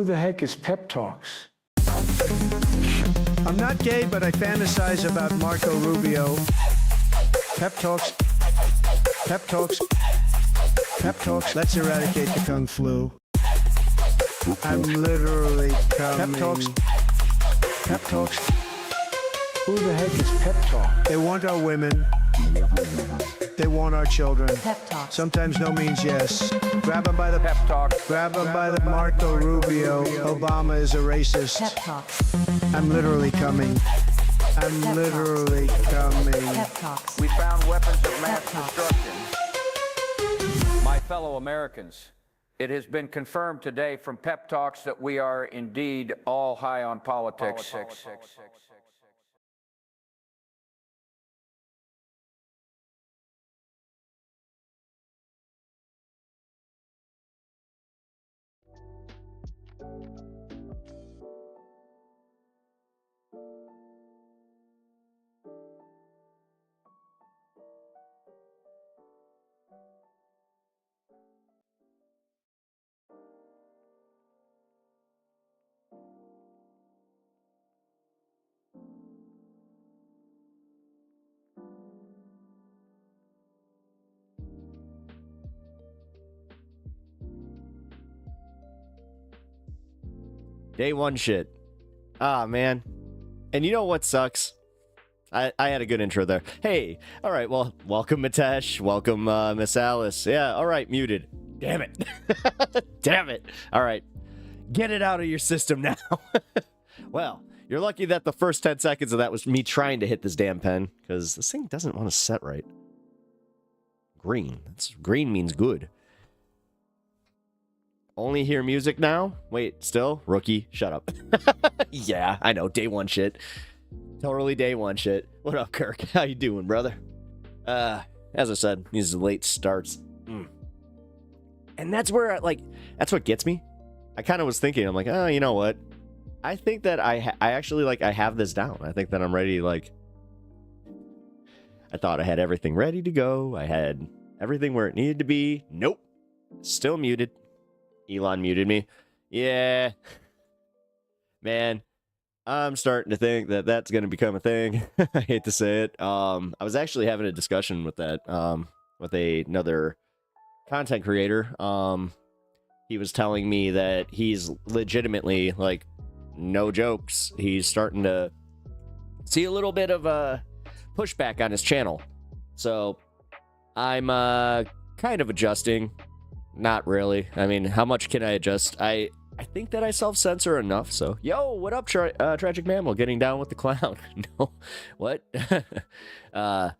the heck is pep talks? I'm not gay, but I fantasize about Marco Rubio. Pep talks. Pep talks. Pep talks. Let's eradicate the Kung flu. I'm literally coming. Pep talks. Pep talks. Who the heck is pep talk? They want our women. They want our children. Pep talks. Sometimes no means yes. Grab them by the Pep talk. Grab them by the Marco Rubio. Obama is a racist. Pep talks. I'm literally coming. I'm Pep literally coming. Pep talks. We found weapons of mass Pep talks. destruction. My fellow Americans, it has been confirmed today from pep talks that we are indeed all high on politics. Day one shit. Ah, man. And you know what sucks? I had a good intro there. Hey, all right, well, welcome, Mitesh. Welcome, Miss Alice. Yeah, all right, muted. Damn it. Damn it. All right, get it out of your system now. Well, you're lucky that the first 10 seconds of that was me trying to hit this damn pen, because this thing doesn't want to set right. Green. Green means good. Only hear music now? Wait, still? Rookie, shut up. Yeah, I know, day one shit. Totally day one shit. What up, Kirk? How you doing, brother? As I said, these late starts. And that's where, that's what gets me. I kind of was thinking, I'm like, oh, you know what? I think that I actually, I have this down. I think that I'm ready, I thought I had everything ready to go. I had everything where it needed to be. Nope. Still muted. Elon muted me. Yeah. Man, I'm starting to think that that's going to become a thing. I hate to say it. I was actually having a discussion with that, with another content creator. He was telling me that he's legitimately, no jokes, he's starting to see a little bit of a pushback on his channel. So I'm kind of adjusting. Not really. I mean, how much can I adjust? I think that I self-censor enough, so... Yo, what up, Tragic Mammal? Getting down with the clown. No. What? Hey.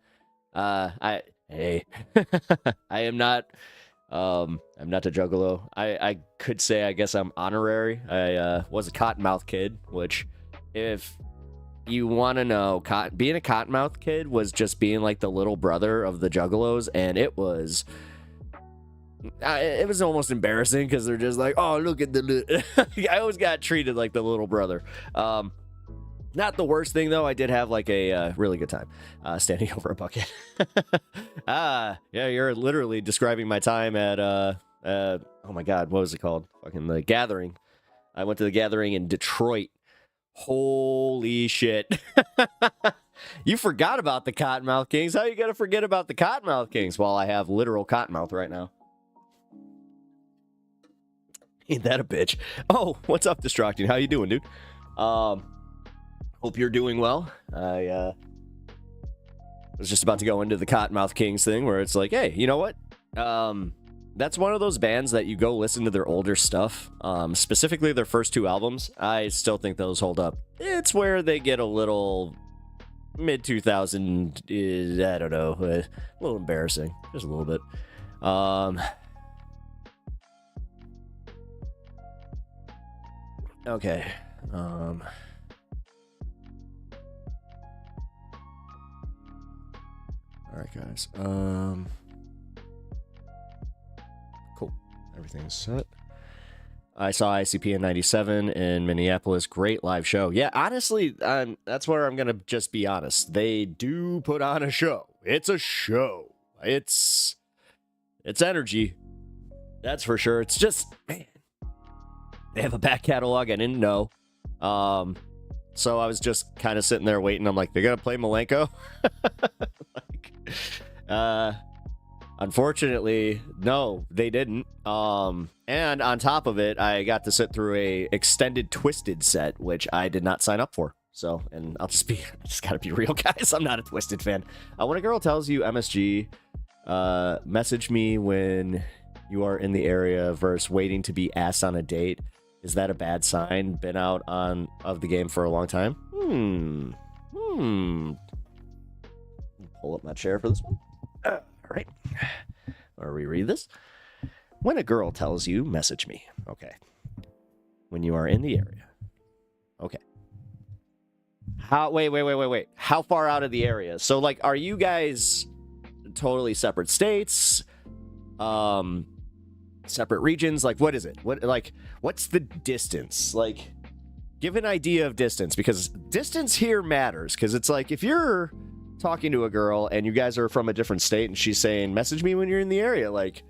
I am not... I'm not a juggalo. I could say, I guess I'm honorary. I was a cottonmouth kid, which, if you want to know, being a cottonmouth kid was just being like the little brother of the juggalos, and it was almost embarrassing because they're just like, oh, look at the I always got treated like the little brother. Not the worst thing, though. I did have a really good time standing over a bucket. Yeah, you're literally describing my time at oh my god, what was it called? Fucking The Gathering. I went to The Gathering in Detroit. Holy shit. You forgot about the Cottonmouth Kings. How you gonna forget about the Cottonmouth Kings? Well, I have literal cottonmouth right now. Ain't that a bitch? Oh, what's up, Distracting? How you doing, dude? Hope you're doing well. I was just about to go into the Cottonmouth Kings thing where it's like, hey, you know what? That's one of those bands that you go listen to their older stuff, specifically their first two albums. I still think those hold up. It's where they get a little mid-2000, I don't know, a little embarrassing. Just a little bit. Okay. All right, guys. Cool. Everything's set. I saw ICP in 97 in Minneapolis. Great live show. Yeah, honestly, that's where I'm going to just be honest. They do put on a show. It's a show. It's energy. That's for sure. It's just, man, They have a back catalog I didn't know. So I was just kind of sitting there waiting. I'm like, they're gonna play Malenko? Unfortunately, no, they didn't. And on top of it, I got to sit through a extended Twisted set, which I did not sign up for. So, and I just gotta be real, guys. I'm not a Twisted fan. When a girl tells you MSG, message me when you are in the area versus waiting to be asked on a date. Is that a bad sign? Been out of the game for a long time? Pull up my chair for this one. All right. I'll reread this. When a girl tells you, message me. Okay. When you are in the area. Okay. Wait. How far out of the area? So, like, are you guys totally separate states? Separate regions? Like, what is it? What's the distance? Like, give an idea of distance, because distance here matters. Because it's like, if you're talking to a girl and you guys are from a different state and she's saying, message me when you're in the area, like,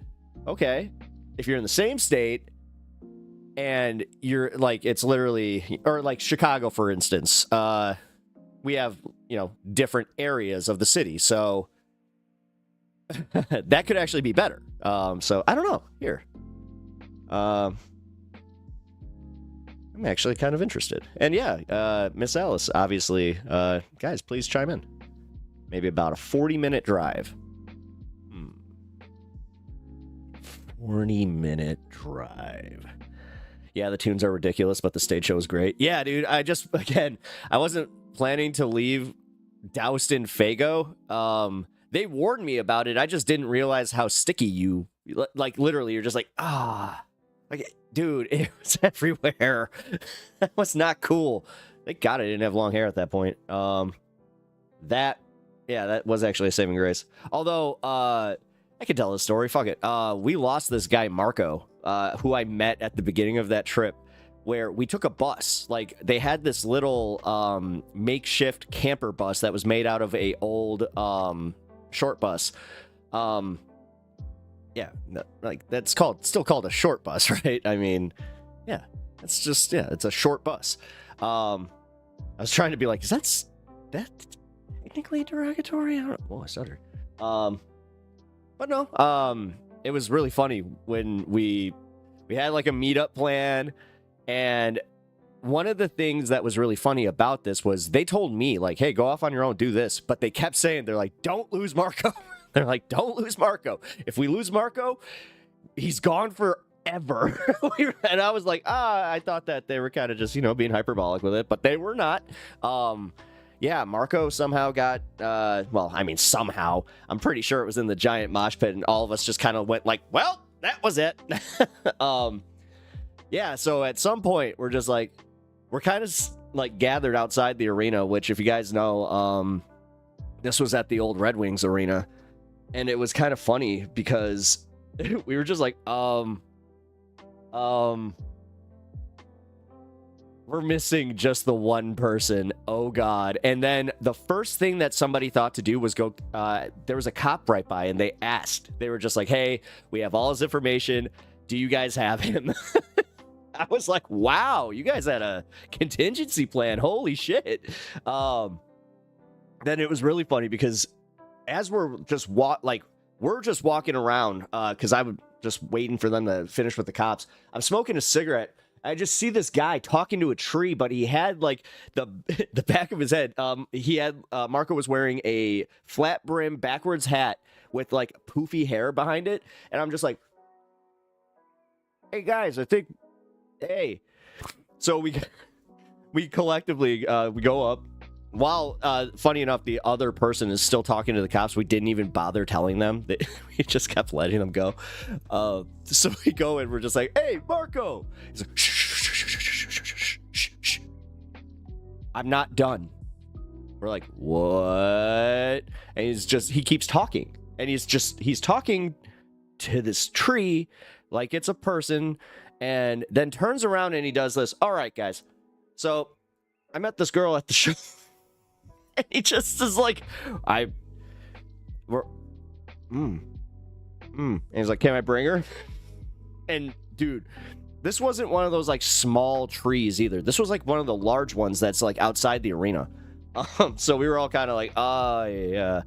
okay. If you're in the same state and you're like, it's literally, or like Chicago, for instance, we have, different areas of the city. So that could actually be better. So I don't know. Here. I'm actually kind of interested. And yeah, Miss Alice, obviously, guys, please chime in. Maybe about a 40-minute drive. 40-minute drive. Yeah, the tunes are ridiculous, but the stage show is great. Yeah, dude, I wasn't planning to leave doused in Faygo. They warned me about it. I just didn't realize how sticky like, literally, you're just like, like, dude, it was everywhere. That was not cool. Thank God I didn't have long hair at that point. That was actually a saving grace. Although, I could tell the story. Fuck it. We lost this guy, Marco, who I met at the beginning of that trip, where we took a bus. Like, they had this little makeshift camper bus that was made out of a old short bus. That's still called a short bus, right? I mean, yeah, it's a short bus. I was trying to be like, is that technically derogatory? I don't know. Oh, I stuttered. But no, it was really funny when we had like a meetup plan, and one of the things that was really funny about this was they told me, like, hey, go off on your own, do this. But they kept saying, they're like, don't lose Marco. They're like, don't lose Marco. If we lose Marco, he's gone forever. And I was like, I thought that they were kind of just, being hyperbolic with it, but they were not. Yeah, Marco somehow got, somehow. I'm pretty sure it was in the giant mosh pit, and all of us just kind of went like, well, that was it. Yeah, so at some point, we're just like, we're kind of like gathered outside the arena, which, if you guys know, this was at the old Red Wings arena. And it was kind of funny because we were just like, we're missing just the one person. Oh, God. And then the first thing that somebody thought to do was go, there was a cop right by, and they were just like, hey, we have all his information. Do you guys have him? I was like, wow, you guys had a contingency plan. Holy shit. Then it was really funny because as we're just walking around, because I was just waiting for them to finish with the cops. I'm smoking a cigarette. I just see this guy talking to a tree, but he had like the back of his head. Marco was wearing a flat brim backwards hat with like poofy hair behind it. And I'm just like, hey guys, hey. So we collectively, we go up. While, funny enough, the other person is still talking to the cops. We didn't even bother telling them. We just kept letting them go. So we go and we're just like, hey, Marco. He's like, shh. I'm not done. We're like, what? And he keeps talking. And he's talking to this tree like it's a person, and then turns around and he does this. All right, guys. So I met this girl at the show. And he just is like, And he's like, can I bring her? And dude, this wasn't one of those like small trees either. This was like one of the large ones that's like outside the arena. So we were all kind of like, oh yeah.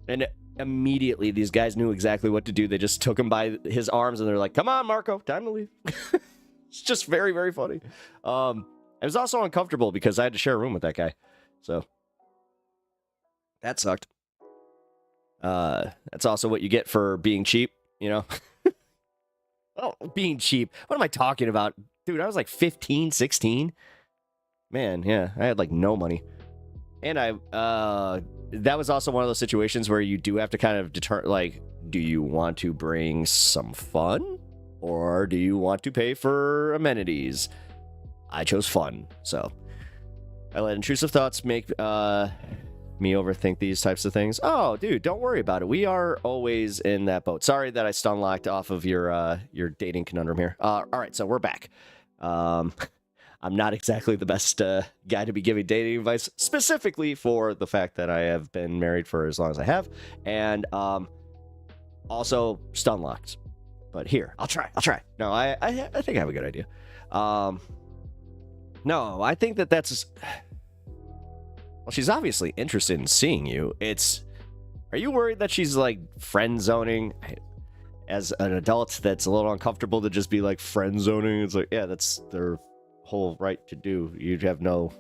And immediately these guys knew exactly what to do. They just took him by his arms and they're like, come on, Marco, time to leave. It's just very, very funny. It was also uncomfortable because I had to share a room with that guy. So that sucked. That's also what you get for being cheap, you know? Oh, being cheap. What am I talking about? Dude, I was like 15, 16. Man, yeah, I had like no money. And that was also one of those situations where you do have to kind of deter, like, do you want to bring some fun? Or do you want to pay for amenities? I chose fun, so I let intrusive thoughts make me overthink these types of things. Oh, dude, don't worry about it. We are always in that boat. Sorry that I stun locked off of your dating conundrum here. All right, so we're back. I'm not exactly the best guy to be giving dating advice, specifically for the fact that I have been married for as long as I have, and also stun locked. But here, I'll try. No, I think I have a good idea. No, I think that's... Well, she's obviously interested in seeing you. Are you worried that she's, like, friend-zoning? As an adult, that's a little uncomfortable to just be, like, friend-zoning. It's like, yeah, that's their whole right to do. You have no...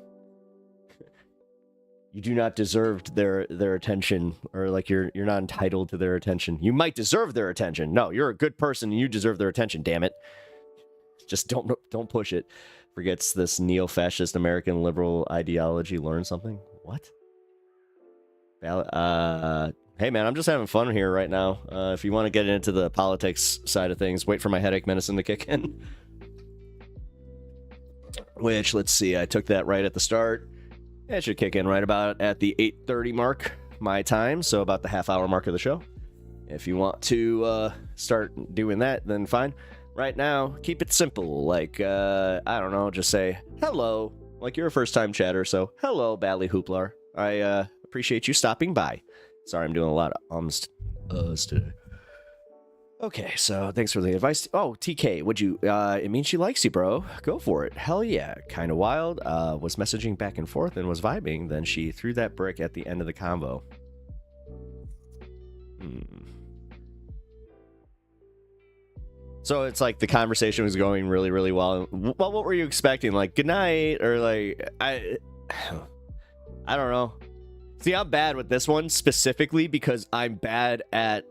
You do not deserve their attention, or, like, you're not entitled to their attention. You might deserve their attention. No, you're a good person, and you deserve their attention, damn it. Just don't push it. Forgets this neo-fascist American liberal ideology. Learn something? What? Hey man, I'm just having fun here right now. If you want to get into the politics side of things, wait for my headache medicine to kick in. Which, let's see, I took that right at the start. It should kick in right about at the 8:30 mark, my time, so about the half-hour mark of the show. If you want to start doing that, then fine. Right now, keep it simple, like, I don't know, just say, hello, like you're a first-time chatter, so, hello, Bally Hooplar. I appreciate you stopping by. Sorry, I'm doing a lot of ums today. Okay, so thanks for the advice. Oh, TK, would you, it means she likes you, bro. Go for it. Hell yeah. Kind of wild. Was messaging back and forth and was vibing, then she threw that brick at the end of the convo. So it's like the conversation was going really, really well. Well, what were you expecting? Like, good night? Or like, I don't know. See, I'm bad with this one specifically because I'm bad at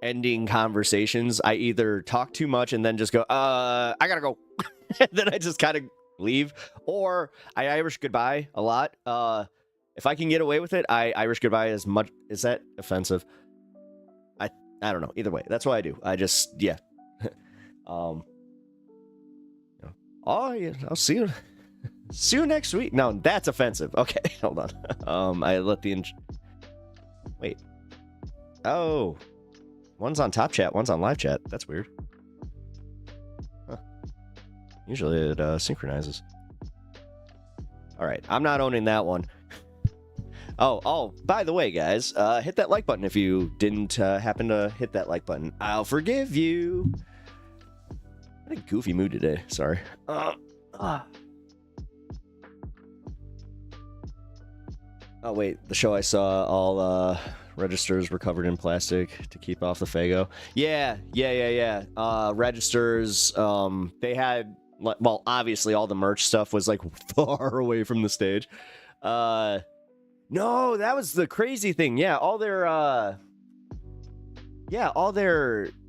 ending conversations. I either talk too much and then just go, I gotta go. And then I just kind of leave. Or I Irish goodbye a lot. If I can get away with it, I Irish goodbye as much. Is that offensive? I don't know. Either way, that's what I do. I just, yeah. Oh yeah, I'll see you next week. No, that's offensive. Okay, hold on. I let the wait. Oh, one's on top chat, one's on live chat. That's weird. Huh. Usually it synchronizes. All right, I'm not owning that one. Oh, by the way, guys, hit that like button if you didn't happen to hit that like button. I'll forgive you. I'm in a goofy mood today. Sorry. Oh, wait. The show I saw, all registers were covered in plastic to keep off the Fago. Yeah. Registers, they had, well, obviously all the merch stuff was like far away from the stage. No, that was the crazy thing. Yeah, all their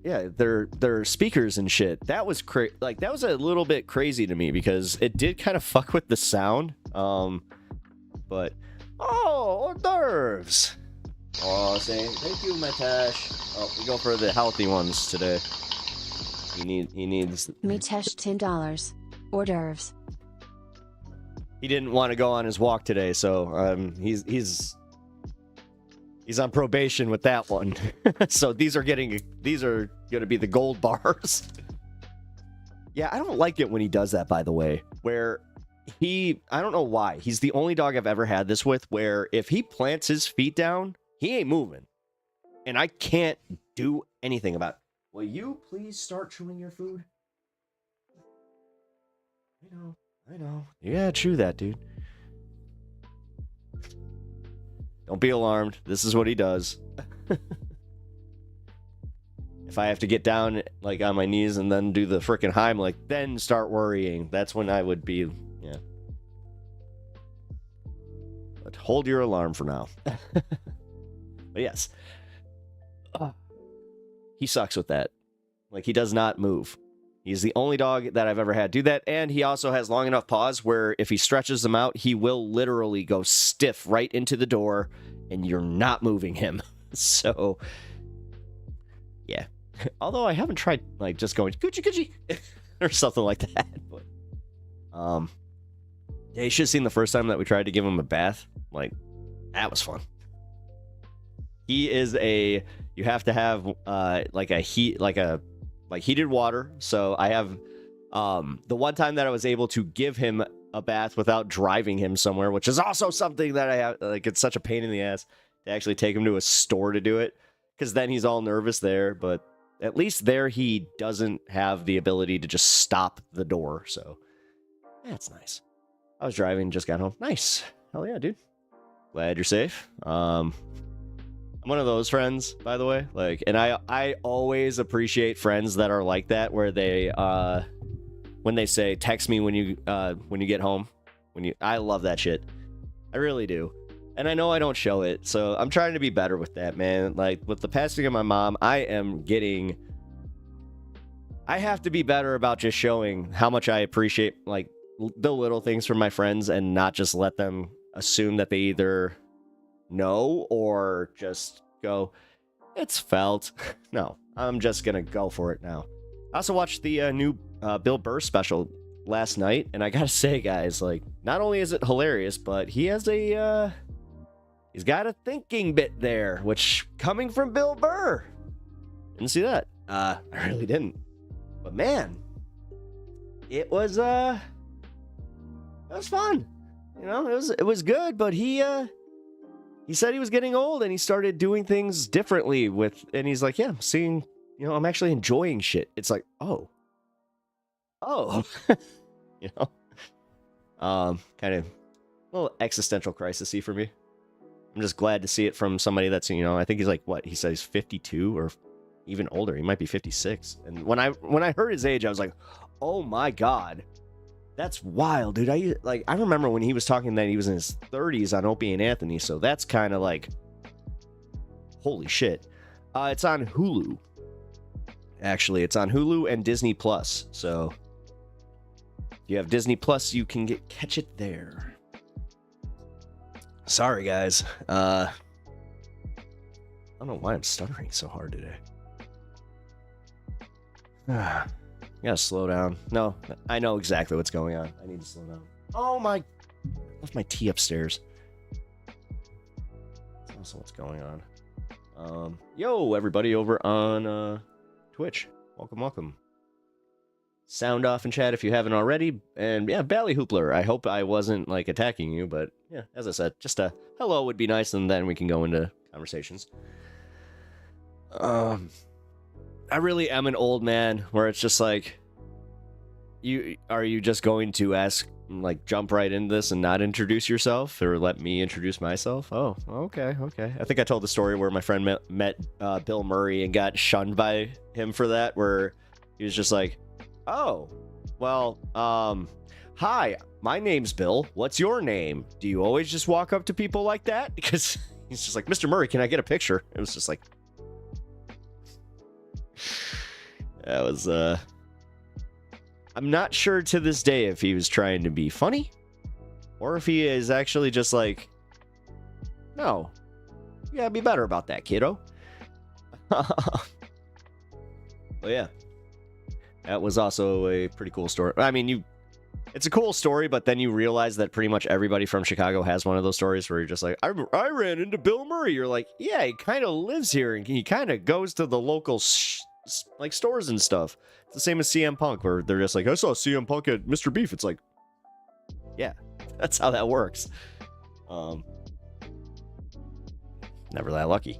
their speakers and shit. That was that was a little bit crazy to me because it did kind of fuck with the sound. But hors d'oeuvres. Oh, saying thank you, Mitesh. Oh, we go for the healthy ones today. He needs Mitesh $10. Hors d'oeuvres. He didn't want to go on his walk today, so he's on probation with that one. So these are going to be the gold bars. Yeah, I don't like it when he does that, by the way, where I don't know why. He's the only dog I've ever had this with where if he plants his feet down, he ain't moving. And I can't do anything about it. Will you please start chewing your food? I know. Yeah, true that, dude. Don't be alarmed. This is what he does. If I have to get down, like, on my knees and then do the frickin' Heimlich, then start worrying. That's when I would be, yeah. But hold your alarm for now. But yes. He sucks with that. Like, he does not move. He's the only dog that I've ever had do that, and he also has long enough paws where if he stretches them out, he will literally go stiff right into the door, and you're not moving him. So, yeah. Although I haven't tried, like, just going, Gucci, Gucci, or something like that. But, yeah, you should have seen the first time that we tried to give him a bath. Like, that was fun. He is you have to have, heated water. So I have, the one time that I was able to give him a bath without driving him somewhere, which is also something that I have, like, it's such a pain in the ass to actually take him to a store to do it, because then he's all nervous there, but at least there he doesn't have the ability to just stop the door, so that's nice. I was driving, just got home. Nice. Hell yeah, dude. Glad you're safe. I'm one of those friends, by the way, like, and I always appreciate friends that are like that, where they when they say text me when you get home, I love that shit. I really do. And I know I don't show it, so I'm trying to be better with that, man. Like, with the passing of my mom, I have to be better about just showing how much I appreciate, like, the little things from my friends, and not just let them assume that they either know or just go, it's felt. No, I'm just gonna go for it now. I also watched the new Bill Burr special last night, and I gotta say, guys, like, not only is it hilarious, but he has he's got a thinking bit there, which, coming from Bill Burr, didn't see that. I really didn't. But man, it was fun. You know, it was good, but he said he was getting old and he started doing things differently and he's like, yeah, I'm seeing, you know, I'm actually enjoying shit. It's like, oh, you know, kind of a little existential crisis-y for me. I'm just glad to see it from somebody that's, you know, I think he's like, what, he says he's 52 or even older. He might be 56. And when I heard his age, I was like, oh my God, that's wild, dude. I remember when he was talking that he was in his 30s on Opie and Anthony, so that's kind of like, holy shit. It's on Hulu. Actually, it's on Hulu and Disney Plus. So if you have Disney Plus, you can catch it there. Sorry, guys. I don't know why I'm stuttering so hard today. I gotta slow down. No, I know exactly what's going on. I need to slow down. Oh my... I left my tea upstairs. That's also what's going on. Yo, everybody over on Twitch. Welcome. Sound off in chat if you haven't already. And yeah, Bally Hoopler. I hope I wasn't, like, attacking you, but yeah, as I said, just a hello would be nice, and then we can go into conversations. I really am an old man where it's just like, are you just going to like, jump right into this and not introduce yourself, or let me introduce myself? Oh, okay. I think I told the story where my friend met Bill Murray and got shunned by him for that, where he was just like, oh, well, hi, my name's Bill. What's your name? Do you always just walk up to people like that? Because he's just like, Mr. Murray, can I get a picture? It was just like, that was, I'm not sure to this day if he was trying to be funny, or if he is actually just like, no, you gotta be better about that, kiddo. But yeah, that was also a pretty cool story. I mean, it's a cool story, but then you realize that pretty much everybody from Chicago has one of those stories where you're just like, I ran into Bill Murray. You're like, yeah, he kind of lives here, and he kind of goes to the local like stores and stuff. It's the same as CM Punk, where they're just like, I saw CM Punk at Mr. Beef. It's like, yeah, that's how that works. Never that lucky.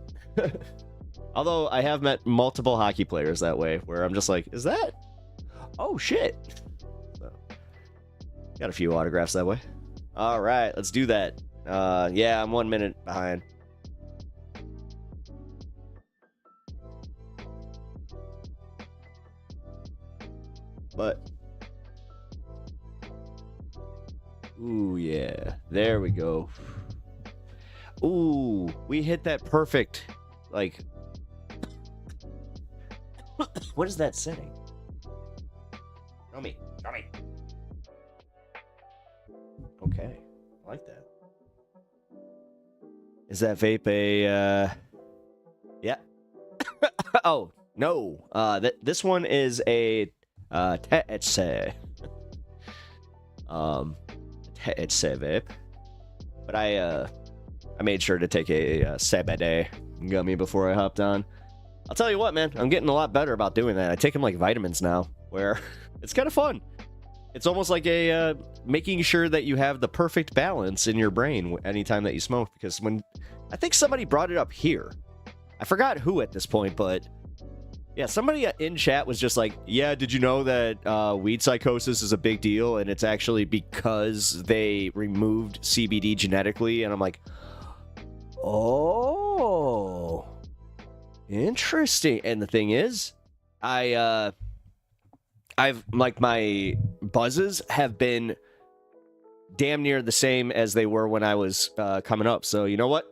Although I have met multiple hockey players that way, where I'm just like, is that? Oh shit. So, Got a few autographs that way. All right, let's do that. Yeah, I'm 1 minute behind. But ooh, yeah. There we go. Ooh, we hit that perfect. Like, what is that setting? Show me. Okay, I like that. Is that vape a, yeah. Oh, no. This one is a, THC. THC vape. But I made sure to take a CBD gummy before I hopped on. I'll tell you what, man, I'm getting a lot better about doing that. I take them like vitamins now, where it's kind of fun. It's almost like a making sure that you have the perfect balance in your brain anytime that you smoke. Because when I think somebody brought it up here, I forgot who at this point, but yeah, somebody in chat was just like, yeah, did you know that weed psychosis is a big deal, and it's actually because they removed CBD genetically? And I'm like, oh, interesting. And the thing is, I've like, my buzzes have been damn near the same as they were when I was coming up. So you know what?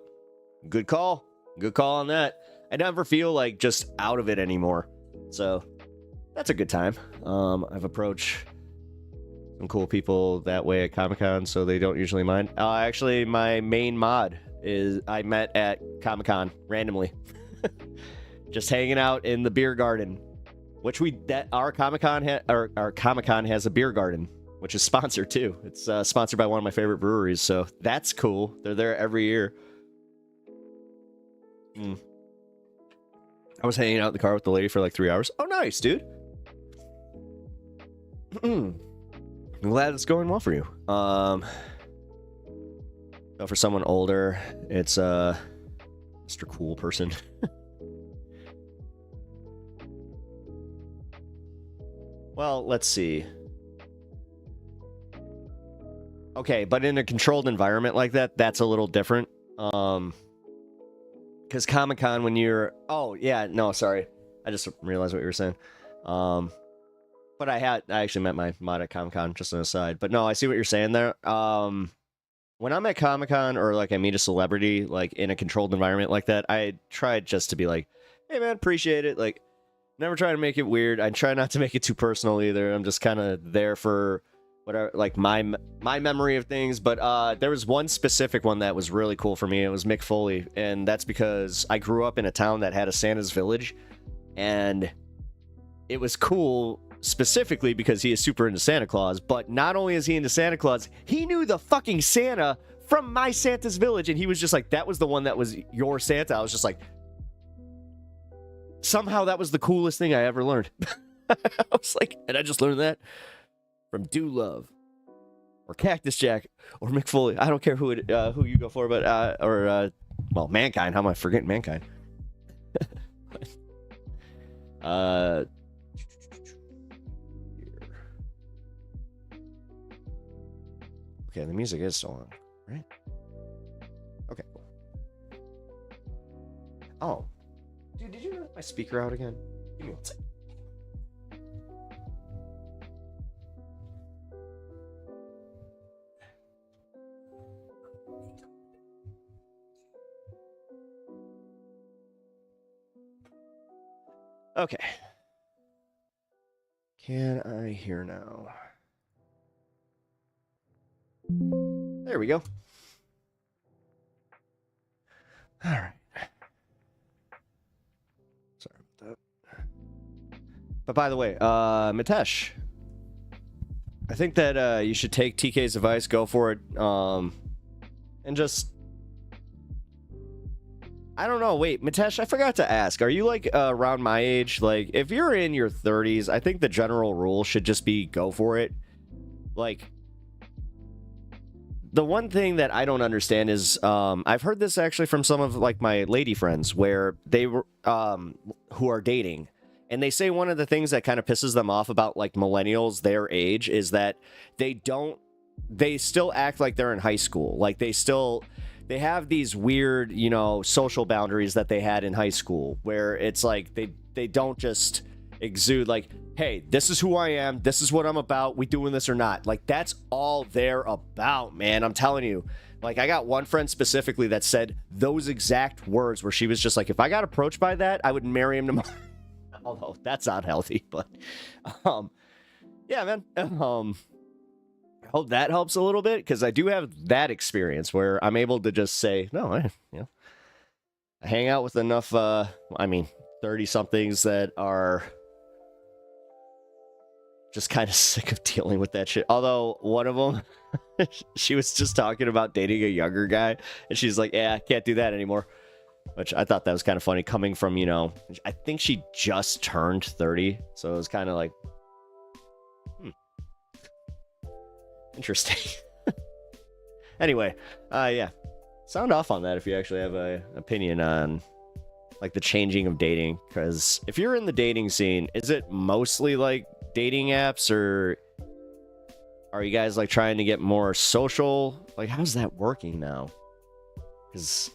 Good call on that. I never feel like just out of it anymore. So that's a good time. I've approached some cool people that way at Comic-Con, so they don't usually mind. Actually, my main mod is I met at Comic-Con randomly. Just hanging out in the beer garden. Which our Comic-Con has a beer garden, which is sponsored too. It's sponsored by one of my favorite breweries, so that's cool. They're there every year. I was hanging out in the car with the lady for like 3 hours. Oh, nice, dude. I'm glad it's going well for you. So for someone older, it's Mr. Cool Person. Well, let's see. Okay, but in a controlled environment like that, that's a little different. Because Comic-Con, when you're... Oh, yeah, no, sorry. I just realized what you were saying. But I actually met my mod at Comic-Con, just an aside. But no, I see what you're saying there. When I'm at Comic-Con or, like, I meet a celebrity, like, in a controlled environment like that, I try just to be like, hey, man, appreciate it. Like, never try to make it weird. I try not to make it too personal either. I'm just kind of there for whatever, like my memory of things. But there was one specific one that was really cool for me. It was Mick Foley, and that's because I grew up in a town that had a Santa's Village, and it was cool specifically because he is super into Santa Claus. But not only is he into Santa Claus, he knew the fucking Santa from my Santa's Village, and he was just like, that was the one that was your Santa. I was just like, somehow that was the coolest thing I ever learned. I was like, and I just learned that from Do Love or Cactus Jack or Mick Foley. I don't care who you go for, but well, Mankind. How am I forgetting Mankind? Okay, the music is still on, right? Okay. Oh. Dude, did you let my speaker out again? Give me one second. Okay. Can I hear now? There we go. All right. Sorry about that. But by the way, Mitesh, I think that you should take TK's advice, go for it, and just... I don't know, wait, Mitesh, I forgot to ask, are you, like, around my age? Like, if you're in your 30s, I think the general rule should just be go for it. Like, the one thing that I don't understand is, I've heard this actually from some of, like, my lady friends, where they were, who are dating, and they say one of the things that kind of pisses them off about, like, millennials their age is that they don't they still act like they're in high school. Like they have these weird, you know, social boundaries that they had in high school where it's like they don't just exude like, hey, this is who I am, this is what I'm about, we doing this or not. Like, that's all they're about, man. I'm telling you. Like, I got one friend specifically that said those exact words where she was just like, if I got approached by that, I would marry him tomorrow. Although that's not healthy, but yeah, man. I hope that helps a little bit, because I do have that experience where I'm able to just say, no, I hang out with enough 30 somethings that are just kind of sick of dealing with that shit. Although one of them, she was just talking about dating a younger guy, and she's like, yeah, I can't do that anymore. Which I thought that was kind of funny coming from, you know, I think she just turned 30. So it was kind of like, interesting. Anyway, yeah. Sound off on that if you actually have an opinion on like the changing of dating. Because if you're in the dating scene, is it mostly like dating apps, or are you guys like trying to get more social? Like, how's that working now? Because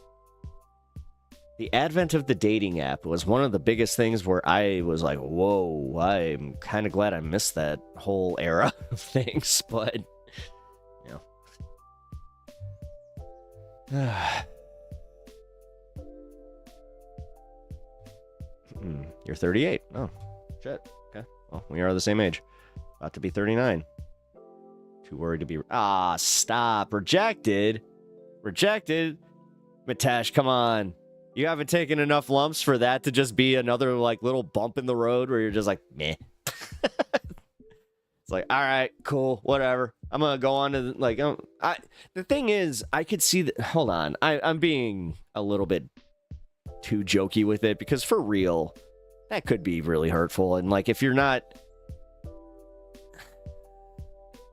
the advent of the dating app was one of the biggest things where I was like, whoa, I'm kind of glad I missed that whole era of things, but you know. You're 38. Oh, shit. Okay. Well, we are the same age. About to be 39. Too worried to be... stop. Rejected. Mitesh, come on. You haven't taken enough lumps for that to just be another, like, little bump in the road where you're just like, meh. It's like, all right, cool, whatever. I'm gonna go on to, like, the thing is, I could see that... Hold on. I'm being a little bit too jokey with it, because for real, that could be really hurtful. And, like, if you're not...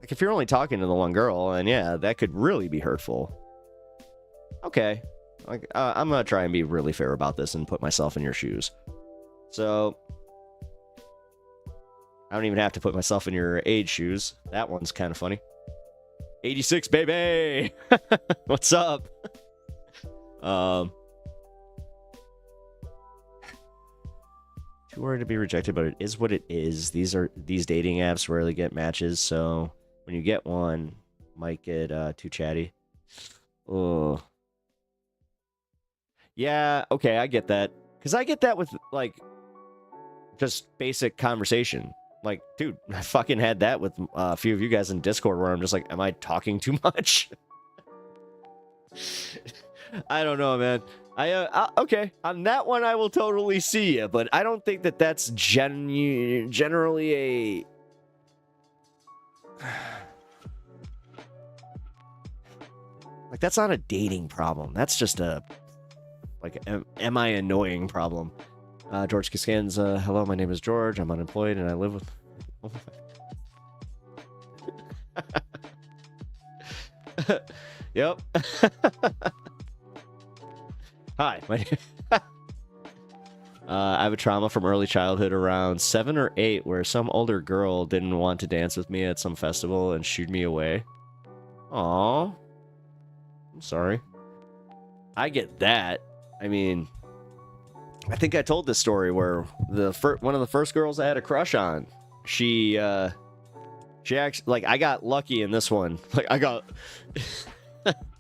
Like, if you're only talking to the one girl, and yeah, that could really be hurtful. Okay. Like, I'm gonna try and be really fair about this and put myself in your shoes. So, I don't even have to put myself in your age shoes. That one's kind of funny. 86, baby! What's up? Too worried to be rejected, but it is what it is. These dating apps rarely get matches, so when you get one, might get too chatty. Oh. Yeah, okay, I get that. Because I get that with, like, just basic conversation. Like, dude, I fucking had that with a few of you guys in Discord where I'm just like, am I talking too much? I don't know, man. Okay, on that one I will totally see you, but I don't think that that's generally a... Like, that's not a dating problem. That's just a... Like, am I annoying problem? George Costanza, hello, my name is George. I'm unemployed and I live with... Yep. Hi. I have a trauma from early childhood around 7 or 8 where some older girl didn't want to dance with me at some festival and shooed me away. Aww. I'm sorry. I get that. I mean, I think I told this story where one of the first girls I had a crush on, she actually, like, I got lucky in this one. Like, I got...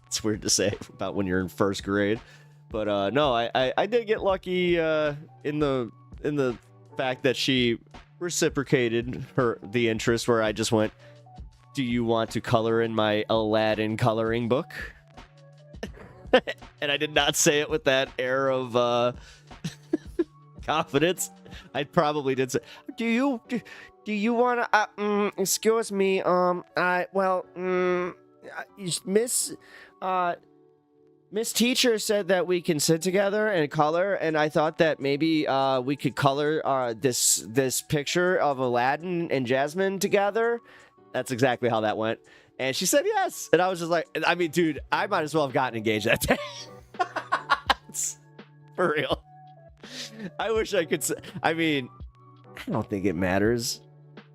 It's weird to say about when you're in first grade. But no, I did get lucky in the fact that she reciprocated the interest, where I just went, do you want to color in my Aladdin coloring book? And I did not say it with that air of confidence. I probably did say, do you want to excuse me, Miss Teacher said that we can sit together and color, and I thought that maybe we could color this picture of Aladdin and Jasmine together. That's exactly how that went. And she said yes. And I was just like, I mean, dude, I might as well have gotten engaged that day. For real. I wish I could say, I mean, I don't think it matters.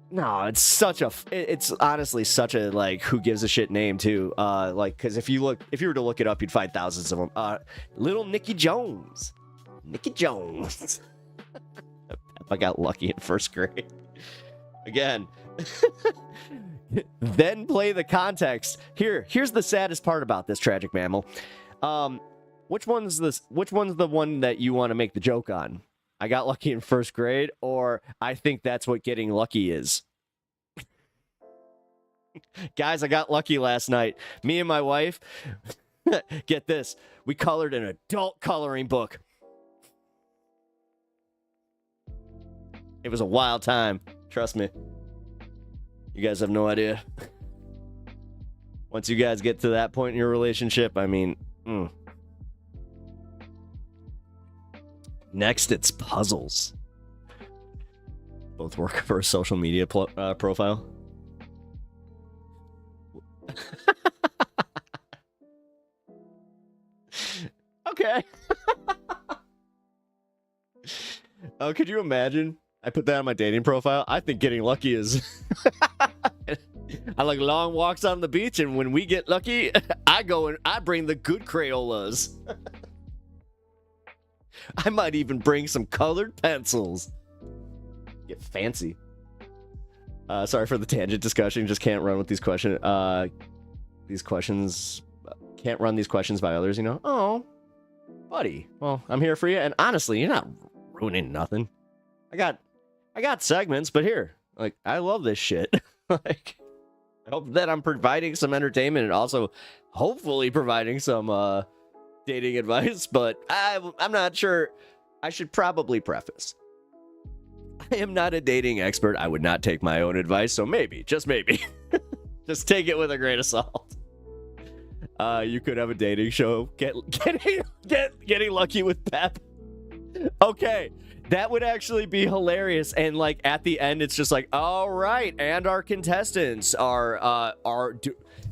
No, it's such a. It's honestly such a like who gives a shit name too. Like because if you were to look it up, you'd find thousands of them. Little Nicky Jones, Nicky Jones. I got lucky in first grade. Again. Then play the context. Here's the saddest part about this tragic mammal. Which one's the one that you want to make the joke on? I got lucky in first grade, or I think that's what getting lucky is. Guys, I got lucky last night. Me and my wife, get this, we colored an adult coloring book. It was a wild time. Trust me. You guys have no idea. Once you guys get to that point in your relationship, I mean, Next, it's puzzles. Both work for a social media profile. Okay. Oh, could you imagine? I put that on my dating profile. I think getting lucky is... I like long walks on the beach, and when we get lucky, I go and I bring the good Crayolas. I might even bring some colored pencils. Get fancy. Sorry for the tangent discussion. Just can't run with these questions. Can't run these questions by others, you know? Oh, buddy. Well, I'm here for you. And honestly, you're not ruining nothing. I got segments, but here, like, I love this shit. Like, I hope that I'm providing some entertainment and also hopefully providing some dating advice, but I'm not sure. I should probably preface. I am not a dating expert. I would not take my own advice, so maybe, just maybe, just take it with a grain of salt. You could have a dating show. Getting lucky with Pep. Okay, that would actually be hilarious. And like at the end, it's just like, all right, and our contestants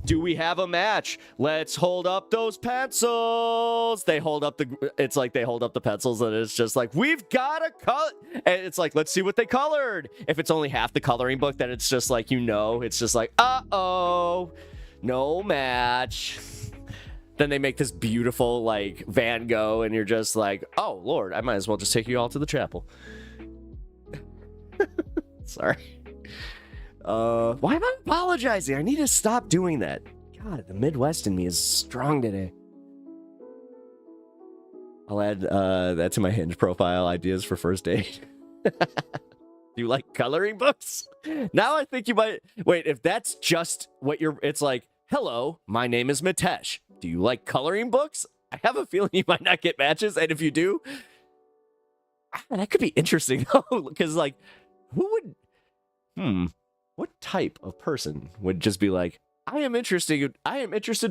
do we have a match? Let's hold up those pencils. They hold up the pencils, and it's just like, we've got a color. And it's like, let's see what they colored. If it's only half the coloring book, then it's just like, it's just like, uh-oh, no match. Then they make this beautiful, like, Van Gogh, and you're just like, oh, Lord, I might as well just take you all to the chapel. Sorry. Why am I apologizing? I need to stop doing that. God, the Midwest in me is strong today. I'll add that to my Hinge profile, ideas for first date. Do you like coloring books? Now I think you might... Wait, if that's just what you're... It's like, hello, my name is Mitesh. Do you like coloring books? I have a feeling you might not get matches, and if you do... that could be interesting, though, because, like, who would... What type of person would just be like, I am interested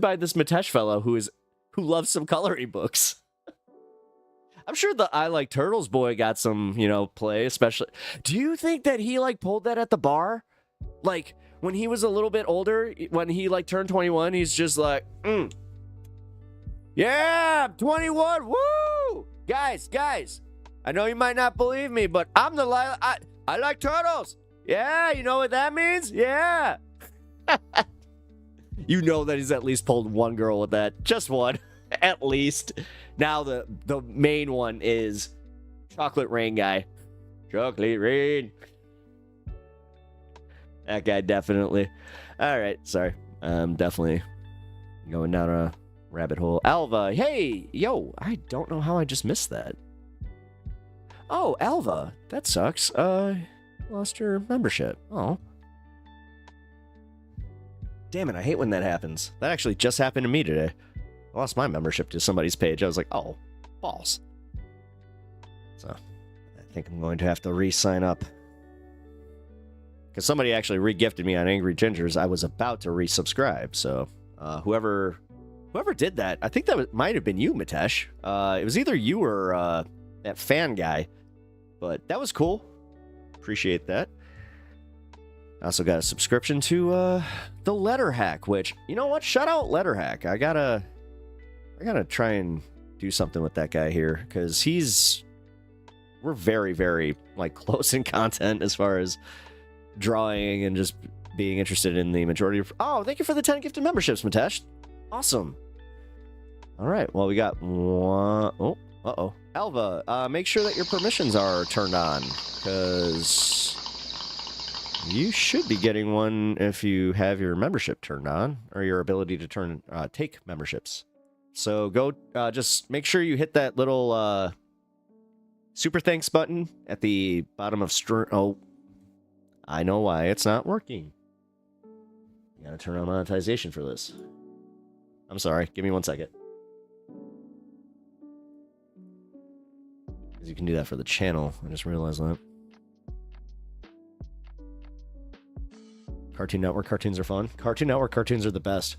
by this Mitesh fellow who loves some coloring books. I'm sure the I Like Turtles boy got some, play, especially. Do you think that he like pulled that at the bar? Like when he was a little bit older, when he like turned 21, he's just like, yeah, I'm 21. Woo! Guys, I know you might not believe me, but I'm I like turtles. Yeah, you know what that means? Yeah. You know that he's at least pulled one girl with that. Just one. At least. Now the main one is Chocolate Rain guy. Chocolate Rain. That guy definitely. All right, sorry. I'm definitely going down a rabbit hole. Alva, hey, yo, I don't know how I just missed that. Oh, Alva, that sucks. Lost your membership. Oh. Damn it, I hate when that happens. That actually just happened to me today. I lost my membership to somebody's page. I was like, oh, balls. So, I think I'm going to have to re-sign up. Because somebody actually re-gifted me on Angry Gingers. I was about to resubscribe, so whoever did that, I think that might have been you, Mitesh. It was either you or that fan guy. But that was cool. Appreciate that. I also got a subscription to the Letter Hack, which, you know what? Shout out Letter Hack. I gotta try and do something with that guy here, because we're very, very like close in content as far as drawing and just being interested in the majority of... Oh, thank you for the 10 gifted memberships, Matesh. Awesome. All right, well, we got one... Oh, uh-oh. Alva, make sure that your permissions are turned on, because you should be getting one if you have your membership turned on, or your ability to take memberships. So go, just make sure you hit that little super thanks button at the bottom of Oh, I know why it's not working. You gotta turn on monetization for this. I'm sorry, give me 1 second. Because you can do that for the channel. I just realized that. Cartoon Network cartoons are fun. Cartoon Network cartoons are the best.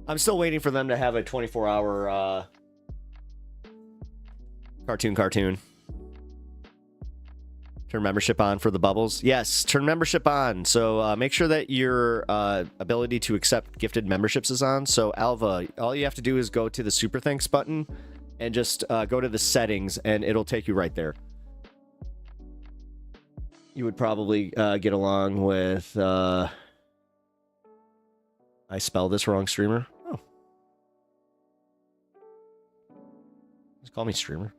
I'm still waiting for them to have a 24-hour cartoon. Turn membership on for the bubbles. Yes, turn membership on. So make sure that your ability to accept gifted memberships is on. So Alva, all you have to do is go to the super thanks button and just go to the settings, and it'll take you right there. You would probably get along with... I spelled this wrong, streamer. Oh. Just call me streamer.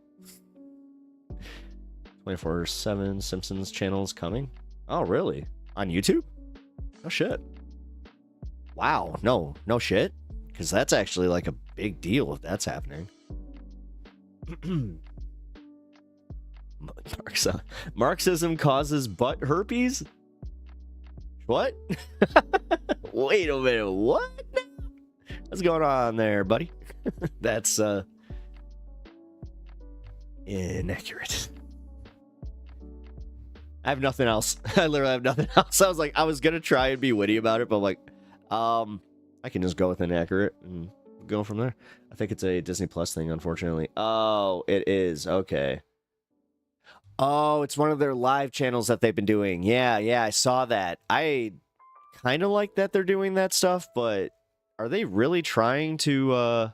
24/7 Simpsons channels coming. Oh, really? On YouTube? Oh, shit. Wow. No shit. Because that's actually like a big deal if that's happening. Marxism causes butt herpes? What? Wait a minute. What? What's going on there, buddy? That's inaccurate. I have nothing else. I literally have nothing else. I was like, I was gonna try and be witty about it, but I'm like, I can just go with inaccurate and go from there. I think it's a Disney Plus thing, unfortunately. Oh, it is. Okay. Oh, it's one of their live channels that they've been doing. Yeah, I saw that. I kind of like that they're doing that stuff, but are they really trying to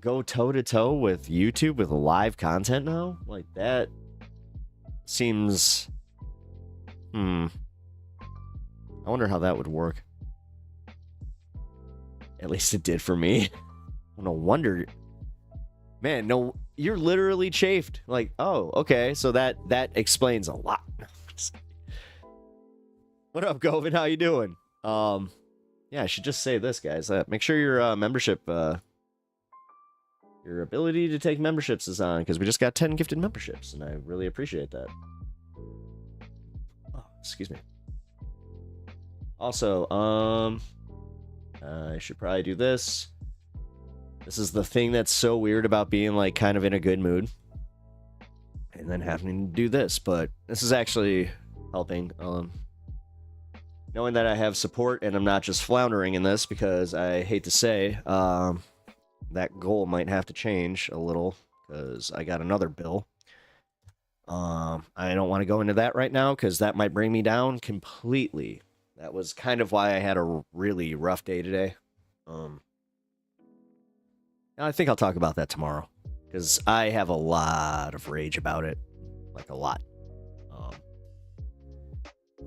go toe-to-toe with YouTube with live content now? Like, that seems... I wonder how that would work. At least it did for me. No wonder... Man, no... You're literally chafed. Like, oh, okay, so that explains a lot. What up, Govin? How you doing? Yeah, I should just say this, guys. Make sure your membership, your ability to take memberships is on, because we just got 10 gifted memberships, and I really appreciate that. Oh, excuse me. Also, I should probably do this. This is the thing that's so weird about being, like, kind of in a good mood. And then having to do this, but this is actually helping. Knowing that I have support and I'm not just floundering in this, because I hate to say, that goal might have to change a little, because I got another bill. I don't want to go into that right now, because that might bring me down completely. That was kind of why I had a really rough day today. I think I'll talk about that tomorrow, because I have a lot of rage about it. Like, a lot.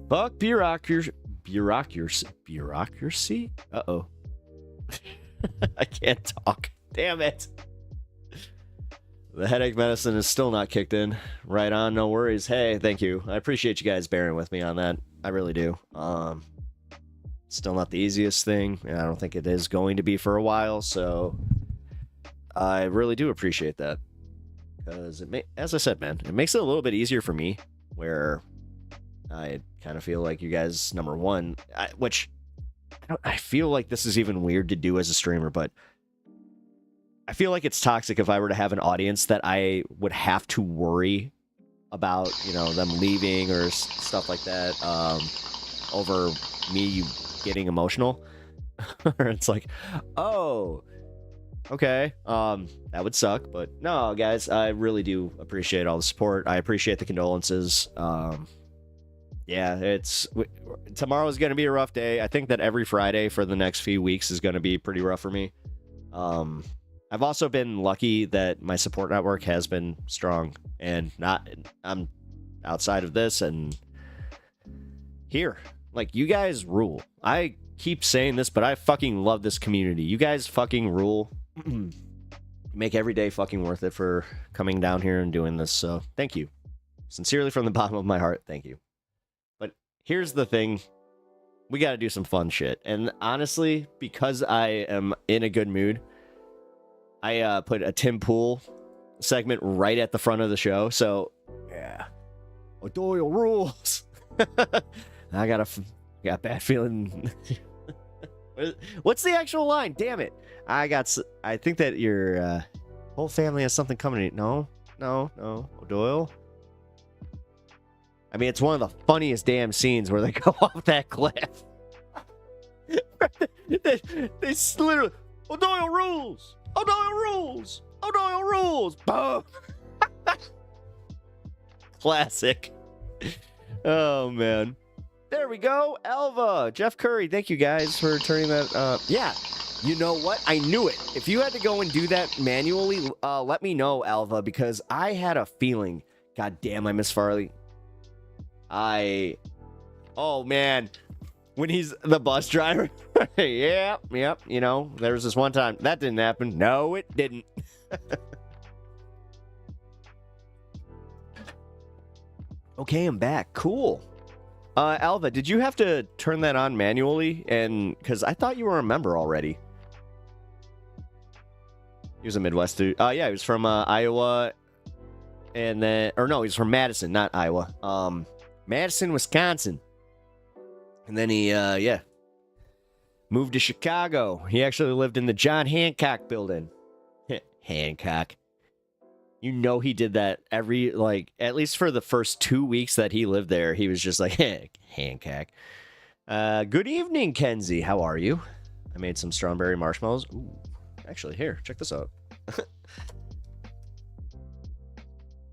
Fuck bureaucracy. Bureaucracy? Uh-oh. I can't talk. Damn it. The headache medicine is still not kicked in. Right on, no worries. Hey, thank you. I appreciate you guys bearing with me on that. I really do. Still not the easiest thing, and I don't think it is going to be for a while, so... I really do appreciate that, because as I said, man, it makes it a little bit easier for me, where I kind of feel like you guys, number one, I feel like this is even weird to do as a streamer, but I feel like it's toxic if I were to have an audience that I would have to worry about, you know, them leaving or stuff like that, over me getting emotional. It's like, oh... Okay, that would suck, but no, guys, I really do appreciate all the support. I appreciate the condolences. Yeah, tomorrow's going to be a rough day. I think that every Friday for the next few weeks is going to be pretty rough for me. I've also been lucky that my support network has been strong, and I'm outside of this and here. Like, you guys rule. I keep saying this, but I fucking love this community. You guys fucking rule. Make every day fucking worth it for coming down here and doing this. So thank you. Sincerely from the bottom of my heart, thank you. But here's the thing. We got to do some fun shit. And honestly, because I am in a good mood, I put a Tim Pool segment right at the front of the show. So, yeah. Doyle rules. I got a bad feeling. What's the actual line? Damn it. I think that your whole family has something coming. No. Doyle. I mean, it's one of the funniest damn scenes where they go off that cliff. they literally, O'Doyle rules! O'Doyle rules! O'Doyle rules! Boom! Classic. Oh, man. There we go. Elva, Jeff Curry, thank you guys for turning that. Yeah, you know what? I knew it. If you had to go and do that manually, let me know, Alva, because I had a feeling. God damn, I miss Farley. Oh, man. When he's the bus driver. Yep. You know, there was this one time. That didn't happen. No, it didn't. Okay, I'm back. Cool. Alva, did you have to turn that on manually? And because I thought you were a member already. He was a Midwest dude. Yeah, he was from Iowa. And then, or no, he's from Madison, not Iowa. Madison, Wisconsin. And then he, moved to Chicago. He actually lived in the John Hancock building. Hancock. You know he did that every, like, at least for the first 2 weeks that he lived there, he was just like, Hancock. Good evening, Kenzie. How are you? I made some strawberry marshmallows. Ooh, actually, here, check this out.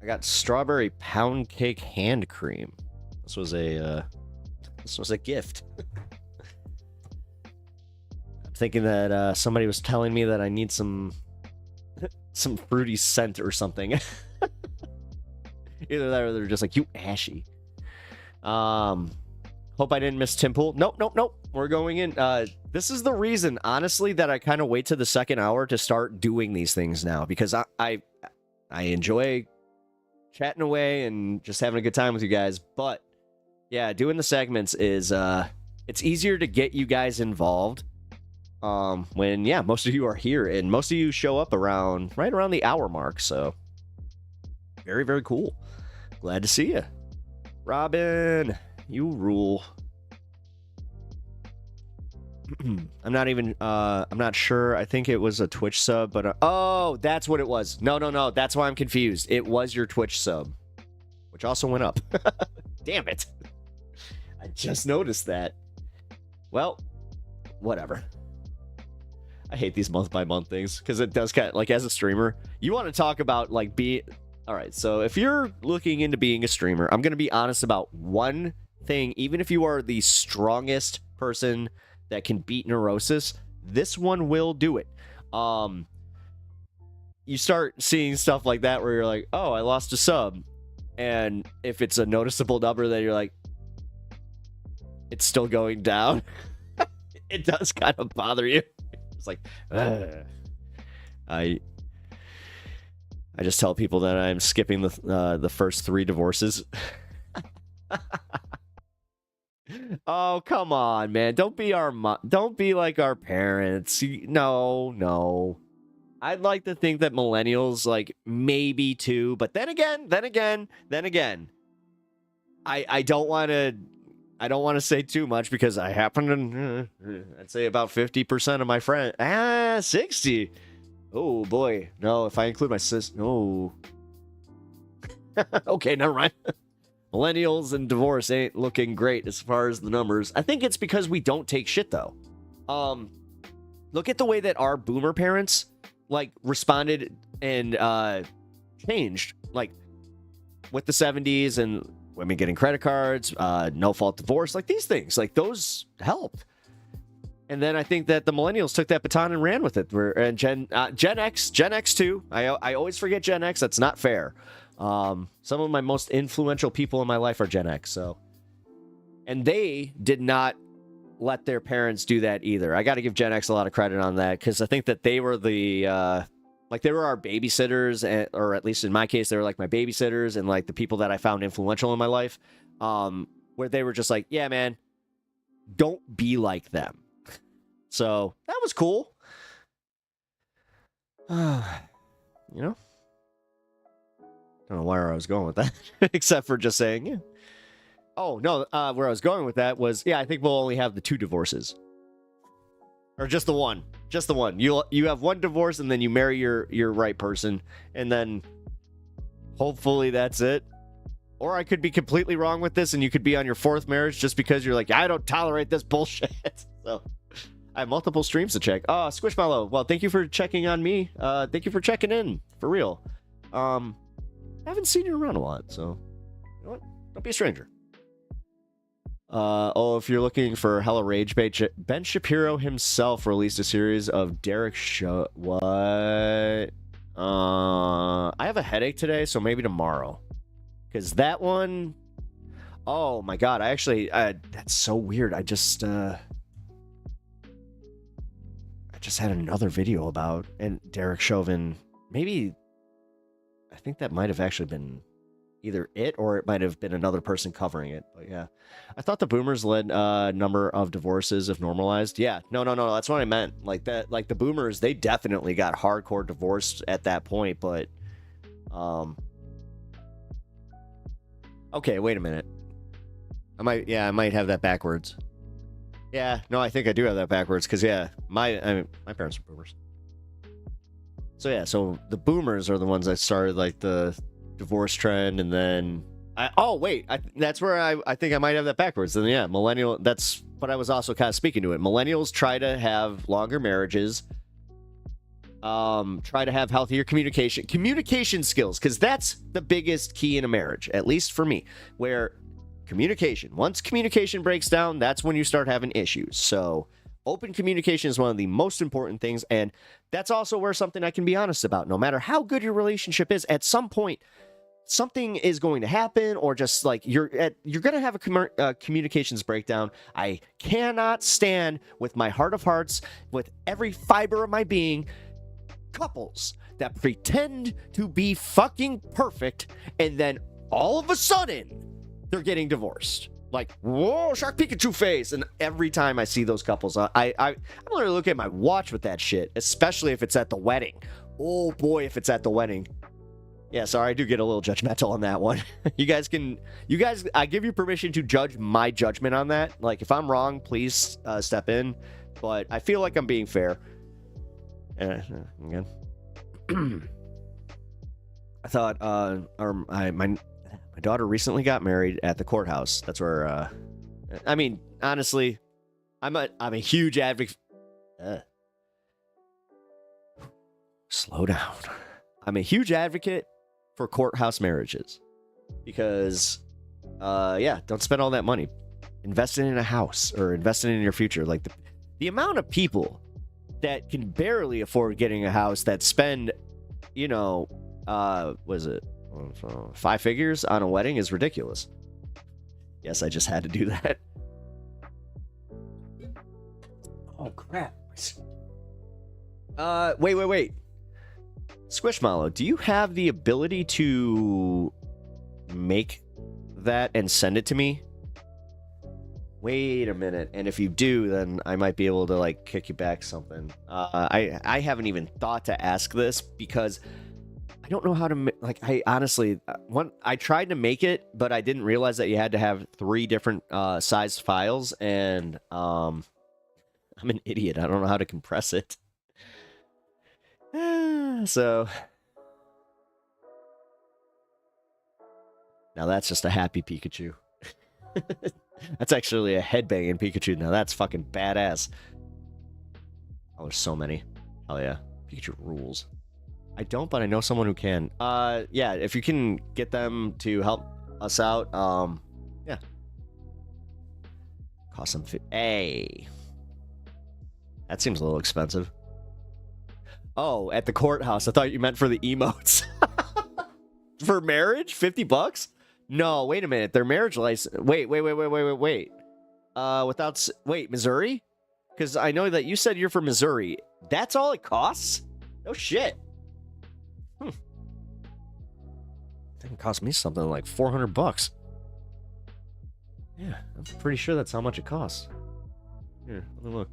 I got strawberry pound cake hand cream. This was a gift. I'm thinking that somebody was telling me that I need some fruity scent or something. Either that or they're just like, you ashy. Hope I didn't miss Tim Pool. Nope. We're going in. This is the reason, honestly, that I kind of wait to the second hour to start doing these things now, because I enjoy chatting away and just having a good time with you guys. But yeah, doing the segments is it's easier to get you guys involved when most of you are here, and most of you show up right around the hour mark. So very, very cool. Glad to see you. Robin, you rule. I'm not sure. I think it was a Twitch sub, but oh, that's what it was. No. That's why I'm confused. It was your Twitch sub, which also went up. Damn it. I just noticed that. Well, whatever. I hate these month by month things because it does kind of, like, as a streamer, you want to talk about like all right, so if you're looking into being a streamer, I'm going to be honest about one thing. Even if you are the strongest person that can beat neurosis, this one will do it. You start seeing stuff like that where you're like, oh, I lost a sub. And if it's a noticeable number, then you're like, it's still going down. It does kind of bother you. It's like, I just tell people that I'm skipping the first 3 divorces. Oh, come on, man. Don't be like our parents. No. I'd like to think that millennials, like, maybe 2, but then again, I don't want to say too much because I happen to, I'd say about 50% of my friends, 60. Oh boy. No, if I include my sis, no. Okay, never mind. Millennials and divorce ain't looking great as far as the numbers. I think it's because we don't take shit, though. Look at the way that our boomer parents, like, responded and changed, like, with the 70s and women getting credit cards, no-fault divorce, like, these things, like, those helped. And then I think that the millennials took that baton and ran with it. And Gen X too. I always forget Gen X. That's not fair. Some of my most influential people in my life are Gen X. So, and they did not let their parents do that either. I got to give Gen X a lot of credit on that, because I think that they were the like they were our babysitters, or at least in my case, they were like my babysitters and like the people that I found influential in my life, where they were just like, yeah, man, don't be like them. So that was cool. You know, don't know where I was going with that, except for just saying, yeah. Oh, no, where I was going with that was, yeah, I think we'll only have the 2 divorces. Or just the one. Just the one. You have one divorce, and then you marry your right person, and then hopefully that's it. Or I could be completely wrong with this, and you could be on your 4th marriage just because you're like, I don't tolerate this bullshit. So I have multiple streams to check. Oh, Squishmallow. Well, thank you for checking on me. Thank you for checking in. For real. I haven't seen you around a lot, so you know what? Don't be a stranger. If you're looking for hella rage bait, Ben Shapiro himself released a series of Derek Show. What? I have a headache today, so maybe tomorrow. Because that one, oh my god, I actually, that's so weird. I just had another video about, and Derek Chauvin, maybe, I think that might have actually been either it, or it might have been another person covering it. But yeah, I thought the boomers led number of divorces if normalized. Yeah, no, that's what I meant. Like that, like the boomers, they definitely got hardcore divorced at that point. But okay, wait a minute. I might have that backwards. Yeah, no, I think I do have that backwards, because yeah, my parents were boomers. So yeah, so the boomers are the ones that started like the divorce trend, and then that's where I think I might have that backwards. And yeah, millennial, that's what I was also kind of speaking to it. Millennials try to have longer marriages, try to have healthier communication skills, because that's the biggest key in a marriage, at least for me, where once communication breaks down, that's when you start having issues. So open communication is one of the most important things, and that's also where something I can be honest about. No matter how good your relationship is, at some point something is going to happen, or just like you're going to have a communications breakdown. I cannot stand, with my heart of hearts, with every fiber of my being, couples that pretend to be fucking perfect, and then all of a sudden they're getting divorced. Like, whoa, Shark Pikachu face. And every time I see those couples, I'm literally looking at my watch with that shit, especially if it's at the wedding. Oh boy, if it's at the wedding. Yeah, sorry, I do get a little judgmental on that one. You guys, I give you permission to judge my judgment on that. Like, if I'm wrong, please step in. But I feel like I'm being fair. Again. I thought, my daughter recently got married at the courthouse. That's where, I mean, honestly, I'm a huge advocate. Slow down. I'm a huge advocate for courthouse marriages, because, yeah, don't spend all that money. Invest in a house, or invest in your future. Like the amount of people that can barely afford getting a house that spend, you know, was it 5 figures on a wedding is ridiculous. Yes, I just had to do that. Oh, crap. Wait. Squishmallow, do you have the ability to make that and send it to me? Wait a minute. And if you do, then I might be able to, like, kick you back something. I haven't even thought to ask this, because I don't know how to, like, I honestly, I tried to make it, but I didn't realize that you had to have 3 different size files, and I'm an idiot. I don't know how to compress it. So now that's just a happy Pikachu. That's actually a headbanging Pikachu. Now that's fucking badass. Oh, there's so many. Oh yeah, Pikachu rules. I don't, but I know someone who can. Yeah, if you can get them to help us out, yeah. Cost them Hey. That seems a little expensive. Oh, at the courthouse. I thought you meant for the emotes. For marriage? $50? No, wait a minute. Their marriage license. Wait. Wait, Missouri? Because I know that you said you're from Missouri. That's all it costs? No shit. I think it cost me something like $400. Yeah, I'm pretty sure that's how much it costs. Here, let me look.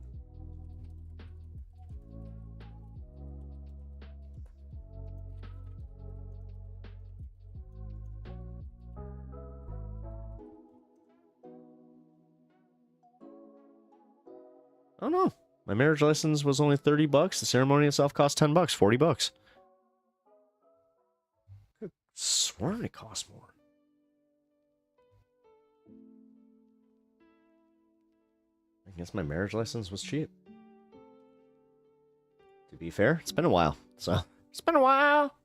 Oh no, my marriage license was only $30. The ceremony itself cost $10, $40. I swear it cost more. I guess my marriage license was cheap. To be fair, it's been a while. So it's been a while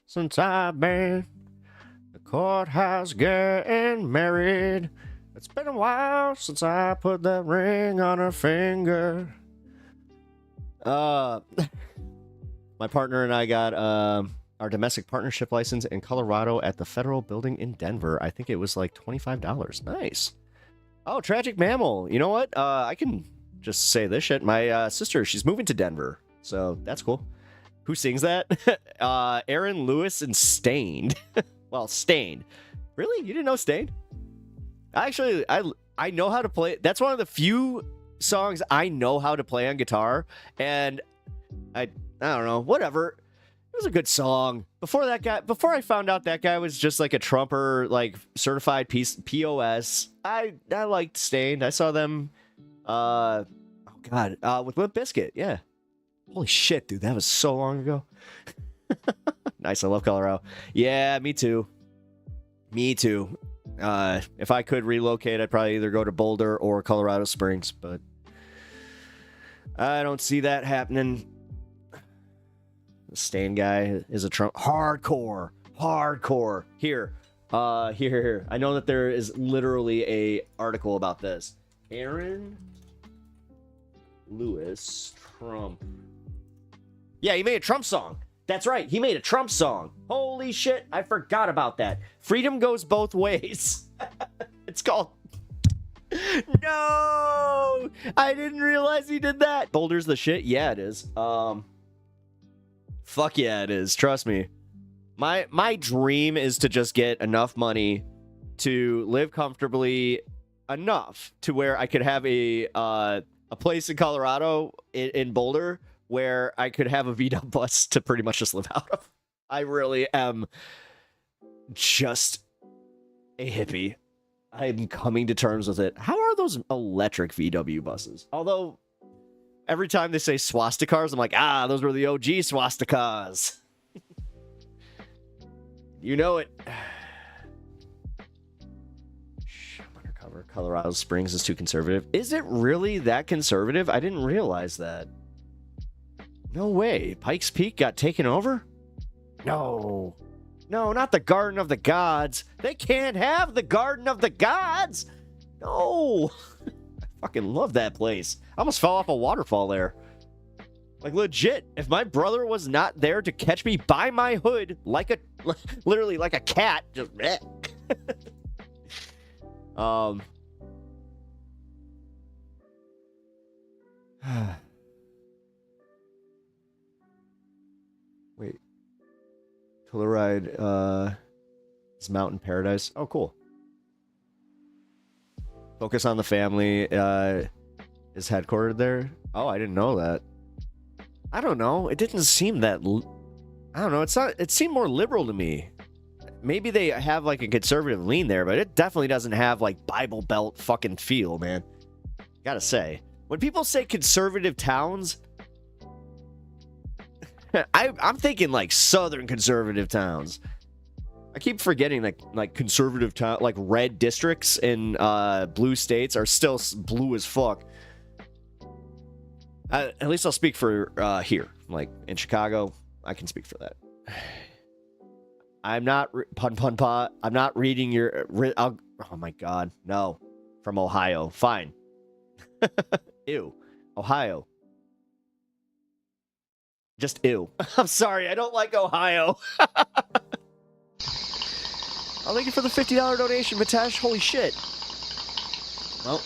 since I've been the courthouse getting married. It's been a while since I put that ring on her finger. My partner and I got our domestic partnership license in Colorado at the federal building in Denver. I think it was like $25. Nice. Oh, Tragic Mammal. You know what? I can just say this shit. My sister, she's moving to Denver. So that's cool. Who sings that? Aaron Lewis and Stained. Well, Stained. Really? You didn't know Stained? Actually, I know how to play. That's one of the few songs I know how to play on guitar. And I don't know, whatever. It was a good song. Before I found out that guy was just like a Trumper, like certified POS, I liked Stained. I saw them, with Limp Bizkit. Yeah. Holy shit, dude. That was so long ago. Nice. I love Colorado. Yeah, me too. Me too. If I could relocate, I'd probably either go to Boulder or Colorado Springs, but I don't see that happening. The Stain guy is a Trump hardcore. Here. I know that there is literally a article about this. Aaron Lewis Trump. Yeah, he made a Trump song. That's right. He made a Trump song. Holy shit. I forgot about that. Freedom goes both ways. It's called... No! I didn't realize he did that. Boulder's the shit? Yeah, it is. Fuck yeah, it is. Trust me. My dream is to just get enough money to live comfortably enough to where I could have a place in Colorado, in Boulder, where I could have a VW bus to pretty much just live out of. I really am just a hippie. I'm coming to terms with it. How are those electric VW buses? Although, every time they say swastikars, I'm like, those were the OG swastikas. You know it. Undercover. Colorado Springs is too conservative. Is it really that conservative? I didn't realize that. No way. Pikes Peak got taken over? No. No, not the Garden of the Gods. They can't have the Garden of the Gods. No. I fucking love that place. I almost fell off a waterfall there. Like, legit, if my brother was not there to catch me by my hood, literally like a cat, just... Wait. Telluride, is Mountain Paradise. Oh, cool. Focus on the Family, is headquartered there. Oh, I didn't know that. I don't know. It didn't seem that... I don't know. It seemed more liberal to me. Maybe they have, like, a conservative lean there, but it definitely doesn't have, like, Bible Belt fucking feel, man. Gotta say. When people say conservative towns... I'm thinking, like, southern conservative towns. I keep forgetting, like conservative town, like, red districts in blue states are still blue as fuck. At least I'll speak for here. Like, in Chicago, I can speak for that. I'm not... I'm not reading your... oh, my God. No. From Ohio. Fine. Ew. Ohio. Just ew. I'm sorry, I don't like Ohio. I'll thank you for the $50 donation, Mitesh. Holy shit. Well,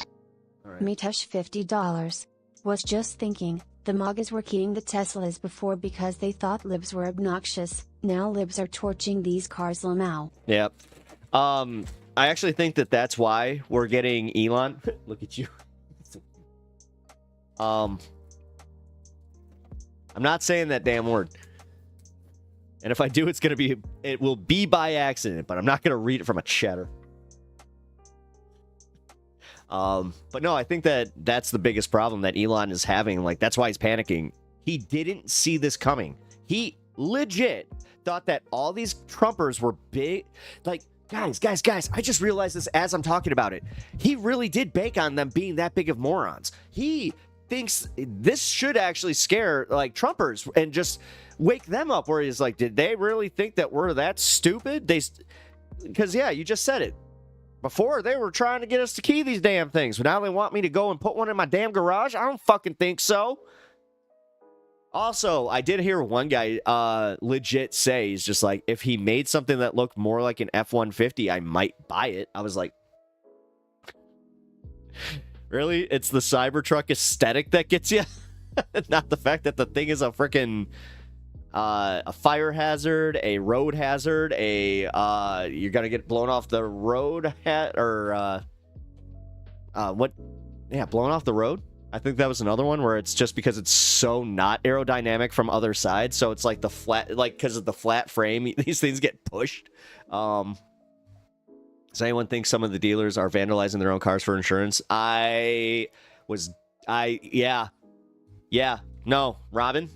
all right. Mitesh $50. Was just thinking, the MAGAs were keying the Teslas before because they thought libs were obnoxious, now libs are torching these cars lamau. Yep. I actually think that that's why we're getting Elon. Look at you. I'm not saying that damn word. And if I do, it will be by accident, but I'm not going to read it from a cheddar. But no, I think that that's the biggest problem that Elon is having. Like, that's why he's panicking. He didn't see this coming. He legit thought that all these Trumpers were big. Like, guys, I just realized this as I'm talking about it. He really did bank on them being that big of morons. He thinks this should actually scare, like, Trumpers and just wake them up, where he's like, did they really think that we're that stupid? Because, yeah, you just said it. Before, they were trying to get us to key these damn things, but now they want me to go and put one in my damn garage? I don't fucking think so. Also, I did hear one guy legit say, he's just like, if he made something that looked more like an F-150, I might buy it. I was like, really? It's the Cybertruck aesthetic that gets you? Not the fact that the thing is a freaking a fire hazard, a road hazard, you're gonna get blown off the road blown off the road. I think that was another one where it's just because it's so not aerodynamic from other sides, so it's like the flat, like because of the flat frame, these things get pushed. Does anyone think some of the dealers are vandalizing their own cars for insurance? No, Robin.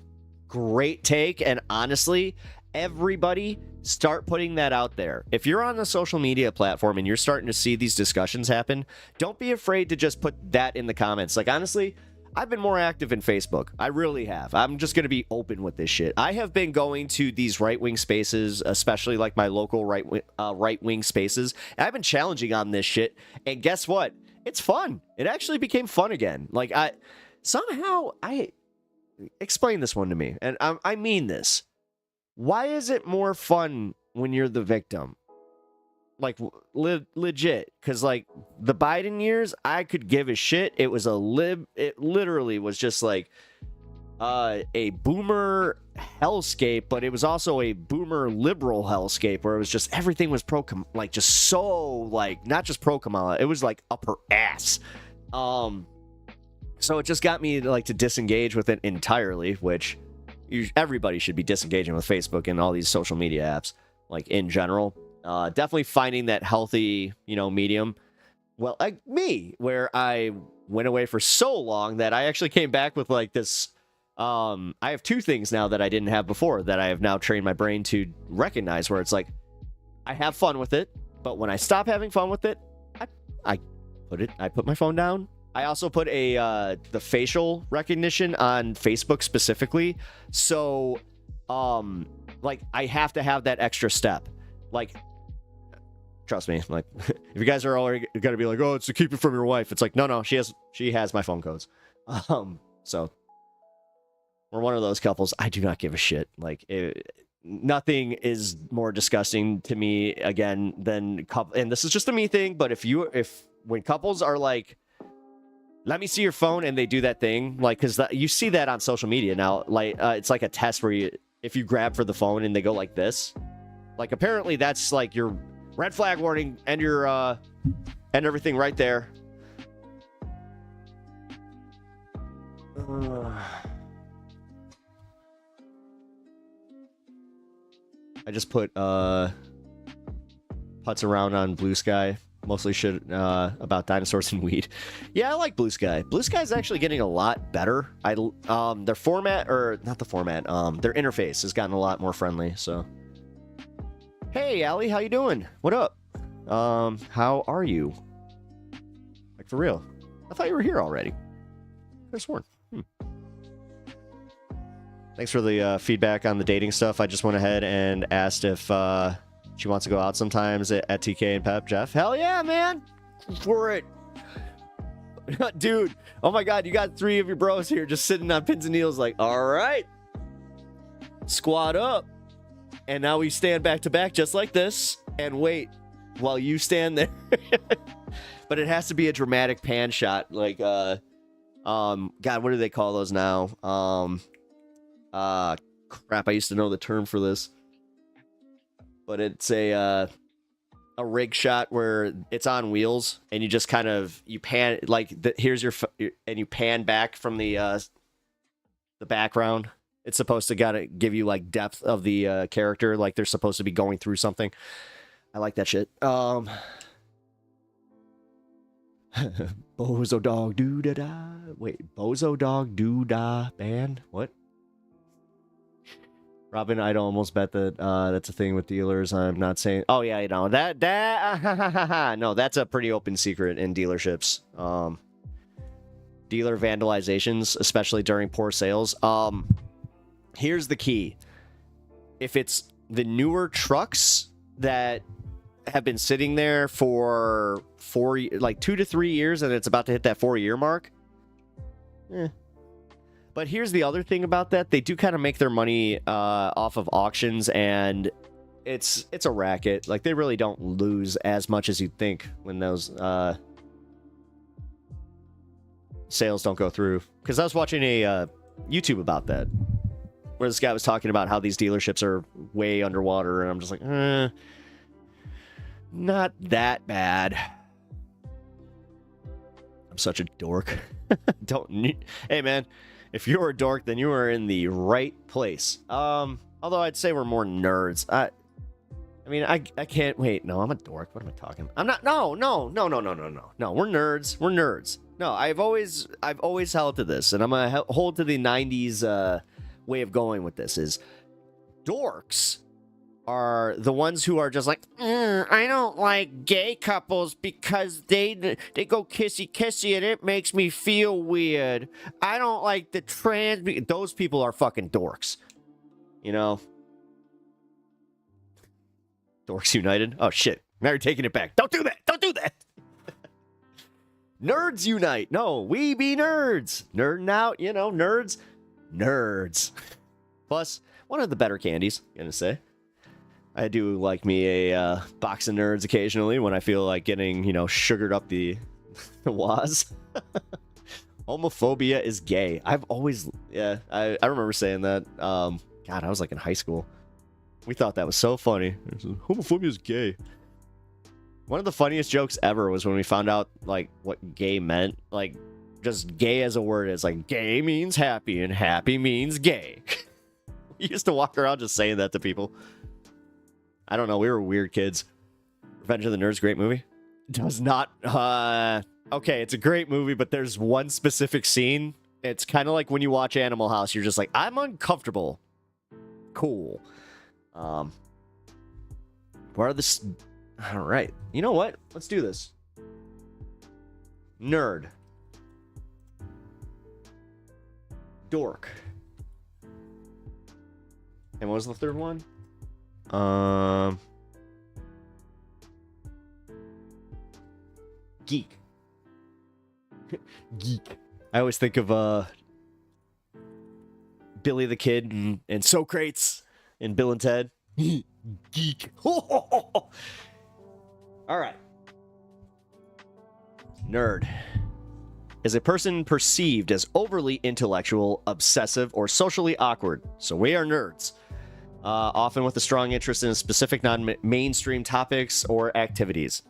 Great take, and honestly, everybody start putting that out there. If you're on the social media platform and you're starting to see these discussions happen, don't be afraid to just put that in the comments. Like, honestly, I've been more active in Facebook. I really have. I'm just going to be open with this shit. I have been going to these right-wing spaces, especially like my local right-wing spaces, and I've been challenging on this shit, and guess what? It's fun. It actually became fun again. Like, explain this one to me, and I mean this. Why is it more fun when you're the victim? Like, legit. Because, like, the Biden years, I could give a shit. It was it literally was just, like, a boomer hellscape, but it was also a boomer liberal hellscape, where it was just, everything was not just pro-Kamala, it was, like, up her ass. So it just got me to disengage with it entirely, which everybody should be disengaging with Facebook and all these social media apps, like, in general. Definitely finding that healthy, medium. Well, like me, where I went away for so long that I actually came back with like this. I have two things now that I didn't have before that I have now trained my brain to recognize, where it's like, I have fun with it, but when I stop having fun with it, I put my phone down. I also put the facial recognition on Facebook specifically. So, like, I have to have that extra step. Like, trust me, like, if you guys are already gonna be like, oh, it's to keep it from your wife, it's like, no, she has my phone codes. So we're one of those couples. I do not give a shit. Like, nothing is more disgusting to me again than couple. And this is just a me thing, but when couples are like, let me see your phone, and they do that thing, like, because you see that on social media now, like, it's like a test where if you grab for the phone and they go like this, like, apparently that's like your red flag warning, and your and everything right there. I just put putts around on Blue Sky. Mostly shit about dinosaurs and weed. Yeah, I like Blue Sky. Blue Sky is actually getting a lot better. Their format, or not the format, their interface has gotten a lot more friendly. So, hey, Allie, how you doing? What up? How are you? Like, for real? I thought you were here already. I could have sworn. Thanks for the feedback on the dating stuff. I just went ahead and asked if she wants to go out sometimes at TK and Pep. Jeff, hell yeah, man. For it. Dude, oh my God, you got 3 of your bros here just sitting on pins and needles like, all right. squat up. And now we stand back to back just like this and wait while you stand there. But it has to be a dramatic pan shot. Like, God, what do they call those now? Crap, I used to know the term for this. But it's a rig shot where it's on wheels and you just kind of, you pan, like, here's your, and you pan back from the background. It's supposed to gotta give you like depth of the character, like they're supposed to be going through something. I like that shit. Bozo dog doo da da. Wait, Bozo dog doo da band? What? Robin, I'd almost bet that that's a thing with dealers. I'm not saying. Oh yeah, you know that no, that's a pretty open secret in dealerships. Dealer vandalizations, especially during poor sales. Here's the key. If it's the newer trucks that have been sitting there for 2 to 3 years and it's about to hit that 4-year mark. But here's the other thing about that. They do kind of make their money off of auctions, and it's a racket. Like, they really don't lose as much as you'd think when those sales don't go through. Because I was watching a YouTube about that, where this guy was talking about how these dealerships are way underwater, and I'm just like, not that bad. I'm such a dork. Hey, man, if you're a dork, then you are in the right place. Although I'd say we're more nerds. I mean, I can't wait. No, I'm a dork. What am I talking? I'm not. No. We're nerds. We're nerds. No, I've always held to this, and I'm gonna hold to the '90s way of going with this. Is dorks are the ones who are just like, I don't like gay couples because they go kissy and it makes me feel weird. I don't like the trans. Those people are fucking dorks. You know? Dorks United? Oh, shit. Now you're taking it back. Don't do that. Don't do that. Nerds unite. No, we be nerds. Nerding out, you know, nerds. Nerds. Plus, one of the better candies, gonna say. I do like me a box of nerds occasionally when I feel like getting, you know, sugared up the waz. Homophobia is gay. I've always, yeah, I remember saying that. God, I was like in high school. We thought that was so funny. Homophobia is gay. One of the funniest jokes ever was when we found out, like, what gay meant. Like, just gay as a word is like, gay means happy and happy means gay. We used to walk around just saying that to people. I don't know. We were weird kids. Revenge of the Nerds, great movie. Does not. Okay, it's a great movie, but there's one specific scene. It's kind of like when you watch Animal House. You're just like, I'm uncomfortable. Cool. What are the... All right. You know what? Let's do this. Nerd. Dork. And what was the third one? Geek. Geek. I always think of Billy the Kid and Socrates and Bill and Ted. Geek. All right. Nerd is a person perceived as overly intellectual, obsessive, or socially awkward. So we are nerds. Often with a strong interest in specific non-mainstream topics or activities.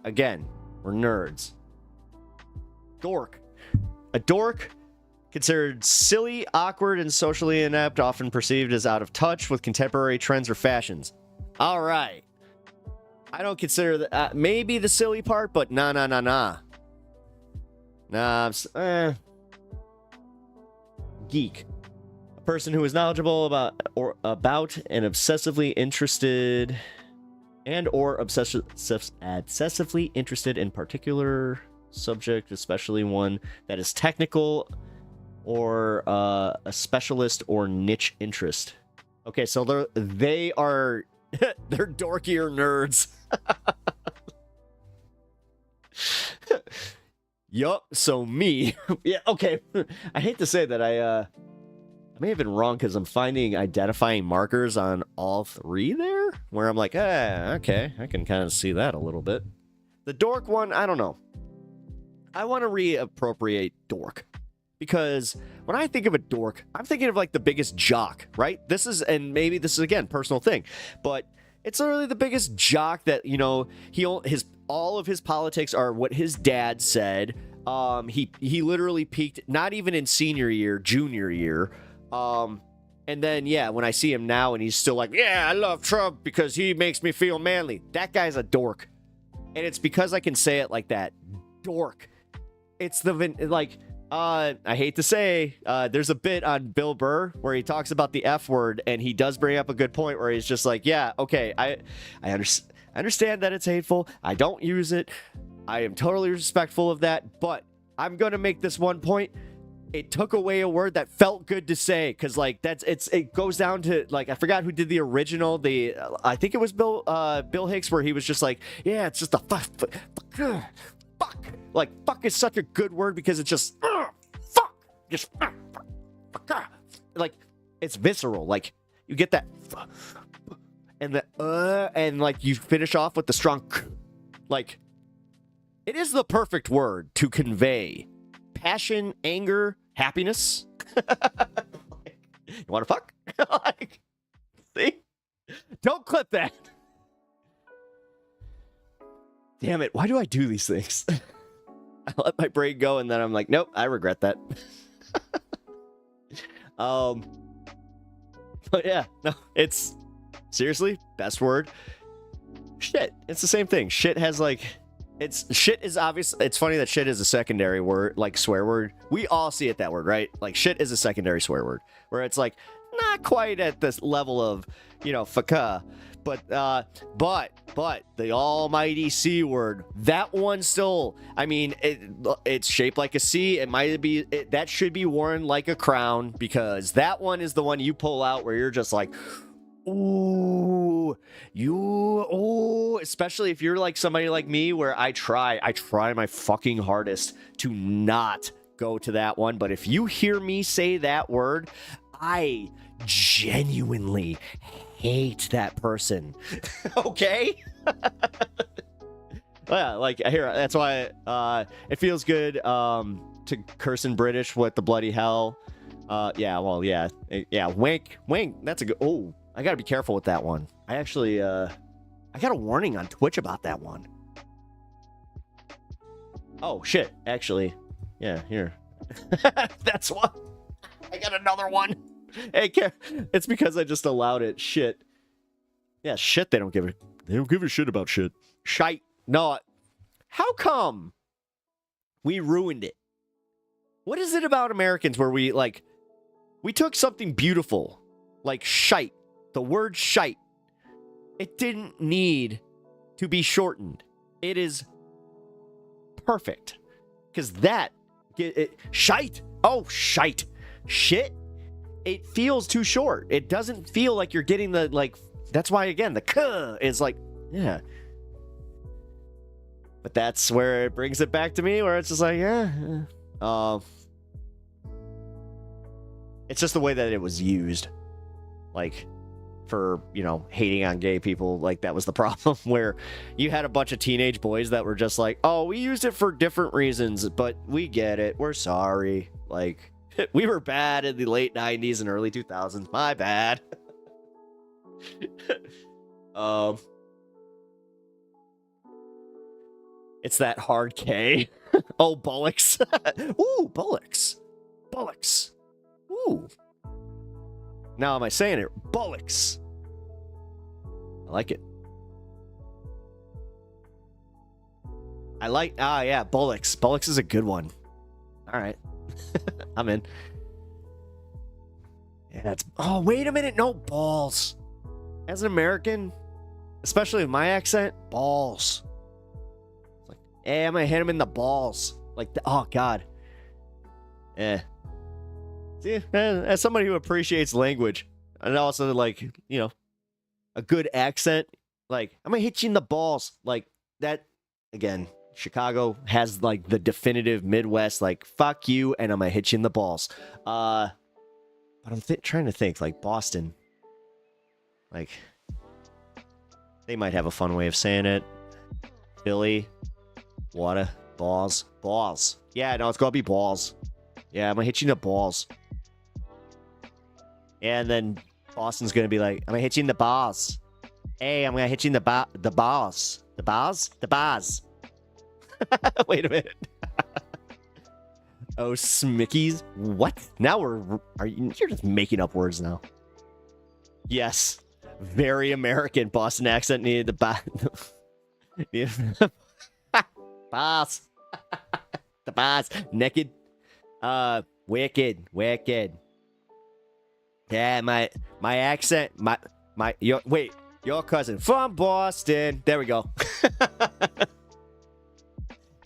Again, we're nerds. Dork. A dork, considered silly, awkward, and socially inept, often perceived as out of touch with contemporary trends or fashions. All right. I don't consider that, maybe the silly part, but nah. Nah, geek. A person who is knowledgeable about and obsessively interested obsessively interested in particular subject, especially one that is technical or a specialist or niche interest. Okay, so they are they're dorkier nerds. Yup, so me. Yeah, okay. I hate to say that I I may have been wrong because I'm finding identifying markers on all three there, where I'm like, okay, I can kind of see that a little bit. The dork one, I don't know. I want to reappropriate dork. Because when I think of a dork, I'm thinking of like the biggest jock, right? This is, and maybe this is again, personal thing, but it's literally the biggest jock that, you know, all of his politics are what his dad said. He literally peaked, not even in senior year, junior year. And then, yeah, when I see him now and he's still like, yeah, I love Trump because he makes me feel manly. That guy's a dork. And it's because I can say it like that. Dork. It's I hate to say, there's a bit on Bill Burr where he talks about the F word, and he does bring up a good point where he's just like, yeah, okay, I understand that it's hateful. I don't use it. I am totally respectful of that, but I'm going to make this one point. It took away a word that felt good to say, because like it goes down to like, I forgot who did the original, I think it was Bill Hicks, where he was just like, yeah, it's just a fuck. Like, fuck is such a good word because it's just fuck, just fuck. Like, it's visceral. Like, you get that and the and like you finish off with the strong like, it is the perfect word to convey passion, anger, happiness. You want to fuck? Like, see? Don't clip that. Damn it, why do I do these things? I let my brain go and then I'm like, nope, I regret that. But yeah, no, it's seriously, best word. Shit, it's the same thing. Shit has like, shit is obvious. It's funny that shit is a secondary word, like swear word. We all see it that word, right? Like shit is a secondary swear word, where it's like not quite at this level of, you know, fucka. But the almighty C word, that one still, I mean, it's shaped like a C. It might be, that should be worn like a crown, because that one is the one you pull out where you're just like, ooh, especially if you're like somebody like me, where I try my fucking hardest to not go to that one. But if you hear me say that word, I genuinely hate that person. Okay? Yeah, like here, that's why it feels good to curse in British with the bloody hell. Yeah, wank, that's a good. Oh, I gotta be careful with that one. I actually I got a warning on Twitch about that one. Oh shit, actually, yeah, here. That's one. I got another one. Hey, it's because I just allowed it. Shit. Yeah, shit. They don't give a shit about shit. Shite. No. How come we ruined it? What is it about Americans where we took something beautiful, like shite, the word shite. It didn't need to be shortened. It is perfect. Because shite. Oh, shite. Shit. It feels too short. It doesn't feel like you're getting the, like, that's why, again, the k is like, yeah. But that's where it brings it back to me, where it's just like, yeah. It's just the way that it was used. Like, for, you know, hating on gay people, like, that was the problem, where you had a bunch of teenage boys that were just like, oh, we used it for different reasons, but we get it. We're sorry. Like, we were bad in the late 90s and early 2000s. My bad. It's that hard K. Oh, bullocks. Ooh, bullocks. Bullocks. Ooh. Now am I saying it? Bullocks. I like it. Yeah, bullocks. Bullocks is a good one. All right. I'm in. Yeah, oh, wait a minute. No, balls. As an American, especially with my accent, balls. It's like, hey, I'm gonna hit him in the balls. Like, oh, God. See, as somebody who appreciates language, and also, like, you know, a good accent, like, I'm gonna hit you in the balls. Like, that, again, Chicago has, like, the definitive Midwest, like, fuck you, and I'm gonna hit you in the balls. But I'm trying to think, like, Boston. Like, they might have a fun way of saying it. Philly. Water. Balls. Balls. Yeah, no, it's gonna be balls. Yeah, I'm gonna hit you in the balls. And then Boston's gonna be like, I'm gonna hit you in the balls. Hey, I'm gonna hit you in the balls. The balls? The bars. Wait a minute. Oh, Smickies? What? Now you're just making up words now. Yes. Very American. Boston accent needed the boss. The boss. Naked. Wicked. Yeah, my accent, your cousin from Boston. There we go.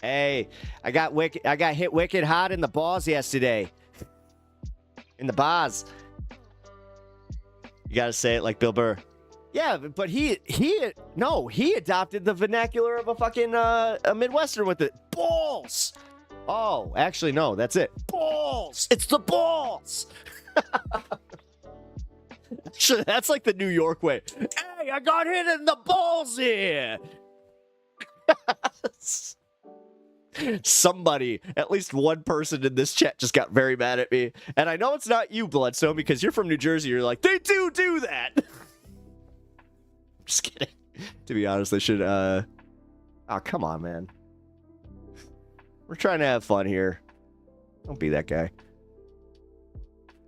Hey, I got hit wicked hard in the balls yesterday. In the bars. You gotta say it like Bill Burr. Yeah, but he adopted the vernacular of a fucking a Midwestern with it. Balls. Oh, actually, no, that's it. Balls. It's the balls. Sure, that's like the New York way. Hey, I got hit in the balls here. Somebody, at least one person in this chat just got very mad at me. And I know it's not you, Bloodstone, because you're from New Jersey. You're like, they do that. Just kidding. To be honest, they should, oh, come on, man. We're trying to have fun here. Don't be that guy.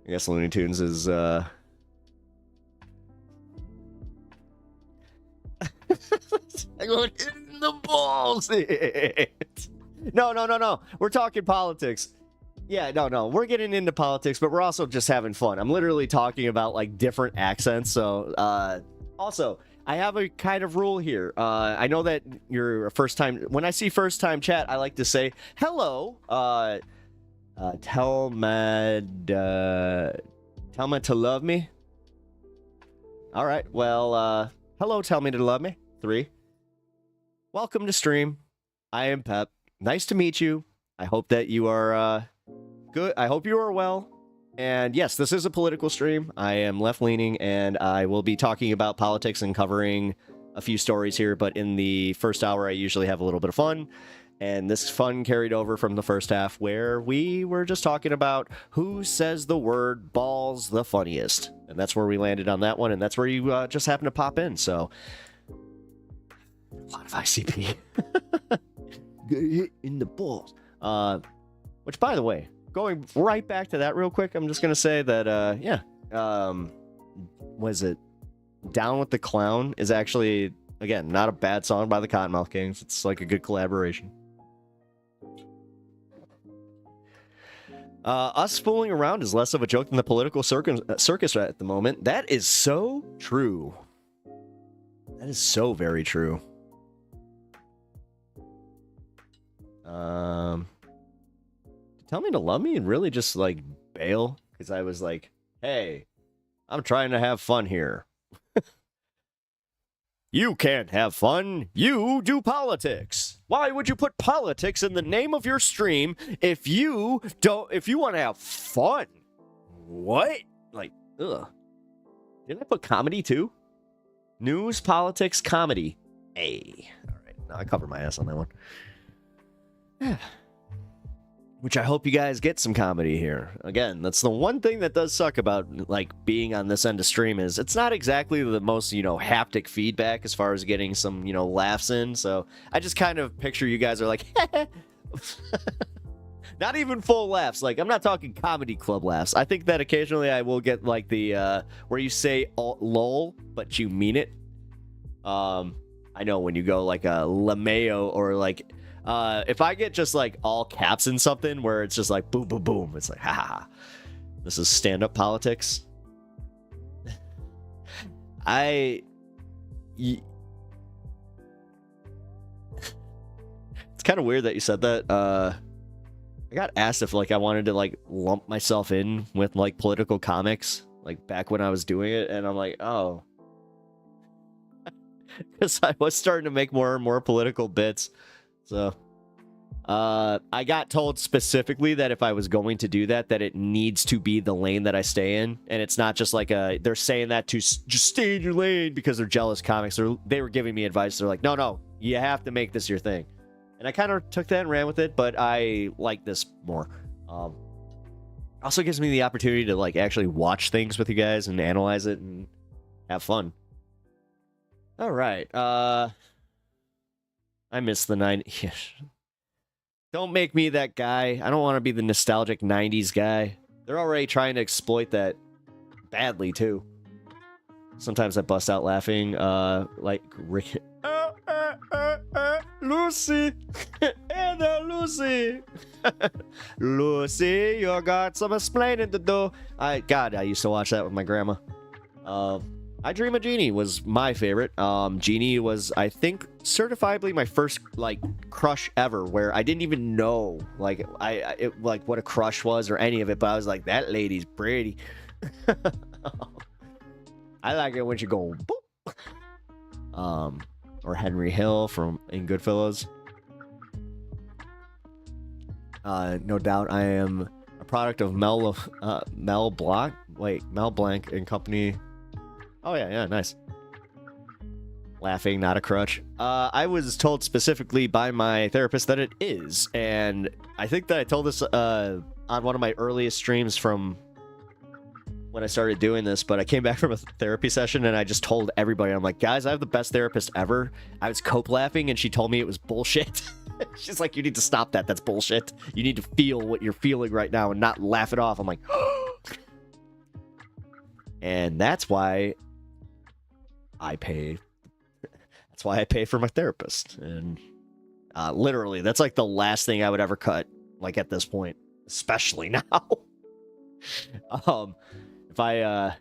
I guess Looney Tunes is, I going in the balls. No. We're talking politics. Yeah, no. We're getting into politics, but we're also just having fun. I'm literally talking about like different accents. So, also, I have a kind of rule here. I know that you're a first time. When I see first time chat, I like to say hello. Tell me to love me. All right. Well, hello. Tell me to love me. 3. Welcome to stream. I am Pep. Nice to meet you. I hope that you are good. I hope you are well. And yes, this is a political stream. I am left-leaning, and I will be talking about politics and covering a few stories here. But in the first hour, I usually have a little bit of fun. And this fun carried over from the first half, where we were just talking about who says the word balls the funniest. And that's where we landed on that one, and that's where you just happened to pop in. So, a lot of ICP. Get hit in the balls. Which, by the way, going right back to that real quick, I'm just going to say that, yeah. Was it Down with the Clown is actually, again, not a bad song by the Cottonmouth Kings. It's like a good collaboration. Us fooling around is less of a joke than the political circus at the moment. That is so true. That is so very true. Tell me to love me and really just like bail, because I was like, hey, I'm trying to have fun here. You can't have fun. You do politics. Why would you put politics in the name of your stream if you want to have fun? What? Like, ugh. Didn't I put comedy too? News, politics, comedy. Hey. All right. Now I covered my ass on that one. Which I hope you guys get some comedy here. Again, that's the one thing that does suck about like being on this end of stream is it's not exactly the most, haptic feedback as far as getting some, laughs in. So I just kind of picture you guys are like, not even full laughs. Like, I'm not talking comedy club laughs. I think that occasionally I will get like the, where you say lol, but you mean it. I know when you go like a LMAO or like, if I get just like all caps in something where it's just like boom, boom, boom, it's like, ha ha ha. This is stand-up politics. It's kind of weird that you said that. I got asked if like I wanted to like lump myself in with like political comics, like back when I was doing it, and I'm like, oh. Because I was starting to make more and more political bits. So, I got told specifically that if I was going to do that, that it needs to be the lane that I stay in. And it's not just like they're saying that to just stay in your lane because they're jealous comics. They were giving me advice. They're like, no, you have to make this your thing. And I kind of took that and ran with it, but I like this more. Also gives me the opportunity to like actually watch things with you guys and analyze it and have fun. All right. I miss the 90s. Don't make me that guy. I don't want to be the nostalgic 90s guy. They're already trying to exploit that badly, too. Sometimes I bust out laughing, like Rick. Lucy! Hey Lucy! Lucy, you got some explaining to do. God, I used to watch that with my grandma. I Dream of Jeannie was my favorite. Jeannie was, I think, certifiably my first like crush ever, where I didn't even know like like what a crush was or any of it, but I was like, that lady's pretty. I like it when she go boop. Or Henry Hill from in Goodfellas. No doubt, I am a product of Mel Blanc and company. Oh yeah, nice. Laughing, not a crutch. I was told specifically by my therapist that it is, and I think that I told this on one of my earliest streams from when I started doing this, but I came back from a therapy session and I just told everybody, I'm like, guys, I have the best therapist ever. I was cope laughing and she told me it was bullshit. She's like, you need to stop that. That's bullshit. You need to feel what you're feeling right now and not laugh it off. I'm like, and that's why I pay. That's why I pay for my therapist. And literally, that's like the last thing I would ever cut, like at this point, especially now. If I,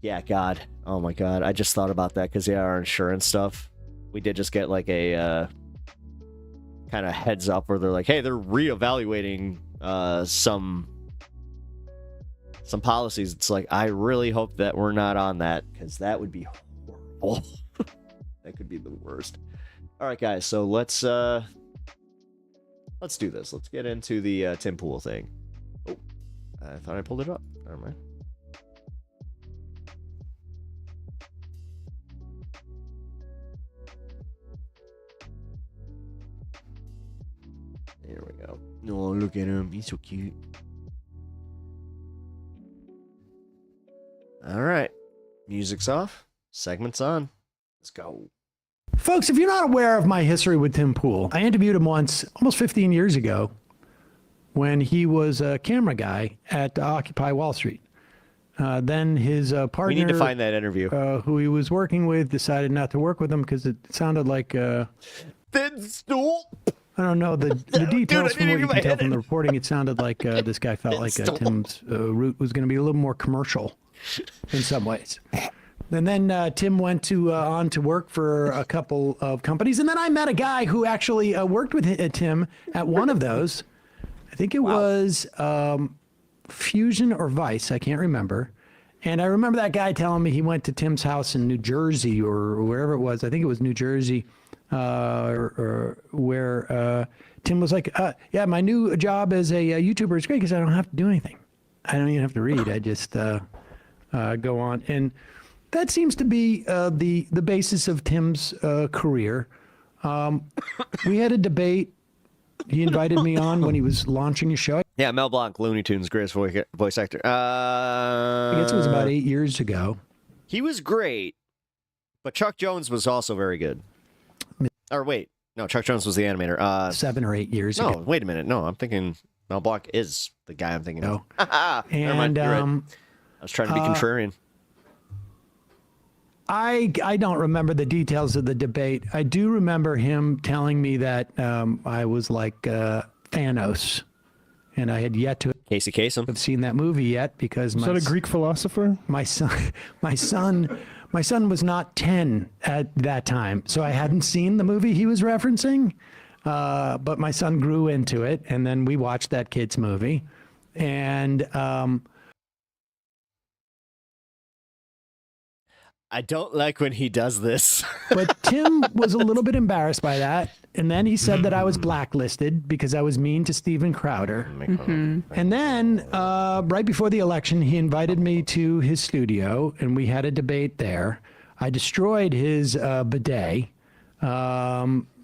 yeah, God, oh my God, I just thought about that because yeah, our insurance stuff, we did just get like a kind of heads up where they're like, hey, they're reevaluating some policies. It's like, I really hope that we're not on that because that would be horrible. That could be the worst. All right, guys, so let's do this. Let's get into the Tim Pool thing. Oh, I thought I pulled it up. Never mind. There we go. Oh, look at him. He's so cute. All right. Music's off. Segment's on. Let's go. Folks, if you're not aware of my history with Tim Pool, I interviewed him once, almost 15 years ago, when he was a camera guy at Occupy Wall Street. Then his partner... We need to find that interview. Who he was working with decided not to work with him because it sounded like... Then stool. I don't know the details. From what you can tell from the reporting, it sounded like this guy felt like Tim's route was going to be a little more commercial in some ways. And then Tim went on to work for a couple of companies. And then I met a guy who actually worked with Tim at one of those. I think it was Fusion or Vice. I can't remember. And I remember that guy telling me he went to Tim's house in New Jersey or wherever it was. I think it was New Jersey. Where Tim was like, yeah, my new job as a YouTuber is great because I don't have to do anything. I don't even have to read. I just go on. And that seems to be the basis of Tim's career. We had a debate. He invited me on when he was launching his show. Yeah, Mel Blanc, Looney Tunes, greatest voice actor. I guess it was about 8 years ago. He was great, but Chuck Jones was also very good. Or wait, no, Chuck Jones was the animator. 7 or 8 years ago. No, wait a minute. No, I'm thinking Mel Blanc is the guy I'm thinking of. Never mind, you're right. I was trying to be contrarian. I don't remember the details of the debate. I do remember him telling me that I was like Thanos, and I had yet to Casey Kasem have seen that movie yet because is that a Greek philosopher? My son was not 10 at that time, so I hadn't seen the movie he was referencing. But my son grew into it, and then we watched that kid's movie, and I don't like when he does this. But Tim was a little bit embarrassed by that, And then he said that I was blacklisted because I was mean to Steven Crowder. And then right before the election, he invited me to his studio and we had a debate there. I destroyed his bidet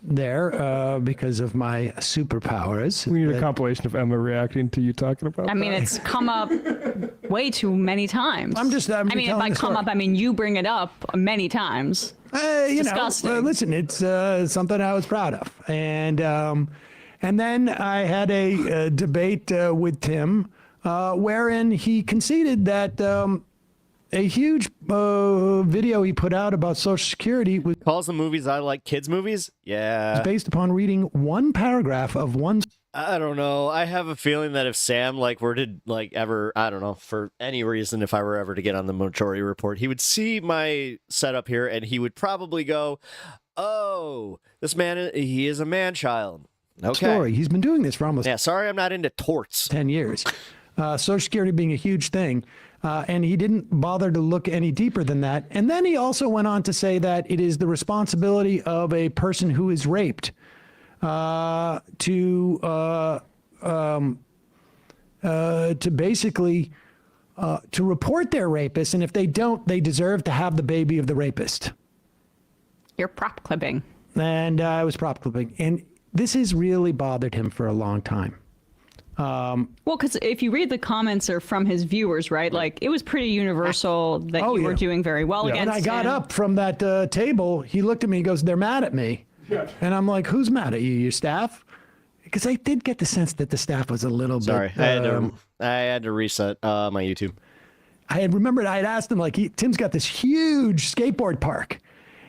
there because of my superpowers. We need a compilation of Emma reacting to you talking about I mean, that. it's come up way too many times. I'm I mean, if I come up, I mean, you bring it up many times. You disgusting. know, listen, it's something I was proud of. And then I had a debate with Tim wherein he conceded that a huge video he put out about Social Security was Calls the movies I like kids movies? Yeah. based upon reading one paragraph of one. I don't know. I have a feeling that if Sam were to ever, I don't know, for any reason, if I were ever to get on the Majority Report, he would see my setup here and he would probably go, "Oh, this man, he is a man-child." Okay. Story. He's been doing this for almost Yeah, sorry I'm not into torts. 10 years. Social Security being a huge thing. And he didn't bother to look any deeper than that. And then he also went on to say that it is the responsibility of a person who is raped to basically to report their rapist. And if they don't, they deserve to have the baby of the rapist. You're prop clipping. And I was prop clipping. And this has really bothered him for a long time. Well, because if you read the comments are from his viewers, right? Like, it was pretty universal that Oh, you were yeah. doing very well against When I got him. up from that table, he looked at me and goes, "They're mad at me." And I'm like, "Who's mad at you? Your staff?" Because I did get the sense that the staff was a little Sorry, bit. I had to reset my YouTube. I had remembered I had asked him, like, Tim's got this huge skateboard park.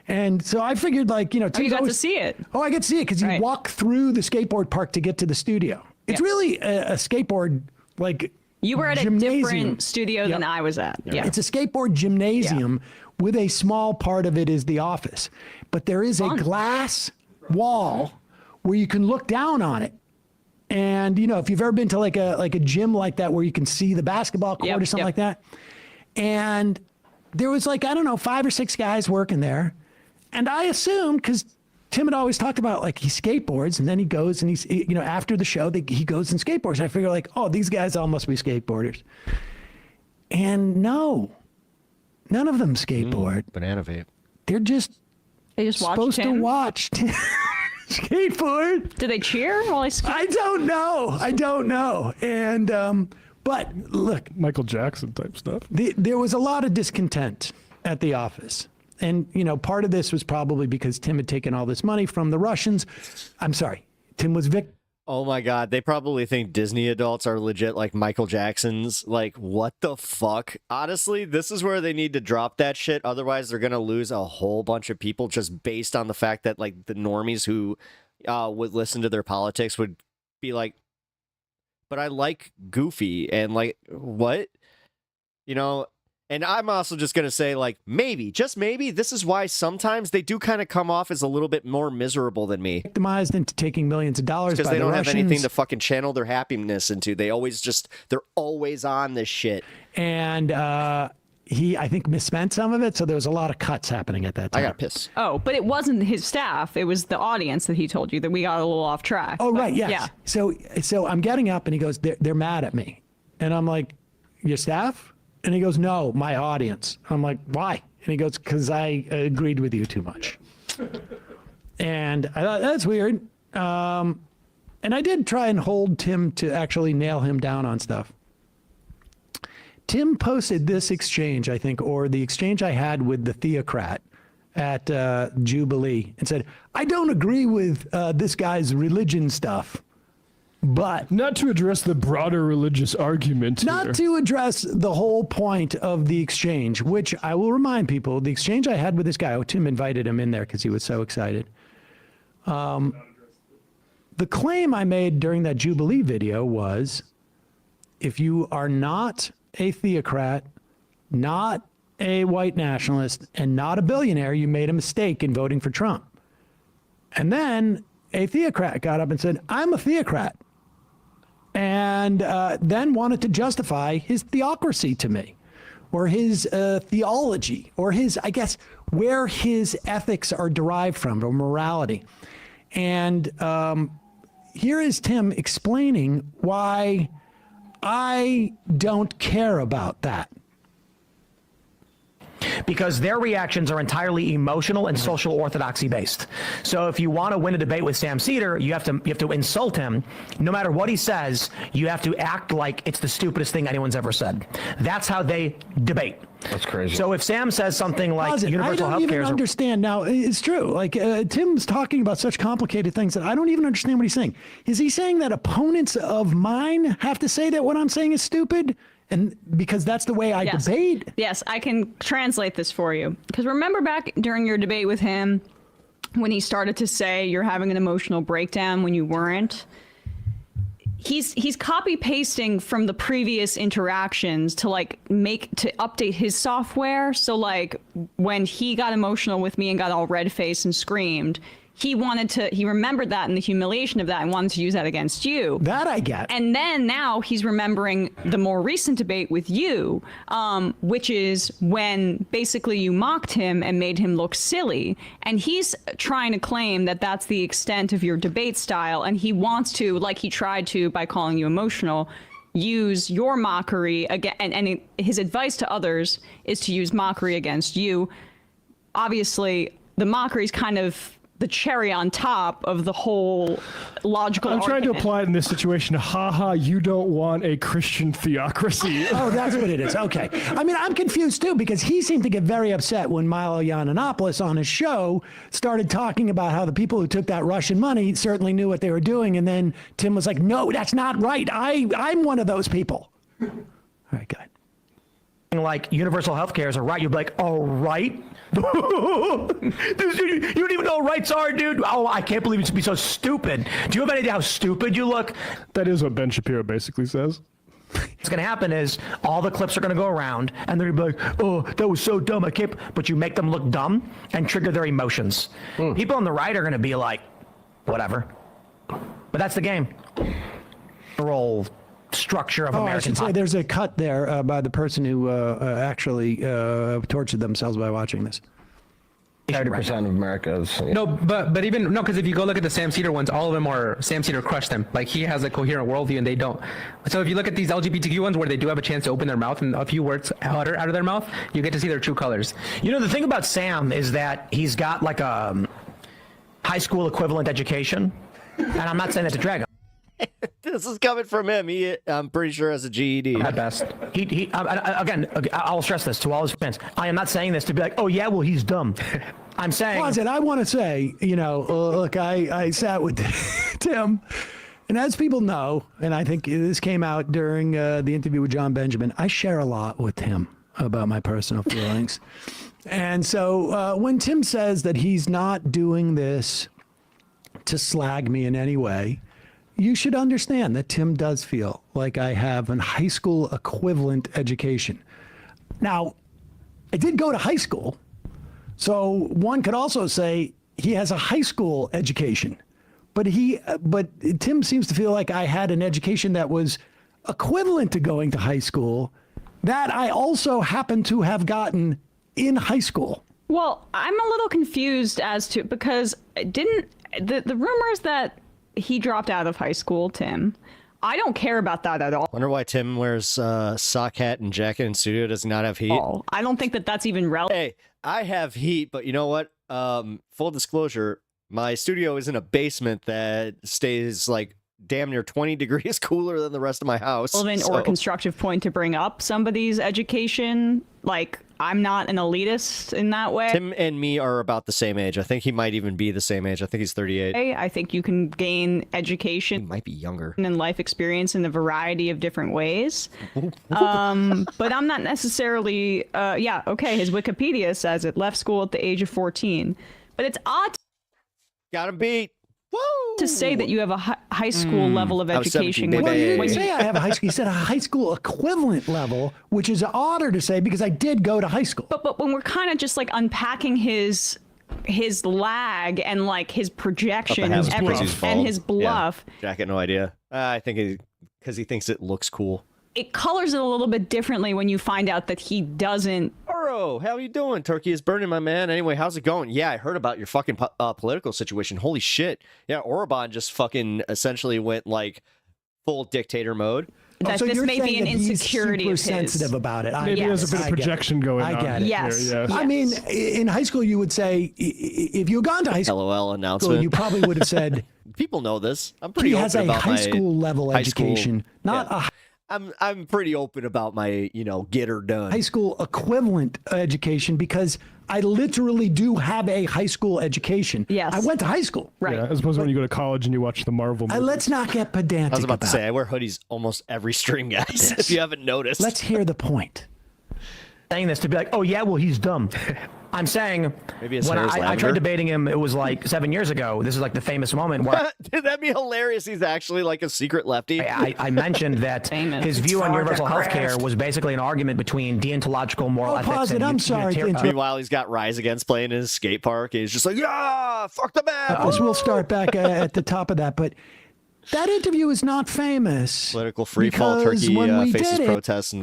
And so I figured, like, you know, Oh, Tim's you got to always, see it. Oh, I get to see it because you Right. walk through the skateboard park to get to the studio. It's Yeah. really a skateboard, like, You were at gymnasium. a different studio than Yep. I was at. Yeah. It's a skateboard gymnasium with a small part of it is the office. But there is a Fun. glass wall where you can look down on it. And, you know, if you've ever been to like a gym like that where you can see the basketball court Yep, or something yep. like that. And there was like, I don't know, 5 or 6 guys working there. And I assumed, because Tim had always talked about, like, he skateboards and then he goes and he's, you know, after the show, he goes and skateboards. I figure, like, oh, these guys all must be skateboarders. And no, none of them skateboard. Banana vape. They're just They just watched supposed to him. watch skateboard. Did they cheer while I skated? I don't know. I don't know. And, but look, Michael Jackson type stuff. there was a lot of discontent at the office. And, you know, part of this was probably because Tim had taken all this money from the Russians. I'm sorry. Tim was Oh my god, they probably think Disney adults are legit like Michael Jackson's. Like, what the fuck? Honestly, this is where they need to drop that shit. Otherwise, they're gonna lose a whole bunch of people just based on the fact that, like, the normies who would listen to their politics would be like, but I like Goofy, and like, what? You know? And I'm also just going to say, like, maybe, just maybe, this is why sometimes they do kind of come off as a little bit more miserable than me. victimized into taking millions of dollars Because by they the don't Russians. have anything to fucking channel their happiness into. They're always on this shit. And he, I think, misspent some of it. So there was a lot of cuts happening at that I time. got pissed. Oh, but it wasn't his staff. It was the audience that he told you that we got a little off track. Oh, But, right. Yes. Yeah. So I'm getting up and he goes, they're mad at me. And I'm like, your staff? And he goes, no, my audience. I'm like, why? And he goes, because I agreed with you too much. And I thought, that's weird. And I did try and hold Tim to actually nail him down on stuff. Tim posted this exchange, I think, or the exchange I had with the theocrat at Jubilee and said, I don't agree with this guy's religion stuff, but Not to address the broader religious argument here. not to address the whole point of the exchange, which I will remind people, the exchange I had with this guy, Tim invited him in there because he was so excited. The claim I made during that Jubilee video was, if you are not a theocrat, not a white nationalist, and not a billionaire, you made a mistake in voting for Trump. And then a theocrat got up and said, I'm a theocrat. And then wanted to justify his theocracy to me, or his theology, or his, I guess, where his ethics are derived from, or morality. And here is Tim explaining why I don't care about that. Because their reactions are entirely emotional and social orthodoxy based. So if you want to win a debate with Sam Cedar, you have to insult him. No matter what he says, you have to act like it's the stupidest thing anyone's ever said. That's how they debate. That's crazy. So if Sam says something like universal health care, I don't even understand. Now, it's true. Like Tim's talking about such complicated things that I don't even understand what he's saying. Is he saying that opponents of mine have to say that what I'm saying is stupid? And because that's the way I debate? Yes, I can translate this for you. Because remember back during your debate with him, when he started to say you're having an emotional breakdown when you weren't? He's copy pasting from the previous interactions to update his software. So like when he got emotional with me and got all red faced and screamed, he remembered that and the humiliation of that and wanted to use that against you. That I get. And then now he's remembering the more recent debate with you, which is when basically you mocked him and made him look silly. And he's trying to claim that that's the extent of your debate style. And he wants to, like he tried to by calling you emotional, use your mockery again. And his advice to others is to use mockery against you. Obviously, the mockery is kind of the cherry on top of the whole logical I'm trying to argument. apply it in this situation. Haha, you don't want a Christian theocracy. Oh, that's what it is. Okay. I mean, I'm confused too, because he seemed to get very upset when Milo Yiannopoulos on his show started talking about how the people who took that Russian money certainly knew what they were doing. And then Tim was like, no, that's not right. I'm one of those people. All right, go ahead. like universal health care is a right, you'd be like, all right? You don't even know what rights are, dude. Oh, I can't believe it should be so stupid. Do you have any idea how stupid you look? That is what Ben Shapiro basically says. What's going to happen is all the clips are going to go around and they're going to be like, oh, that was so dumb. I can't. But you make them look dumb and trigger their emotions. People on the right are going to be like, whatever. But that's the game. Role structure of American I should say there's a cut there by the person who actually tortured themselves by watching this. 30% of America is. Yeah. No, but even no, because if you go look at the Sam Cedar ones, all of them are Sam Cedar crushed them. Like he has a coherent worldview and they don't. So if you look at these LGBTQ ones where they do have a chance to open their mouth and a few words out of their mouth, you get to see their true colors. You know, the thing about Sam is that he's got like a high school equivalent education, and I'm not saying that to drag him. This is coming from him. I'm pretty sure has a GED. At best. Again, I'll stress this to all his fans. I am not saying this to be like, oh yeah, well he's dumb. I'm saying. I want to say, you know, look, I sat with Tim, and as people know, and I think this came out during the interview with John Benjamin, I share a lot with him about my personal feelings. And so when Tim says that he's not doing this to slag me in any way, you should understand that Tim does feel like I have a high school equivalent education. Now, I did go to high school, so one could also say he has a high school education, but Tim seems to feel like I had an education that was equivalent to going to high school that I also happen to have gotten in high school. Well, I'm a little confused as to, because the rumors that he dropped out of high school, Tim, I don't care about that at all. Wonder why Tim wears sock hat and jacket in studio, does not have heat. Oh, I don't think that that's even relevant. Hey, I have heat, but you know what? Full disclosure, my studio is in a basement that stays like damn near 20 degrees cooler than the rest of my house. Or constructive point to bring up somebody's education. Like, I'm not an elitist in that way. Tim and me are about the same age. I think he might even be the same age. I think he's 38. I think you can gain education. He might be younger. And life experience in a variety of different ways. But I'm not necessarily, his Wikipedia says it, left school at the age of 14. But it's odd Got him beat. to say that you have a high school level of education. Well, he didn't say I have a high school. He said a high school equivalent level, which is odder to say because I did go to high school. But when we're kind of just like unpacking his lag and like his projection and his bluff. Yeah. Jacket, no idea. I think because he thinks it looks cool. It colors it a little bit differently when you find out that he doesn't Bro, how you doing? Turkey is burning, my man. Anyway, how's it going? Yeah, I heard about your fucking political situation. Holy shit. Yeah, Orban just fucking essentially went like full dictator mode. That so this you're may be saying an that insecurity he's of super his. sensitive about it. Maybe there's a bit of projection going on. I get it. Yes. Here, yeah. I mean, in high school, you would say, if you had gone to high school, LOL announcement. you probably would have said, People know this. I'm pretty he open has a about high my school level high school- education, not yeah. I'm pretty open about my, get her done. a high school equivalent education, because I literally do have a high school education. Yes. I went to high school. Right. Yeah, as opposed to when you go to college and you watch the Marvel movies. Let's not get pedantic. I was about to about say, it. I wear hoodies almost every stream, guys, if you haven't noticed. Let's hear the point. Saying this to be like, oh yeah, well he's dumb. I'm saying Maybe his when hair is I tried lavender. debating him, it was like 7 years ago. This is like the famous moment where That'd be hilarious. He's actually like a secret lefty. I mentioned that Famous. his view on universal health care was basically an argument between deontological moral ethics pause it. and I'm sorry to interrupt. Meanwhile, he's got Rise Against playing in his skate park. And he's just like, yeah, fuck the man. We'll start back at the top of that, but that interview is not famous. Political freefall. because Turkey when we faces did it, protests.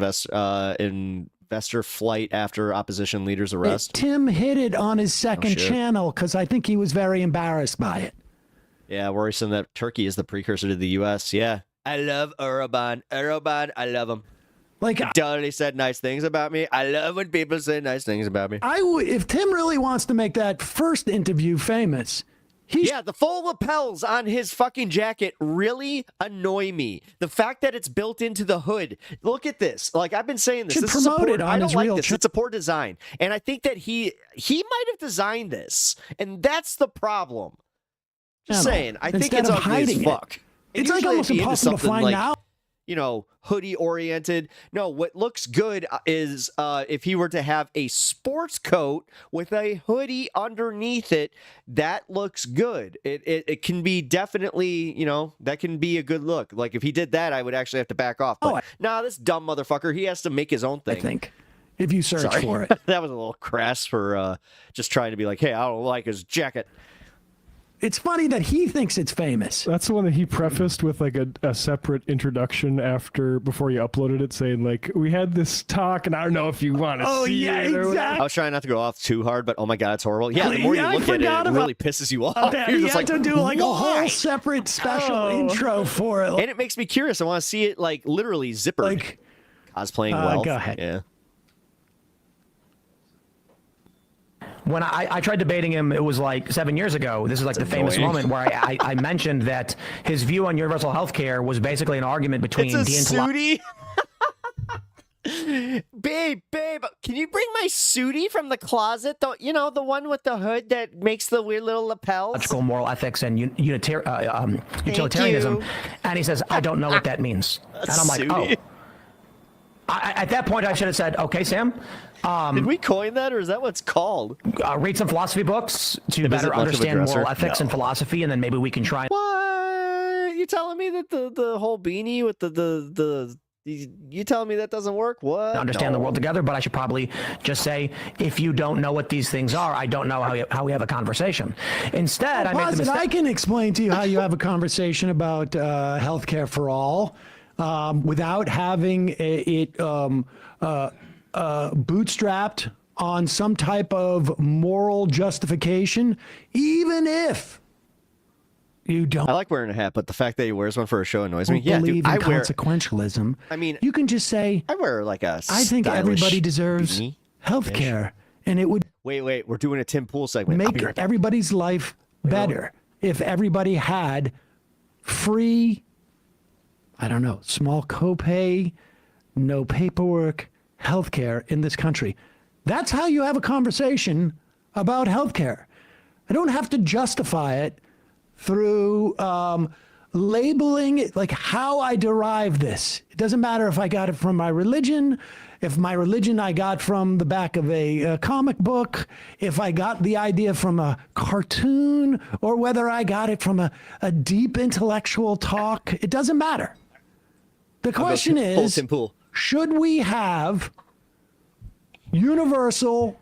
Investor flight after opposition leader's arrest. Tim hit it on his second shit. channel because I think he was very embarrassed by it. Yeah, worrisome that Turkey is the precursor to the U.S. Yeah. I love Orban. Orban, I love him. Like, He totally said nice things about me. I love when people say nice things about me. I would, if Tim really wants to make that first interview famous, Yeah, the full lapels on his fucking jacket really annoy me. The fact that it's built into the hood. Look at this. Like, I've been saying this. Should This is a promote poor, it on I don't his like real this. It's a poor design. And I think that he might have designed this. And that's the problem. Just Channel. saying. I think Instead it's of ugly as hiding it. fuck. It's like Usually almost if you're into impossible to something find like, now. Hoodie oriented. No, what looks good is if he were to have a sports coat with a hoodie underneath it, that looks good. It can be definitely, that can be a good look. Like if he did that, I would actually have to back off. But this dumb motherfucker, he has to make his own thing. I think, if you search Sorry. for it. That was a little crass for just trying to be like, hey, I don't like his jacket. It's funny that he thinks it's famous. That's the one that he prefaced with like a separate introduction before you uploaded it, saying like, we had this talk and I don't know if you want to see it. Or exactly. I was trying not to go off too hard, but oh my god, it's horrible. Yeah, the more you I look at it, forgot it about really pisses you off. that. You're He just had like, to do like a why? whole separate special intro for it. And it makes me curious. I want to see it like literally zippered. Like, cosplaying wealth. go ahead. Yeah. when I tried debating him, it was like 7 years ago. This is like the famous moment where I mentioned that his view on universal health care was basically an argument between It's a deontological. Sooty. Babe, can you bring my Sooty from the closet? The one with the hood that makes the weird little lapels? Moral ethics and utilitarianism, and he says, "I don't know what that means," and I'm like, Sooty. "Oh." At that point, I should have said, "Okay, Sam, Did we coin that, or is that what it's called? read some philosophy books to Visit better much of a understand moral dresser? ethics and philosophy, and then maybe we can try." What? You telling me that the whole beanie with you telling me that doesn't work? What? Understand the world together, but I should probably just say, if you don't know what these things are, I don't know how we have a conversation. Instead, I made the mistake. I can explain to you how you have a conversation about healthcare for all without having it bootstrapped on some type of moral justification, even if you don't. I like wearing a hat, but the fact that he wears one for a show annoys me. Yeah, dude, in I wear. consequentialism. I mean, you can just say, I wear like a. I think everybody stylish deserves beanie. health care, and it would Wait, we're doing a Tim Pool segment. I'll make be right back. everybody's life better if everybody had free, I don't know, small copay, no paperwork healthcare in this country. That's how you have a conversation about healthcare. I don't have to justify it through labeling it, like how I derive this. It doesn't matter if I got it from my religion, if my religion I got from the back of a comic book, if I got the idea from a cartoon, or whether I got it from a deep intellectual talk. It doesn't matter. The question is, Tim Pool. should we have universal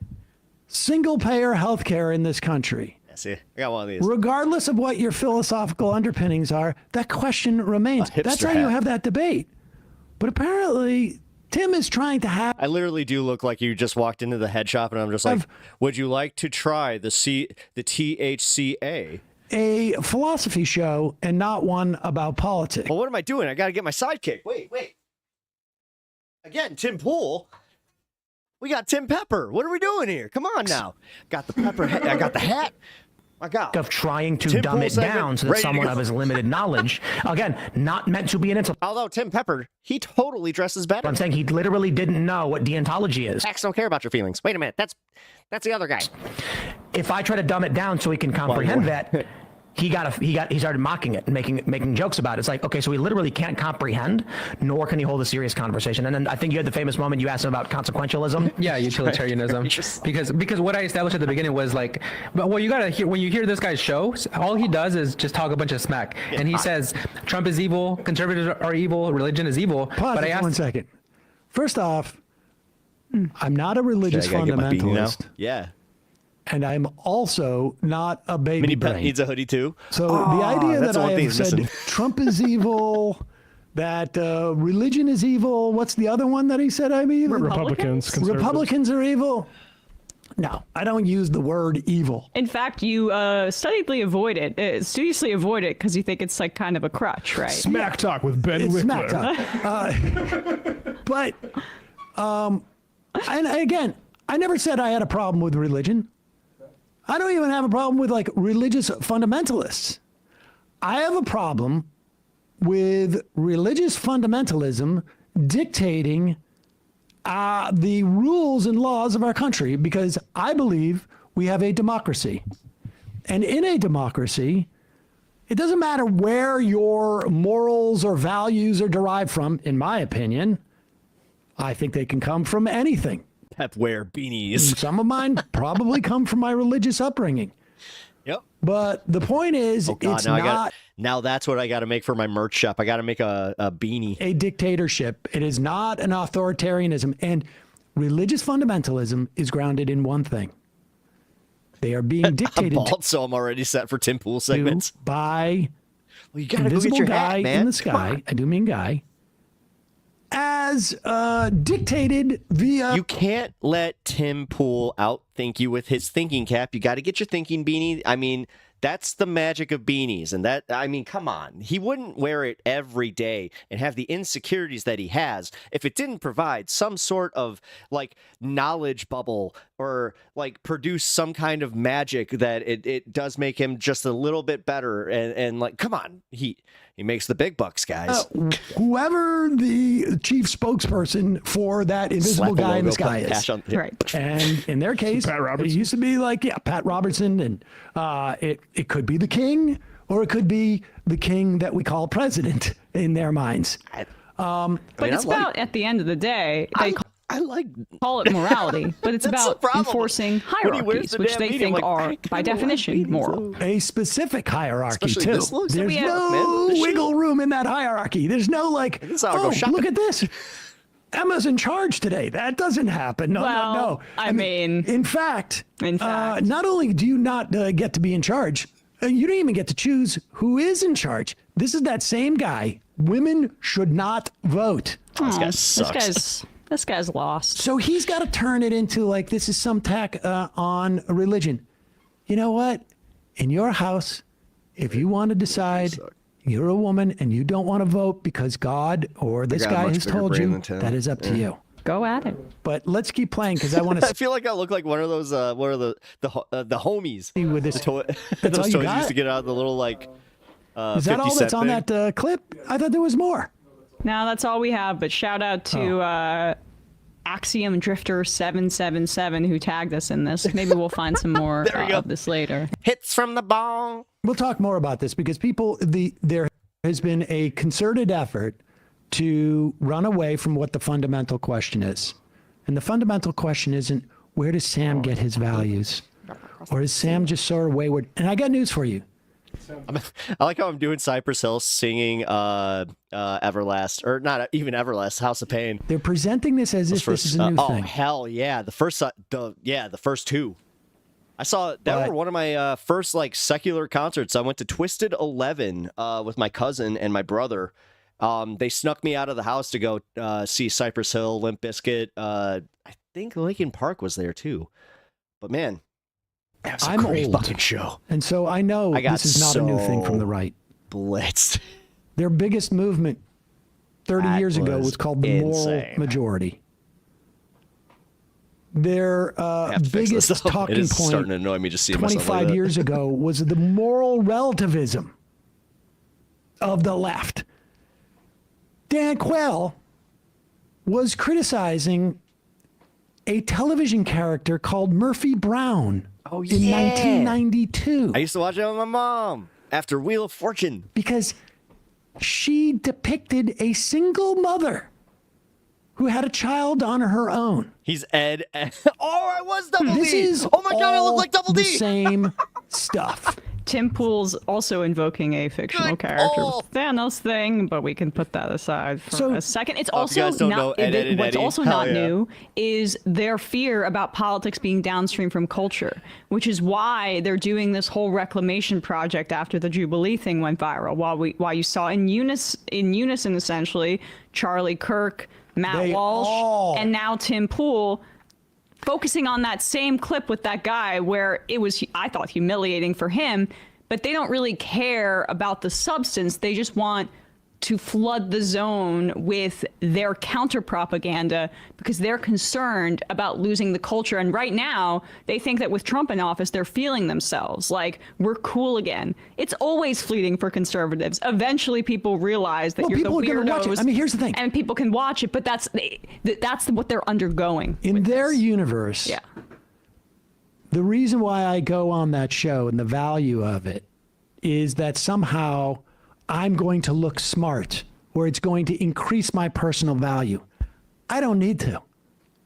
single-payer health care in this country? See, I got one of these. Regardless of what your philosophical underpinnings are, that question remains. That's how you have that debate. But apparently, Tim is trying to have I literally do look like you just walked into the head shop, and I'm just like, would you like to try the THCA? a philosophy show and not one about politics. Well, what am I doing? I got to get my sidekick. Wait. Again, Tim Pool. We got Tim Pepper. What are we doing here? Come on now. Got the pepper hat. I got the hat. My God. Of trying to Tim dumb Pool it segment, down so that ready to someone go. of his limited knowledge, again, not meant to be an intellect. Although Tim Pepper, he totally dresses better. I'm saying he literally didn't know what deontology is. Facts don't care about your feelings. Wait a minute. That's the other guy. If I try to dumb it down so he can comprehend that, he started mocking it and making jokes about it. It's like, okay, so he literally can't comprehend, nor can he hold a serious conversation. And then I think you had the famous moment you asked him about consequentialism. Yeah, utilitarianism. Because what I established at the beginning was like, well, you gotta hear when you hear this guy's show, all he does is just talk a bunch of smack, and he says Trump is evil, conservatives are evil, religion is evil. Pause but I asked 1 second. First off, I'm not a religious I gotta get my beanie now? fundamentalist, Yeah. and I'm also not a baby Mini Pet brain. needs a hoodie too. So the idea that's that the one I thing have he's said missing. Trump is evil, that religion is evil. What's the other one that he said I'm evil? Republicans, conservatives. Republicans are evil. No, I don't use the word evil. In fact, you studiously avoid it because you think it's like kind of a crutch, right? Smack talk with Ben It's Wickler. smack talk. But, and again, I never said I had a problem with religion. I don't even have a problem with like religious fundamentalists. I have a problem with religious fundamentalism dictating the rules and laws of our country, because I believe we have a democracy. And in a democracy, it doesn't matter where your morals or values are derived from, in my opinion. I think they can come from anything. Pep wear beanies. Some of mine probably come from my religious upbringing. Yep. But the point is, Oh God, it's now not now that's what I got to make for my merch shop. I got to make a beanie. a dictatorship. It is not an authoritarianism. And religious fundamentalism is grounded in one thing. They are being I'm dictated bald, so I'm already set for Tim Pool segments. by Well, you gotta go invisible get your guy hat, man. in the sky. I do mean guy. As dictated via. You can't let Tim Pool outthink you with his thinking cap. You got to get your thinking beanie. I mean, that's the magic of beanies. And that, I mean, come on. He wouldn't wear it every day and have the insecurities that he has if it didn't provide some sort of like knowledge bubble or like produce some kind of magic that it does make him just a little bit better. And like, come on. He makes the big bucks, guys. Whoever the chief spokesperson for that invisible Slap a guy in the logo, sky put is. hash on- Right. And in their case, Pat Robertson. it used to be like, Pat Robertson, and it could be the king, or it could be the king that we call president in their minds. But it's about, at the end of the day, they I like call it morality, but it's That's the about problem. enforcing When he wears hierarchies, the which damn they beanie, think I'm like, are, I by kinda like definition, beanies, moral. A specific hierarchy, Especially too. this looks There's we have- no man, this wiggle room in that hierarchy. There's no like, This is how I go oh, shopping." look at this. Emma's in charge today. That doesn't happen. No, Well, no. I mean, in fact, in fact. not only do you not get to be in charge, you don't even get to choose who is in charge. This is that same guy. Women should not vote. This guy sucks. This guy's lost. So he's got to turn it into like this is some tack on religion. You know what? In your house, if you want to decide you're a woman and you don't want to vote because God or this got a guy much has bigger told brain you, than Tim. that is up to you. Go at it. But let's keep playing because I want I to feel like I look like one of those, what are the homies? see with this. The toy, That's all those you toys got? used to get out of the little like. Is that 50 all that's cent on thing. that clip? I thought there was more. Now that's all we have, but shout out to Axiom Drifter 777 who tagged us in this. Maybe we'll find some more There we go. of this later. Hits from the bong. We'll talk more about this because there has been a concerted effort to run away from what the fundamental question is. And the fundamental question isn't where does Sam get his values? Or is Sam just sort of wayward? And I got news for you. I like how I'm doing Cypress Hill singing Everlast, or not even Everlast, House of Pain. They're presenting this as if this is a new oh thing. hell yeah, the first two. I saw that were one of my first like secular concerts. I went to Twisted 11 with my cousin and my brother. They snuck me out of the house to go see Cypress Hill, Limp Bizkit. I think Linkin Park was there too. But man, that was a great old. fucking show. And so I know this is not a new thing from the right. Blitzed. Their biggest movement 30 years ago was called the moral majority. Their biggest talking point starting to annoy me just seeing 25 years ago was the moral relativism of the left. Dan Quayle was criticizing a television character called Murphy Brown in 1992. I used to watch it with my mom after Wheel of Fortune. Because she depicted a single mother who had a child on her own. He's Ed. Oh, I was Double D. This is oh my God, I look like Double D. The same stuff. Tim Pool's also invoking a fictional character with Thanos thing, but we can put that aside for a second. It's also not what's also not new is their fear about politics being downstream from culture, which is why they're doing this whole reclamation project after the Jubilee thing went viral. While you saw in unison essentially Charlie Kirk, Matt Walsh, and now Tim Pool focusing on that same clip with that guy where it was, I thought, humiliating for him, but they don't really care about the substance. They just want to flood the zone with their counter propaganda because they're concerned about losing the culture. And right now, they think that with Trump in office, they're feeling themselves like we're cool again. It's always fleeting for conservatives. Eventually, people realize that you're the weirdos. Watch it. I mean, here's the thing. And people can watch it, but that's what they're undergoing. In their universe, the reason why I go on that show and the value of it is that somehow I'm going to look smart or it's going to increase my personal value. I don't need to.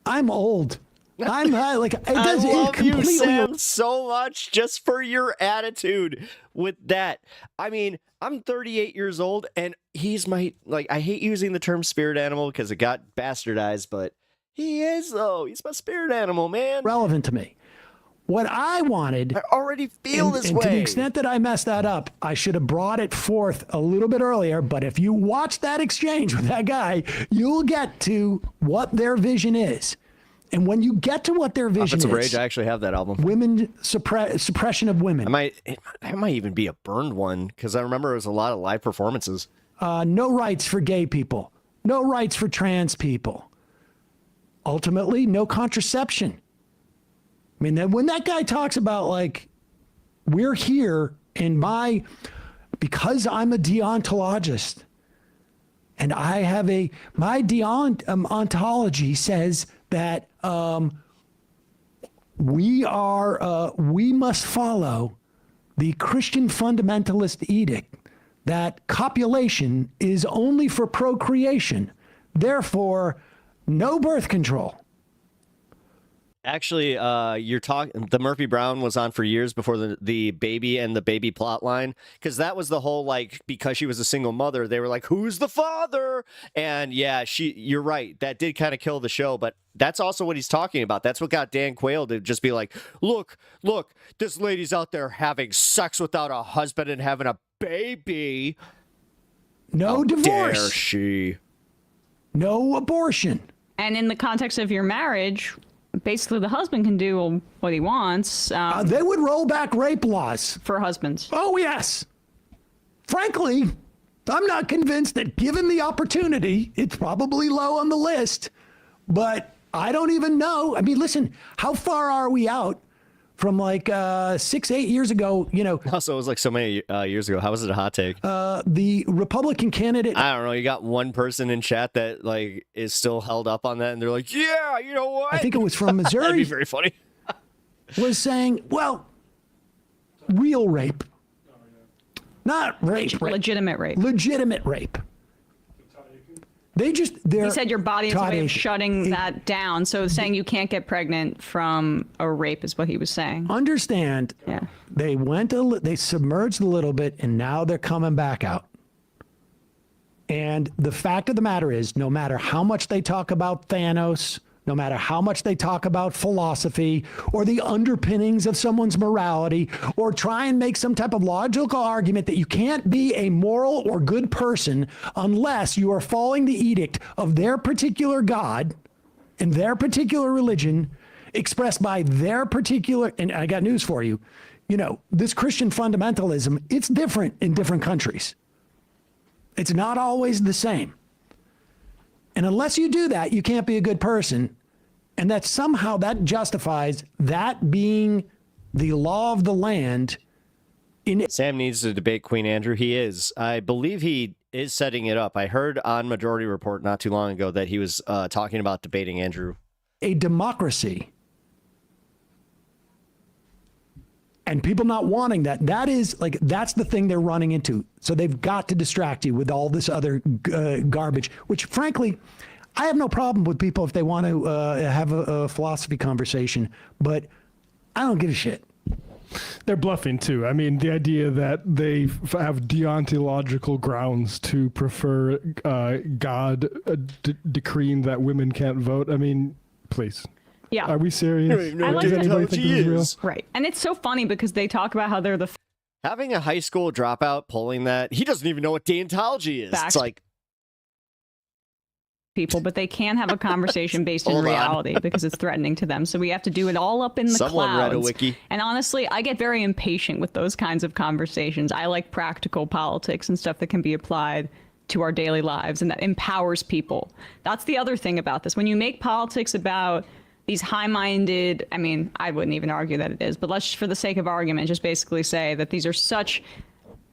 I'm old. I love you, Sam, so much just for your attitude with that. I mean, I'm 38 years old and he's my, I hate using the term spirit animal because it got bastardized, but he is though. He's my spirit animal, man. Relevant to me. What I wanted, I already feel this way. To the extent that I messed that up, I should have brought it forth a little bit earlier. But if you watch that exchange with that guy, you'll get to what their vision is. And when you get to what their vision is, Rage, I actually have that album. Women suppression of women. It might even be a burned one because I remember it was a lot of live performances. No rights for gay people. No rights for trans people. Ultimately, no contraception. I mean, when that guy talks about we're here in because I'm a deontologist and I have my ontology says that we must follow the Christian fundamentalist edict that copulation is only for procreation. Therefore, no birth control. Actually, the Murphy Brown was on for years before the baby and the baby plot line, because that was the whole, because she was a single mother, they were like, who's the father? And yeah, you're right. That did kind of kill the show, but that's also what he's talking about. That's what got Dan Quayle to just be like, look, this lady's out there having sex without a husband and having a baby. No divorce. Dare she? No abortion. And in the context of your marriage, basically the husband can do what he wants. They would roll back rape laws. For husbands. Oh, yes. Frankly, I'm not convinced that given the opportunity, it's probably low on the list. But I don't even know. I mean, listen, how far are we out from 6-8 years ago? Also, it was so many years ago. How was it a hot take? The Republican candidate. I don't know. You got one person in chat that is still held up on that, and they're like, "Yeah, you know what?" I think it was from Missouri. That'd be very funny. Was saying, well, real rape, not rape, legitimate rape. Legitimate rape. He said your body is a way of shutting that down. So saying you can't get pregnant from a rape is what he was saying. Understand. Yeah. They submerged a little bit and now they're coming back out. And the fact of the matter is, no matter how much they talk about Thanos, no matter how much they talk about philosophy or the underpinnings of someone's morality, or try and make some type of logical argument that you can't be a moral or good person unless you are following the edict of their particular God and their particular religion expressed by their particular, and I got news for you, you know, this Christian fundamentalism, it's different in different countries. It's not always the same. And unless you do that, you can't be a good person. And that somehow that justifies that being the law of the land. Sam needs to debate Queen Andrew. He is. I believe he is setting it up. I heard on Majority Report not too long ago that he was talking about debating Andrew. A democracy. And people not wanting that, that is like, that's the thing they're running into. So they've got to distract you with all this other garbage, which frankly, I have no problem with people if they want to have a philosophy conversation, but I don't give a shit. They're bluffing too. I mean, the idea that they have deontological grounds to prefer God decreeing that women can't vote. I mean, please. Yeah. Are we serious? I like Does that. anybody think this is real? Right. And it's so funny because they talk about how they're the having a high school dropout pulling that, he doesn't even know what deontology is. It's like people, but they can have a conversation based in reality because it's threatening to them. So we have to do it all up in the Someone clouds. read a wiki. And honestly, I get very impatient with those kinds of conversations. I like practical politics and stuff that can be applied to our daily lives and that empowers people. That's the other thing about this. When you make politics about these high-minded, I mean, I wouldn't even argue that it is, but let's, for the sake of argument, just basically say that these are such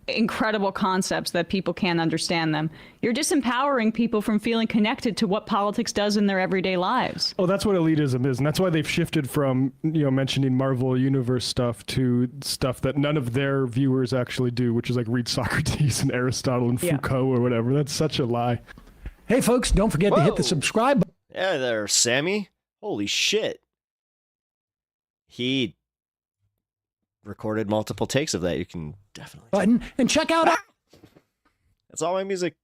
incredible concepts that people can't understand them. You're disempowering people from feeling connected to what politics does in their everyday lives. Oh, that's what elitism is, and that's why they've shifted from, you know, mentioning Marvel Universe stuff to stuff that none of their viewers actually do, which is like read Socrates and Aristotle and Foucault or whatever. That's such a lie. Hey, folks, don't forget to hit the subscribe button. Yeah, there, Sammy. Holy shit. He recorded multiple takes of that. You can definitely button and check out. That's all my music.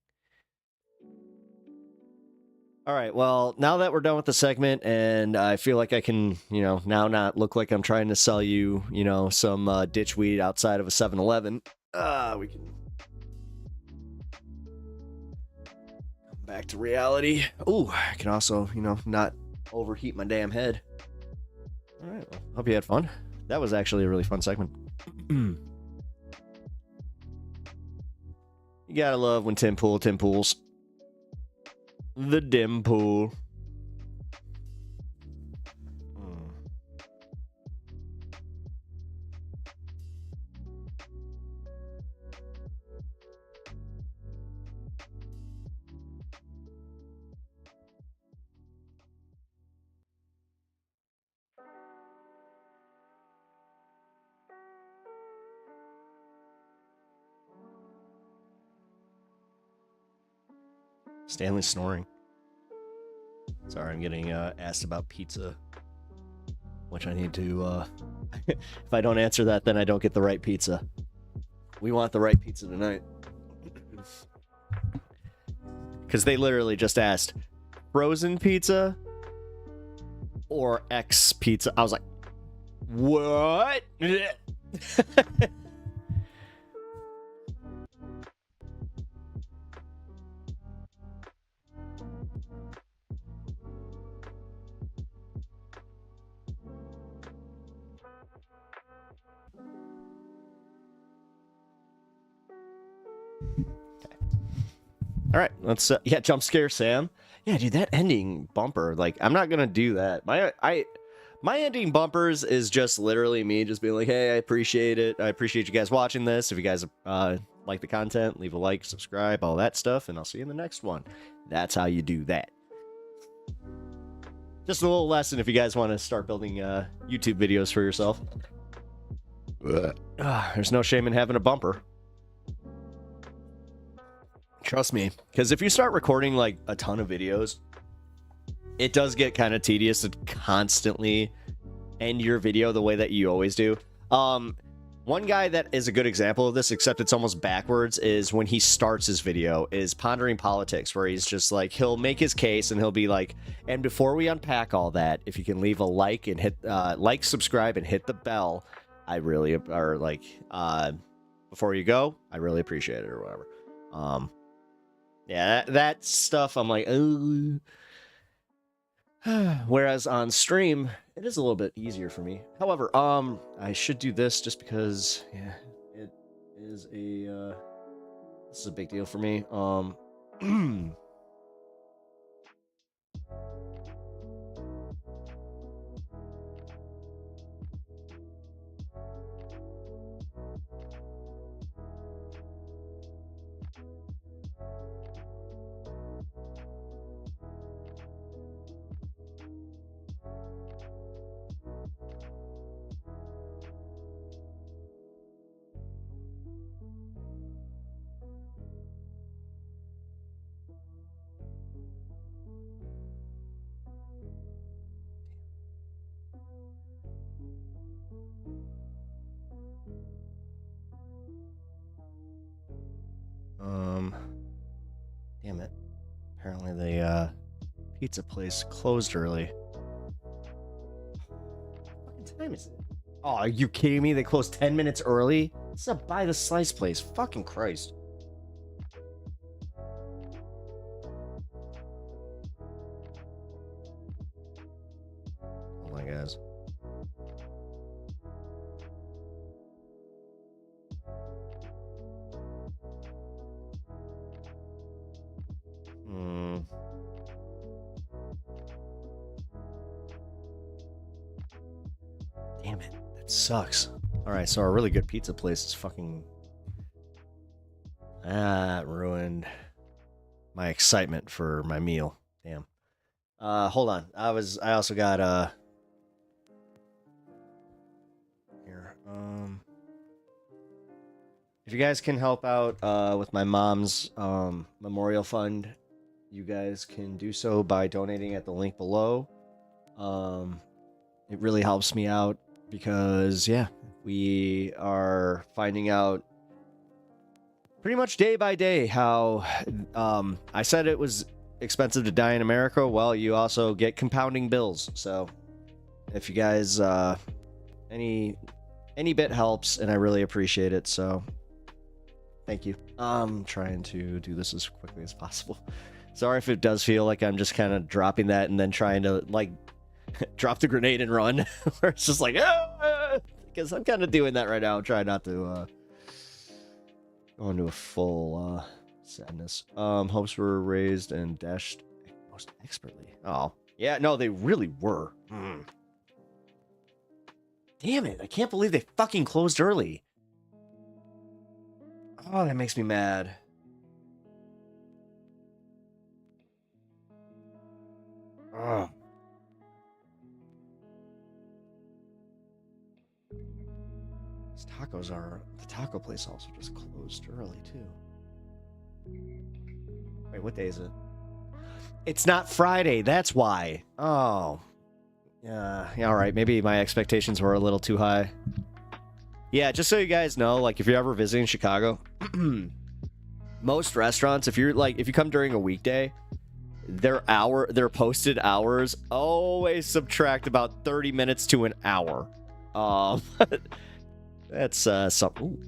All right. Well, now that we're done with the segment and I feel like I can, you know, now not look like I'm trying to sell you, you know, some ditch weed outside of a 7-Eleven. We can come back to reality. Ooh, I can also, you know, not overheat my damn head. All right. Well, hope you had fun. That was actually a really fun segment. You gotta love when Tim pools. The dim pool. Stanley's snoring. Sorry, I'm getting asked about pizza, which I need to, if I don't answer that, then I don't get the right pizza. We want the right pizza tonight. Because they literally just asked, frozen pizza or X pizza? I was like, what? All right, let's yeah, jump scare Sam. Yeah, dude, that ending bumper, like, I'm not gonna do that. My ending bumpers is just literally me just being like, hey, I appreciate it. I appreciate you guys watching this. If you guys like the content, leave a like, subscribe, all that stuff, and I'll see you in the next one. That's how you do that. Just a little lesson if you guys want to start building YouTube videos for yourself. There's no shame in having a bumper. Trust me, because if you start recording like a ton of videos, it does get kind of tedious to constantly end your video the way that you always do. One guy that is a good example of this, except it's almost backwards, is when he starts his video, is Pondering Politics, where he's just like, he'll make his case and he'll be like, and before we unpack all that, if you can leave a like and hit, like, subscribe, and hit the bell, I really, or like, before you go, I really appreciate it, or whatever. Yeah, that stuff, I'm like, oh. Whereas on stream, it is a little bit easier for me. However, I should do this just because, yeah, it is a, this is a big deal for me. Damn it. Apparently the, pizza place closed early. What fucking time is it? Oh, are you kidding me? They closed 10 minutes early? It's a buy the slice place. Fucking Christ. Oh my guys. Damn it. That sucks. Alright, so our really good pizza place is fucking... Ah, it ruined my excitement for my meal. Damn. Hold on. I also got, here, if you guys can help out, with my mom's, memorial fund, you guys can do so by donating at the link below. It really helps me out because, yeah, we are finding out pretty much day by day how, I said it was expensive to die in America. Well, you also get compounding bills. So if you guys, any bit helps, and I really appreciate it. So thank you. I'm trying to do this as quickly as possible. Sorry if it does feel like I'm just kind of dropping that and then trying to, like, drop the grenade and run. Where it's just like, because I'm kind of doing that right now. I'm trying not to go into a full sadness. Hopes were raised and dashed most expertly. Oh, yeah, no, they really were. Damn it, I can't believe they fucking closed early. Oh, that makes me mad. Oh. These tacos are... The taco place also just closed early, too. Wait, what day is it? It's not Friday, that's why. Oh. Yeah, alright, maybe my expectations were a little too high. Yeah, just so you guys know, like, if you're ever visiting Chicago, most restaurants, if you come during a weekday, their posted hours always subtract about 30 minutes to an hour. That's something. Ooh.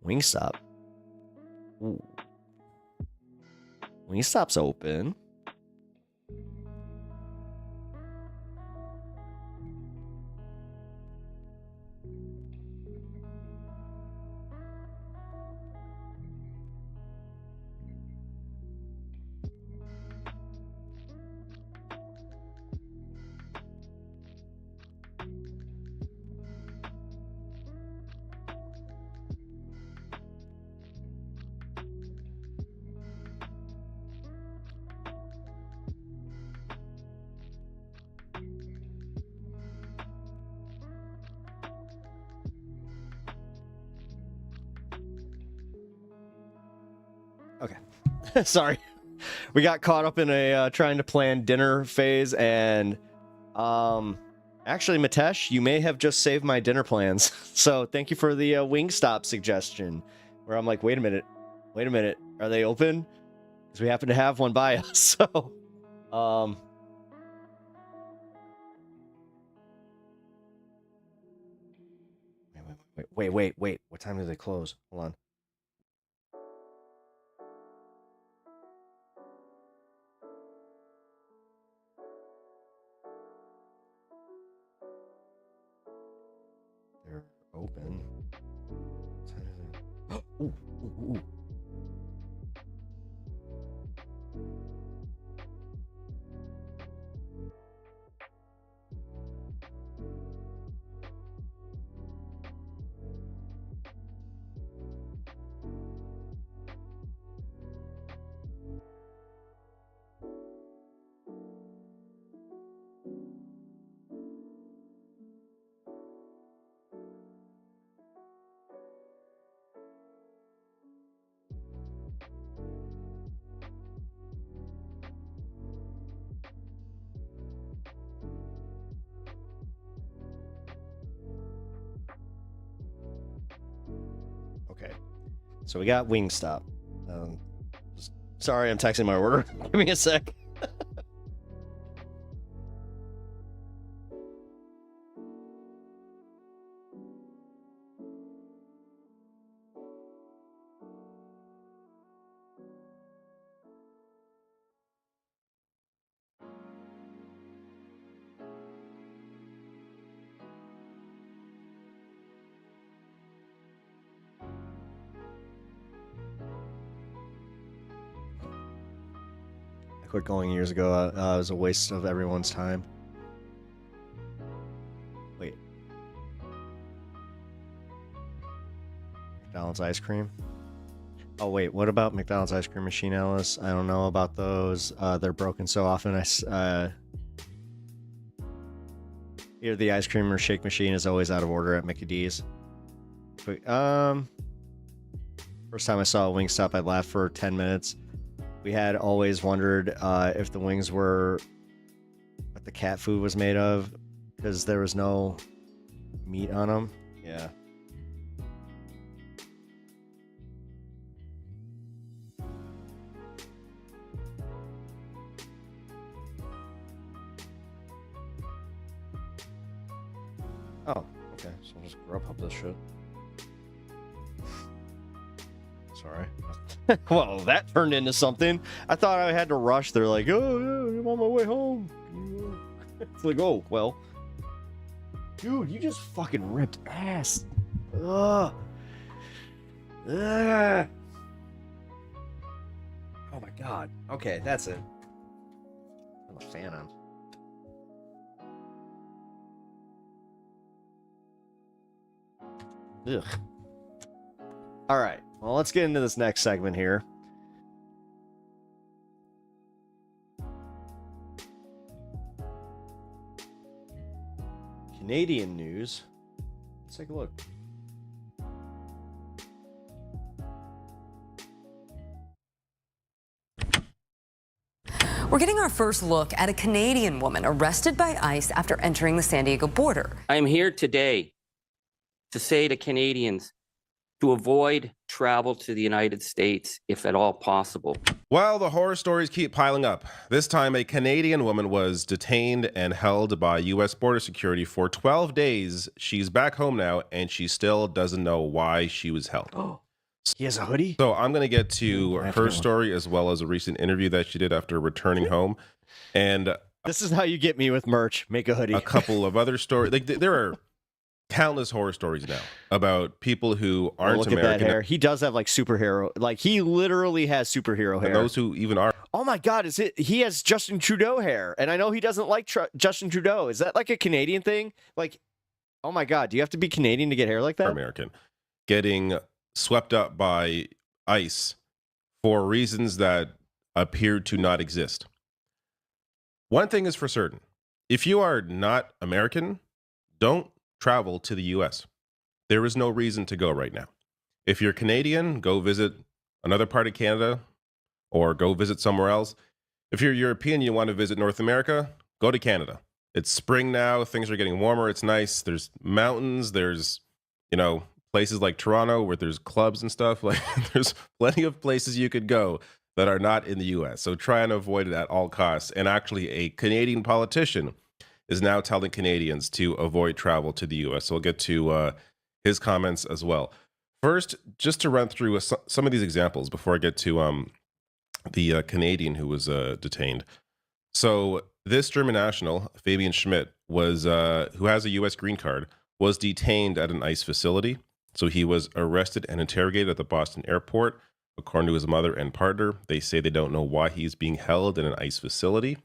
Wingstop. Ooh. Wingstop's open. Okay. Sorry. We got caught up in a trying to plan dinner phase, and actually, Mitesh, you may have just saved my dinner plans. So thank you for the Wingstop suggestion, where I'm like, wait a minute, are they open? Because we happen to have one by us. So, wait. What time do they close? Hold on. They're open. What time is it? Ooh. Okay, so we got Wingstop. Sorry, I'm texting my order. Give me a sec. I quit going years ago. It was a waste of everyone's time. Wait. McDonald's ice cream? Oh, wait. What about McDonald's ice cream machine, Alice? I don't know about those. They're broken so often. Either the ice cream or shake machine is always out of order at Mickey D's. But, first time I saw a Wingstop, I laughed for 10 minutes. We had always wondered if the wings were what the cat food was made of, because there was no meat on them. Yeah. Oh, okay. So I'll just Grubhub this shit. Sorry. Well, that turned into something. I thought I had to rush. They're like, oh, yeah, I'm on my way home. It's like, oh, well. Dude, you just fucking ripped ass. Ugh. Ugh. Oh my god. Okay, that's it. I'm a fan of. Ugh. All right. Well, let's get into this next segment here. Canadian news. Let's take a look. We're getting our first look at a Canadian woman arrested by ICE after entering the San Diego border. I am here today to say to Canadians to avoid travel to the United States if at all possible. Well, the horror stories keep piling up. This time, a Canadian woman was detained and held by U.S. border security for 12 days. She's back home now, and she still doesn't know why she was held. Oh, he has a hoodie? So I'm going to get to her story as well as a recent interview that she did after returning home. And this is how you get me with merch. Make a hoodie. A couple of other stories. Like, there are countless horror stories now about people who aren't look American. At that hair. He does have like superhero, like he literally has superhero hair. And those who even are. Oh my God, is it? He has Justin Trudeau hair, and I know he doesn't like Justin Trudeau. Is that like a Canadian thing? Like, oh my God, do you have to be Canadian to get hair like that? American, getting swept up by ICE for reasons that appeared to not exist. One thing is for certain: if you are not American, don't travel to the U.S. There is no reason to go right now. If you're Canadian, go visit another part of Canada or go visit somewhere else. If you're European, you want to visit North America, go to Canada. It's spring now. Things are getting warmer. It's nice. There's mountains. There's, places like Toronto where there's clubs and stuff. Like there's plenty of places you could go that are not in the U.S. So try and avoid it at all costs. And actually, a Canadian politician is now telling Canadians to avoid travel to the U.S. So we'll get to his comments as well. First, just to run through some of these examples before I get to the Canadian who was detained. So this German national, Fabian Schmidt, was who has a U.S. green card, was detained at an ICE facility. So he was arrested and interrogated at the Boston airport. According to his mother and partner, they say they don't know why he's being held in an ICE facility.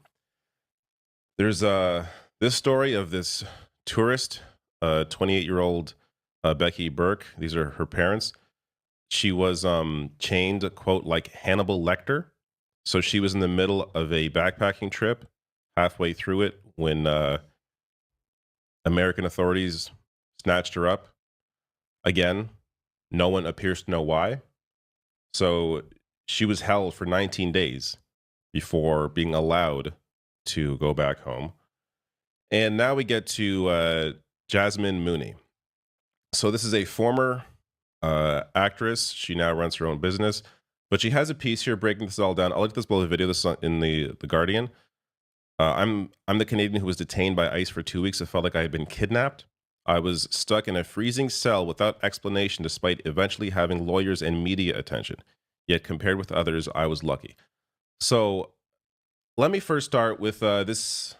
There's this story of this tourist, 28-year-old Becky Burke. These are her parents. She was chained, quote, like Hannibal Lecter. So she was in the middle of a backpacking trip, halfway through it, when American authorities snatched her up. Again, no one appears to know why. So she was held for 19 days before being allowed to go back home. And now we get to Jasmine Mooney. So this is a former actress. She now runs her own business. But she has a piece here breaking this all down. I'll link this below the video. This is in the Guardian. I'm the Canadian who was detained by ICE for 2 weeks. It felt like I had been kidnapped. I was stuck in a freezing cell without explanation, despite eventually having lawyers and media attention. Yet compared with others, I was lucky. So let me first start with this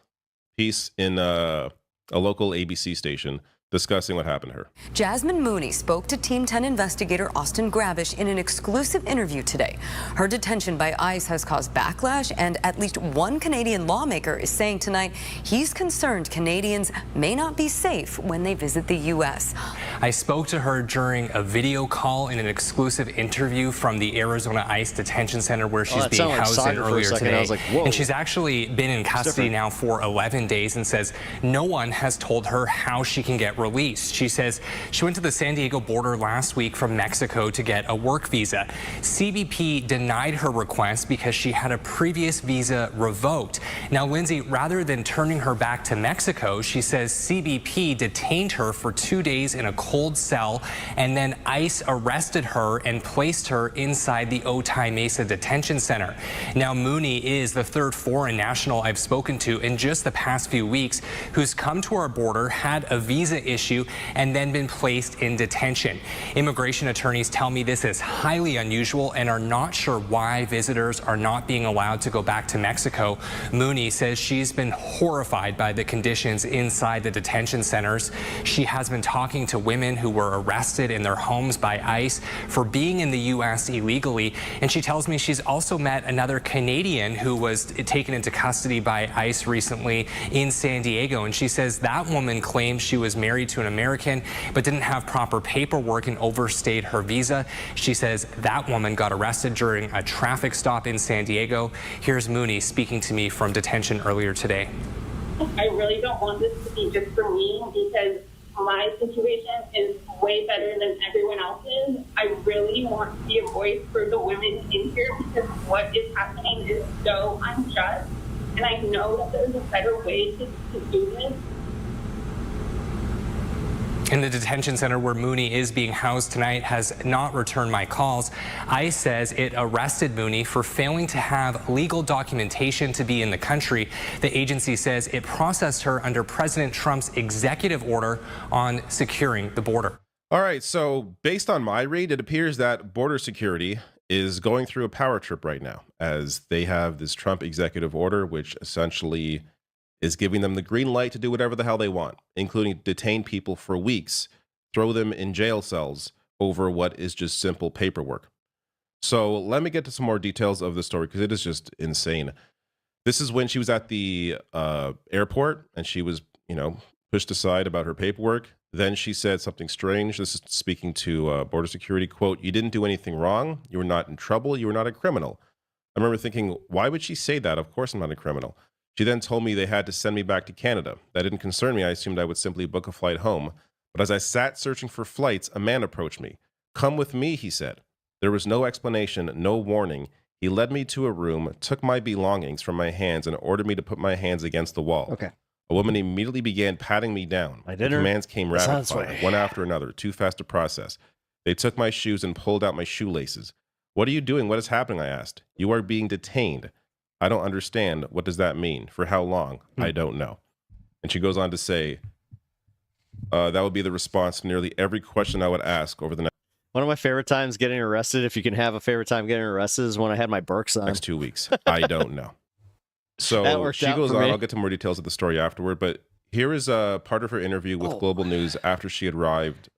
piece in a local ABC station discussing what happened to her. Jasmine Mooney spoke to Team 10 investigator Austin Gravish in an exclusive interview today. Her detention by ICE has caused backlash, and at least one Canadian lawmaker is saying tonight he's concerned Canadians may not be safe when they visit the U.S. I spoke to her during a video call in an exclusive interview from the Arizona ICE detention center where she's being housed in earlier today. And she's actually been in custody now for 11 days and says no one has told her how she can get released. She says she went to the San Diego border last week from Mexico to get a work visa. CBP denied her request because she had a previous visa revoked. Now, Lindsay, rather than turning her back to Mexico, she says CBP detained her for 2 days in a cold cell, and then ICE arrested her and placed her inside the Otay Mesa Detention Center. Now, Mooney is the third foreign national I've spoken to in just the past few weeks who's come to our border, had a visa issue, and then been placed in detention. Immigration attorneys tell me this is highly unusual and are not sure why visitors are not being allowed to go back to Mexico. Mooney says she's been horrified by the conditions inside the detention centers. She has been talking to women who were arrested in their homes by ICE for being in the U.S. illegally, and she tells me she's also met another Canadian who was taken into custody by ICE recently in San Diego, and she says that woman claims she was married to an American but didn't have proper paperwork and overstayed her visa. She says that woman got arrested during a traffic stop in San Diego. Here's Mooney speaking to me from detention earlier today. I really don't want this to be just for me because my situation is way better than everyone else's. I really want to be a voice for the women in here because what is happening is so unjust, and I know that there's a better way to do this. In the detention center where Mooney is being housed tonight has not returned my calls. ICE says it arrested Mooney for failing to have legal documentation to be in the country. The agency says it processed her under President Trump's executive order on securing the border. All right, so based on my read, it appears that border security is going through a power trip right now as they have this Trump executive order, which essentially is giving them the green light to do whatever the hell they want, including detain people for weeks, throw them in jail cells over what is just simple paperwork. So let me get to some more details of the story because it is just insane. This is when she was at the airport and she was, pushed aside about her paperwork. Then she said something strange. This is speaking to border security, quote, "You didn't do anything wrong. You were not in trouble. You were not a criminal." I remember thinking, why would she say that? Of course I'm not a criminal. She then told me they had to send me back to Canada. That didn't concern me. I assumed I would simply book a flight home. But as I sat searching for flights, a man approached me. "Come with me," he said. There was no explanation, no warning. He led me to a room, took my belongings from my hands, and ordered me to put my hands against the wall. Okay. A woman immediately began patting me down. My The dinner. commands came rapid Sounds fire, right. one after another, too fast to process. They took my shoes and pulled out my shoelaces. What are you doing? What is happening? I asked. You are being detained. I don't understand. What does that mean? For how long? I don't know. And she goes on to say, that would be the response to nearly every question I would ask over the One of my favorite times getting arrested, if you can have a favorite time getting arrested, is when I had my Berks on. next 2 weeks. I don't know. That So worked she out goes for on. me. I'll get to more details of the story afterward, but here is a part of her interview with Global News after she had arrived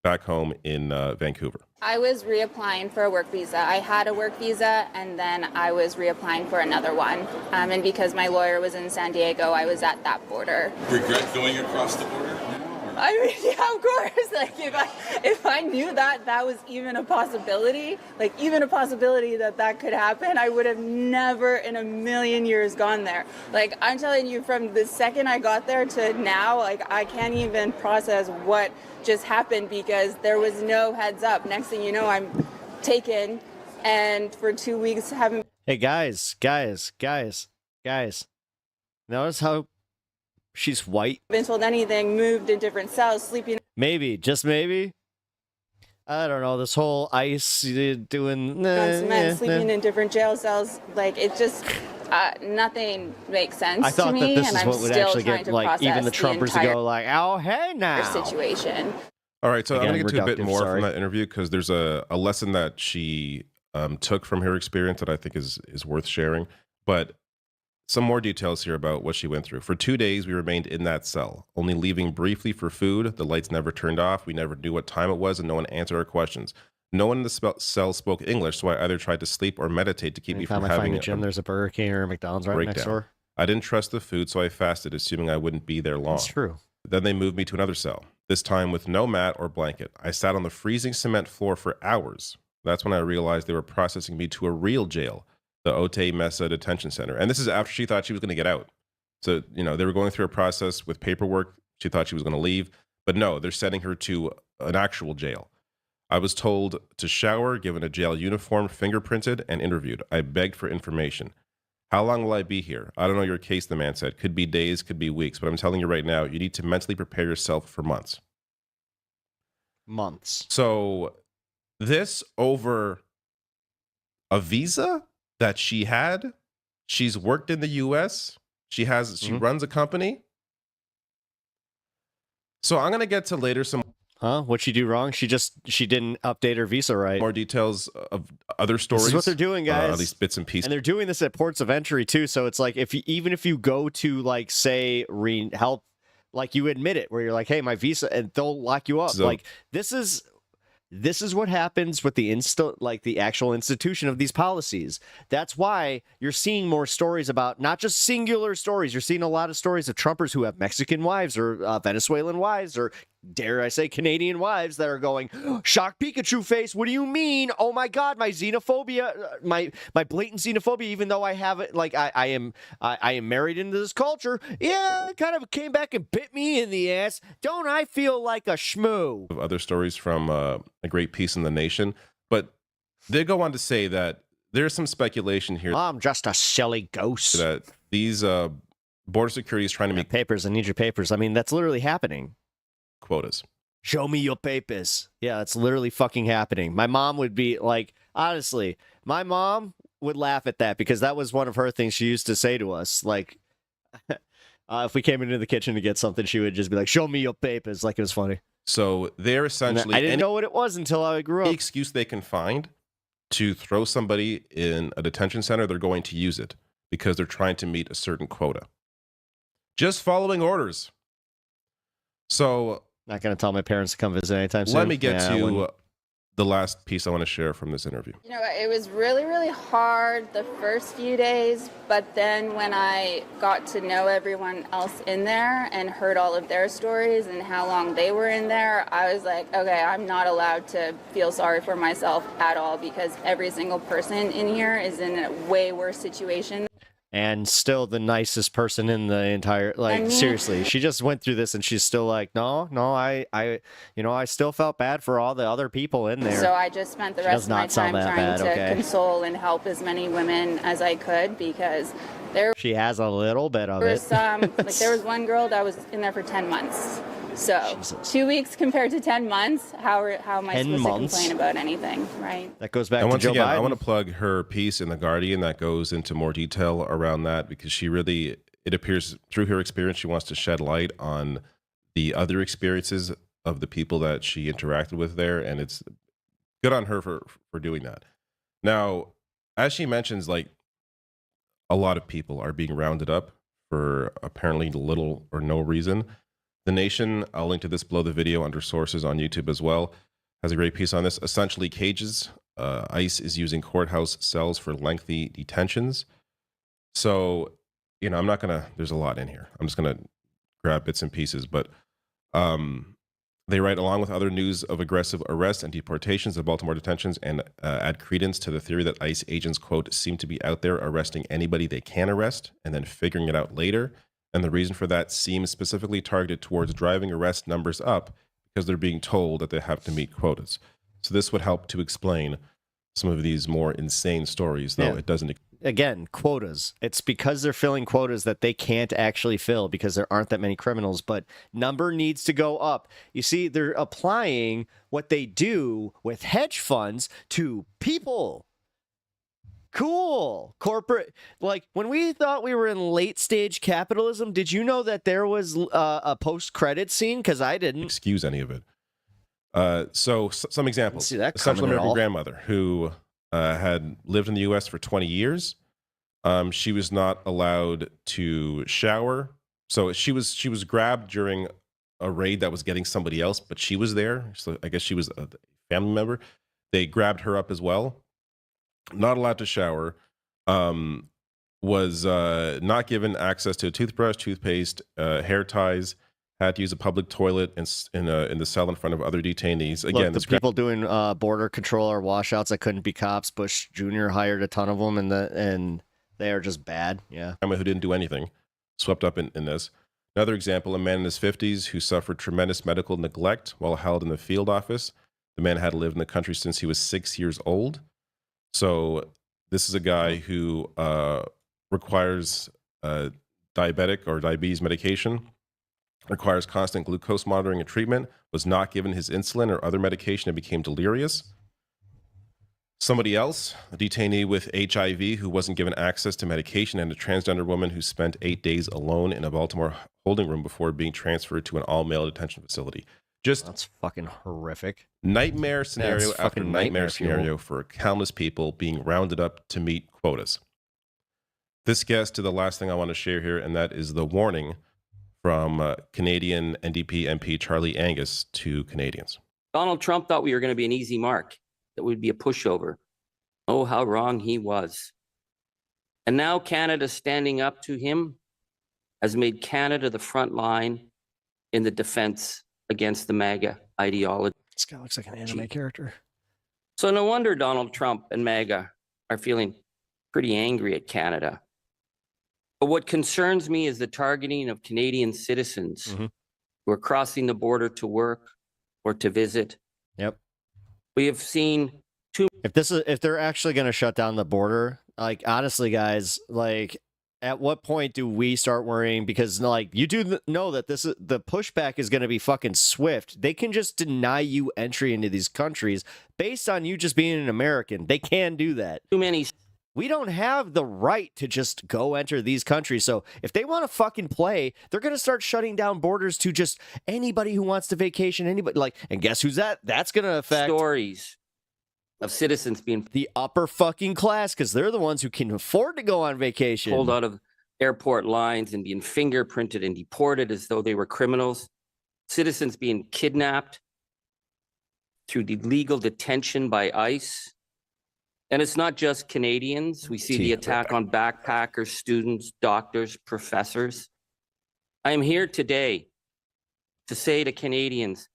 back home in Vancouver. I was reapplying for a work visa. I had a work visa, and then I was reapplying for another one. And because my lawyer was in San Diego, I was at that border. Regret going across the border? I mean, yeah, of course. Like, if I knew that was even a possibility, that could happen, I would have never in a million years gone there. Like, I'm telling you, from the second I got there to now, like, I can't even process what just happened because there was no heads up. Next thing you know, I'm taken, and for 2 weeks haven't. Hey, guys. Notice how she's white? Been told anything, moved in different cells, sleeping. Maybe, just maybe. I don't know. This whole ICE doing On cement, sleeping in different jail cells, like it's just nothing makes sense I thought to me, that this and is I'm what would still actually trying get to like process even the Trumpers to go like, "Oh, hey now." situation. All right, so I'm going to get to a bit reductive, more sorry. from that interview because there's a lesson that she took from her experience that I think is worth sharing. But some more details here about what she went through. For 2 days, we remained in that cell, only leaving briefly for food. The lights never turned off. We never knew what time it was, and no one answered our questions. No one in the cell spoke English, so I either tried to sleep or meditate to keep me from Anytime I having find a gym, there's a Burger King or a McDonald's right next breakdown. door. I didn't trust the food, so I fasted, assuming I wouldn't be there long. That's true. Then they moved me to another cell, this time with no mat or blanket. I sat on the freezing cement floor for hours. That's when I realized they were processing me to a real jail, the Otay Mesa Detention Center. And this is after she thought she was going to get out. So, they were going through a process with paperwork. She thought she was going to leave. But no, they're sending her to an actual jail. I was told to shower, given a jail uniform, fingerprinted, and interviewed. I begged for information. How long will I be here? I don't know your case, the man said. Could be days, could be weeks. But I'm telling you right now, you need to mentally prepare yourself for months. Months. So this over a visa that she had, she's worked in the US, she runs a company. So I'm going to get to later some What'd she do wrong? She didn't update her visa right. more details of other stories. This is what they're doing, guys. At least bits and pieces. And they're doing this at ports of entry too. So it's like even if you go to like say help, like you admit it, where you're like, hey, my visa, and they'll lock you up. So- like this is what happens with the actual institution of these policies. That's why you're seeing more stories about not just singular stories. You're seeing a lot of stories of Trumpers who have Mexican wives or Venezuelan wives or, dare I say, Canadian wives that are going, shock Pikachu face. What do you mean? Oh my God, my xenophobia, my blatant xenophobia. Even though I have it, like I am married into this culture. Yeah, it kind of came back and bit me in the ass. Don't I feel like a schmoo? Of other stories from a great piece in the Nation, but they go on to say that there's some speculation here. I'm just a silly ghost. That these border security is trying to make papers. I need your papers. I mean, that's literally happening. Quotas. Show me your papers. Yeah, it's literally fucking happening. My mom would be like, honestly, my mom would laugh at that because that was one of her things she used to say to us. Like, if we came into the kitchen to get something, she would just be like, show me your papers. Like, it was funny. So they're essentially... I didn't know what it was until I grew up. Any excuse they can find to throw somebody in a detention center, they're going to use it because they're trying to meet a certain quota. Just following orders. So... Not going to tell my parents to come visit anytime soon. Let me get to the last piece I want to share from this interview. You know, it was really, really hard the first few days, but then when I got to know everyone else in there and heard all of their stories and how long they were in there, I was like, okay, I'm not allowed to feel sorry for myself at all because every single person in here is in a way worse situation. and still the nicest person in the entire, like, seriously, she just went through this and she's still like, no, I still felt bad for all the other people in there. So I just spent the rest of my time trying to console and help as many women as I could, because she has a little bit of it. Like, there was one girl that was in there for 10 months. So Jesus. 2 weeks compared to 10 months, how am I supposed to complain about anything, right? That goes back and to once Joe again, Biden. I want to plug her piece in The Guardian that goes into more detail around that, because she really, it appears through her experience, she wants to shed light on the other experiences of the people that she interacted with there, and it's good on her for doing that. Now, as she mentions, like, a lot of people are being rounded up for apparently little or no reason. The Nation, I'll link to this below the video under sources on YouTube as well, has a great piece on this. Essentially cages. ICE is using courthouse cells for lengthy detentions. So, you know, I'm not going to, there's a lot in here. I'm just going to grab bits and pieces, but they write, along with other news of aggressive arrests and deportations of Baltimore detentions, and add credence to the theory that ICE agents, quote, seem to be out there arresting anybody they can arrest and then figuring it out later. And the reason for that seems specifically targeted towards driving arrest numbers up because they're being told that they have to meet quotas. So this would help to explain some of these more insane stories, though it doesn't. Again, quotas. It's because they're filling quotas that they can't actually fill because there aren't that many criminals, but number needs to go up. You see, they're applying what they do with hedge funds to people. Cool. Corporate, like, when we thought we were in late stage capitalism, did you know that there was a post-credit scene? Because I didn't excuse any of it. So some examples. See that Essential coming at American all. grandmother who had lived in the U.S. for 20 years. She was not allowed to shower. So she was grabbed during a raid that was getting somebody else, but she was there. So I guess she was a family member. They grabbed her up as well. Not allowed to shower, was not given access to a toothbrush, toothpaste, hair ties, had to use a public toilet in the cell in front of other detainees. Again, look, the people doing border control or washouts that couldn't be cops. Bush Jr. hired a ton of them, and they are just bad. Yeah, who didn't do anything, swept up in this. Another example: a man in his 50s who suffered tremendous medical neglect while held in the field office. The man had lived in the country since he was 6 years old. So this is a guy who requires diabetic or diabetes medication, requires constant glucose monitoring and treatment, was not given his insulin or other medication and became delirious. Somebody else, a detainee with HIV who wasn't given access to medication, and a transgender woman who spent 8 days alone in a Baltimore holding room before being transferred to an all-male detention facility. Just that's fucking horrific. Nightmare scenario after nightmare scenario fuel. for countless people being rounded up to meet quotas. This gets to the last thing I want to share here, and that is the warning from Canadian NDP MP Charlie Angus to Canadians. Donald Trump thought we were going to be an easy mark, that would be a pushover. Oh, how wrong he was. And now Canada standing up to him has made Canada the front line in the defense against the MAGA ideology. This guy looks like an anime character. So no wonder Donald Trump and MAGA are feeling pretty angry at Canada. But what concerns me is the targeting of Canadian citizens who are crossing the border to work or to visit. Yep. We have seen if they're actually going to shut down the border, like, honestly, guys, like, at what point do we start worrying? Because, like, you do know that the pushback is going to be fucking swift. They can just deny you entry into these countries based on you just being an American. They can do that. Too many. We don't have the right to just go enter these countries. So if they want to fucking play, they're going to start shutting down borders to just anybody who wants to vacation. Anybody, like, and guess who's that? That's going to affect stories of citizens being the upper fucking class, because they're the ones who can afford to go on vacation. Pulled out of airport lines and being fingerprinted and deported as though they were criminals. Citizens being kidnapped through illegal detention by ICE. And it's not just Canadians. We see the attack on backpackers, students, doctors, professors. I am here today to say to Canadians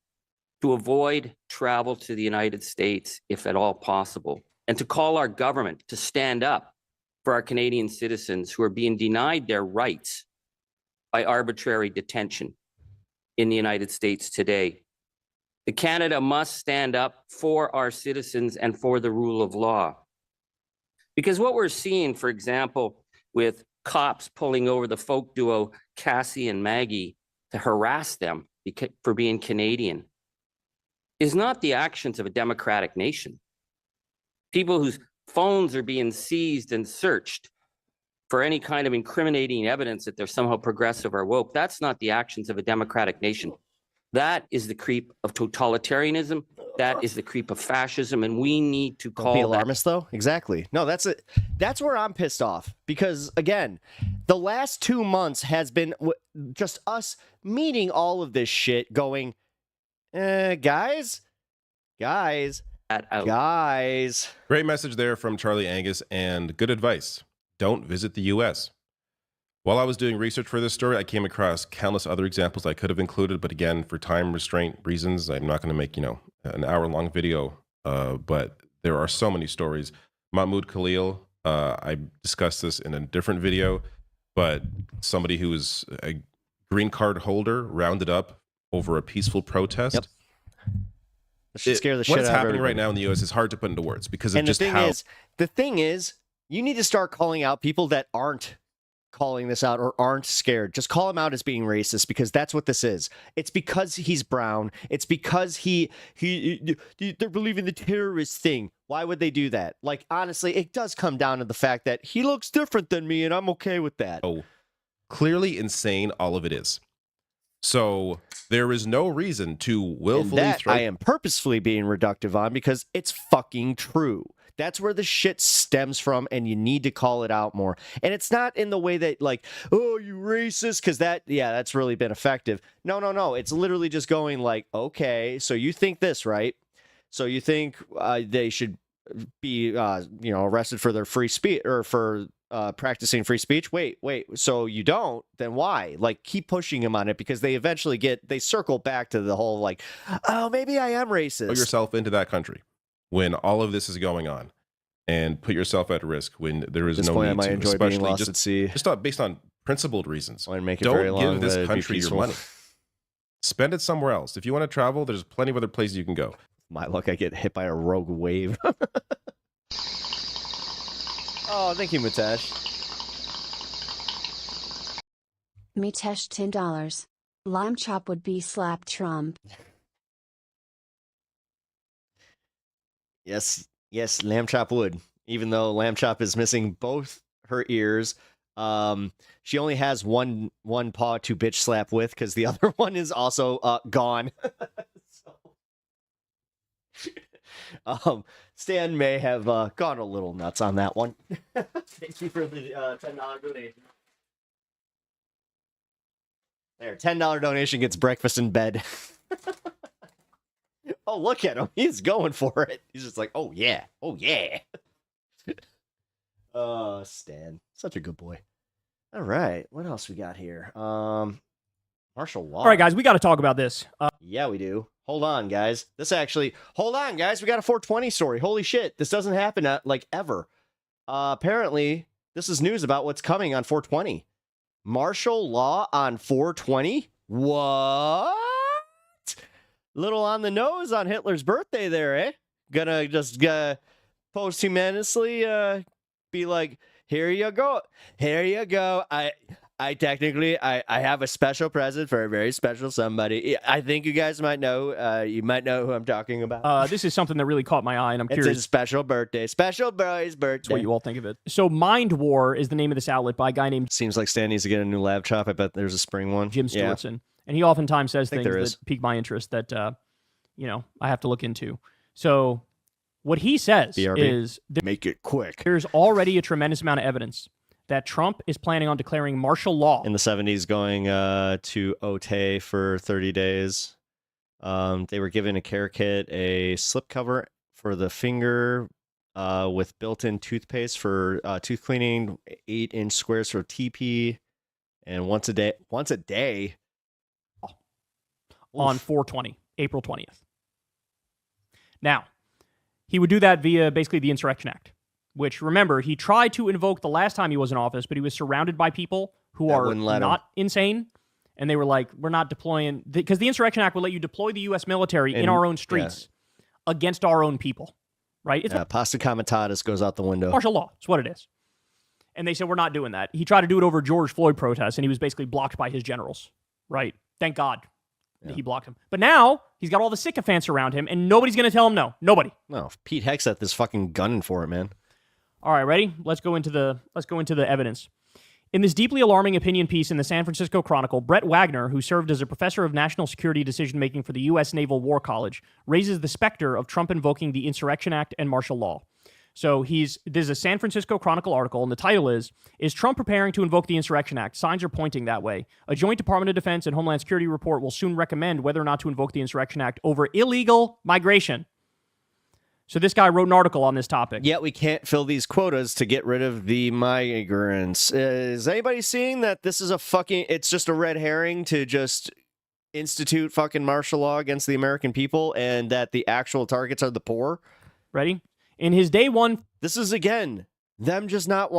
to avoid travel to the United States if at all possible, and to call our government to stand up for our Canadian citizens who are being denied their rights by arbitrary detention in the United States today. Canada must stand up for our citizens and for the rule of law. Because what we're seeing, for example, with cops pulling over the folk duo Cassie and Maggie to harass them for being Canadian is not the actions of a democratic nation. People whose phones are being seized and searched for any kind of incriminating evidence that they're somehow progressive or woke, that's not the actions of a democratic nation. That is the creep of totalitarianism. That is the creep of fascism, and we need to call. Don't be alarmist, though. Exactly. No, that's it. That's where I'm pissed off because, again, the last 2 months has been just us meeting all of this shit, going, guys. Great message there from Charlie Angus, and good advice. Don't visit the U.S. While I was doing research for this story, I came across countless other examples I could have included, but again, for time restraint reasons, I'm not going to make, an hour-long video, but there are so many stories. Mahmoud Khalil, I discussed this in a different video, but somebody who is a green card holder rounded up over a peaceful protest. Yep. That should scare the shit out of What's happening everybody. right now in the U.S. is hard to put into words because of just the thing is, you need to start calling out people that aren't calling this out or aren't scared. Just call him out as being racist because that's what this is. It's because he's brown. It's because they're believing the terrorist thing. Why would they do that? Like, honestly, it does come down to the fact that he looks different than me and I'm okay with that. Oh, clearly insane all of it is. So there is no reason to willfully and that I am purposefully being reductive on because it's fucking true. That's where the shit stems from, and you need to call it out more. And it's not in the way that, like, oh, you racist, because that's really been effective. No. It's literally just going like, okay, so you think this, right? So you think they should be, arrested for their free speech or for practicing free speech? Wait. So you don't? Then why? Like, keep pushing them on it because they eventually they circle back to the whole like, oh, maybe I am racist. Put yourself into that country when all of this is going on, and put yourself at risk when there is no need to, especially just based on principled reasons. Don't give this country your money. Spend it somewhere else. If you want to travel, there's plenty of other places you can go. My luck, I get hit by a rogue wave. Oh, thank you, Mitesh. Mitesh $10. Lime chop would be slap Trump. Yes, Lamb Chop would. Even though Lamb Chop is missing both her ears, she only has one paw to bitch slap with because the other one is also gone. Stan may have gone a little nuts on that one. Thank you for the $10 donation. There, $10 donation gets breakfast in bed. Oh, look at him. He's going for it. He's just like, oh, yeah. Oh, Stan. Such a good boy. All right. What else we got here? Martial law. All right, guys. We got to talk about this. Yeah, we do. Hold on, guys. Hold on, guys. We got a 420 story. Holy shit. This doesn't happen ever. Apparently, this is news about what's coming on 420. Martial law on 420? What? Little on the nose on Hitler's birthday there, eh? Gonna just posthumously be like, here you go. I technically have a special present for a very special somebody. I think you guys might know. You might know who I'm talking about. This is something that really caught my eye, and I'm it's curious. It's a special birthday. Special boy's birthday. That's what you all think of it. So Mind War is the name of this outlet by a guy named... Seems like Stan needs to get a new lab chop. I bet there's a spring one. Jim Stewartson. Yeah. And he oftentimes says things that pique my interest that, I have to look into. So what he says is... Make it quick. There's already a tremendous amount of evidence that Trump is planning on declaring martial law. In the 70s, going to Otay for 30 days. They were given a care kit, a slipcover for the finger with built-in toothpaste for tooth cleaning, 8-inch squares for TP, and once a day. On 4/20, April 20th. Now, he would do that via basically the Insurrection Act, which, remember, he tried to invoke the last time he was in office, but he was surrounded by people who are not insane. And they were like, we're not deploying, because the Insurrection Act would let you deploy the U.S. military in our own streets against our own people, right? It's Pasta Comitatus goes out the window. martial law. It's what it is. And they said, we're not doing that. He tried to do it over George Floyd protests, and he was basically blocked by his generals, right? Thank God that he blocked him. But now he's got all the sycophants around him, and nobody's going to tell him no. Nobody. No, Pete Hegseth is fucking gunning for it, man. All right, ready? Let's go into the evidence. In this deeply alarming opinion piece in the San Francisco Chronicle, Brett Wagner, who served as a professor of national security decision-making for the U.S. Naval War College, raises the specter of Trump invoking the Insurrection Act and martial law. So there's a San Francisco Chronicle article, and the title is Trump preparing to invoke the Insurrection Act? Signs are pointing that way. A joint Department of Defense and Homeland Security report will soon recommend whether or not to invoke the Insurrection Act over illegal migration. So this guy wrote an article on this topic. Yet we can't fill these quotas to get rid of the migrants. Is anybody seeing that this is it's just a red herring to just institute fucking martial law against the American people, and that the actual targets are the poor? Ready? In his day one... This is, again, them just not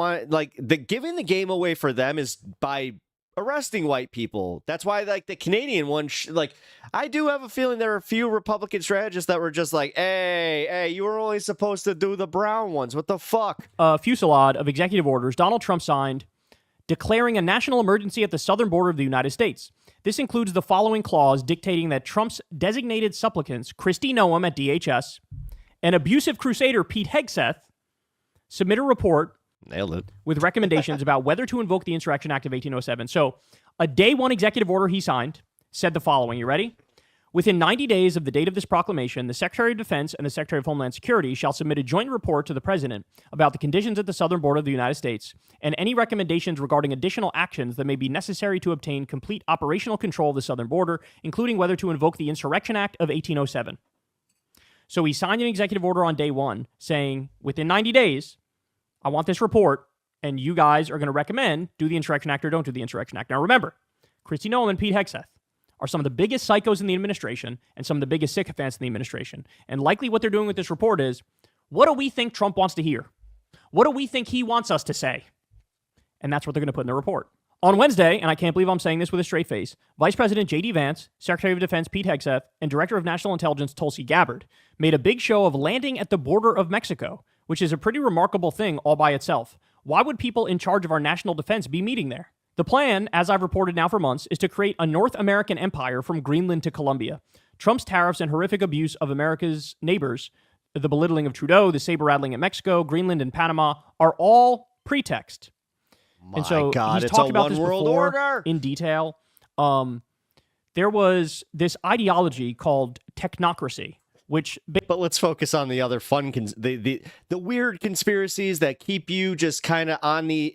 giving the game away for them is by arresting white people. That's why, the Canadian one, I do have a feeling there are a few Republican strategists that were just like, hey, you were only supposed to do the brown ones. What the fuck? A fusillade of executive orders Donald Trump signed declaring a national emergency at the southern border of the United States. This includes the following clause dictating that Trump's designated supplicants, Kristi Noem at DHS, and abusive crusader Pete Hegseth, submit a report Nailed it. with recommendations about whether to invoke the Insurrection Act of 1807. So a day one executive order he signed said the following. You ready? Within 90 days of the date of this proclamation, the Secretary of Defense and the Secretary of Homeland Security shall submit a joint report to the President about the conditions at the southern border of the United States and any recommendations regarding additional actions that may be necessary to obtain complete operational control of the southern border, including whether to invoke the Insurrection Act of 1807. So he signed an executive order on day one saying, within 90 days, I want this report, and you guys are going to recommend do the Insurrection Act or don't do the Insurrection Act. Now remember, Kristi Noem and Pete Hegseth are some of the biggest psychos in the administration and some of the biggest sycophants in the administration. And likely what they're doing with this report is, what do we think Trump wants to hear? What do we think he wants us to say? And that's what they're going to put in the report. On Wednesday, and I can't believe I'm saying this with a straight face, Vice President J.D. Vance, Secretary of Defense Pete Hegseth, and Director of National Intelligence Tulsi Gabbard made a big show of landing at the border of Mexico, which is a pretty remarkable thing all by itself. Why would people in charge of our national defense be meeting there? The plan, as I've reported now for months, is to create a North American empire from Greenland to Colombia. Trump's tariffs and horrific abuse of America's neighbors, the belittling of Trudeau, the saber-rattling at Mexico, Greenland, and Panama, are all pretext. And so God, he's it's talked a about this one-world before order. in detail. There was this ideology called technocracy, which... But let's focus on the other fun, the weird conspiracies that keep you just kind of on the,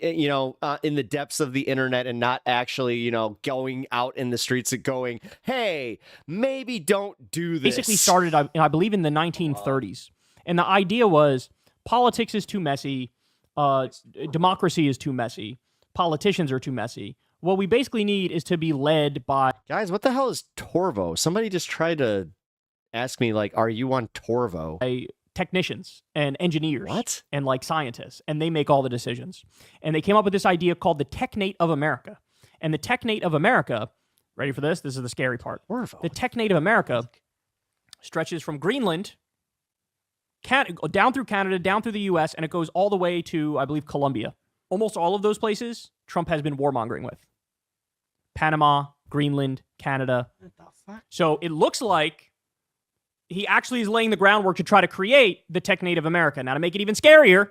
in the depths of the internet and not actually, going out in the streets and going, hey, maybe don't do this. Basically started, I believe, in the 1930s. And the idea was politics is too messy. Democracy is too messy. Politicians are too messy. What we basically need is to be led by... Guys, what the hell is Torvo? Somebody just tried to ask me, are you on Torvo? Technicians and engineers. What? And scientists. And they make all the decisions. And they came up with this idea called the Technate of America. And the Technate of America, ready for this? This is the scary part. Torvo. The Technate of America stretches from Greenland... down through Canada, down through the U.S., and it goes all the way to, I believe, Colombia. Almost all of those places, Trump has been warmongering with. Panama, Greenland, Canada. What the fuck? So it looks like he actually is laying the groundwork to try to create the Technate of America. Now, to make it even scarier,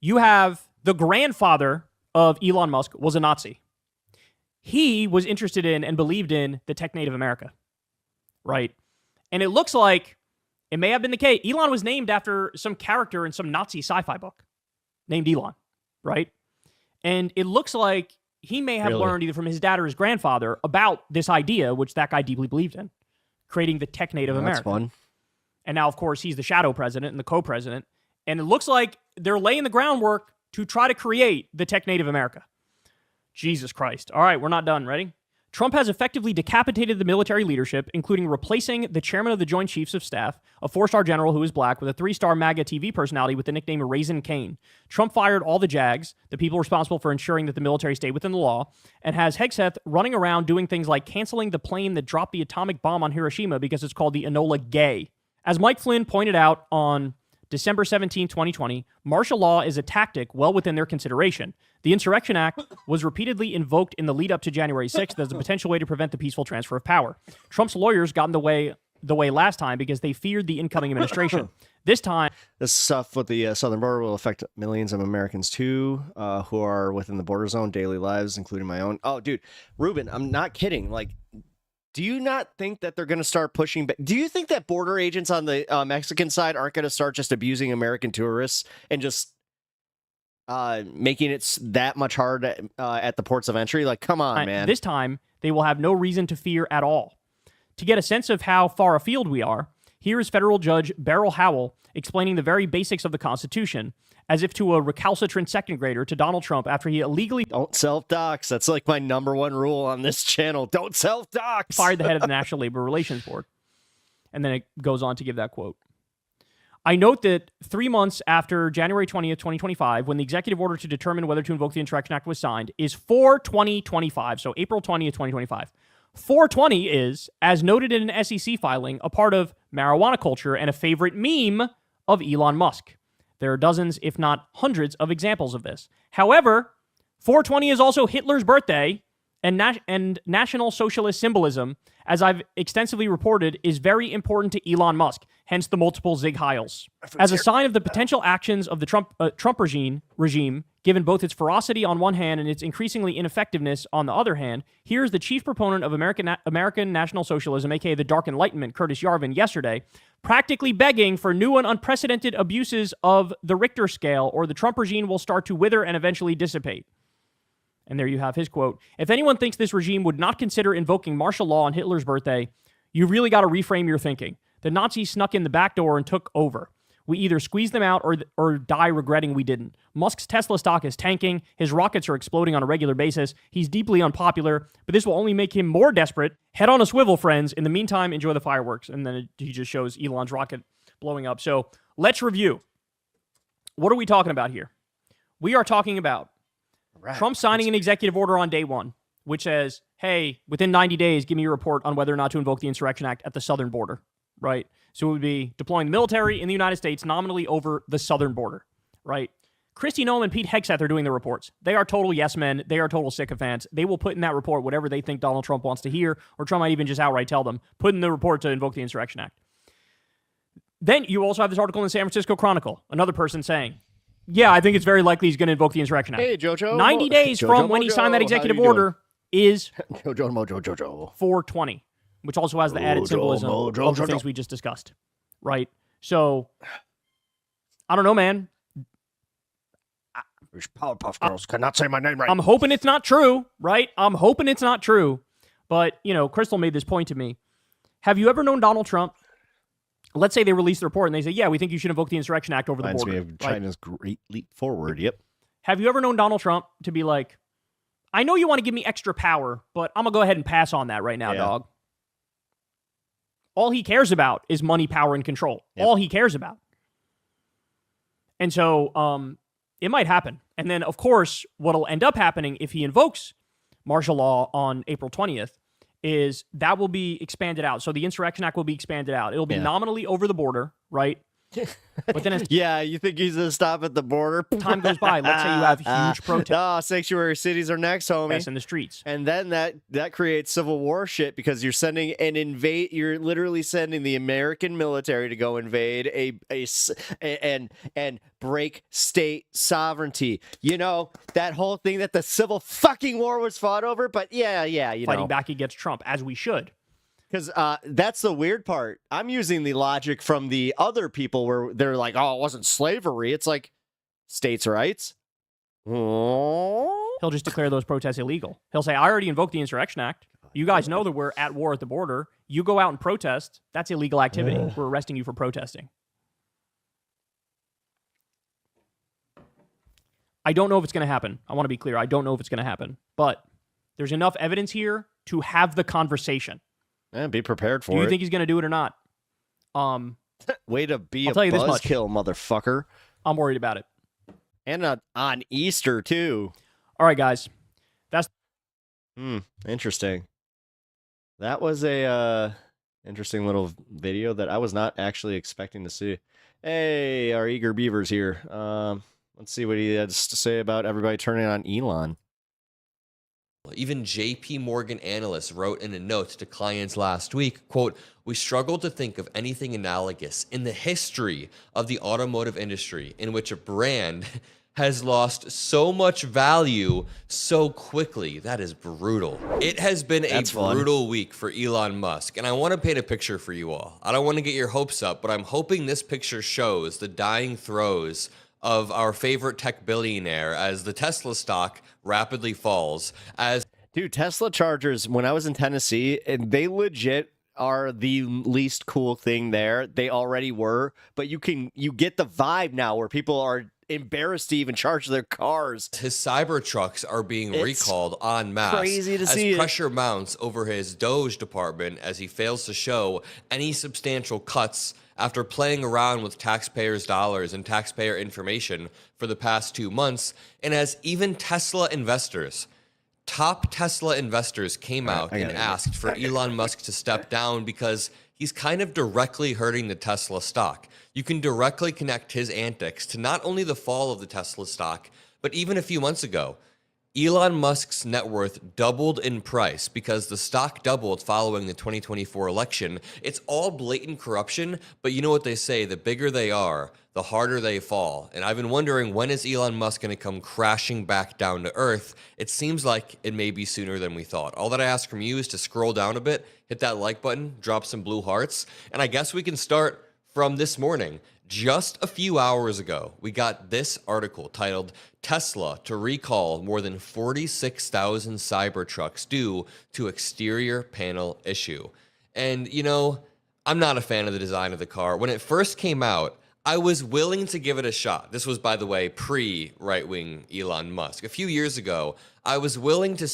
you have the grandfather of Elon Musk was a Nazi. He was interested in and believed in the Technate of America, right? And it looks like it may have been the case. Elon was named after some character in some Nazi sci-fi book named Elon, right? And it looks like he may have learned either from his dad or his grandfather about this idea, which that guy deeply believed in, creating the Technate of America. That's fun. And now, of course, he's the shadow president and the co-president. And it looks like they're laying the groundwork to try to create the Technate of America. Jesus Christ. All right, we're not done. Ready? Trump has effectively decapitated the military leadership, including replacing the chairman of the Joint Chiefs of Staff, a 4-star general who is black, with a 3-star MAGA TV personality with the nickname Raisin Cane. Trump fired all the JAGs, the people responsible for ensuring that the military stayed within the law, and has Hegseth running around doing things like canceling the plane that dropped the atomic bomb on Hiroshima because it's called the Enola Gay. As Mike Flynn pointed out on December 17, 2020, martial law is a tactic well within their consideration. The Insurrection Act was repeatedly invoked in the lead up to January 6th as a potential way to prevent the peaceful transfer of power. Trump's lawyers got in the way last time because they feared the incoming administration. This time, this stuff with the southern border will affect millions of Americans too, who are within the border zone, daily lives, including my own. Oh, dude, Ruben, I'm not kidding. Like, do you not think that they're going to start pushing back? Do you think that border agents on the Mexican side aren't going to start just abusing American tourists and just making it that much hard at the ports of entry? Like, come on, man. This time, they will have no reason to fear at all. To get a sense of how far afield we are, here is federal judge Beryl Howell explaining the very basics of the Constitution, as if to a recalcitrant second grader, to Donald Trump after he illegally... Don't self-dox. That's like my #1 rule on this channel. Don't self-dox. ...fired the head of the National Labor Relations Board. And then it goes on to give that quote. I note that 3 months after January 20th, 2025, when the executive order to determine whether to invoke the Insurrection Act was signed, is 4/20/25, so April 20th, 2025. 420 is, as noted in an SEC filing, a part of marijuana culture and a favorite meme of Elon Musk. There are dozens, if not hundreds, of examples of this. However, 420 is also Hitler's birthday, and National Socialist symbolism, as I've extensively reported, is very important to Elon Musk, hence the multiple Zig Heils. As a sign of the potential actions of the Trump regime, given both its ferocity on one hand and its increasingly ineffectiveness on the other hand, here's the chief proponent of American National Socialism, aka the Dark Enlightenment, Curtis Yarvin, yesterday, practically begging for new and unprecedented abuses of the Richter scale, or the Trump regime will start to wither and eventually dissipate. And there you have his quote. If anyone thinks this regime would not consider invoking martial law on Hitler's birthday, you really got to reframe your thinking. The Nazis snuck in the back door and took over. We either squeeze them out or die regretting we didn't. Musk's Tesla stock is tanking. His rockets are exploding on a regular basis. He's deeply unpopular, but this will only make him more desperate. Head on a swivel, friends. In the meantime, enjoy the fireworks. And then he just shows Elon's rocket blowing up. So let's review. What are we talking about here? We are talking about Trump signing an executive order on day one, which says, hey, within 90 days, give me a report on whether or not to invoke the Insurrection Act at the southern border, right? So it would be deploying the military in the United States nominally over the southern border, right? Kristi Noem and Pete Hegseth are doing the reports. They are total yes men. They are total sycophants. They will put in that report whatever they think Donald Trump wants to hear, or Trump might even just outright tell them, put in the report to invoke the Insurrection Act. Then you also have this article in the San Francisco Chronicle, another person saying, yeah, I think it's very likely he's going to invoke the Insurrection Act. Hey, Jojo. 90 days from when he signed that executive order is Jojo. 420, which also has the added symbolism of the things we just discussed, right? So, I don't know, man. Powerpuff Girls cannot say my name right. I'm hoping it's not true, right? I'm hoping it's not true. But, you know, Crystal made this point to me. Have you ever known Donald Trump? Let's say they release the report and they say, yeah, we think you should invoke the Insurrection Act over the border. Reminds me of China's great leap forward, yep. Have you ever known Donald Trump to be like, I know you want to give me extra power, but I'm going to go ahead and pass on that right now, dog. All he cares about is money, power, and control. Yep. All he cares about. And so it might happen. And then, of course, what'll end up happening if he invokes martial law on April 20th is that will be expanded out. So the Insurrection Act will be expanded out. It'll be nominally over the border, right? But then you think he's going to stop at the border? Time goes by. Let's say you have huge protests. Sanctuary cities are next, homie. In the streets. And then that creates civil war shit because you're sending you're literally sending the American military to go invade and break state sovereignty. You know, that whole thing that the civil fucking war was fought over, but you fighting back against Trump, as we should. Because that's the weird part. I'm using the logic from the other people where they're like, oh, it wasn't slavery. It's like states' rights. Oh. He'll just declare those protests illegal. He'll say, I already invoked the Insurrection Act. You guys know that we're at war at the border. You go out and protest. That's illegal activity. We're arresting you for protesting. I don't know if it's going to happen. I want to be clear. I don't know if it's going to happen. But there's enough evidence here to have the conversation. And be prepared for Do it. you think he's going to do it or not? Way to be I'll a tell you this much. buzzkill, motherfucker. I'm worried about it. And on Easter, too. All right, guys. That's interesting. That was a interesting little video that I was not actually expecting to see. Hey, our eager beaver's here. Let's see what he has to say about everybody turning on Elon. Even JP Morgan analysts wrote in a note to clients last week, quote, "We struggle to think of anything analogous in the history of the automotive industry in which a brand has lost so much value so quickly." That is brutal. It has been a brutal week for Elon Musk, and I want to paint a picture for you all. I don't want to get your hopes up, but I'm hoping this picture shows the dying throes of our favorite tech billionaire as the Tesla stock rapidly falls. Dude, Tesla chargers, when I was in Tennessee, and they legit are the least cool thing there. They already were, but you get the vibe now where people are embarrassed to even charge their cars. His Cybertrucks are being recalled en masse. Crazy to see as pressure mounts over his Doge department as he fails to show any substantial cuts after playing around with taxpayers' dollars and taxpayer information for the past 2 months, and as even Tesla investors, top Tesla investors came out and asked for Elon Musk to step down because he's kind of directly hurting the Tesla stock. You can directly connect his antics to not only the fall of the Tesla stock, but even a few months ago, Elon Musk's net worth doubled in price because the stock doubled following the 2024 election. It's all blatant corruption, but you know what they say, the bigger they are, the harder they fall. And I've been wondering, when is Elon Musk going to come crashing back down to earth? It seems like it may be sooner than we thought. All that I ask from you is to scroll down a bit, hit that like button, drop some blue hearts, and I guess we can start from this morning. Just a few hours ago, we got this article titled "Tesla to Recall More Than 46,000 Cybertrucks Due to Exterior Panel Issue." And, you know, I'm not a fan of the design of the car. When it first came out, I was willing to give it a shot. This was, by the way, pre-right-wing Elon Musk. A few years ago, I was willing to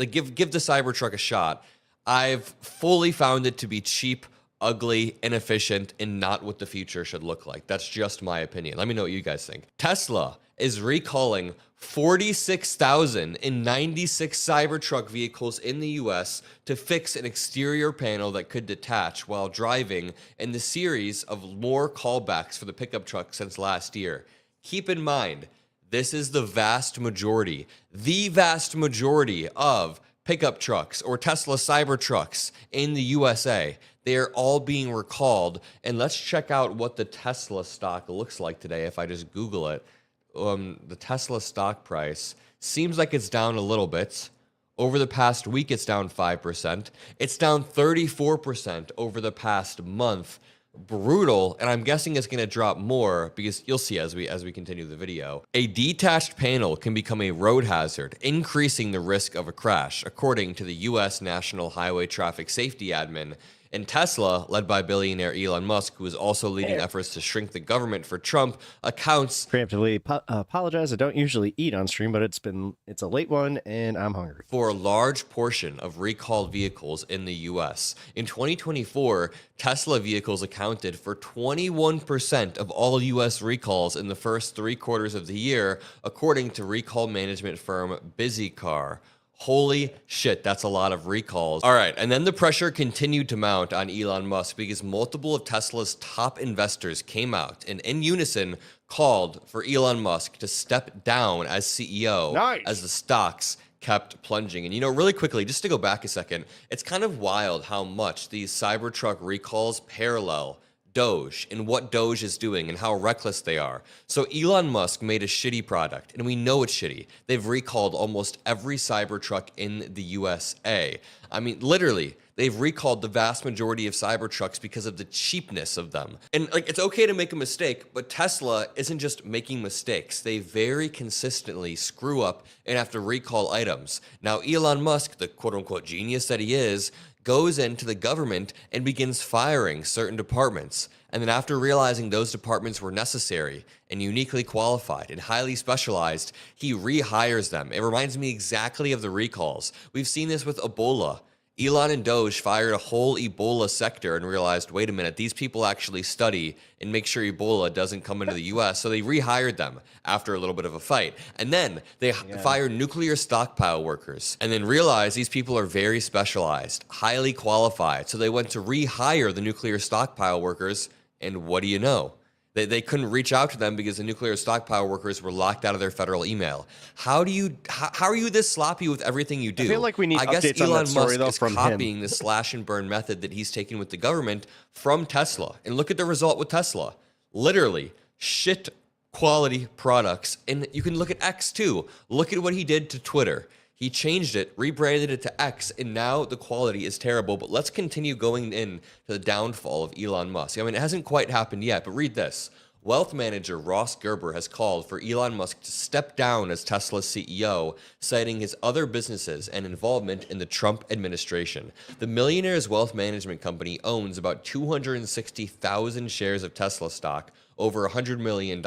give the Cybertruck a shot. I've fully found it to be cheap, ugly, inefficient, and not what the future should look like. That's just my opinion. Let me know what you guys think. Tesla is recalling 46,096 Cybertruck vehicles in the US to fix an exterior panel that could detach while driving in the series of more callbacks for the pickup truck since last year. Keep in mind, this is the vast majority of pickup trucks or Tesla Cybertrucks in the USA. They are all being recalled. And let's check out what the Tesla stock looks like today. If I just Google it, the Tesla stock price seems like it's down a little bit. Over the past week, it's down 5%. It's down 34% over the past month. Brutal, and I'm guessing it's going to drop more because you'll see as we continue the video. A detached panel can become a road hazard, increasing the risk of a crash, according to the U.S. National Highway Traffic Safety Admin. And Tesla, led by billionaire Elon Musk, who is also leading efforts to shrink the government for Trump, accounts... Preemptively apologize. I don't usually eat on stream, but it's a late one, and I'm hungry. ...for a large portion of recalled vehicles in the U.S. In 2024, Tesla vehicles accounted for 21% of all U.S. recalls in the first 3 quarters of the year, according to recall management firm BusyCar. Holy shit, that's a lot of recalls. All right, and then the pressure continued to mount on Elon Musk because multiple of Tesla's top investors came out and in unison called for Elon Musk to step down as CEO as the stocks kept plunging. And, you know, really quickly, just to go back a second, it's kind of wild how much these Cybertruck recalls parallel Doge and what Doge is doing and how reckless they are. So Elon Musk made a shitty product, and we know it's shitty. They've recalled almost every Cybertruck in the USA. I mean, literally, they've recalled the vast majority of Cybertrucks because of the cheapness of them. And like, it's okay to make a mistake, but Tesla isn't just making mistakes. They very consistently screw up and have to recall items. Now, Elon Musk, the quote-unquote genius that he is, goes into the government and begins firing certain departments. And then after realizing those departments were necessary and uniquely qualified and highly specialized, he rehires them. It reminds me exactly of the recalls. We've seen this with Ebola Elon and Doge fired a whole Ebola sector and realized, wait a minute, these people actually study and make sure Ebola doesn't come into the US. So they rehired them after a little bit of a fight. And then they fired nuclear stockpile workers and then realized these people are very specialized, highly qualified. So they went to rehire the nuclear stockpile workers. And what do you know? They couldn't reach out to them because the nuclear stockpile workers were locked out of their federal email. How are you this sloppy with everything you do? I feel like we need I guess updates on Elon that story, Musk though, is from copying him. the slash and burn method that he's taken with the government from Tesla. And look at the result with Tesla. Literally, shit quality products. And you can look at X too. Look at what he did to Twitter. He changed it, rebranded it to X, and now the quality is terrible. But let's continue going in to the downfall of Elon Musk. I mean, it hasn't quite happened yet, but read this. Wealth manager Ross Gerber has called for Elon Musk to step down as Tesla's CEO, citing his other businesses and involvement in the Trump administration. The millionaire's wealth management company owns about 260,000 shares of Tesla stock, over $100 million.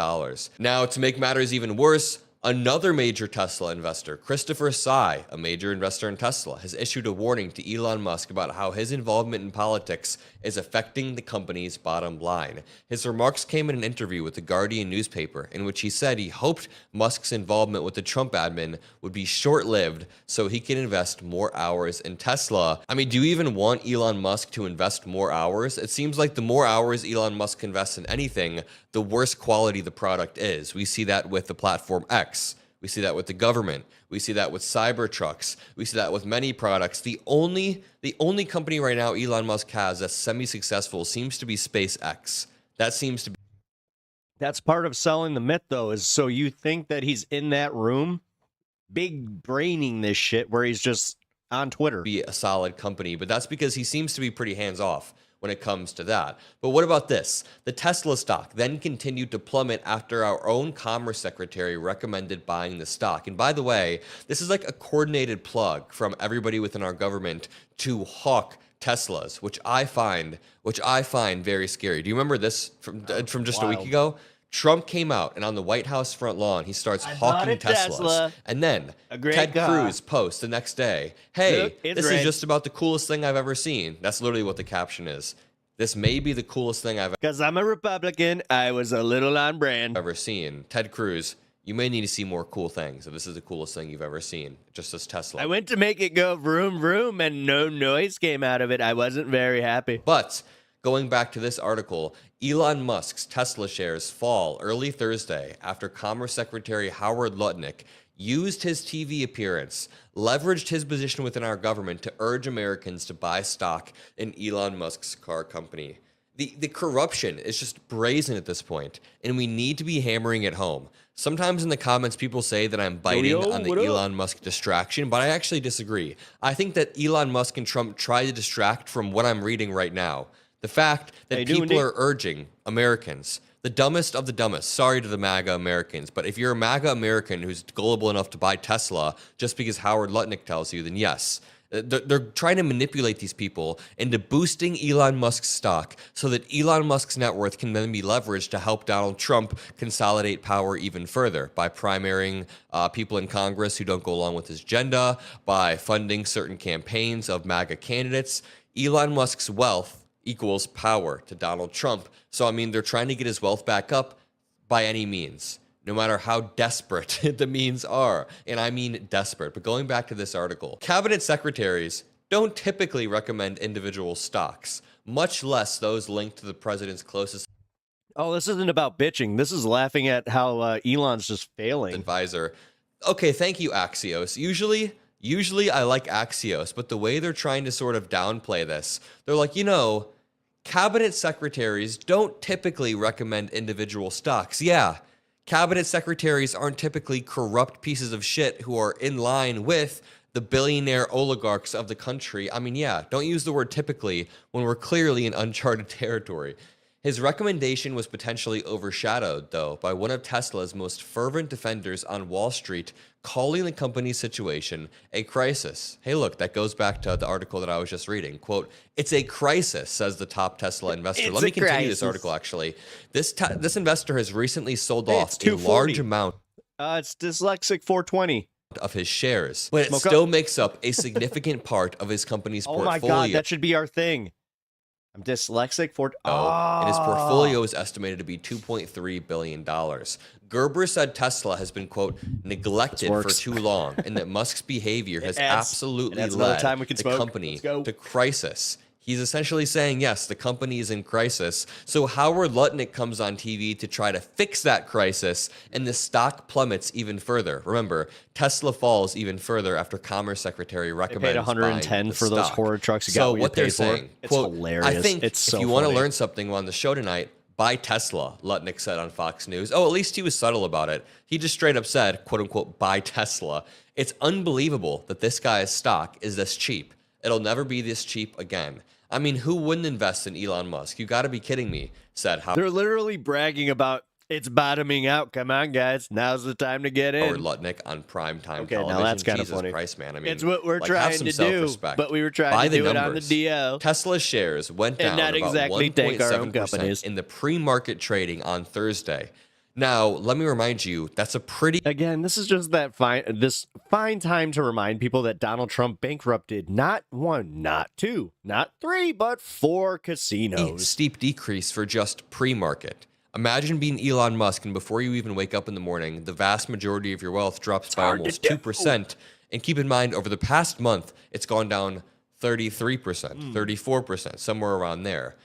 Now, to make matters even worse, another major Tesla investor, Christopher Tsai, a major investor in Tesla, has issued a warning to Elon Musk about how his involvement in politics is affecting the company's bottom line. His remarks came in an interview with the Guardian newspaper, in which he said he hoped Musk's involvement with the Trump admin would be short-lived so he can invest more hours in Tesla. I mean, do you even want Elon Musk to invest more hours? It seems like the more hours Elon Musk invests in anything, the worse quality the product is. We see that with the platform X. We see that with the government. We see that with Cybertrucks. We see that with many products. The only company right now Elon Musk has that's semi-successful seems to be SpaceX. That seems to be... That's part of selling the myth, though, is so you think that he's in that room, big braining this shit, where he's just on Twitter. Be a solid company, but that's because he seems to be pretty hands-off when it comes to that. But what about this? The Tesla stock then continued to plummet after our own Commerce Secretary recommended buying the stock. And by the way, this is like a coordinated plug from everybody within our government to hawk Teslas, which I find very scary. Do you remember this from just a week ago? Trump came out, and on the White House front lawn, he starts hawking Teslas. Tesla. And then Ted Cruz posts the next day, hey, look, this is just about the coolest thing I've ever seen. That's literally what the caption is. This may be the coolest thing I've Because I'm a Republican, I was a little on brand. Ever seen. Ted Cruz, you may need to see more cool things. If this is the coolest thing you've ever seen, just as Tesla. I went to make it go vroom, vroom, and no noise came out of it. I wasn't very happy. But going back to this article, Elon Musk's Tesla shares fall early Thursday after Commerce Secretary Howard Lutnick used his TV appearance, leveraged his position within our government to urge Americans to buy stock in Elon Musk's car company. The corruption is just brazen at this point, and we need to be hammering it home. Sometimes in the comments, people say that I'm biting on the Elon Musk distraction, but I actually disagree. I think that Elon Musk and Trump try to distract from what I'm reading right now. The fact that people are urging Americans, the dumbest of the dumbest, sorry to the MAGA Americans, but if you're a MAGA American who's gullible enough to buy Tesla just because Howard Lutnick tells you, then yes. They're trying to manipulate these people into boosting Elon Musk's stock so that Elon Musk's net worth can then be leveraged to help Donald Trump consolidate power even further by primarying people in Congress who don't go along with his agenda, by funding certain campaigns of MAGA candidates. Elon Musk's wealth equals power to Donald Trump. So, I mean, they're trying to get his wealth back up by any means, no matter how desperate the means are. And I mean desperate. But going back to this article, cabinet secretaries don't typically recommend individual stocks, much less those linked to the president's closest Oh, this isn't about bitching. This is laughing at how Elon's just failing. Advisor. Okay, thank you, Axios. Usually I like Axios, but the way they're trying to sort of downplay this, they're like, you know, cabinet secretaries don't typically recommend individual stocks. Yeah, cabinet secretaries aren't typically corrupt pieces of shit who are in line with the billionaire oligarchs of the country. I mean, yeah, don't use the word typically when we're clearly in uncharted territory. His recommendation was potentially overshadowed, though, by one of Tesla's most fervent defenders on Wall Street, calling the company's situation a crisis. Hey, look, that goes back to the article that I was just reading. Quote, "It's a crisis," says the top Tesla investor. Let me continue this article, actually. This investor has recently sold off a large amount. It's dyslexic 420. of his shares, but it still makes up a significant part of his company's portfolio. Oh my God, that should be our thing. I'm dyslexic for... And his portfolio is estimated to be $2.3 billion. Gerber said Tesla has been, quote, neglected for too long, and that Musk's behavior has absolutely led the company to crisis. He's essentially saying, yes, the company is in crisis. So Howard Lutnick comes on TV to try to fix that crisis, and the stock plummets even further. Remember, Tesla falls even further after Commerce Secretary recommends paid 110 for those horror trucks. You got what they're saying, it's quote, hilarious. I think it's so if you want to learn something on the show tonight, buy Tesla, Lutnick said on Fox News. Oh, at least he was subtle about it. He just straight up said, quote unquote, buy Tesla. It's unbelievable that this guy's stock is this cheap. It'll never be this cheap again. I mean, who wouldn't invest in Elon Musk? You got to be kidding me, said Howard. They're literally bragging about it's bottoming out. Come on, guys. Now's the time to get in. Howard Lutnick on primetime television. Now that's kind of Jesus funny. Christ, man. I mean, it's what we're like, trying to do, but we were trying to do it on the DL. Tesla's shares went down not about exactly take our own 1.7% companies. in the pre-market trading on Thursday. Now, let me remind you, that's a pretty... Again, this is just that fine time to remind people that Donald Trump bankrupted not 1, not 2, not 3, but 4 casinos. Steep decrease for just pre-market. Imagine being Elon Musk, and before you even wake up in the morning, the vast majority of your wealth drops by almost 2%. And keep in mind, over the past month, it's gone down 33%, 34%, somewhere around there.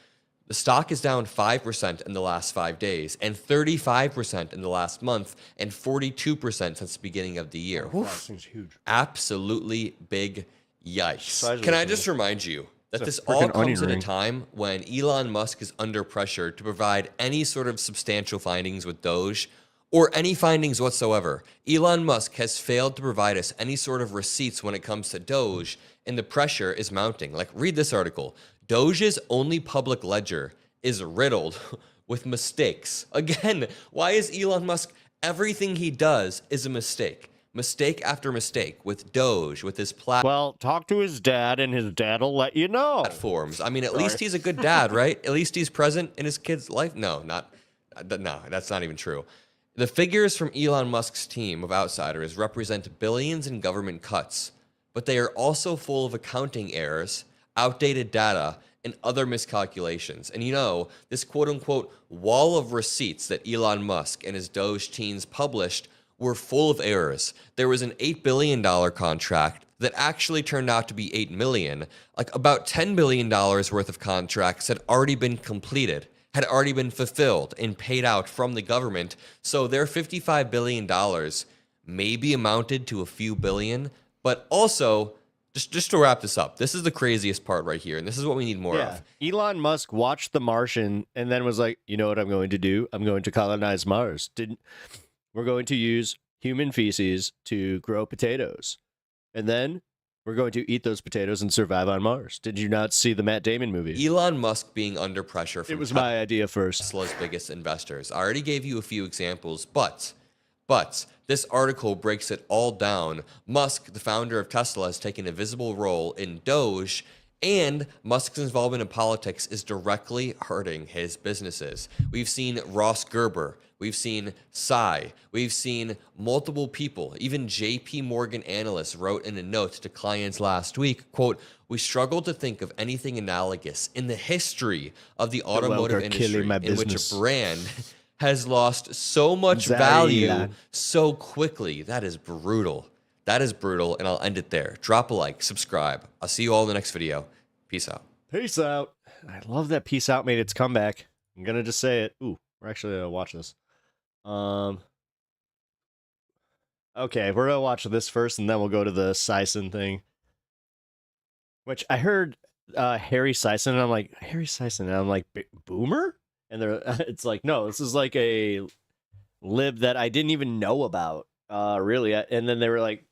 The stock is down 5% in the last 5 days, and 35% in the last month, and 42% since the beginning of the year. Huge. Absolutely big yikes. Can I just remind you that this all comes at a time when Elon Musk is under pressure to provide any sort of substantial findings with Doge, or any findings whatsoever. Elon Musk has failed to provide us any sort of receipts when it comes to Doge, and the pressure is mounting. Like, read this article. Doge's only public ledger is riddled with mistakes. Again, why is Elon Musk, everything he does is a mistake? Mistake after mistake with Doge, with his platform. Well, talk to his dad, and his dad will let you know. Platforms. I mean, at least he's a good dad, right? At least he's present in his kid's life. No, that's not even true. The figures from Elon Musk's team of outsiders represent billions in government cuts, but they are also full of accounting errors, outdated data, and other miscalculations. And you know, this quote-unquote wall of receipts that Elon Musk and his Doge teams published were full of errors. There was an $8 billion contract that actually turned out to be $8 million. Like, about $10 billion worth of contracts had already been completed, had already been fulfilled and paid out from the government. So their $55 billion maybe amounted to a few billion, but also... Just to wrap this up, this is the craziest part right here, and this is what we need more of. Elon Musk watched The Martian and then was like, you know what I'm going to do? I'm going to colonize Mars. We're going to use human feces to grow potatoes. And then we're going to eat those potatoes and survive on Mars. Did you not see the Matt Damon movie? Elon Musk being under pressure from it was my idea first. Tesla's biggest investors. I already gave you a few examples, but this article breaks it all down. Musk, the founder of Tesla, has taken a visible role in Doge, and Musk's involvement in politics is directly hurting his businesses. We've seen Ross Gerber, we've seen Psy, we've seen multiple people, even JP Morgan analysts wrote in a note to clients last week, quote, "We struggle to think of anything analogous in the history of the automotive industry in which a brand has lost so much value so quickly." That is brutal. That is brutal, and I'll end it there. Drop a like, subscribe. I'll see you all in the next video. Peace out. Peace out. I love that Peace Out made its comeback. I'm going to just say it. Ooh, we're actually going to watch this. Okay, we're going to watch this first, and then we'll go to the Sison thing. Which I heard Harry Sison, and I'm like, Harry Sison, and I'm like, Boomer? And it's like, no, this is like a lib that I didn't even know about, really. And then they were like,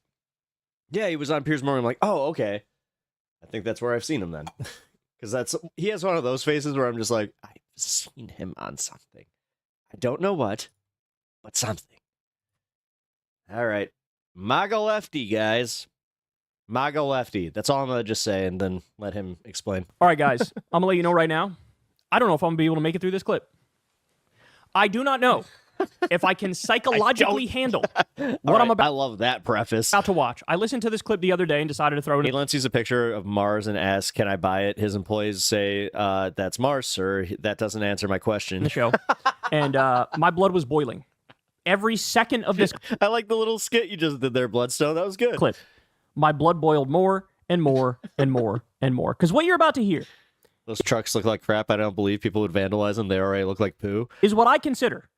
yeah, he was on Piers Morgan. I'm like, oh, okay. I think that's where I've seen him then. Because he has one of those faces where I'm just like, I've seen him on something. I don't know what, but something. All right. MAGA lefty, guys. MAGA lefty. That's all I'm going to just say, and then let him explain. All right, guys. I'm going to let you know right now. I don't know if I'm going to be able to make it through this clip. I do not know if I can psychologically handle what I'm I love that preface. about to watch. I listened to this clip the other day and decided to throw it in. Elon sees a picture of Mars and asks, "Can I buy it?" His employees say, "That's Mars, sir. That doesn't answer my question." The show, and my blood was boiling. Every second of this I like the little skit you just did there, Bloodstone. That was good. clip, my blood boiled more and more and more and more. Because what you're about to hear Those trucks look like crap. I don't believe people would vandalize them. They already look like poo. is what I consider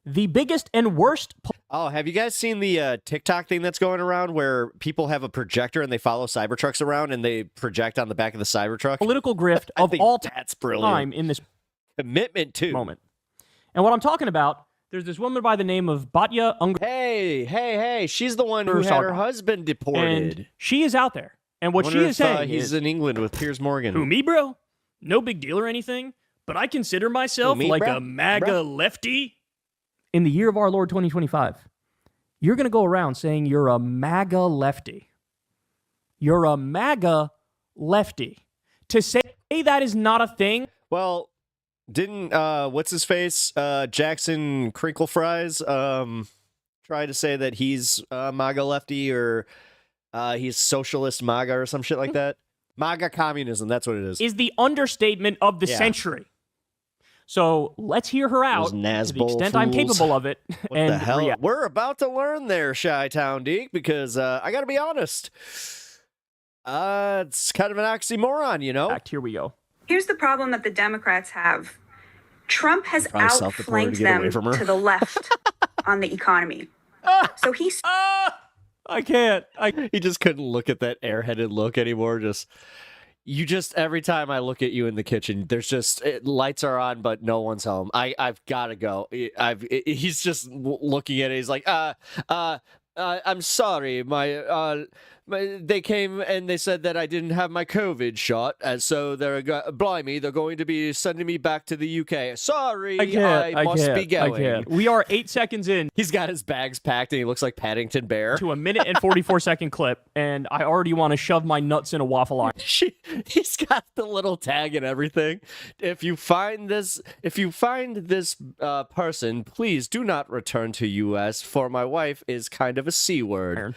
the biggest and worst. Oh, have you guys seen the TikTok thing that's going around where people have a projector and they follow Cybertrucks around and they project on the back of the Cybertruck? Political grift of all that's brilliant. time in this Commitment too. moment. And what I'm talking about, there's this woman by the name of Batya Ungar. Hey, she's the one who had her husband deported. And she is out there. And what she Wonder is if, saying he's is, in England with Piers Morgan. who, me, bro? No big deal or anything, but I consider myself me, like bro? a MAGA Bro? lefty. In the year of our Lord 2025, you're going to go around saying you're a MAGA lefty. You're a MAGA lefty. To say that is not a thing. Well, didn't what's his face Jackson Crinkle Fries try to say that he's MAGA lefty or he's socialist MAGA or some shit like that? MAGA communism, that's what it is. Is the understatement of the century. So let's hear her out to the extent I'm capable of it. What and the hell? react. We're about to learn there, Chi-Town Deke, because I got to be honest. It's kind of an oxymoron, you know? Here we go. Here's the problem that the Democrats have. Trump has Probably self-deported outflanked to get away them from her. to the left on the economy. So he's... I can't. He just couldn't look at that airheaded look anymore. Every time I look at you in the kitchen, there's just lights are on, but no one's home. I've got to go. He's just looking at it. He's like, I'm sorry. They came and they said that I didn't have my COVID shot, and so they're going to be sending me back to the UK. Sorry, I must be going. We are 8 seconds in. He's got his bags packed and he looks like Paddington Bear. To a minute and 44-second clip, and I already want to shove my nuts in a waffle iron. He's got the little tag and everything. If you find this person, please do not return to U.S. for my wife is kind of a C word.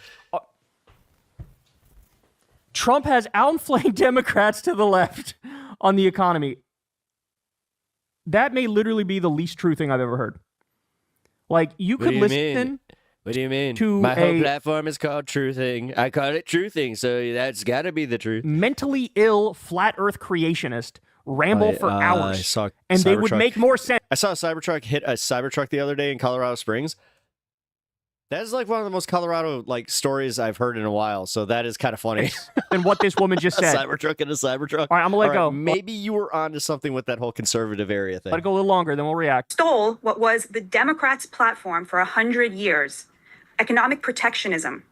Trump has outflanked Democrats to the left on the economy. That may literally be the least true thing I've ever heard. Like, you could listen. What do you mean? To my whole platform is called Truthing. I call it Truthing, so that's got to be the truth. Mentally ill flat Earth creationist ramble for hours, and they would make more sense. I saw a Cybertruck hit a Cybertruck the other day in Colorado Springs. That is like one of the most Colorado stories I've heard in a while. So that is kind of funny. And what this woman just said. A Cybertruck and a Cybertruck. All right, I'm gonna let go. Maybe you were onto something with that whole conservative area thing. Let it go a little longer, then we'll react. Stole what was the Democrats' platform for 100 years, economic protectionism,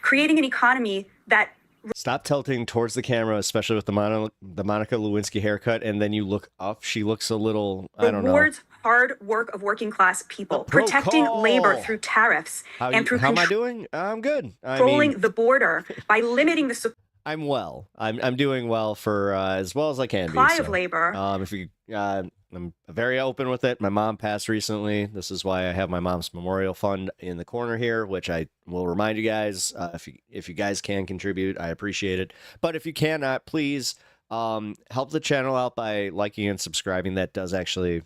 creating an economy that... Stop tilting towards the camera, especially with the Monica Lewinsky haircut, and then you look up. She looks a little, I don't know. Rewards hard work of working class people, protecting labor through tariffs, How through am I doing? I'm good. Controlling the border by limiting the I'm well. I'm doing well for as well as I can supply be. of labor. I'm very open with it. My mom passed recently. This is why I have my mom's memorial fund in the corner here, which I will remind you guys. If you guys can contribute, I appreciate it. But if you cannot, please help the channel out by liking and subscribing. That does actually,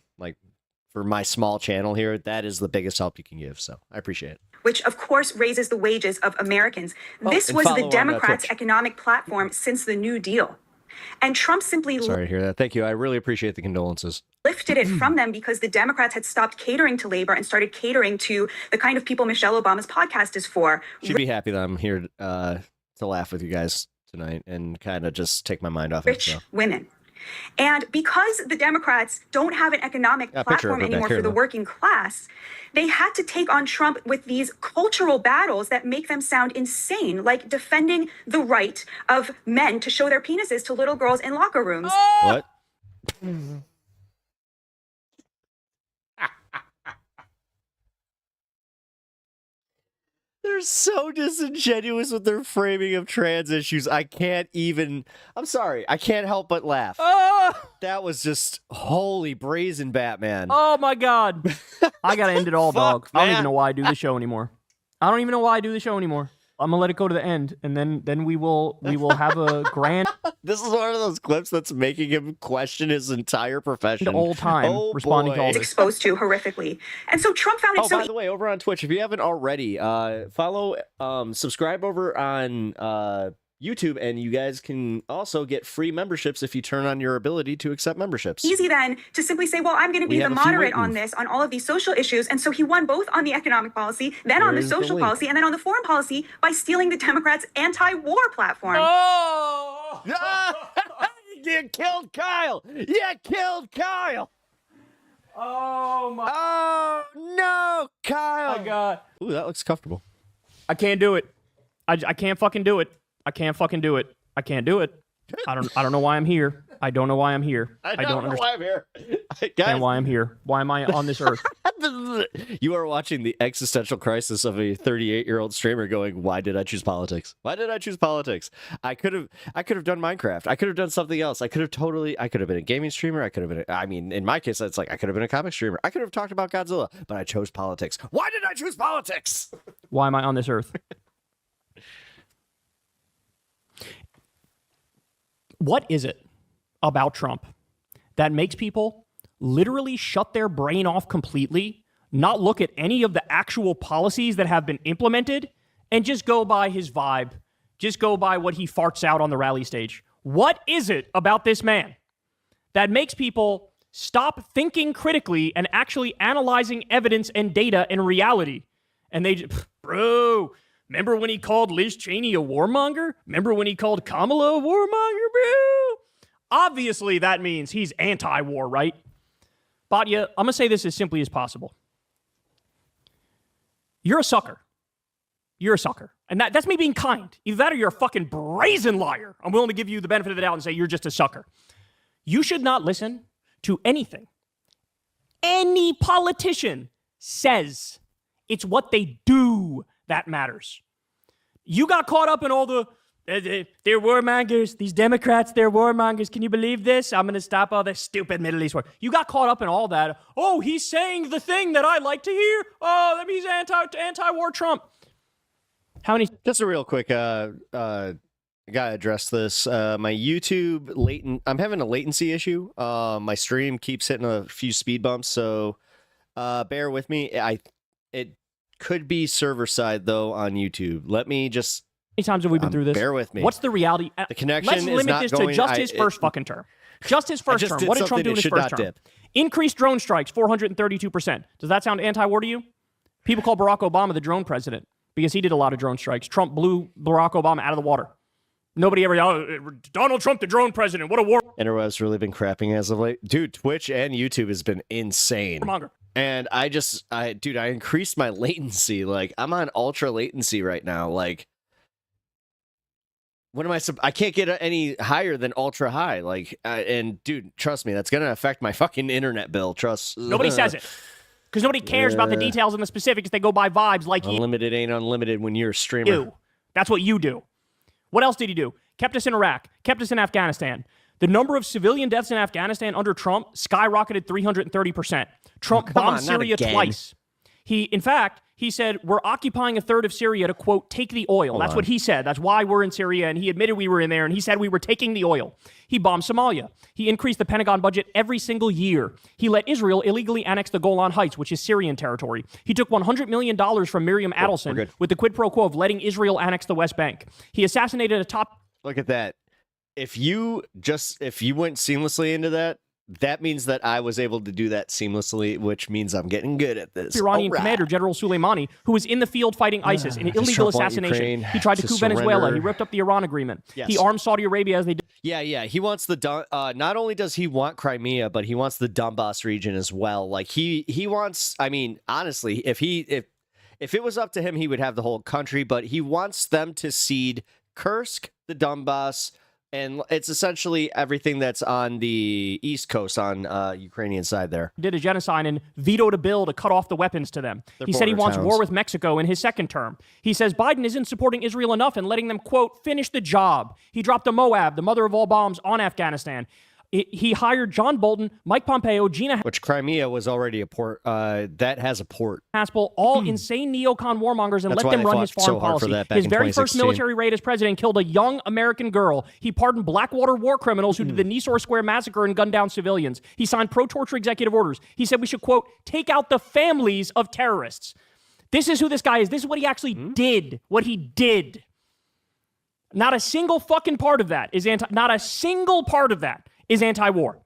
for my small channel here, that is the biggest help you can give. So I appreciate it. Which, of course, raises the wages of Americans. This and was follow the on, Democrats' Twitch. economic platform since the New Deal. And Trump simply Sorry to hear that. Thank you. I really appreciate the condolences. lifted it from them because the Democrats had stopped catering to labor and started catering to the kind of people Michelle Obama's podcast is for. Should be happy that I'm here to laugh with you guys tonight and kind of just take my mind off Rich it. So. women. And because the Democrats don't have an economic platform anymore for the working class, they had to take on Trump with these cultural battles that make them sound insane, like defending the right of men to show their penises to little girls in locker rooms. What? They're so disingenuous with their framing of trans issues. I can't even. I'm sorry. I can't help but laugh. That was just holy brazen Batman. Oh my God. I gotta end it all, dog. I don't even know why I do the show anymore. I'm gonna let it go to the end, and then we will have a grand. This is one of those clips that's making him question his entire profession. The old time responding to all this. Exposed to horrifically. And so Trump found it so... by the way, over on Twitch, if you haven't already, follow, subscribe over on YouTube, and you guys can also get free memberships if you turn on your ability to accept memberships. Easy then to simply say, well, I'm going to be the moderate on this, on all of these social issues. And so he won both on the economic policy, then on the social policy, and then on the foreign policy by stealing the Democrats' anti-war platform. Oh! You killed Kyle! You killed Kyle! Oh my! Oh no, Kyle! My God! Ooh, that looks comfortable. I can't do it. I can't fucking do it. I can't fucking do it. I can't do it. I don't know why I'm here. I don't know why I'm here. I don't know why I'm here. Guys, why I'm here. Why am I on this earth? You are watching the existential crisis of a 38-year-old streamer going, why did I choose politics? Why did I choose politics? I could have done Minecraft. I could have done something else. I could have been a gaming streamer. I could have been, in my case, it's like I could have been a comic streamer. I could have talked about Godzilla, but I chose politics. Why did I choose politics? Why am I on this earth? What is it about Trump that makes people literally shut their brain off completely, not look at any of the actual policies that have been implemented, and just go by his vibe, just go by what he farts out on the rally stage? What is it about this man that makes people stop thinking critically and actually analyzing evidence and data and reality? And they just, bro, remember when he called Liz Cheney a warmonger? Remember when he called Kamala a warmonger, bro? Obviously, that means he's anti-war, right? Batya, I'm going to say this as simply as possible. You're a sucker. You're a sucker. And that's me being kind. Either that or you're a fucking brazen liar. I'm willing to give you the benefit of the doubt and say you're just a sucker. You should not listen to anything any politician says. It's what they do that matters. You got caught up in all the, they're warmongers, these Democrats, they're warmongers. Can you believe this? I'm going to stop all this stupid Middle East war. You got caught up in all that. Oh, he's saying the thing that I like to hear. Oh, that means anti-war Trump. How many? Just a real quick, I gotta address this. My YouTube I'm having a latency issue. My stream keeps hitting a few speed bumps, so bear with me. It could be server side though on YouTube. Let me just. How many times have we been through this? Bear with me. What's the reality? The connection Let's limit this to just his first fucking term. Just his first term. What did Trump do in his first term? Increased drone strikes, 432%. Does that sound anti-war to you? People call Barack Obama the drone president because he did a lot of drone strikes. Trump blew Barack Obama out of the water. Nobody ever, Donald Trump, the drone president. What a war. Interweb's really been crapping as of late. Dude, Twitch and YouTube has been insane. And I increased my latency. Like, I'm on ultra latency right now. Like, what am I can't get any higher than ultra high. Like, and dude, trust me, that's going to affect my fucking internet bill. Trust. Nobody says it. Because nobody cares about the details and the specifics. They go by vibes like unlimited ain't unlimited when you're a streamer. That's what you do. What else did he do? Kept us in Iraq. Kept us in Afghanistan. The number of civilian deaths in Afghanistan under Trump skyrocketed 330%. Trump bombed Syria twice. In fact, he said, we're occupying a third of Syria to, quote, take the oil. That's what he said. That's why we're in Syria. And he admitted we were in there. And he said we were taking the oil. He bombed Somalia. He increased the Pentagon budget every single year. He let Israel illegally annex the Golan Heights, which is Syrian territory. He took $100 million from Miriam Adelson with the quid pro quo of letting Israel annex the West Bank. He assassinated a top... Look at that. If you went seamlessly into that, that means that I was able to do that seamlessly, which means I'm getting good at this. Iranian commander, General Soleimani, who was in the field fighting ISIS in an illegal assassination. He tried to coup Venezuela. He ripped up the Iran agreement. Yes. He armed Saudi Arabia as they did. Yeah. He wants not only does he want Crimea, but he wants the Donbass region as well. Like he wants, I mean, honestly, if it was up to him, he would have the whole country, but he wants them to cede Kursk, the Donbass, And it's essentially everything that's on the East Coast on Ukrainian side there. Did a genocide and vetoed a bill to cut off the weapons to them. He said he wants war with Mexico in his second term. He says Biden isn't supporting Israel enough and letting them, quote, finish the job. He dropped a Moab, the mother of all bombs, on Afghanistan. He hired John Bolton, Mike Pompeo, Gina... Which Crimea was already a port. That has a port. Haspel, all insane neocon warmongers, and let them run his foreign policy. His very first military raid as president killed a young American girl. He pardoned Blackwater war criminals who did the Nisour Square massacre and gunned down civilians. He signed pro-torture executive orders. He said we should, quote, take out the families of terrorists. This is who this guy is. This is what he actually did. What he did. Not a single fucking part of that is not a single part of that is anti-war.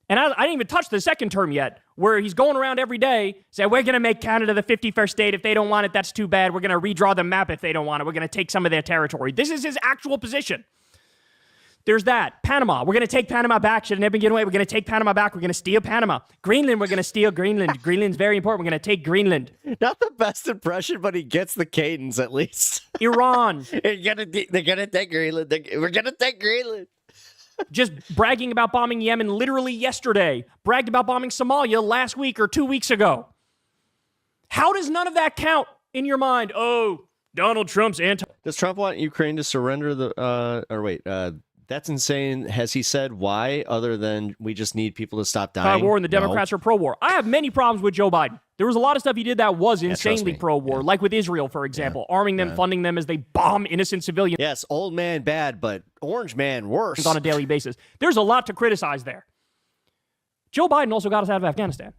And I didn't even touch the second term yet, where he's going around every day saying, we're going to make Canada the 51st state. If they don't want it, that's too bad. We're going to redraw the map if they don't want it. We're going to take some of their territory. This is his actual position. There's that. Panama. We're going to take Panama back. Should have never been given away. We're going to take Panama back. We're going to steal Panama. Greenland. We're going to steal Greenland. Greenland's very important. We're going to take Greenland. Not the best impression, but he gets the cadence at least. Iran. They're going to take Greenland. We're going to take Greenland. Just bragging about bombing Yemen literally yesterday. Bragged about bombing Somalia last week or 2 weeks ago. How does none of that count in your mind? Oh, Donald Trump's anti... Does Trump want Ukraine to surrender the... that's insane. Has he said why, other than we just need people to stop dying? War and the Democrats are pro-war. I have many problems with Joe Biden. There was a lot of stuff he did that was insanely pro-war, like with Israel, for example, arming them, funding them as they bomb innocent civilians. Yes, old man bad, but orange man worse. On a daily basis. There's a lot to criticize there. Joe Biden also got us out of Afghanistan.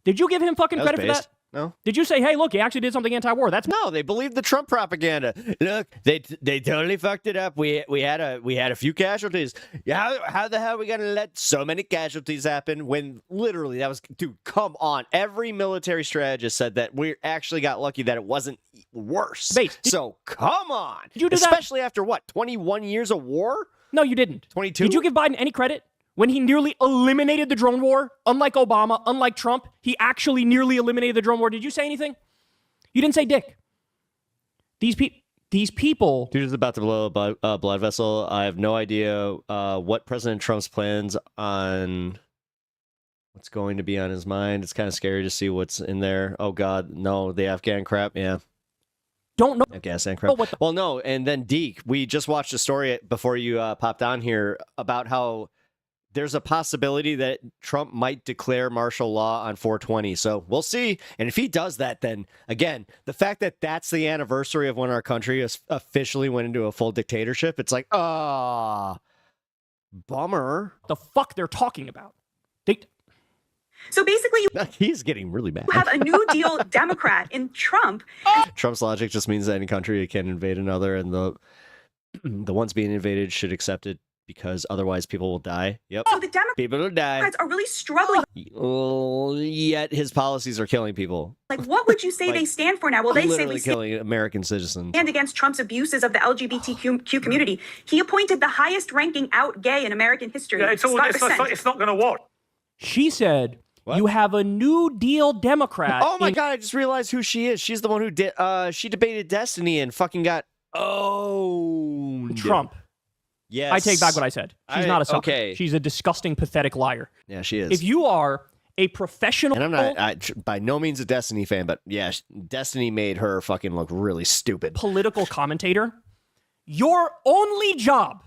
Did you give him fucking credit for that? No. Did you say, hey, look, he actually did something anti-war? That's no. They believed the Trump propaganda. Look, they totally fucked it up. We had a few casualties. How the hell are we gonna let so many casualties happen when literally that was, dude? Come on. Every military strategist said that we actually got lucky that it wasn't worse. So come on. Did you do especially after what 21 years of war? No, you didn't. 22. Did you give Biden any credit? When he nearly eliminated the drone war, unlike Obama, unlike Trump, he actually nearly eliminated the drone war. Did you say anything? You didn't say dick. These people... Dude is about to blow a blood vessel. I have no idea what President Trump's plans on... What's going to be on his mind. It's kind of scary to see what's in there. Oh, God. No, the Afghan crap. Yeah. Don't know. Afghanistan crap. Well, no. And then Deke, we just watched a story before you popped on here about how... There's a possibility that Trump might declare martial law on 420. So we'll see. And if he does that, then again, the fact that that's the anniversary of when our country officially went into a full dictatorship, it's like, bummer. The fuck they're talking about. So basically, he's getting really bad. You have a New Deal Democrat in Trump. Trump's logic just means that any country can invade another, and the ones being invaded should accept it, because otherwise people will die. Yep. So the people will die. Democrats are really struggling. Yet his policies are killing people. Like, what would you say they stand for now? Well, they say Literally we killing American citizens. stand against Trump's abuses of the LGBTQ community. He appointed the highest-ranking out gay in American history. Yeah, it's not going to work. She said, you have a New Deal Democrat. Oh my God, I just realized who she is. She's the one who she debated Destiny and fucking got owned. Trump. Yes. I take back what I said. She's not a sucker. Okay. She's a disgusting, pathetic liar. Yeah, she is. If you are a professional... And I'm not by no means a Destiny fan, but yeah, Destiny made her fucking look really stupid. Political commentator, your only job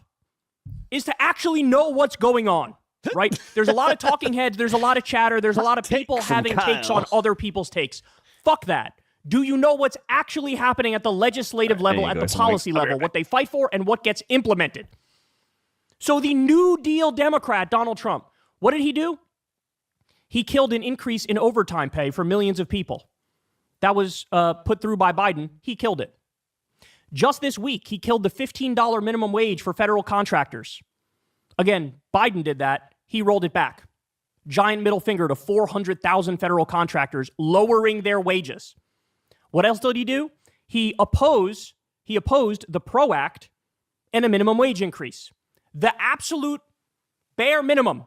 is to actually know what's going on, right? There's a lot of talking heads. There's a lot of chatter. There's a lot of people having takes on other people's takes. Fuck that. Do you know what's actually happening at the legislative level, at the policy level, what they fight for and what gets implemented? So the New Deal Democrat, Donald Trump, what did he do? He killed an increase in overtime pay for millions of people. That was put through by Biden. He killed it. Just this week, he killed the $15 minimum wage for federal contractors. Again, Biden did that. He rolled it back. Giant middle finger to 400,000 federal contractors, lowering their wages. What else did he do? He opposed the PRO Act and a minimum wage increase. The absolute bare minimum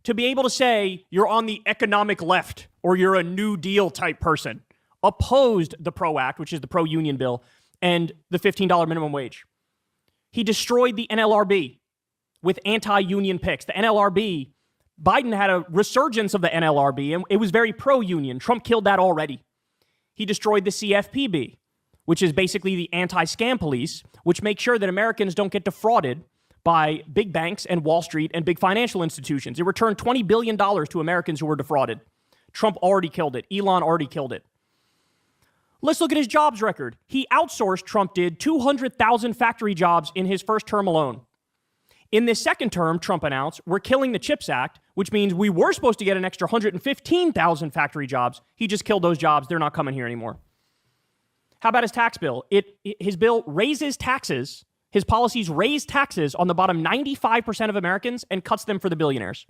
to be able to say you're on the economic left or you're a New Deal type person. Opposed the PRO Act, which is the pro-union bill, and the $15 minimum wage. He destroyed the NLRB with anti-union picks. The NLRB, Biden had a resurgence of the NLRB, and it was very pro-union. Trump killed that already. He destroyed the CFPB, which is basically the anti-scam police, which makes sure that Americans don't get defrauded by big banks and Wall Street and big financial institutions. It returned $20 billion to Americans who were defrauded. Trump already killed it. Elon already killed it. Let's look at his jobs record. He outsourced, Trump did, 200,000 factory jobs in his first term alone. In this second term, Trump announced, we're killing the CHIPS Act, which means we were supposed to get an extra 115,000 factory jobs. He just killed those jobs. They're not coming here anymore. How about his tax bill? His bill raises taxes. His policies raise taxes on the bottom 95% of Americans and cuts them for the billionaires.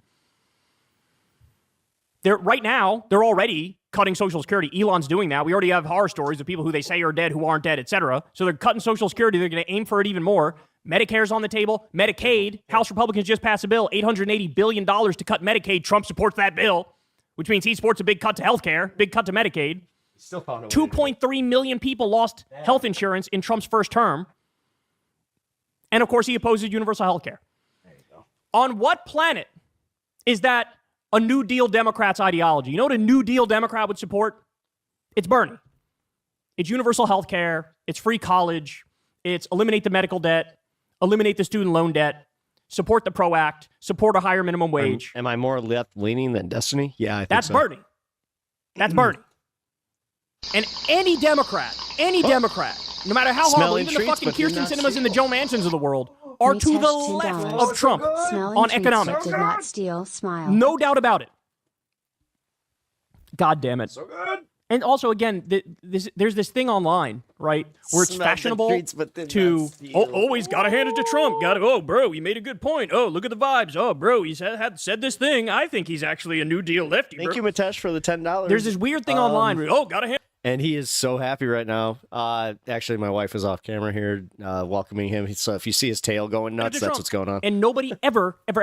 Right now, they're already cutting Social Security. Elon's doing that. We already have horror stories of people who they say are dead who aren't dead, etc. So they're cutting Social Security. They're going to aim for it even more. Medicare's on the table. Medicaid. House Republicans just passed a bill, $880 billion to cut Medicaid. Trump supports that bill, which means he supports a big cut to healthcare, big cut to Medicaid. 2.3 million people lost health insurance in Trump's first term. And of course, he opposes universal health care. On what planet is that a New Deal Democrat's ideology? You know what a New Deal Democrat would support? It's Bernie. It's universal health care. It's free college. It's eliminate the medical debt, eliminate the student loan debt, support the PRO Act, support a higher minimum wage. Am I more left-leaning than Destiny? Yeah, I think That's so. Bernie. That's Bernie. And any Democrat, no matter how horrible, even the fucking Kirsten Cinemas and the Joe Mancins of the world, are to the left of Trump on economics. Did not steal, smile. No doubt about it. God damn it. So good. And also, again, there's this thing online, right, where it's fashionable to always got to hand it to Trump. Bro, he made a good point. Oh, look at the vibes. Oh, bro, he said this thing. I think he's actually a New Deal lefty. Thank you, Mitesh, for the $10. There's this weird thing online. Got to hand. And he is so happy right now. Actually, my wife is off camera here welcoming him. So if you see his tail going nuts, that's what's going on. And nobody ever does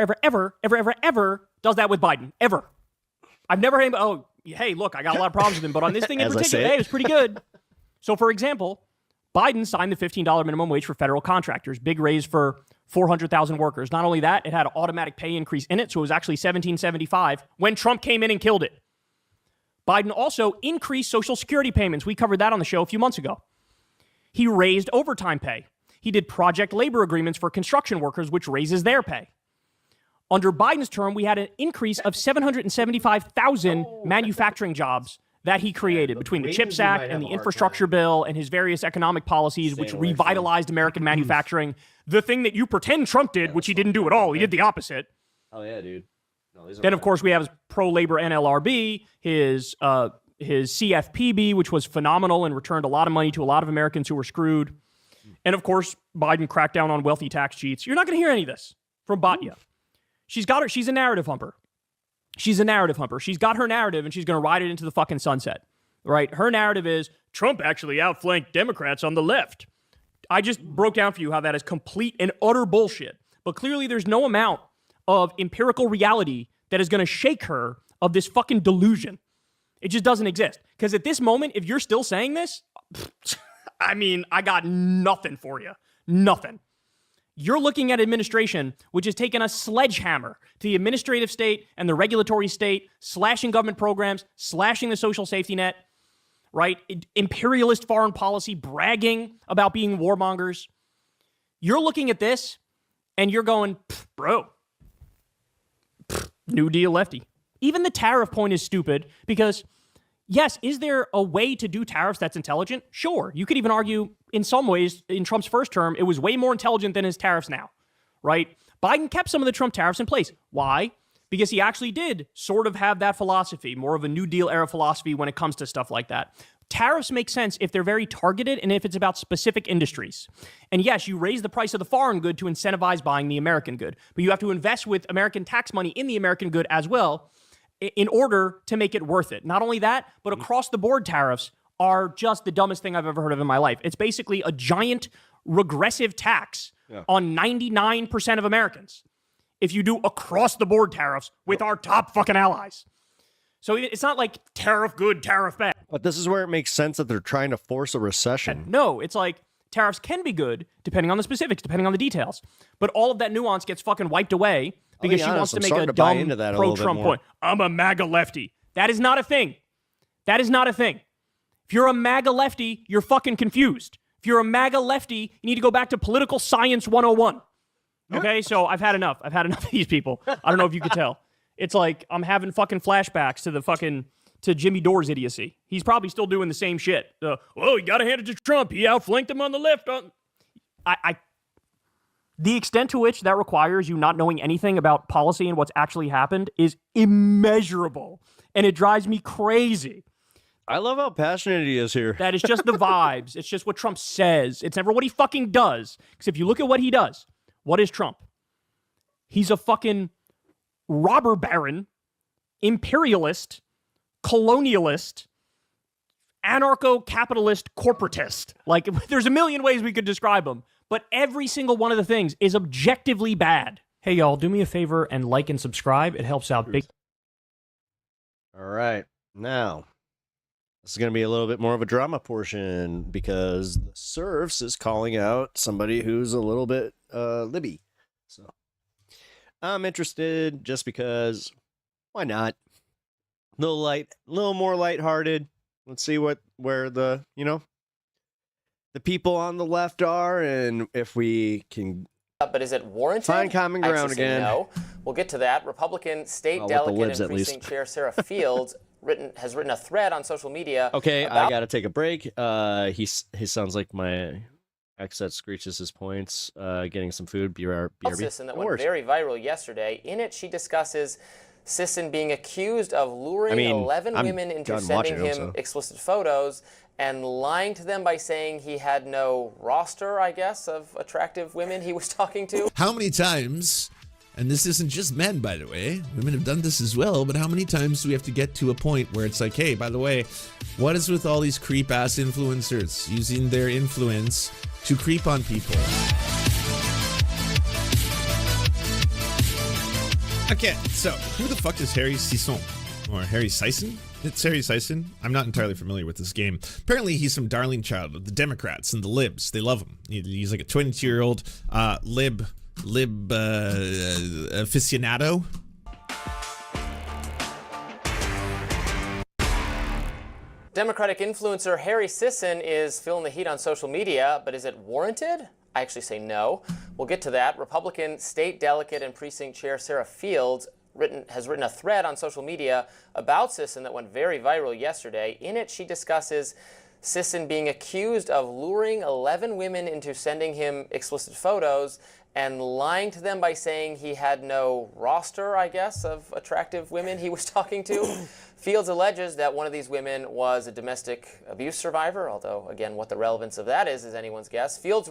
that with Biden. Ever. I've never heard anybody, hey, look, I got a lot of problems with him, but on this thing in particular, hey, it was pretty good. So, for example, Biden signed the $15 minimum wage for federal contractors, big raise for 400,000 workers. Not only that, it had an automatic pay increase in it, so it was actually $17.75 when Trump came in and killed it. Biden also increased Social Security payments. We covered that on the show a few months ago. He raised overtime pay. He did project labor agreements for construction workers, which raises their pay. Under Biden's term, we had an increase of 775,000 manufacturing jobs that he created between the CHIPS Act and the infrastructure bill and his various economic policies, which revitalized American manufacturing. The thing that you pretend Trump did, which he didn't do at all. He did the opposite. Oh, yeah, dude. Then, of course, we have his pro-labor NLRB, his CFPB, which was phenomenal and returned a lot of money to a lot of Americans who were screwed. And, of course, Biden cracked down on wealthy tax cheats. You're not going to hear any of this from Batya. She's a narrative humper. She's got her narrative, and she's going to ride it into the fucking sunset, right? Her narrative is Trump actually outflanked Democrats on the left. I just broke down for you how that is complete and utter bullshit. But clearly there's no amount of empirical reality that is going to shake her of this fucking delusion. It just doesn't exist. Because at this moment, if you're still saying this, I mean, I got nothing for you. Nothing. You're looking at administration which has taken a sledgehammer to the administrative state and the regulatory state, slashing government programs, slashing the social safety net, right? Imperialist foreign policy, bragging about being warmongers. You're looking at this and you're going, bro, New Deal lefty. Even the tariff point is stupid because, yes, is there a way to do tariffs that's intelligent? Sure. You could even argue in some ways in Trump's first term, it was way more intelligent than his tariffs now, right? Biden kept some of the Trump tariffs in place. Why? Because he actually did sort of have that philosophy, more of a New Deal era philosophy when it comes to stuff like that. Tariffs make sense if they're very targeted and if it's about specific industries. And yes, you raise the price of the foreign good to incentivize buying the American good, but you have to invest with American tax money in the American good as well in order to make it worth it. Not only that, but across the board tariffs are just the dumbest thing I've ever heard of in my life. It's basically a giant regressive tax on 99% of Americans if you do across the board tariffs with our top fucking allies. So it's not like tariff good, tariff bad. But this is where it makes sense that they're trying to force a recession. No, it's like Tariffs can be good depending on the specifics, depending on the details. But all of that nuance gets fucking wiped away because she wants to make a dumb pro-Trump point. I'm a MAGA lefty. That is not a thing. That is not a thing. If you're a MAGA lefty, you're fucking confused. If you're a MAGA lefty, you need to go back to political science 101. Okay, so I've had enough. I've had enough of these people. I don't know if you could tell. It's like I'm having fucking flashbacks to Jimmy Dore's idiocy. He's probably still doing the same shit. Oh, you gotta hand it to Trump. He outflanked him on the left. The extent to which that requires you not knowing anything about policy and what's actually happened is immeasurable. And it drives me crazy. I love how passionate he is here. That is just the vibes. It's just what Trump says. It's never what he fucking does. Because if you look at what he does, what is Trump? He's a fucking robber baron, imperialist, colonialist, anarcho-capitalist corporatist. Like, there's a million ways we could describe him. But every single one of the things is objectively bad. Hey, y'all, do me a favor and like and subscribe. It helps out big. All right. Now, this is going to be a little bit more of a drama portion because the Serfs is calling out somebody who's a little bit Libby. So I'm interested just because why not? A little more lighthearted. Let's see where the people on the left are and if we can but is it warranted? Find common ground again. No. We'll get to that. Republican state delegate and precinct chair Sarah Fields has written a thread on social media. Okay, I got to take a break. He sounds like my ex that screeches his points, getting some food. BRB. Sisson that went very viral yesterday. In it, she discusses Sisson being accused of luring 11 women into sending him explicit photos and lying to them by saying he had no roster, I guess, of attractive women he was talking to. How many times, and this isn't just men, by the way, women have done this as well, but how many times do we have to get to a point where it's like, hey, by the way, what is with all these creep-ass influencers using their influence to creep on people? Okay, so who the fuck is Harry Sisson? Or Harry Sisson? It's Harry Sisson. I'm not entirely familiar with this game. Apparently, he's some darling child of the Democrats and the libs. They love him. He's like a 22-year-old lib aficionado. Democratic influencer Harry Sisson is feeling the heat on social media, but is it warranted? I actually say no. We'll get to that. Republican state delegate and precinct chair Sarah Fields has written a thread on social media about Sisson that went very viral yesterday. In it, she discusses Sisson being accused of luring 11 women into sending him explicit photos and lying to them by saying he had no roster, I guess, of attractive women he was talking to. Fields alleges that one of these women was a domestic abuse survivor, although, again, what the relevance of that is anyone's guess. Fields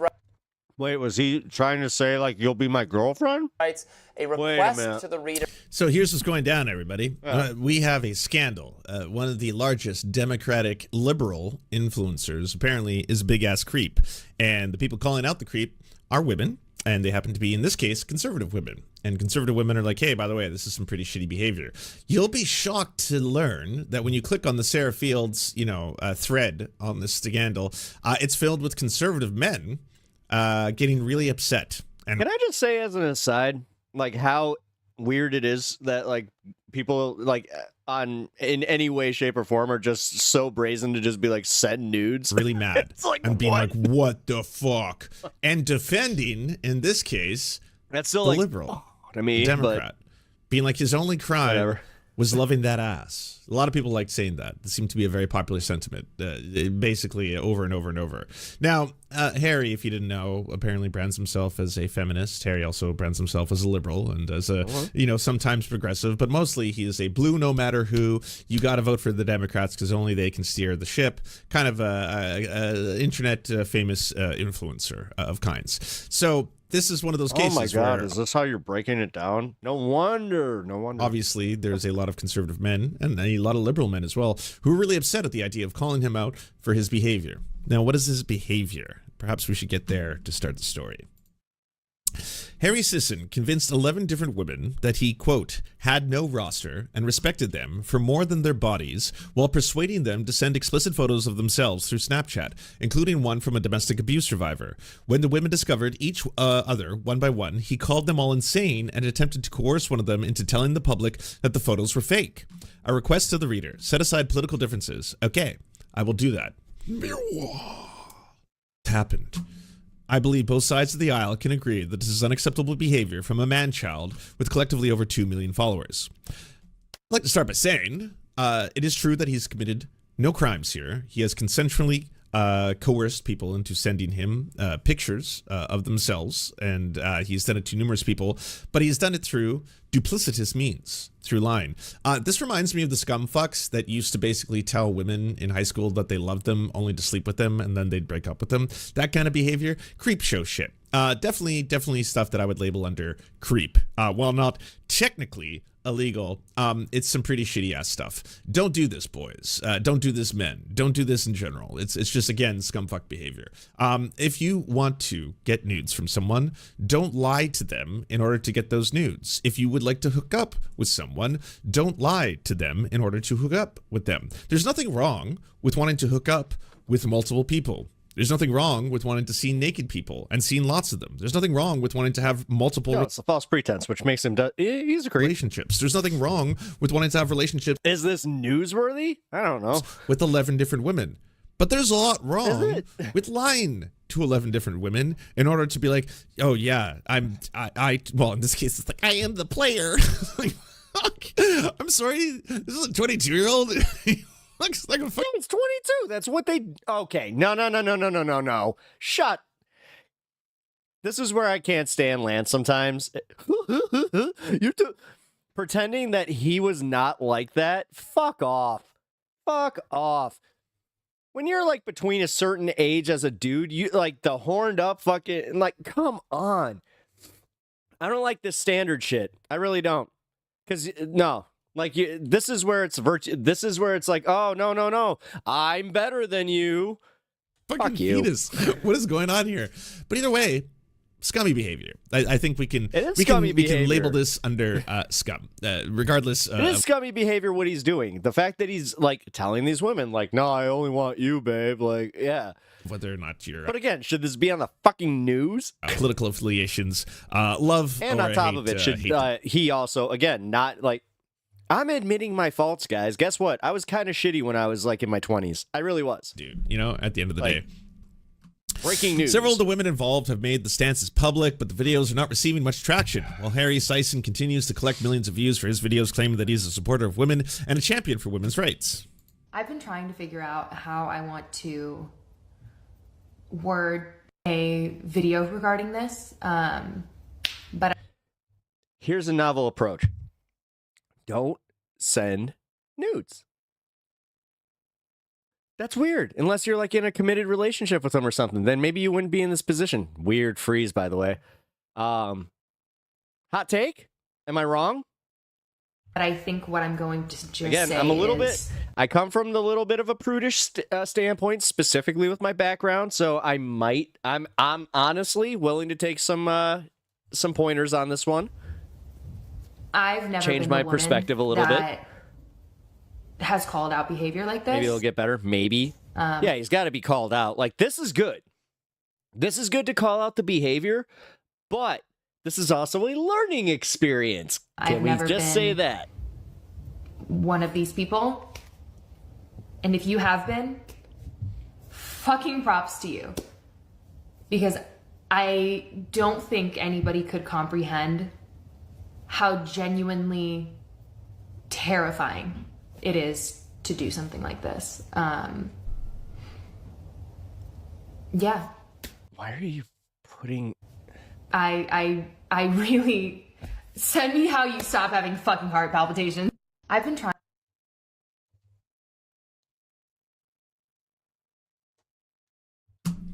Wait, was he trying to say, like, you'll be my girlfriend? writes a request to the reader. So here's what's going down, everybody. We have a scandal. One of the largest Democratic liberal influencers apparently is a big-ass creep. And the people calling out the creep are women. And they happen to be, in this case, conservative women. And conservative women are like, hey, by the way, this is some pretty shitty behavior. You'll be shocked to learn that when you click on the Sarah Fields, thread on this scandal, it's filled with conservative men getting really upset. And can I just say as an aside, like how weird it is that like people like in any way, shape, or form are just so brazen to just be like send nudes. Really mad. It's like, and being what? like, what the fuck? And defending, in this case, that's still the like, liberal, to me, Democrat, being like his only crime whatever. was loving that ass. A lot of people like saying that. It seemed to be a very popular sentiment, basically over and over and over. Now, Harry, if you didn't know, apparently brands himself as a feminist. Harry also brands himself as a liberal and as a, sometimes progressive, but mostly he is a blue no matter who. You got to vote for the Democrats because only they can steer the ship. Kind of a internet famous influencer of kinds. So this is one of those cases. Oh my God, where, is this how you're breaking it down? No wonder. Obviously, there's a lot of conservative men and a lot of liberal men as well who are really upset at the idea of calling him out for his behavior. Now, what is his behavior? Perhaps we should get there to start the story. Harry Sisson convinced 11 different women that he, quote, had no roster and respected them for more than their bodies, while persuading them to send explicit photos of themselves through Snapchat, including one from a domestic abuse survivor. When the women discovered each other one by one, he called them all insane and attempted to coerce one of them into telling the public that the photos were fake. A request to the reader: set aside political differences. Okay, I will do that. Happened. I believe both sides of the aisle can agree that this is unacceptable behavior from a man-child with collectively over 2 million followers. I'd like to start by saying it is true that he's committed no crimes here. He has consensually coerced people into sending him pictures of themselves, and he's done it to numerous people, but he's done it through duplicitous means, through lying. This reminds me of the scumfucks that used to basically tell women in high school that they loved them only to sleep with them, and then they'd break up with them. That kind of behavior, creep show shit. Definitely stuff that I would label under creep. While not technically illegal, it's some pretty shitty ass stuff. Don't do this, boys. Don't do this, men. Don't do this in general. It's just, again, scumfuck behavior. If you want to get nudes from someone, don't lie to them in order to get those nudes. If you would like to hook up with someone, don't lie to them in order to hook up with them. There's nothing wrong with wanting to hook up with multiple people. There's nothing wrong with wanting to see naked people and seeing lots of them. There's nothing wrong with wanting to have multiple... No, it's a false pretense, which makes him... he's a creep. Relationships. There's nothing wrong with wanting to have relationships... Is this newsworthy? I don't know. ...with 11 different women. But there's a lot wrong with lying to 11 different women in order to be like, oh yeah, well, in this case, it's like, I am the player. Like, fuck. I'm sorry. This is a 22-year-old. Looks like a fuck. It's 22. That's what they... Okay. No. Shut. This is where I can't stand Lance sometimes. You're pretending that he was not like that. Fuck off. Fuck off. When you're like between a certain age as a dude, you like the horned up fucking... Like, come on. I don't like this standard shit. I really don't. Because, no. Like, this is where it's this is where it's like, oh, no. I'm better than you. Fuck you. Fetus. What is going on here? But either way, scummy behavior. I think we can label this under scum. Regardless. It is scummy behavior what he's doing. The fact that he's like telling these women, like, no, I only want you, babe. Like, yeah. Whether or not you're... But again, should this be on the fucking news? Political affiliations, love, and on top of it, should he also, again, not like... I'm admitting my faults, guys. Guess what? I was kind of shitty when I was like in my 20s. I really was. Dude, you know, at the end of the day. Breaking news. Several of the women involved have made the stances public, but the videos are not receiving much traction. While Harry Sisson continues to collect millions of views for his videos, claiming that he's a supporter of women and a champion for women's rights. I've been trying to figure out how I want to word a video regarding this, but here's a novel approach. Don't send nudes. That's weird. Unless you're like in a committed relationship with them or something, then maybe you wouldn't be in this position. Weird freeze, by the way. Hot take? Am I wrong? But I think what I'm going to just say I'm a little bit... I come from the little bit of a prudish standpoint, specifically with my background, so I'm honestly willing to take some pointers on this one. I've never changed my perspective a little bit. Has called out behavior like this. Maybe it'll get better. Maybe. Yeah, he's got to be called out. Like, this is good. This is good to call out the behavior, but this is also a learning experience. Can we just say that? One of these people. And if you have been, fucking props to you. Because I don't think anybody could comprehend how genuinely terrifying it is to do something like this. Yeah. Why are you putting... I really... Send me how you stop having fucking heart palpitations. I've been trying...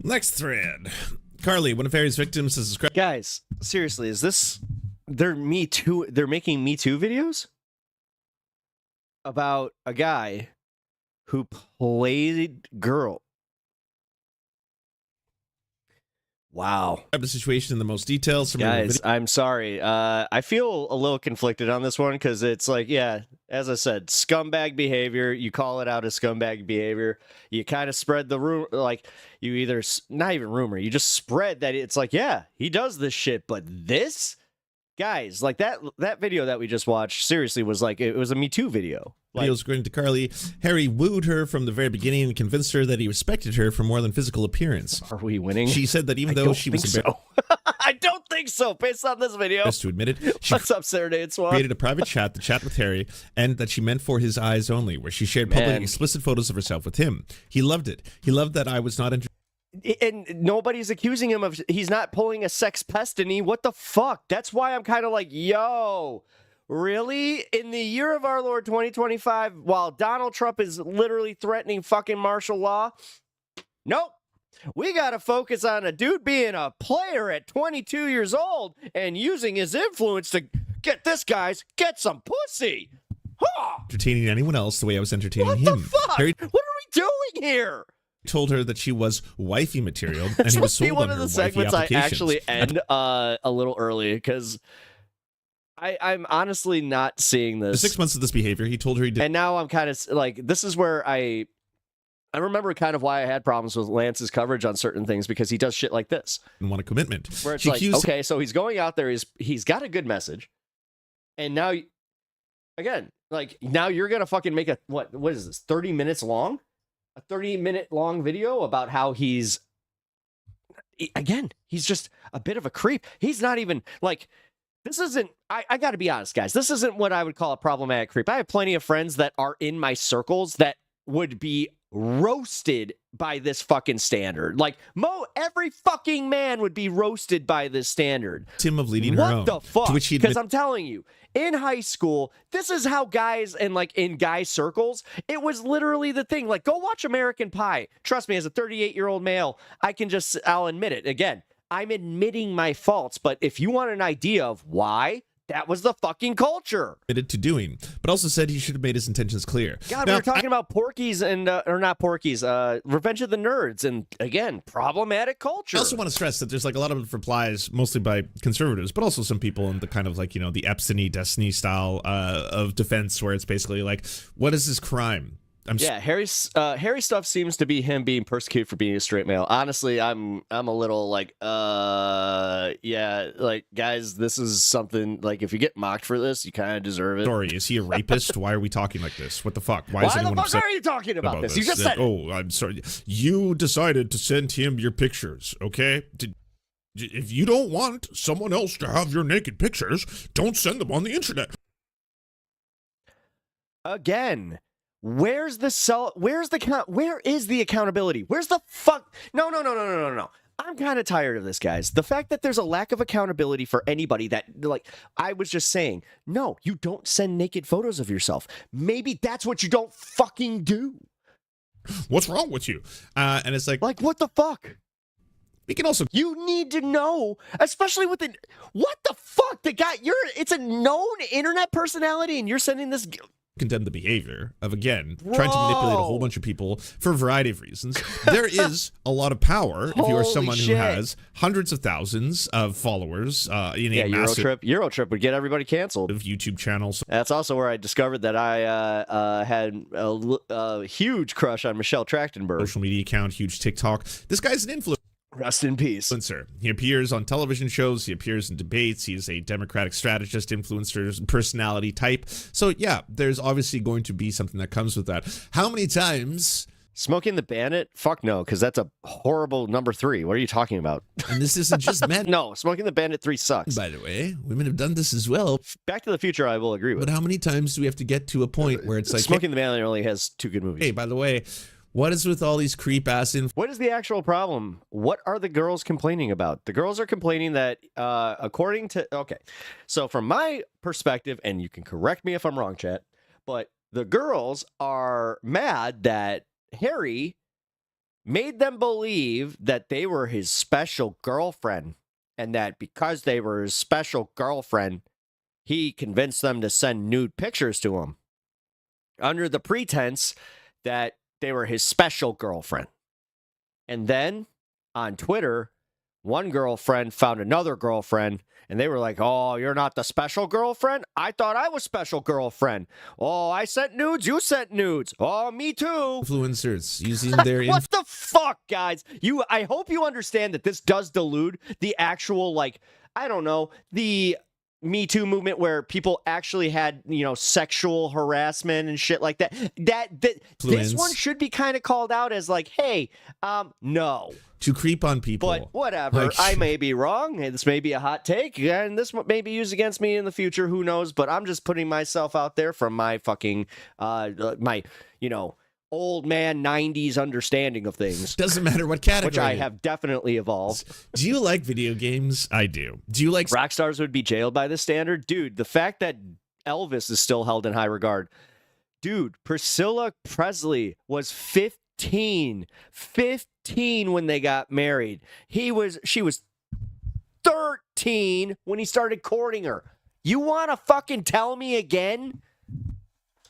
Next thread. Carly, one of Harry's victims, has described... Guys, seriously, is this... They're making Me Too videos about a guy who played girl. Wow. The situation in the most detail. Guys, I'm sorry. I feel a little conflicted on this one because it's like, yeah, as I said, scumbag behavior. You call it out as scumbag behavior. You kind of spread the rumor, like you either, not even rumor, you just spread that it's like, yeah, he does this shit. But this, guys, like that video that we just watched, seriously, was like, it was a Me Too video. Videos according to Carly, Harry wooed her from the very beginning and convinced her that he respected her for more than physical appearance. Are we winning? She said that even though she was so. I don't think so, based on this video. Embarrassed to admit it, she What's up, Saturday and Swamp? created a private chat to chat with Harry, and that she meant for his eyes only, where she shared public explicit photos of herself with him. He loved it. He loved that I was not and nobody's accusing him of, he's not pulling a sex pestiny. What the fuck? That's why I'm kind of like, yo, really? In the year of our Lord 2025, while Donald Trump is literally threatening fucking martial law? Nope. We got to focus on a dude being a player at 22 years old and using his influence to get some pussy. entertaining anyone else the way I was entertaining him. What the fuck? What are we doing here? Told her that she was wifey material, and he was sold one on of her the wifey segments I applications. actually end a little early because I'm honestly not seeing this. For 6 months of this behavior, he told her he did. And now I'm kind of like, this is where I remember kind of why I had problems with Lance's coverage on certain things, because he does shit like this. And want a commitment. Where it's like, okay, so he's going out there, he's got a good message, and now, again, like, now you're gonna fucking make a, what is this, 30 minutes long? A 30-minute long video about how he's just a bit of a creep. He's not even, like, this isn't, I gotta be honest, guys, this isn't what I would call a problematic creep. I have plenty of friends that are in my circles that would be roasted by this fucking standard. Like, every fucking man would be roasted by this standard. Tim of leading her own. What the fuck? To which he Because I'm telling you, in high school, this is how guys, and like in guy circles, it was literally the thing. Like, go watch American Pie. Trust me, as a 38-year-old male, I'll admit it. Again, I'm admitting my faults, but if you want an idea of why, that was the fucking culture. Admitted to doing, but also said he should have made his intentions clear. God, now, we were talking about Porky's and, or not Porky's, Revenge of the Nerds, and again, problematic culture. I also want to stress that there's like a lot of replies, mostly by conservatives, but also some people in the kind of like, you know, the Epstein Destiny style of defense, where it's basically like, what is this crime? Harry stuff seems to be him being persecuted for being a straight male. Honestly, I'm a little like, yeah, like, guys, this is something, like, if you get mocked for this, you kind of deserve it. Sorry, is he a rapist? Why are we talking like this? What the fuck? Why is anyone the fuck upset are you talking about this? You just said, oh, I'm sorry. You decided to send him your pictures, okay? If you don't want someone else to have your naked pictures, don't send them on the internet. Again, where is the accountability? Where's the fuck? No. I'm kind of tired of this, guys. The fact that there's a lack of accountability for anybody that, like, I was just saying, no, you don't send naked photos of yourself. Maybe that's what you don't fucking do. What's wrong with you? And it's like, what the fuck? We can also, you need to know, especially with what the fuck? The guy, it's a known internet personality, and you're sending this. Condemn the behavior of, again, trying to manipulate a whole bunch of people for a variety of reasons. There is a lot of power if you are someone who has hundreds of thousands of followers in a massive Eurotrip would get everybody canceled. Of YouTube channels. That's also where I discovered that I had a huge crush on Michelle Trachtenberg. Social media account, huge TikTok. This guy's an influencer. Rest in peace. He appears on television shows. He appears in debates. He's a Democratic strategist, influencer, personality type. So, yeah, there's obviously going to be something that comes with that. How many times... Smoking the Bandit? Fuck no, because that's a horrible number 3. What are you talking about? And this isn't just men. No, Smoking the Bandit 3 sucks. By the way, women have done this as well. Back to the Future, I will agree with. But how many times do we have to get to a point where it's like... Smoking the Bandit only has 2 good movies. Hey, by the way... What is with all these creep-ass What is the actual problem? What are the girls complaining about? The girls are complaining that, according to... Okay, so from my perspective, and you can correct me if I'm wrong, chat, but the girls are mad that Harry made them believe that they were his special girlfriend, and that because they were his special girlfriend, he convinced them to send nude pictures to him under the pretense that they were his special girlfriend. And then on Twitter, One girlfriend found another girlfriend, and they were like, oh, you're not the special girlfriend? I thought I was special girlfriend. Oh, I sent nudes, you sent nudes. Oh, me too. Influencers using their... What the fuck, guys? I hope you understand that this does delude the actual, like, I don't know, the Me Too movement where people actually had, sexual harassment and shit like that. This one should be kind of called out as like, hey, no. To creep on people. But whatever. I may be wrong. This may be a hot take, and this may be used against me in the future. Who knows? But I'm just putting myself out there from my fucking, old man 90s understanding of things. Doesn't matter what category. Which I have definitely evolved. Do you like video games? I do. Do you like... Rock stars would be jailed by this standard? Dude, the fact that Elvis is still held in high regard. Dude, Priscilla Presley was 15 when they got married. She was 13 when he started courting her. You want to fucking tell me again?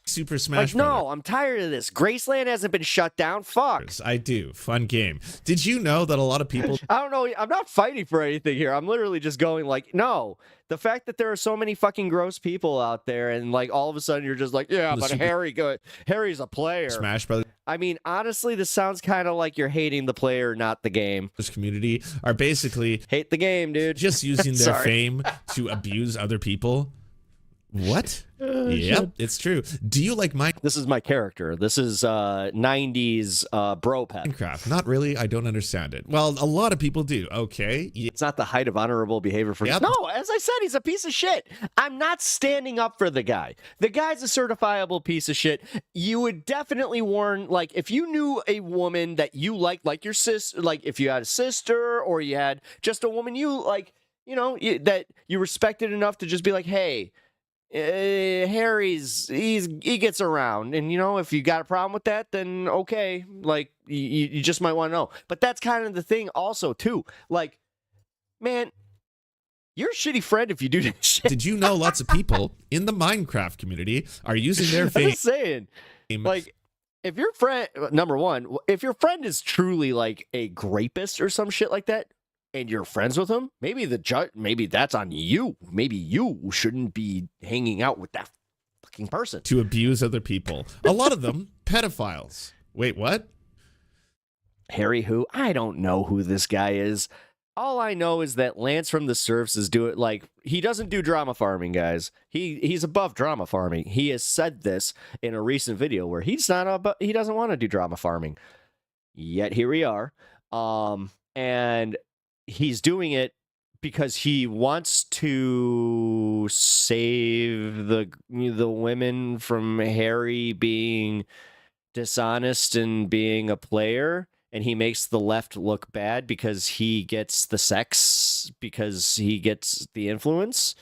Super Smash No, I'm tired of this. Graceland hasn't been shut down. Fuck. I do. Fun game. Did you know that a lot of people... I don't know. I'm not fighting for anything here. I'm literally just going like, no. The fact that there are so many fucking gross people out there and like all of a sudden you're just like, yeah, but Harry's a player. Smash Brothers. I mean, honestly, this sounds kind of like you're hating the player, not the game. This community are basically... Hate the game, dude. Just using their fame to abuse other people. What? Yep, it's true. Do you like Minecraft? This is my character. This is 90s bro pet. Minecraft. Not really. I don't understand it. Well, a lot of people do. Okay. It's not the height of honorable behavior for... Yep. No, as I said, he's a piece of shit. I'm not standing up for the guy. The guy's a certifiable piece of shit. You would definitely warn, like, if you knew a woman that you liked, like your sister, like if you had a sister or you had just a woman you like, that you respected enough to just be like, hey, he gets around, and if you got a problem with that, then okay, like you just might want to know. But that's kind of the thing also too, like, man, you're a shitty friend if you do that shit. Did you know lots of people in the Minecraft community are using their fame? I'm just saying, like, if your friend, number one, if your friend is truly like a rapist or some shit like that, and you're friends with him, maybe that's on you. Maybe you shouldn't be hanging out with that fucking person. To abuse other people. A lot of them, pedophiles. Wait, what? Harry who? I don't know who this guy is. All I know is that Lance from the Surfs is he doesn't do drama farming, guys. He's above drama farming. He has said this in a recent video where he doesn't want to do drama farming. Yet here we are. And he's doing it because he wants to save the women from Harry being dishonest and being a player, and he makes the left look bad because he gets the sex, because he gets the influence.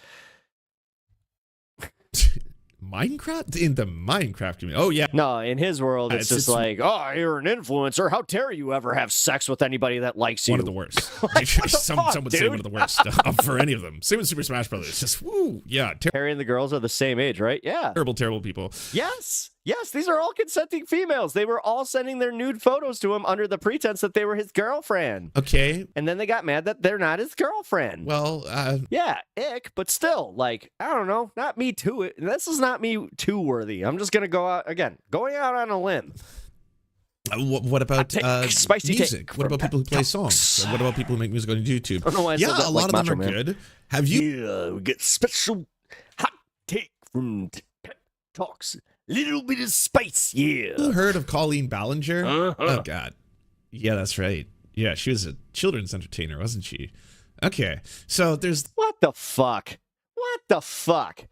Minecraft? In the Minecraft community. Oh, yeah. No, in his world, it's just like, oh, you're an influencer. How dare you ever have sex with anybody that likes you? One of the worst. Some would say one of the worst for any of them. Same with Super Smash Brothers. Just, woo, yeah. Harry and the girls are the same age, right? Yeah. Terrible, terrible people. Yes. Yes, these are all consenting females. They were all sending their nude photos to him under the pretense that they were his girlfriend. Okay. And then they got mad that they're not his girlfriend. Well, yeah, ick, but still, like, I don't know, not me too. This is not me too worthy. I'm just going to go out, again, going out on a limb. What about music? What about people who play songs? What about people who make music on YouTube? I don't know why I said that, a lot of them are good. Have you... Yeah, we get special hot take from Pep Talks. Little bit of spice, yeah. You heard of Colleen Ballinger? Oh, God. Yeah, that's right. Yeah, she was a children's entertainer, wasn't she? Okay, so there's... What the fuck? What the fuck?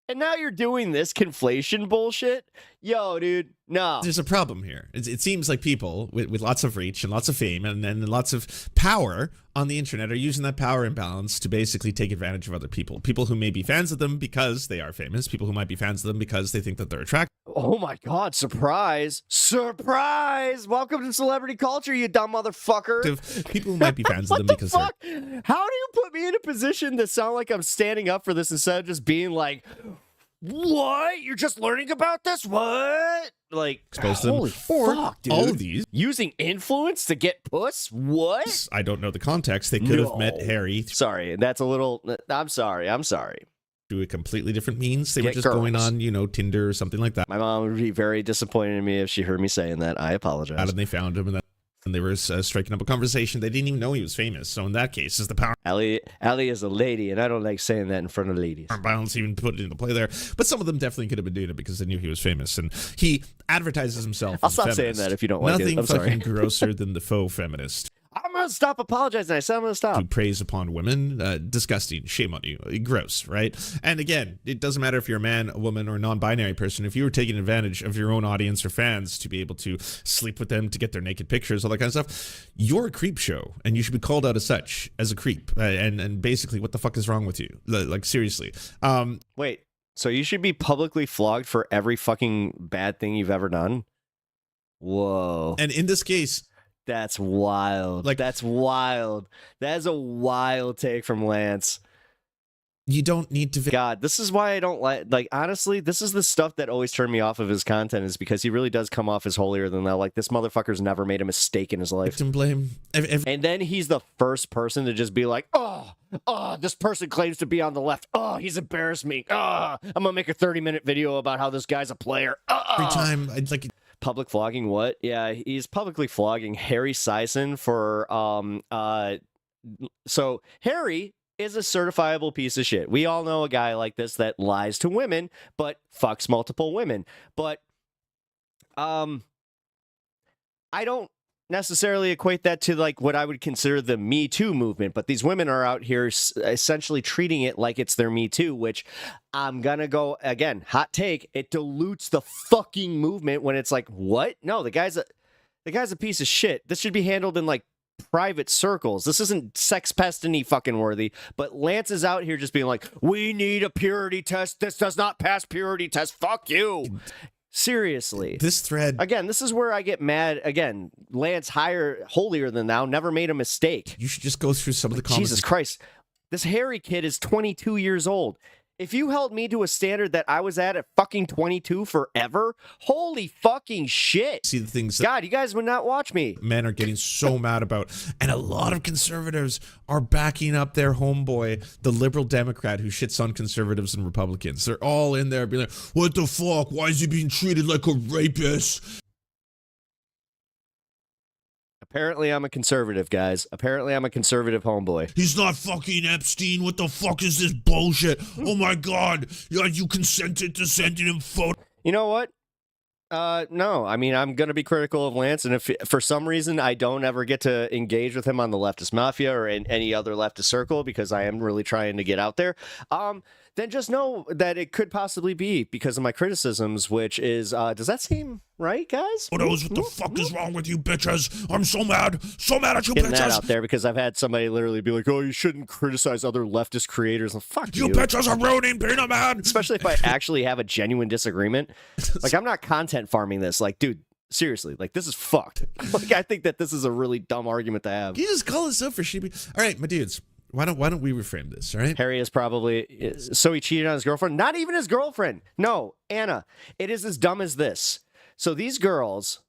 And now you're doing this conflation bullshit? Yo, dude, no. There's a problem here. It seems like people with lots of reach and lots of fame and then lots of power on the internet are using that power imbalance to basically take advantage of other people. People who may be fans of them because they are famous. People who might be fans of them because they think that they're attractive. Oh my God, surprise. Surprise! Welcome to celebrity culture, you dumb motherfucker. People who might be fans of them because fuck? How do you put me in a position to sound like I'm standing up for this instead of just being like, What? You're just learning about this? What? Like, Expose them. holy Or fuck, dude. all of these. Using influence to get puss? What? I don't know the context. They could have met Harry. Sorry, that's a little... I'm sorry. Through a completely different means. They were Get just girls. going on, Tinder or something like that. My mom would be very disappointed in me if she heard me saying that. I apologize. And they found him, and they were striking up a conversation. They didn't even know he was famous. So in that case, is the power Allie is a lady, and I don't like saying that in front of ladies. balance even put it into play there. But some of them definitely could have been doing it because they knew he was famous, and he advertises himself. I'll as stop a saying feminist. that if you don't like it. Nothing I'm sorry. fucking grosser than the faux feminist. I'm gonna stop apologizing. I said I'm gonna stop. To praise upon women, disgusting. Shame on you. Gross, right? And again, it doesn't matter if you're a man, a woman, or a non-binary person. If you were taking advantage of your own audience or fans to be able to sleep with them, to get their naked pictures, all that kind of stuff, you're a creep show, and you should be called out as such, as a creep. And basically, what the fuck is wrong with you? Like seriously. Wait, so you should be publicly flogged for every fucking bad thing you've ever done? Whoa. And in this case, that's wild. That's wild. That is a wild take from Lance. You don't need to... God, this is why I don't like, honestly, this is the stuff that always turned me off of his content, is because he really does come off as holier than thou. Like, this motherfucker's never made a mistake in his life. Victim blame. And then he's the first person to just be like, oh, this person claims to be on the left. Oh, he's embarrassed me. I'm gonna make a 30-minute video about how this guy's a player. Every time, I'd like... Public flogging what? Yeah, he's publicly flogging Harry Sison for so Harry is a certifiable piece of shit. We all know a guy like this that lies to women but fucks multiple women. But I don't necessarily equate that to like what I would consider the Me Too movement, but these women are out here essentially treating it like it's their Me Too, which I'm gonna go again, hot take, it dilutes the fucking movement when it's like, what? No, the guy's a piece of shit. This should be handled in like private circles. This isn't sex pestiny fucking worthy, but Lance is out here just being like, we need a purity test. This does not pass purity test. Fuck you. Seriously. This thread... Again, this is where I get mad. Again, Lance, holier than thou, never made a mistake. You should just go through some of the comments. Jesus Christ. This Harry kid is 22 years old. If you held me to a standard that I was at fucking 22 forever, holy fucking shit. See the things that God, you guys would not watch me. Men are getting so mad about. And a lot of conservatives are backing up their homeboy, the liberal Democrat who shits on conservatives and Republicans. They're all in there being like, what the fuck? Why is he being treated like a rapist? Apparently I'm a conservative, guys. Apparently I'm a conservative homeboy. He's not fucking Epstein. What the fuck is this bullshit? Oh my God. You consented to sending him photos. You know what? No. I mean, I'm going to be critical of Lance, and if for some reason I don't ever get to engage with him on the leftist mafia or in any other leftist circle because I am really trying to get out there, then just know that it could possibly be because of my criticisms, which is, does that seem right, guys? What the fuck is wrong with you bitches? I'm so mad at you Getting bitches. that out there because I've had somebody literally be like, oh, you shouldn't criticize other leftist creators. And fuck you. You bitches are ruining Peanut Man. Especially if I actually have a genuine disagreement. Like, I'm not content farming this. Like, dude, seriously, like, this is fucked. Like, I think that this is a really dumb argument to have. You just call us up for sheepy. All right, my dudes. Why don't we reframe this, all right? Harry is probably... So he cheated on his girlfriend? Not even his girlfriend. No, Anna. It is as dumb as this. So these girls,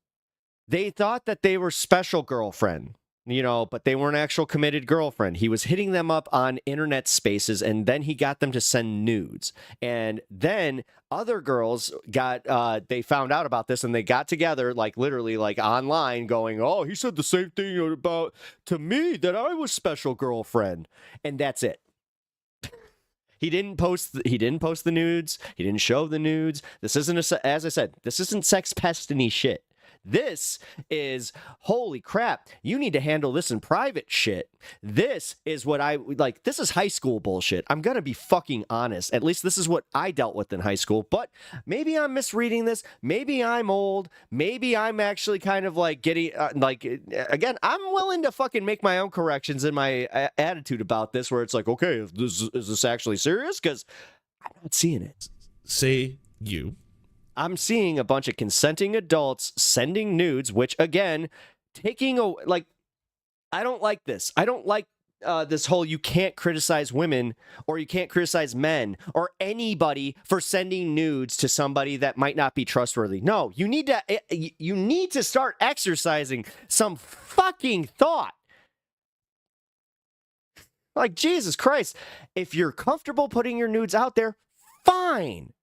they thought that they were special girlfriend, but they weren't actual committed girlfriend. He was hitting them up on internet spaces, and then he got them to send nudes. And then other girls they found out about this, and they got together, like literally, like online, going, "Oh, he said the same thing about to me that I was special girlfriend," and that's it. He didn't post the nudes. He didn't show the nudes. This isn't as I said. This isn't sex pestiny shit. This is, holy crap, you need to handle this in private shit. This is what this is high school bullshit. I'm going to be fucking honest. At least this is what I dealt with in high school. But maybe I'm misreading this. Maybe I'm old. Maybe I'm actually kind of like getting, again, I'm willing to fucking make my own corrections in my attitude about this where it's like, okay, is this actually serious? Because I'm not seeing it. Say you. I'm seeing a bunch of consenting adults sending nudes, which again, I don't like this. I don't like this whole you can't criticize women or you can't criticize men or anybody for sending nudes to somebody that might not be trustworthy. No, you need to start exercising some fucking thought. Like, Jesus Christ, if you're comfortable putting your nudes out there, fine.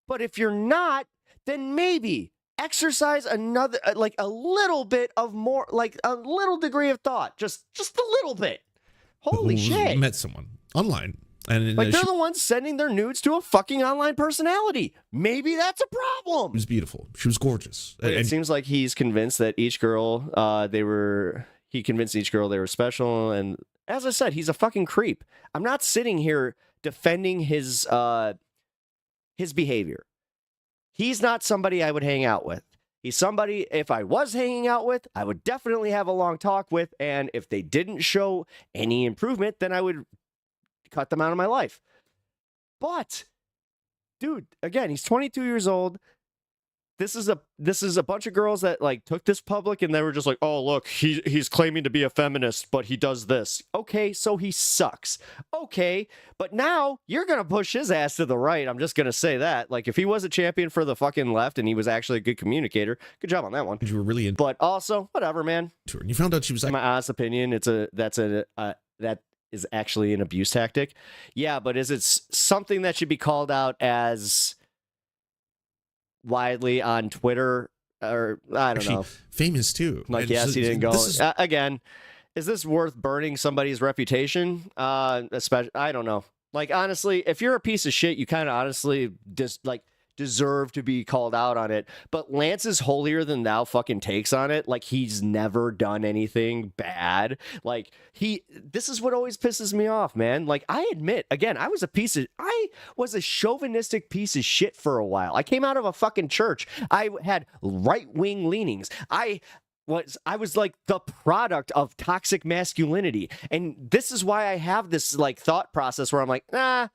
But if you're not, then maybe exercise another, like a little bit of more, like a little degree of thought. Just a little bit. Holy shit. Met someone online. And like they're the ones sending their nudes to a fucking online personality. Maybe that's a problem. She was beautiful. She was gorgeous. It seems like he's convinced that each girl, he convinced each girl they were special. And as I said, he's a fucking creep. I'm not sitting here defending his behavior. He's not somebody I would hang out with. He's somebody, if I was hanging out with, I would definitely have a long talk with. And if they didn't show any improvement, then I would cut them out of my life. But, dude, again, he's 22 years old. This is a bunch of girls that like took this public and they were just like, oh, look, he's claiming to be a feminist, but he does this. Okay, so he sucks. Okay, but now you're going to push his ass to the right. I'm just going to say that. Like, if he was a champion for the fucking left and he was actually a good communicator, good job on that one. You were really But also, whatever, man. You found out she was like, in my honest opinion, that is actually an abuse tactic. Yeah, but is it something that should be called out as widely on Twitter, or I don't know, famous too? Like, And yes, so he didn't go. this is- Again, is this worth burning somebody's reputation? Especially, I don't know. Like, honestly, if you're a piece of shit, you kind of honestly just like deserve to be called out on it. But Lance's holier than thou fucking takes on it, like he's never done anything bad. Like this is what always pisses me off, man. Like, I admit, again, I was a chauvinistic piece of shit for a while. I came out of a fucking church. I had right-wing leanings. I was like the product of toxic masculinity. And this is why I have this like thought process where I'm like, nah.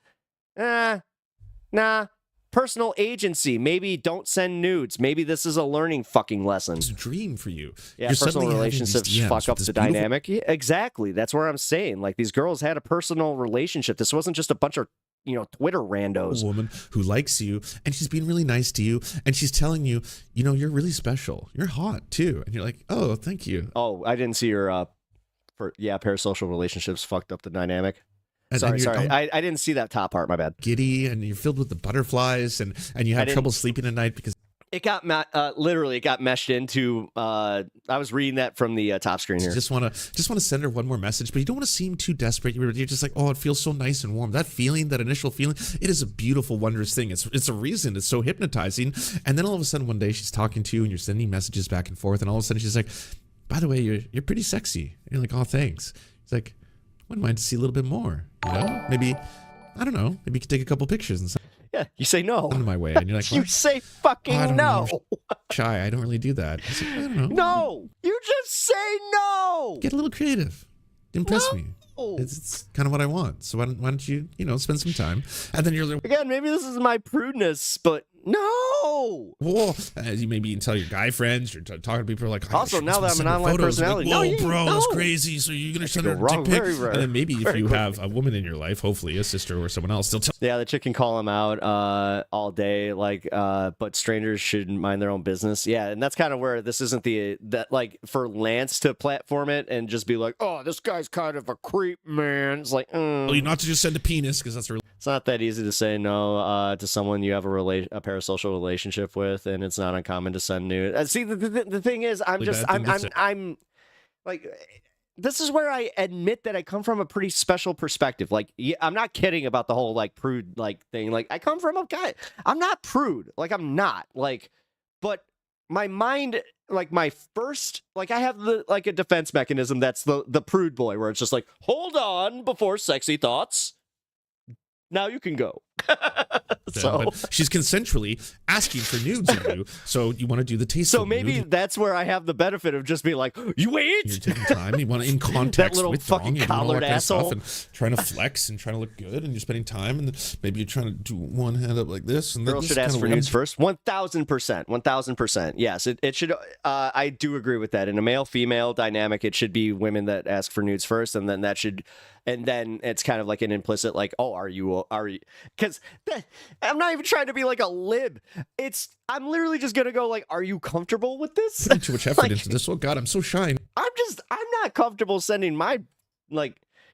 Personal agency. Maybe don't send nudes. Maybe this is a learning fucking lesson. It's a dream for you. Yeah, You're personal suddenly having these relationships DMs fuck with up this the beautiful- dynamic. Yeah, exactly. That's where I'm saying. Like, these girls had a personal relationship. This wasn't just a bunch of, Twitter randos. Woman who likes you, and she's being really nice to you, and she's telling you, you're really special. You're hot too, and you're like, oh, thank you. Oh, I didn't see your parasocial relationships fucked up the dynamic. And Sorry. you're I didn't see that top part. My bad. Giddy, and you're filled with the butterflies, and you have trouble sleeping at night because it got literally it got meshed into. I was reading that from the top screen here. you just want to send her one more message, but you don't want to seem too desperate. You're just like, oh, it feels so nice and warm. That feeling, that initial feeling, it is a beautiful, wondrous thing. It's a reason. It's so hypnotizing. And then all of a sudden, one day she's talking to you, and you're sending messages back and forth, and all of a sudden she's like, by the way, you're pretty sexy. And you're like, oh, thanks. It's like, wouldn't mind to see a little bit more, Maybe, I don't know. Maybe you could take a couple pictures and send Yeah, you say no. them my way, and you're like, You "What? say fucking I don't no. know. I'm shy. I don't really do that. I say, I don't know. No, you just say no. Get a little creative. Impress me. It's kind of what I want. So why don't you, spend some time? And then you're like, Again, maybe this is my prudeness, but no. whoa. You maybe tell your guy friends, you're talking to people like, Also, now that I'm an online personality, like, whoa, no, bro, no. that's crazy. So you're gonna send her a wrong dick pic, very rare. and then maybe if Very you quickly. have a woman in your life, hopefully a sister or someone else, they'll tell. Yeah, the chick can call him out all day, but strangers shouldn't mind their own business. Yeah, and that's kind of where this isn't for Lance to platform it and just be like, oh, this guy's kind of a creep, man. It's like, not to just send a penis because that's it's not that easy to say no to someone you have a parasocial relationship with, and it's not uncommon to send nude. See, the thing is, I'm like, this is where I admit that I come from a pretty special perspective. Like, I'm not kidding about the whole like prude thing. Like, I come from a guy. I'm not prude. Like, I'm not but my mind, like my first, like I have a defense mechanism that's the prude boy, where it's just like, hold on before sexy thoughts. Now you can go. But she's consensually asking for nudes of you, so you want to do the tasteful. So maybe that's where I have the benefit of just being like, you wait. You're taking time. You want to in context that little with fucking collared asshole, and trying to flex and trying to look good, and you're spending time, and maybe you're trying to do one hand up like this. And girl should ask for nudes first. 1,000%. Yes, it should. I do agree with that. In a male-female dynamic, it should be women that ask for nudes first, and then that should. And then it's kind of like an implicit, like, oh, are you? Because I'm not even trying to be like a lib. I'm literally just gonna go like, are you comfortable with this? Putting too much effort into this. Oh God, I'm so shy. I'm not comfortable sending my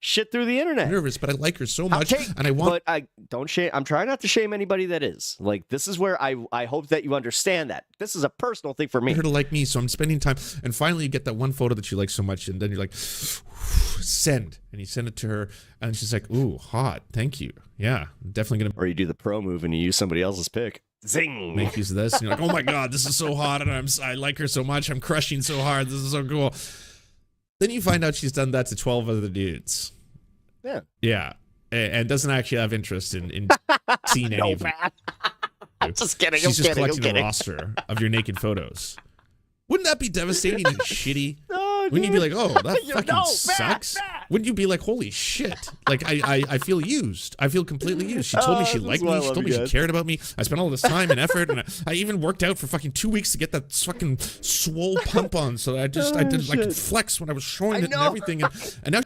shit through the internet. I'm nervous, but I like her so much, and I want. But I don't shame. I'm trying not to shame anybody that is. Like, this is where I hope that you understand that this is a personal thing for me. Her to like me, so I'm spending time, and finally you get that one photo that you like so much, and then you're like, send, and you send it to her, and she's like, ooh, hot, thank you, yeah, definitely gonna. Or you do the pro move and you use somebody else's pic. Zing. Make use of this, and you're like, oh my God, this is so hot, and I like her so much, I'm crushing so hard, this is so cool. Then you find out she's done that to 12 other dudes. Yeah. Yeah. And doesn't actually have interest in seeing any of them. I'm just kidding. She's just collecting a roster of your naked photos. Wouldn't that be devastating and shitty? No, Wouldn't you be like, oh, that fucking sucks? Wouldn't you be like, holy shit? Like, I feel used. I feel completely used. She told me she liked me. She told me she cared about me. I spent all this time and effort, and I even worked out for fucking 2 weeks to get that fucking swole pump on, so I could flex when I was showing it and everything. And now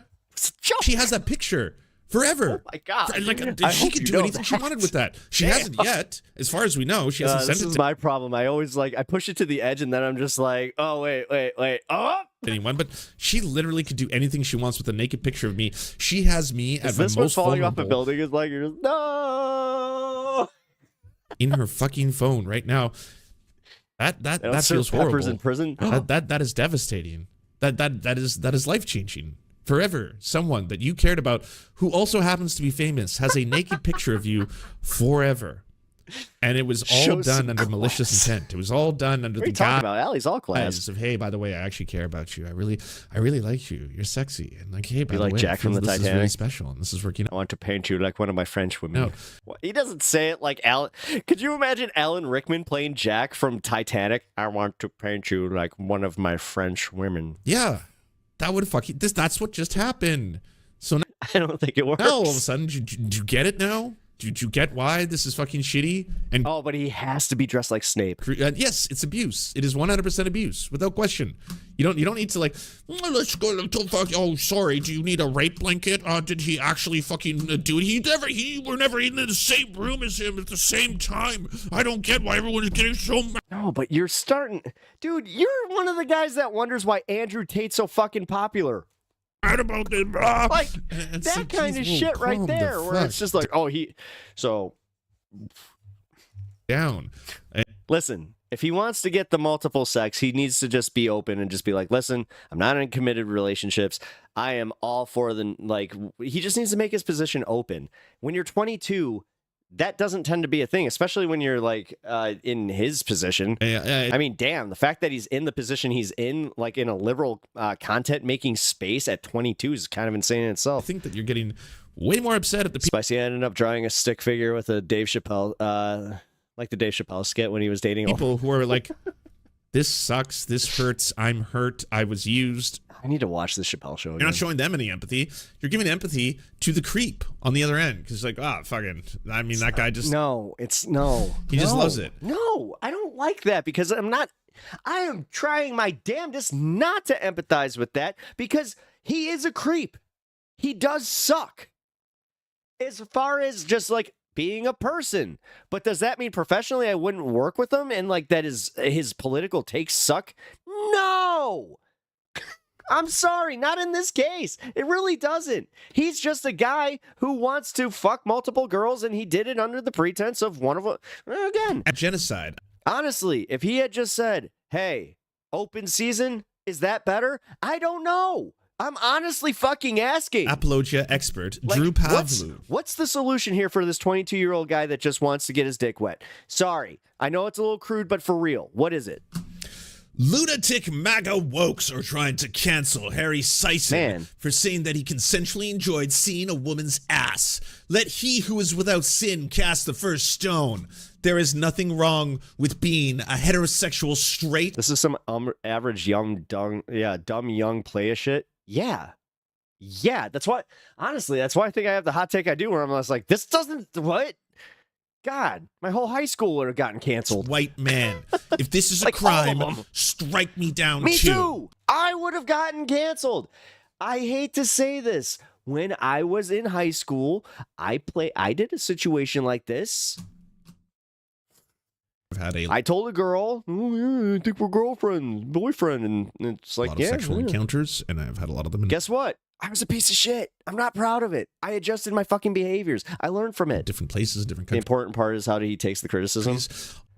she has that picture forever. Oh my God. Like, she could do anything she wanted with that. She hasn't yet, as far as we know. She hasn't sent it to This is my problem. I always I push it to the edge, and then I'm just like, oh, wait. Oh! Anyone, but she literally could do anything she wants with a naked picture of me. She has me at my most vulnerable. Falling off vulnerable a building is like, you're just, no! In her fucking phone right now. That feels horrible. In prison? That is devastating. That is life-changing. Forever, someone that you cared about who also happens to be famous has a naked picture of you forever. And it was all done under malicious intent. It was all done under the guise about Allie's all class of, hey, by the way, I actually care about you. I really like you. You're sexy. And like, hey, by you the like way, Jack from the this Titanic. is really special, and this is working out. I want to paint you like one of my French women. No. He doesn't say it like Alan. Could you imagine Alan Rickman playing Jack from Titanic? I want to paint you like one of my French women. Yeah. That would fucking that's what just happened. So now, I don't think it works. Now all of a sudden, do you get it now? Do you get why this is fucking shitty? And oh, but he has to be dressed like Snape. Yes, it's abuse. It is 100% abuse, without question. You don't need to like, let's go. Oh, sorry. Do you need a rape blanket? Did he actually fucking do it? We're never in the same room as him at the same time. I don't get why everyone is getting so mad. No, but you're starting, dude. You're one of the guys that wonders why Andrew Tate's so fucking popular. About this, blah. Like that kind of shit right there, where it's just like, oh, down. Listen, if he wants to get the multiple sex, he needs to just be open and just be like, listen, I'm not in committed relationships. I am all for he just needs to make his position open. When you're 22, that doesn't tend to be a thing, especially when you're in his position. I mean, damn, the fact that he's in the position he's in, like in a liberal content making space at 22 is kind of insane in itself. I think that you're getting way more upset at the people. Spicy ended up drawing a stick figure with a Dave Chappelle, like the Dave Chappelle skit when he was dating people who are like, this sucks, this hurts, I'm hurt, I was used. I need to watch this Chappelle show again. You're not showing them any empathy. You're giving empathy to the creep on the other end. Because like, fucking, I mean, that guy just... He just loves it. No, I don't like that because I am trying my damnedest not to empathize with that because he is a creep. He does suck. As far as just like being a person. But does that mean professionally I wouldn't work with him and like that his political takes suck? No! I'm sorry, not in this case. It really doesn't. He's just a guy who wants to fuck multiple girls, and he did it under the pretense of one of them. Again, at genocide. Honestly, if he had just said, hey, open season, is that better? I don't know. I'm honestly fucking asking. Apologia expert, Drew Pavlou. What's the solution here for this 22-year-old guy that just wants to get his dick wet? Sorry, I know it's a little crude, but for real, what is it? Lunatic MAGA wokes are trying to cancel Harry Sison for saying that he consensually enjoyed seeing a woman's ass. Let he who is without sin cast the first stone. There is nothing wrong with being a heterosexual straight. This is some average dumb young playa shit. Yeah, that's why. Honestly, that's why I think I have the hot take I do, where I'm just like, this doesn't what. God, my whole high school would have gotten canceled. White man, if this is a crime, strike me down Me too. I would have gotten canceled. I hate to say this. When I was in high school, I did a situation like this. I told a girl, "Oh yeah, I think we're girlfriends, boyfriend," and it's like, a lot of sexual encounters, and I've had a lot of them. Guess what? I was a piece of shit. I'm not proud of it. I adjusted my fucking behaviors. I learned from it. Different places, different countries. The important part is how he takes the criticism.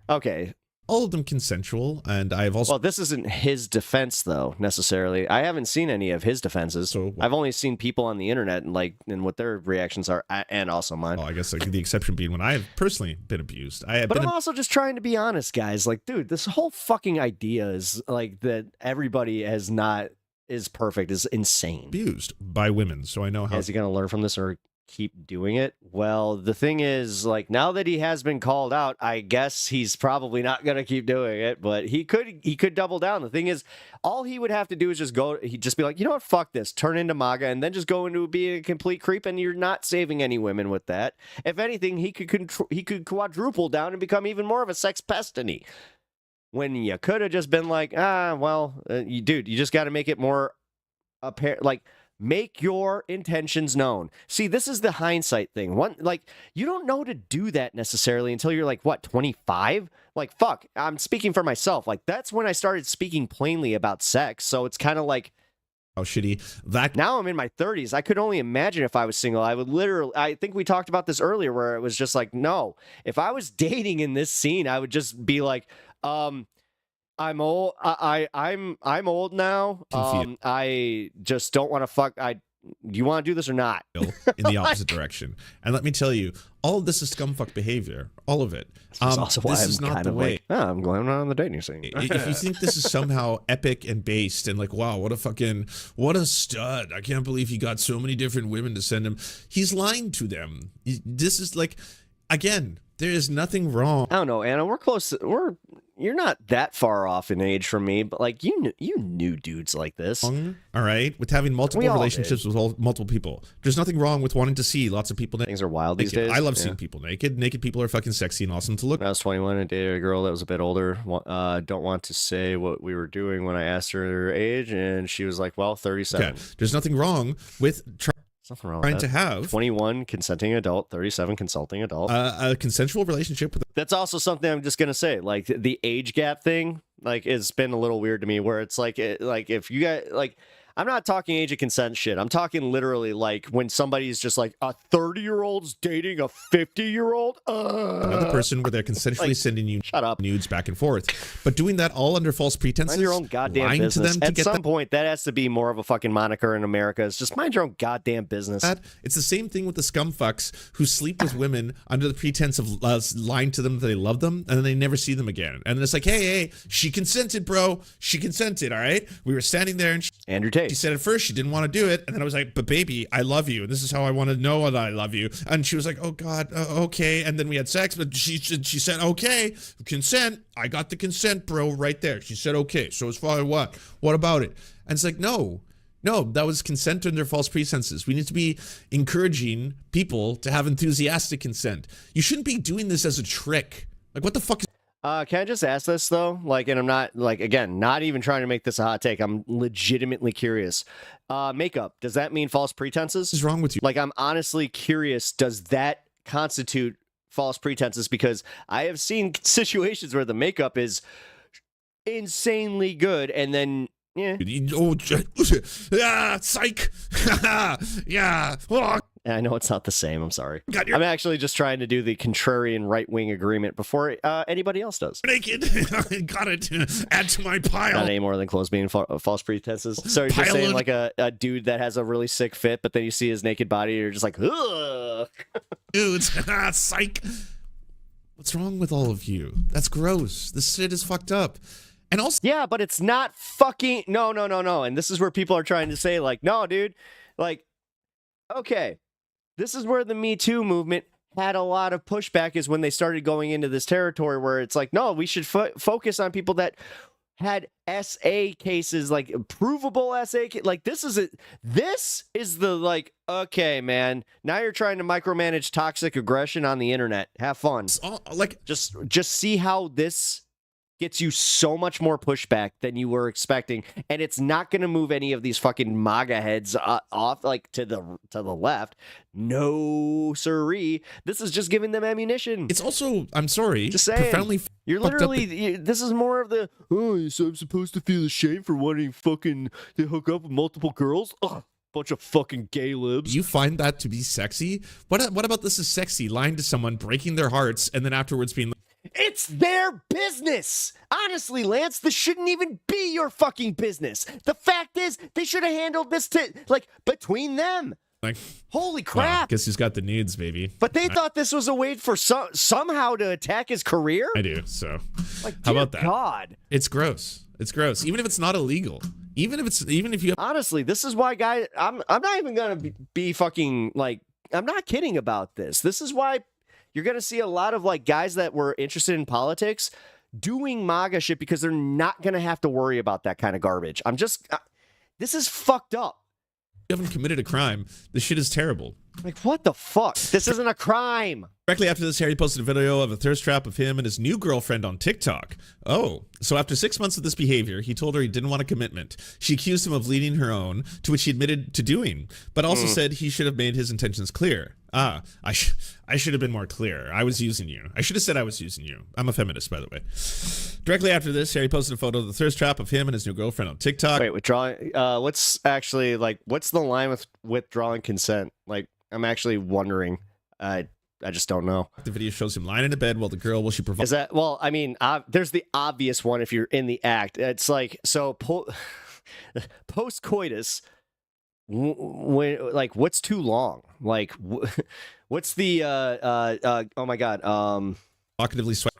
Okay. All of them consensual, and I've also... Well, this isn't his defense, though, necessarily. I haven't seen any of his defenses. So, I've only seen people on the internet and what their reactions are, and also mine. Oh, I guess the exception being when I have personally been abused. But I'm also just trying to be honest, guys. Like, dude, this whole fucking idea is like that everybody is perfect is insane. Abused by women, so I know how. Is he going to learn from this or keep doing it? Well, the thing is, like, now that he has been called out, I guess he's probably not going to keep doing it, but he could double down. The thing is, all he would have to do is he'd just be like, you know what, fuck this, turn into MAGA, and then just go into being a complete creep, and you're not saving any women with that. If anything, he could quadruple down and become even more of a sex pest than he. When you could have just been like, you just got to make it more apparent, like, make your intentions known. See, this is the hindsight thing. You don't know to do that necessarily until you're like, what, 25? Like, fuck, I'm speaking for myself. Like, that's when I started speaking plainly about sex. So it's kind of like, how shitty that. Now I'm in my 30s. I could only imagine if I was single. I think we talked about this earlier, where it was just like, no, if I was dating in this scene, I would just be like, I'm old. I'm old now. I just don't want to fuck. Do you want to do this or not? In the opposite direction. And let me tell you, all of this is scumfuck behavior. All of it. This is not the way. I'm going on the dating scene. If you think this is somehow epic and based and like, wow, what a stud. I can't believe he got so many different women to send him. He's lying to them. This is like, again, there is nothing wrong. I don't know, Anna. We're close. You're not that far off in age from me, but like you knew dudes like this. All right, with having multiple relationships with multiple people. There's nothing wrong with wanting to see lots of people naked. Things are wild these days. I love seeing people naked. Naked people are fucking sexy and awesome to look. When I was 21, I dated a girl that was a bit older. Don't want to say what we were doing when I asked her age, and she was like, well, 37. Okay. There's nothing wrong with trying to have 21 consenting adult, 37 consulting adult, a consensual relationship with. That's also something I'm just gonna say. Like the age gap thing, like it's been a little weird to me. Where it's like if you guys like. I'm not talking age of consent shit. I'm talking literally like when somebody's just like a 30-year-old's dating a 50-year-old. Another person where they're consensually sending you nudes back and forth. But doing that all under false pretenses. Mind your own goddamn lying business. to them At some point, that has to be more of a fucking moniker in America. It's just mind your own goddamn business. It's the same thing with the scumfucks who sleep with women under the pretense of lying to them that they love them, and then they never see them again. And it's like, hey, she consented, bro. She consented, all right? We were standing there and Andrew Tate. She said at first she didn't want to do it, and then I was like, but baby, I love you, and this is how I want to know that I love you. And she was like, oh God, okay. And then we had sex, but she said, okay, consent. I got the consent, bro, right there. She said, okay. So as far as what about it? And it's like, no, that was consent under false pretenses. We need to be encouraging people to have enthusiastic consent. You shouldn't be doing this as a trick. Like, what the fuck is... Can I just ask this though? Like, and I'm not like, again, not even trying to make this a hot take. I'm legitimately curious. Makeup, does that mean false pretenses? What is wrong with you? Like, I'm honestly curious. Does that constitute false pretenses? Because I have seen situations where the makeup is insanely good, and then psych. Yeah. Oh. I know it's not the same. I'm sorry. I'm actually just trying to do the contrarian right-wing agreement before anybody else does. Naked. Got it. Add to my pile. Not any more than clothes being false pretenses. So you're saying like a dude that has a really sick fit, but then you see his naked body, you're just like, ugh. Dudes, psych. What's wrong with all of you? That's gross. This shit is fucked up. And also, yeah, but it's not fucking no. And this is where people are trying to say, like, no, dude, like, okay, this is where the Me Too movement had a lot of pushback, is when they started going into this territory where it's like, no, we should focus on people that had SA cases, like provable SA. Like, this is it. This is the, like, okay, man, now you're trying to micromanage toxic aggression on the internet. Have fun. Like, just see how this gets you so much more pushback than you were expecting, and it's not going to move any of these fucking MAGA heads off, like, to the left. No siree. This is just giving them ammunition. It's also, I'm sorry, just saying, profoundly you're literally, this is more of the, oh, so I'm supposed to feel ashamed for wanting fucking to hook up with multiple girls? Ugh. Bunch of fucking gay libs. You find that to be sexy? What about this is sexy? Lying to someone, breaking their hearts, and then afterwards being like, it's their business. Honestly, Lance, this shouldn't even be your fucking business. The fact is, they should have handled this between them. Like, holy crap. Guess he's got the nudes, baby. But they thought this was a way for somehow to attack his career? I do, so. Like, how about that? God. It's gross. It's gross. Even if it's not illegal. Even if you have... Honestly, this is why, guys, I'm not even gonna be fucking, like, I'm not kidding about this. This is why you're gonna see a lot of, like, guys that were interested in politics doing MAGA shit, because they're not gonna have to worry about that kind of garbage. This is fucked up. You haven't committed a crime. This shit is terrible. Like, what the fuck? This isn't a crime. Directly after this, Harry posted a video of a thirst trap of him and his new girlfriend on TikTok. Oh, so after 6 months of this behavior, he told her he didn't want a commitment. She accused him of leading her own, to which he admitted to doing, but also said he should have made his intentions clear. I should have been more clear. I was using you. I should have said I was using you. I'm a feminist, by the way. Directly after this, Harry posted a photo of the thirst trap of him and his new girlfriend on TikTok. Wait, withdrawing? What's actually, like, what's the line with withdrawing consent? Like, I'm actually wondering. I just don't know. The video shows him lying in a bed while she provides. Is that, well, I mean, there's the obvious one if you're in the act. It's like, so post-coitus, like, what's too long? Like, what's the, oh my God. Provocatively swipes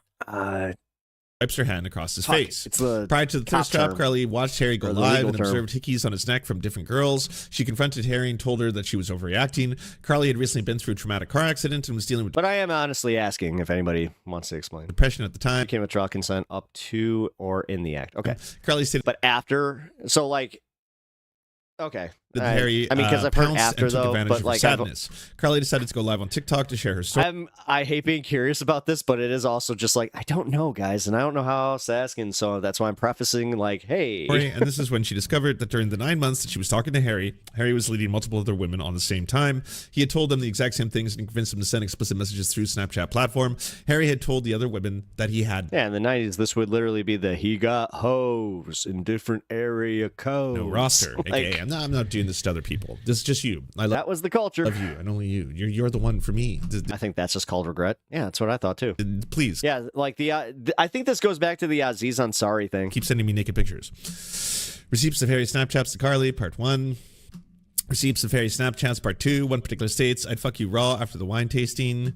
her hand across his face. It's the Prior to the thirst trap, term. Carly watched Harry go Or the live legal and term. observed hickeys on his neck from different girls. She confronted Harry and told her that she was overreacting. Carly had recently been through a traumatic car accident and was dealing with... But I am honestly asking if anybody wants to explain. Depression at the time. You can withdraw consent up to or in the act. Okay. Carly stated... But after, so, like, okay. Harry, I mean, because I've heard pounced after, and took though, advantage but, of her like, sadness. Carly decided to go live on TikTok to share her story. I hate being curious about this, but it is also just like, I don't know, guys, and I don't know how else to ask, and so that's why I'm prefacing, like, hey. And this is when she discovered that during the 9 months that she was talking to Harry, Harry was leading multiple other women on the same time. He had told them the exact same things and convinced them to send explicit messages through Snapchat platform. Harry had told the other women that he had... Yeah, in the 90s, this would literally be the he got hoes in different area codes. No roster. Like, AKA, I'm not doing this to other people. This is just you. That was the culture. Love you and only you. You're the one for me. I think that's just called regret. Yeah, that's what I thought too. Please. Yeah, like I think this goes back to the Aziz Ansari thing. Keep sending me naked pictures. Receipts of Harry Snapchats to Carly, part 1. Receipts of Harry Snapchats, part 2. One particular states, I'd fuck you raw after the wine tasting.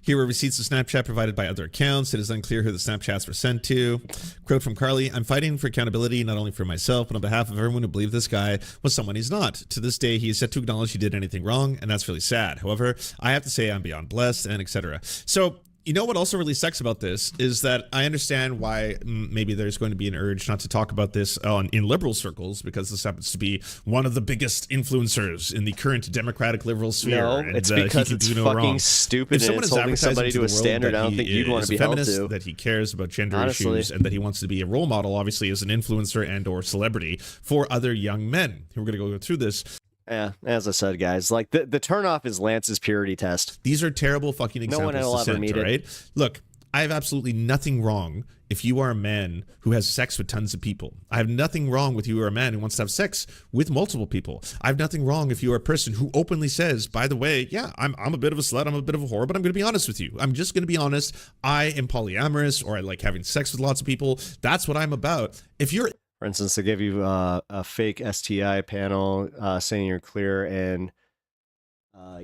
Here were receipts of Snapchat provided by other accounts. It is unclear who the Snapchats were sent to. Quote from Carly, I'm fighting for accountability, not only for myself, but on behalf of everyone who believed this guy was someone he's not. To this day, he is yet to acknowledge he did anything wrong, and that's really sad. However, I have to say I'm beyond blessed, and etc. So, you know what also really sucks about this is that I understand why maybe there's going to be an urge not to talk about this in liberal circles, because this happens to be one of the biggest influencers in the current democratic liberal sphere. No, and, it's because he it's can do no fucking wrong. stupid. If And someone it's is holding advertising somebody to a the world standard that I don't he think you'd want is to a be held feminist, to. that he cares about gender Honestly. issues, and that he wants to be a role model, obviously, as an influencer and or celebrity for other young men. We're going to go through this. Yeah, as I said, guys, like the turnoff is Lance's purity test. These are terrible fucking examples. No one will to ever send, meet all it. right? Look, I have absolutely nothing wrong if you are a man who has sex with tons of people. I have nothing wrong with you are a man who wants to have sex with multiple people. I have nothing wrong if you are a person who openly says, by the way, yeah, I'm a bit of a slut, I'm a bit of a whore, but I'm going to be honest with you. I'm just going to be honest. I am polyamorous, or I like having sex with lots of people. That's what I'm about. If you're... For instance, they give you a fake STI panel saying you're clear and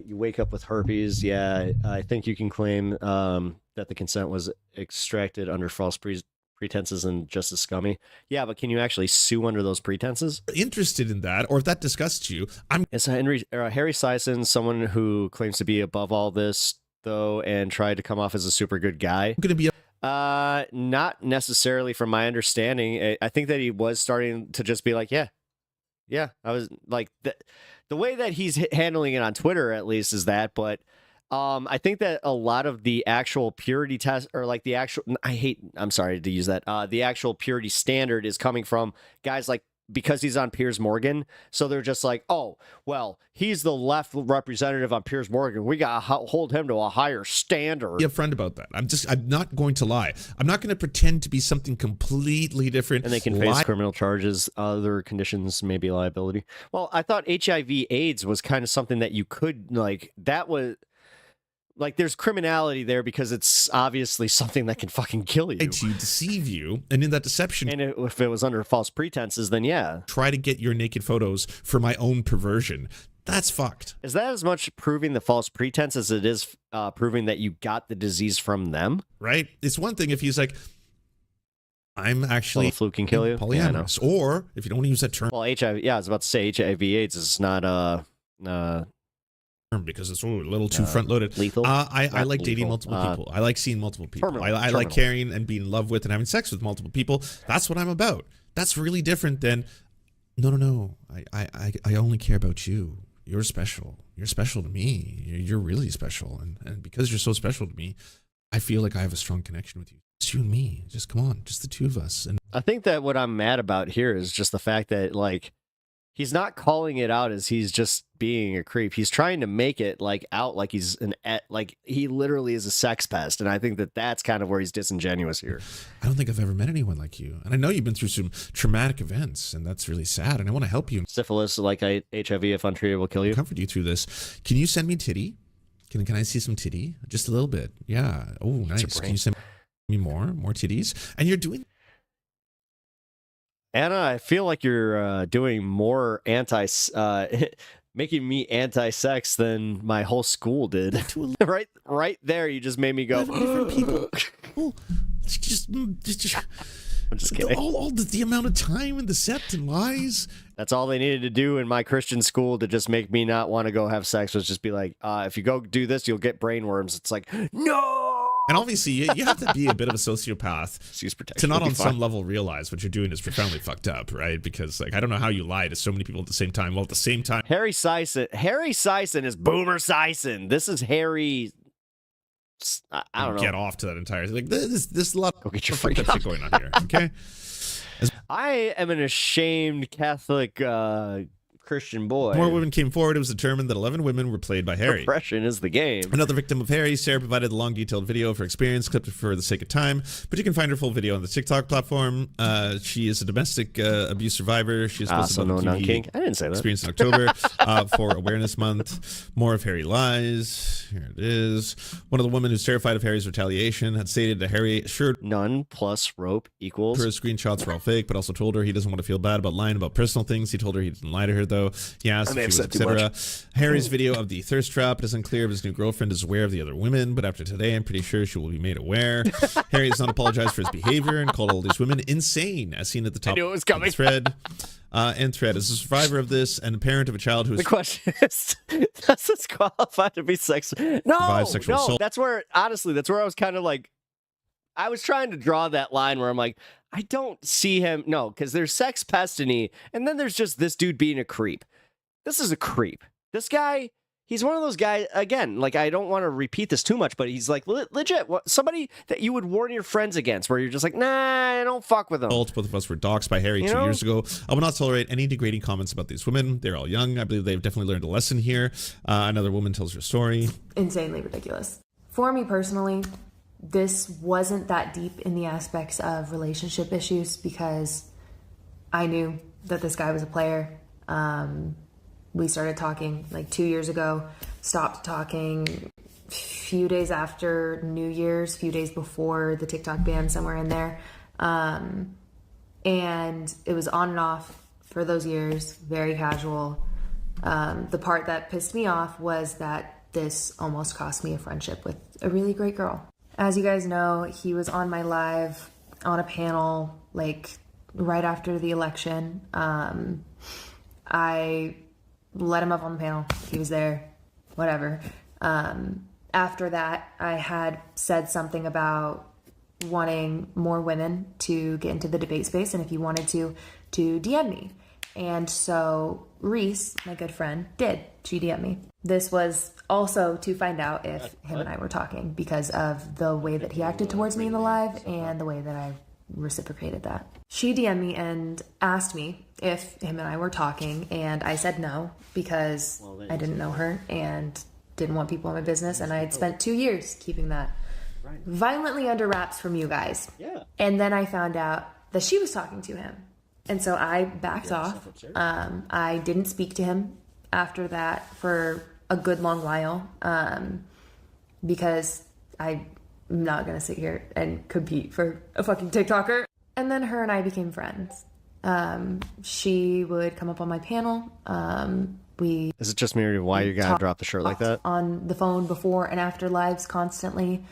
you wake up with herpes. Yeah, I think you can claim that the consent was extracted under false pretenses and just as scummy. Yeah, but can you actually sue under those pretenses? Interested in that, or if that disgusts you, Is Harry Sison someone who claims to be above all this, though, and tried to come off as a super good guy? Going to be not necessarily from my understanding. I think that he was starting to just be like, yeah, I was like, the way that he's handling it on Twitter, at least, is that, but I think that a lot of the actual purity test, or like the actual, I'm sorry to use that, the actual purity standard is coming from guys like, because he's on Piers Morgan, so they're just like, oh, well, he's the left representative on Piers Morgan. We got to hold him to a higher standard. Be upfront about that. I'm not going to lie. I'm not going to pretend to be something completely different. And they can face criminal charges, other conditions, maybe liability. Well, I thought HIV/AIDS was kind of something that you could, like, that was... Like, there's criminality there because it's obviously something that can fucking kill you. To deceive you, and in that deception... And if it was under false pretenses, then yeah. Try to get your naked photos for my own perversion. That's fucked. Is that as much proving the false pretense as it is proving that you got the disease from them? Right? It's one thing if he's like, I'm actually... Well, the flu can kill you? Polyamorous. Yeah, or, if you don't want to use that term... Well, HIV... Yeah, I was about to say HIV/AIDS is not... because it's a little too front-loaded. Lethal. I like dating multiple people. I like seeing multiple people. I like caring and being in love with and having sex with multiple people. That's what I'm about. That's really different than, no. I only care about you. You're special. You're special to me. You're really special. And because you're so special to me, I feel like I have a strong connection with you. It's you and me. Just come on. Just the two of us. And I think that what I'm mad about here is just the fact that, like, he's not calling it out as he's just being a creep. He's trying to make it like out like he's like he literally is a sex pest. And I think that that's kind of where he's disingenuous here. I don't think I've ever met anyone like you. And I know you've been through some traumatic events, and that's really sad. And I want to help you. Syphilis, like HIV, if untreated, will kill you. Comfort you through this. Can you send me titty? Can I see some titty? Just a little bit. Yeah. Oh, nice. Can you send me more titties? And you're doing... Anna, I feel like you're doing more making me anti-sex than my whole school did. right there, you just made me go. Different people. Just I'm just kidding. All the amount of time and deception and lies. That's all they needed to do in my Christian school to just make me not want to go have sex, was just be like, if you go do this, you'll get brainworms. It's like, no. And obviously, you have to be a bit of a sociopath to not on some level realize what you're doing is profoundly fucked up, right? Because, like, I don't know how you lie to so many people at the same time. Well, at the same time, Harry Sison is Boomer Sison. This is Harry. I don't know. Get off to that entire thing. Like, this a lot. Go get your fucked up shit going on here. Okay. I am an ashamed Catholic Christian boy. More women came forward. It was determined that 11 women were played by Harry. Repression is the game. Another victim of Harry, Sarah provided a long, detailed video of her experience, clipped for the sake of time, but you can find her full video on the TikTok platform. She is a domestic abuse survivor. She is posted on the TV I didn't say that. Experience in October for Awareness Month. More of Harry lies. Here it is. One of the women who's terrified of Harry's retaliation had stated that Harry assured none plus rope equals. Her screenshots were all fake, but also told her he doesn't want to feel bad about lying about personal things. He told her he didn't lie to her, though. He asked if she was, etc. Harry's video of the thirst trap. It isn't clear if his new girlfriend is aware of the other women, but after today, I'm pretty sure she will be made aware. Harry has not apologized for his behavior and called all these women insane, as seen at the top of the thread. Thread as a survivor of this and a parent of a child who is... The question is, does this qualify to be sex? No, assault? That's where, honestly, that's where I was kind of like, I was trying to draw that line where I'm like, I don't see him, because there's sex pestiny, and then there's just this dude being a creep. This is a creep. This guy, he's one of those guys, again, like, I don't want to repeat this too much, but he's like legit somebody that you would warn your friends against, where you're just like, nah, I don't fuck with them. Both of us were doxxed by Harry 2 years ago. I will not tolerate any degrading comments about these women. They're all young. I believe they've definitely learned a lesson here. Another woman tells her story. Insanely ridiculous. For me personally, this wasn't that deep in the aspects of relationship issues because I knew that this guy was a player. We started talking like 2 years ago, stopped talking a few days after New Year's, few days before the TikTok ban, somewhere in there. And it was on and off for those years, very casual. The part that pissed me off was that this almost cost me a friendship with a really great girl. As you guys know, he was on my live on a panel like right after the election. I let him up on the panel. He was there, whatever. After that, I had said something about wanting more women to get into the debate space, and if you wanted to DM me. And so Reese, my good friend, did. She DM'd me. This was also to find out if him and I were talking because of the way that he acted towards me in the live and the way that I reciprocated that. She DM'd me and asked me if him and I were talking, and I said no because I didn't know her and didn't want people in my business, and I had spent 2 years keeping that violently under wraps from you guys. Yeah. And then I found out that she was talking to him. And so I backed off. I didn't speak to him after that for a good long while because I'm not going to sit here and compete for a fucking TikToker. And then her and I became friends. She would come up on my panel. Is it just me or why you gotta drop the shirt like that? On the phone before and after lives constantly.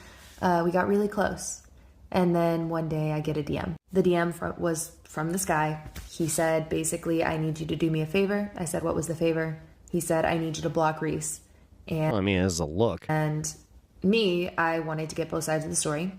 We got really close. And then one day I get a DM. The DM was from this guy. He said, basically, I need you to do me a favor. I said, what was the favor? He said, I need you to block Reese. And well, I mean, it's a look. And me, I wanted to get both sides of the story.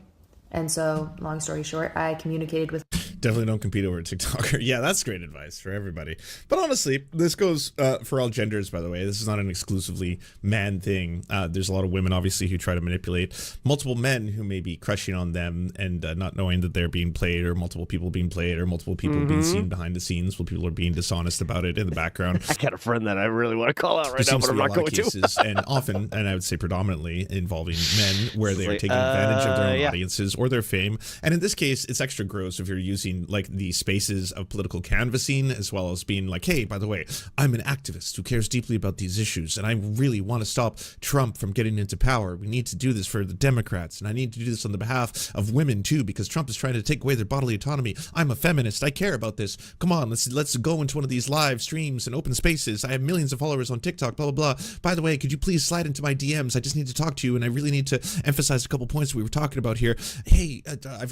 And so, long story short, I communicated with... Definitely don't compete over a TikToker. Yeah, that's great advice for everybody. But honestly, this goes for all genders, by the way. This is not an exclusively man thing. There's a lot of women, obviously, who try to manipulate multiple men who may be crushing on them and not knowing that they're being played, or multiple people being played, or multiple people being seen behind the scenes while people are being dishonest about it in the background. I got a friend that I really want to call out right now, but I'm not going to. And often, and I would say predominantly, involving men where they are taking advantage of their own audiences or their fame. And in this case, it's extra gross if you're using like the spaces of political canvassing, as well as being like, hey, by the way, I'm an activist who cares deeply about these issues, and I really want to stop Trump from getting into power. We need to do this for the Democrats, and I need to do this on the behalf of women too, because Trump is trying to take away their bodily autonomy. I'm a feminist. I care about this. Come on, let's go into one of these live streams and open spaces. I have millions of followers on TikTok, blah, blah, blah. By the way, could you please slide into my DMs? I just need to talk to you, and I really need to emphasize a couple points we were talking about here. Hey,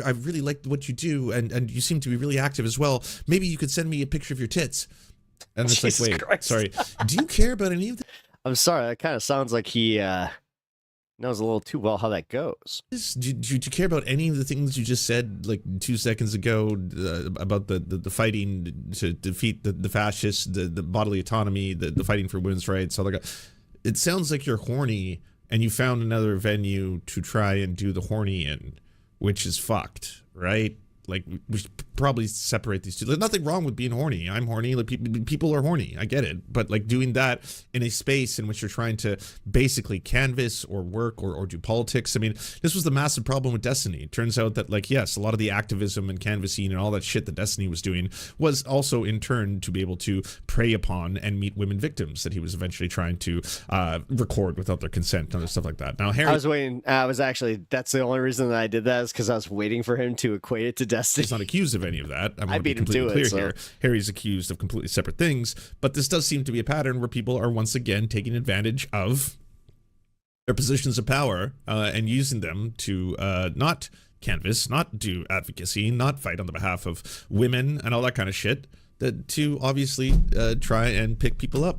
I really like what you do, and you seem to be really active as well. Maybe you could send me a picture of your tits. And it's Jesus like, wait, Christ. sorry. Do you care about any of this? I'm sorry. That kind of sounds like he knows a little too well how that goes. Do you care about any of the things you just said like 2 seconds ago about the fighting to defeat the fascists, the bodily autonomy, the fighting for women's rights, all that? It sounds like you're horny and you found another venue to try and do the horny in, which is fucked, right? Like, we should probably separate these two. There's nothing wrong with being horny. I'm horny. Like, people are horny. I get it. But, like, doing that in a space in which you're trying to basically canvas or work or do politics. I mean, this was the massive problem with Destiny. It turns out that, like, yes, a lot of the activism and canvassing and all that shit that Destiny was doing was also, in turn, to be able to prey upon and meet women victims that he was eventually trying to record without their consent and other stuff like that. Now, Harry... I was waiting. That's the only reason that I did that is because I was waiting for him to equate it to Destiny. He's not accused of any of that. I beat him to it. Here. Harry's accused of completely separate things, but this does seem to be a pattern where people are once again taking advantage of their positions of power and using them to not canvass, not do advocacy, not fight on the behalf of women and all that kind of shit, to obviously try and pick people up.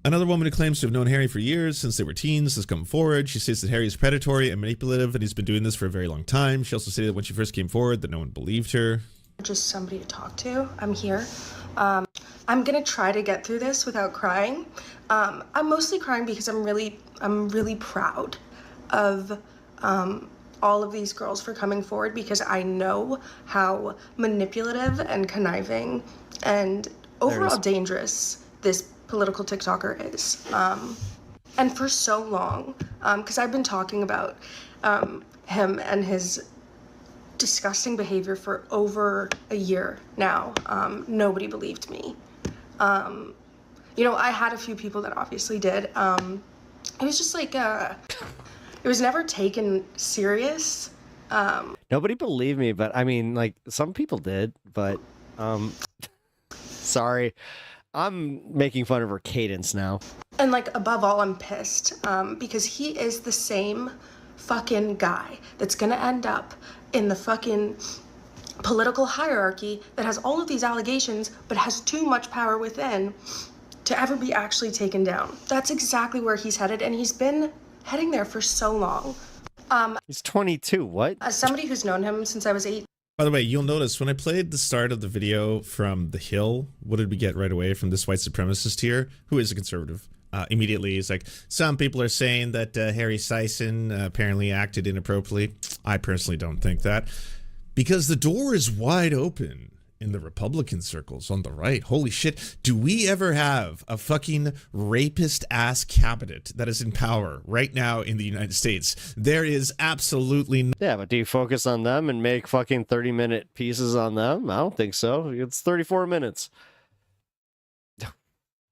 Another woman who claims to have known Harry for years, since they were teens, has come forward. She says that Harry is predatory and manipulative, and he's been doing this for a very long time. She also stated that when she first came forward, that no one believed her. Just somebody to talk to. I'm here. I'm gonna try to get through this without crying. I'm mostly crying because I'm really proud of all of these girls for coming forward, because I know how manipulative and conniving and overall dangerous this political TikToker is. And for so long, because I've been talking about him and his disgusting behavior for over a year now, nobody believed me. You know, I had a few people that obviously did. It was just like, it was never taken serious. Nobody believed me, but I mean, like, some people did, but sorry. I'm making fun of her cadence now. And like, above all, I'm pissed because he is the same fucking guy that's gonna end up in the fucking political hierarchy that has all of these allegations but has too much power within to ever be actually taken down. That's exactly where he's headed, and he's been heading there for so long. He's 22. What? As somebody who's known him since I was 8. By the way, you'll notice when I played the start of the video from The Hill, what did we get right away from this white supremacist here, who is a conservative? Immediately, he's like, some people are saying that Harry Sison apparently acted inappropriately. I personally don't think that. Because the door is wide open in the Republican circles on the right. Holy shit. Do we ever have a fucking rapist-ass cabinet that is in power right now in the United States? There is absolutely... Yeah, but do you focus on them and make fucking 30-minute pieces on them? I don't think so. It's 34 minutes.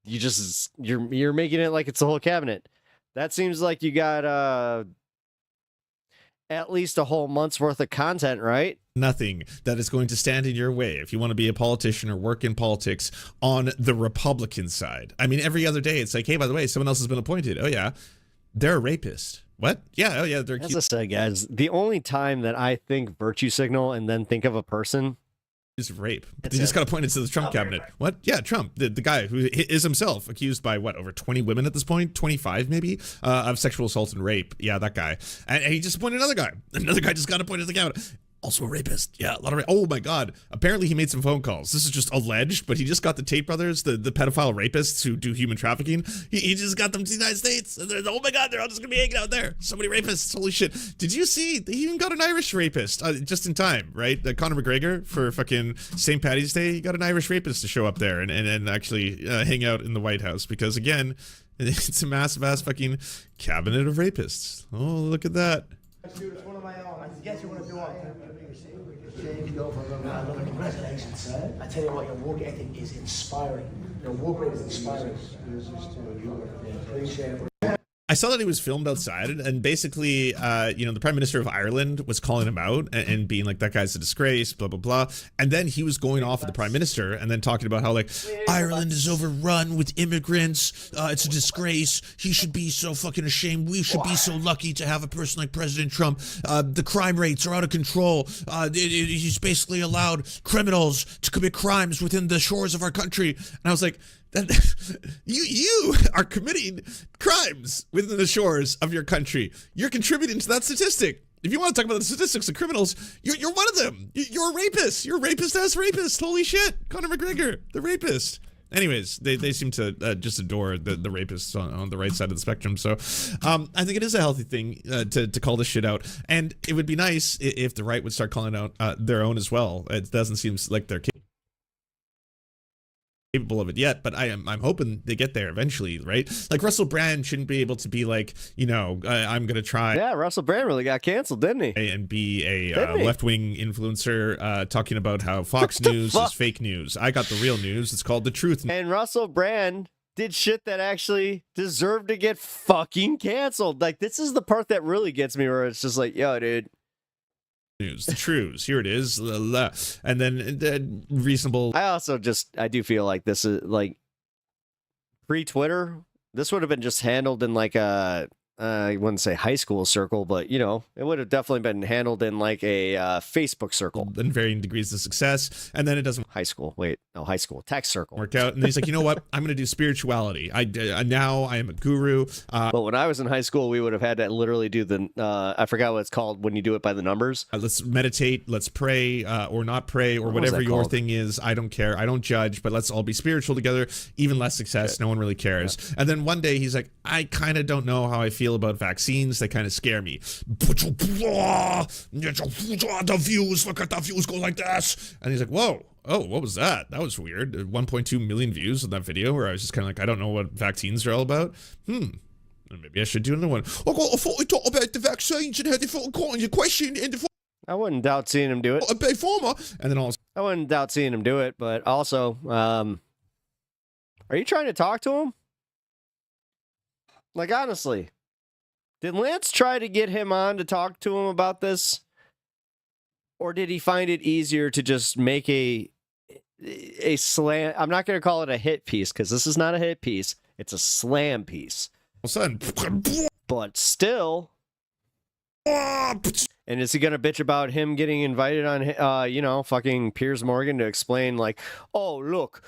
You're making it like it's the whole cabinet. That seems like you got at least a whole month's worth of content, right? Nothing that is going to stand in your way if you want to be a politician or work in politics on the Republican side. I mean, every other day it's like, hey, by the way, someone else has been appointed. Oh yeah, they're a rapist. What? Yeah, oh yeah, they're... As I said, guys, the only time that I think virtue signal and then think of a person is rape. They just got appointed to the Trump cabinet. What? Yeah, Trump, the guy who is himself accused by what, over 20 women at this point, 25 maybe, of sexual assault and rape. Yeah, that guy. And he just appointed another guy. Another guy just got appointed to the cabinet. Also a rapist. Yeah, a lot of oh my god. Apparently he made some phone calls. This is just alleged, but he just got the Tate brothers, the pedophile rapists who do human trafficking. He just got them to the United States. And oh my god, they're all just gonna be hanging out there. So many rapists. Holy shit. Did you see? They even got an Irish rapist just in time, right? Conor McGregor for fucking St. Paddy's Day. He got an Irish rapist to show up there and actually hang out in the White House because again, it's a massive ass fucking cabinet of rapists. Oh, look at that. It's one of my own. I guess you want to do all I tell you what, your work ethic is inspiring. Your work rate is inspiring. Appreciate it. I saw that he was filmed outside, and basically, the Prime Minister of Ireland was calling him out and being like, that guy's a disgrace, blah, blah, blah. And then he was going off at the Prime Minister and then talking about how, like, Ireland is overrun with immigrants. It's a disgrace. He should be so fucking ashamed. We should be so lucky to have a person like President Trump. The crime rates are out of control. He's basically allowed criminals to commit crimes within the shores of our country. And I was like, you are committing crimes within the shores of your country. You're contributing to that statistic. If you want to talk about the statistics of criminals, you're one of them. You're a rapist. You're a rapist-ass rapist. Holy shit. Conor McGregor, the rapist. Anyways, they seem to just adore the rapists on the right side of the spectrum. So I think it is a healthy thing to call this shit out. And it would be nice if the right would start calling out their own as well. It doesn't seem like they're capable of it yet, but I'm hoping they get there eventually, right? Like Russell Brand shouldn't be able to be like, I'm gonna try. Yeah, Russell Brand really got canceled, didn't he? And be a left-wing influencer talking about how Fox News is fake news. I got the real news. It's called The Truth. And Russell Brand did shit that actually deserved to get fucking canceled. Like, this is the part that really gets me, where it's just like, yo, dude. News, the truths. Here it is. And then reasonable. I do feel like this is like pre-Twitter. This would have been just handled in like a, I wouldn't say high school circle, but it would have definitely been handled in like a Facebook circle. In varying degrees of success. And then it doesn't. High school. Wait, no, high school. Text circle. Work out. And he's like, you know what? I'm going to do spirituality. Now I am a guru. But when I was in high school, we would have had to literally do I forgot what it's called when you do it by the numbers. Let's meditate. Let's pray or not pray or whatever your thing is. I don't care. I don't judge, but let's all be spiritual together. Even less success. Okay. No one really cares. Yeah. And then one day he's like, I kind of don't know how I feel about vaccines. They kind of scare me. The views, look at the views go like this. And he's like, whoa. Oh, what was that? That was weird. 1.2 million views on that video where I was just kind of like, I don't know what vaccines are all about. Maybe I should do another one. I thought we talked about the vaccines and how they thought calling your question in the. I wouldn't doubt seeing him do it. And then also, I wouldn't doubt seeing him do it, but also, are you trying to talk to him? Like, honestly, did Lance try to get him on to talk to him about this? Or did he find it easier to just make a slam? I'm not going to call it a hit piece, because this is not a hit piece. It's a slam piece. But still, And is he gonna bitch about him getting invited on, you know, fucking Piers Morgan to explain like, oh look,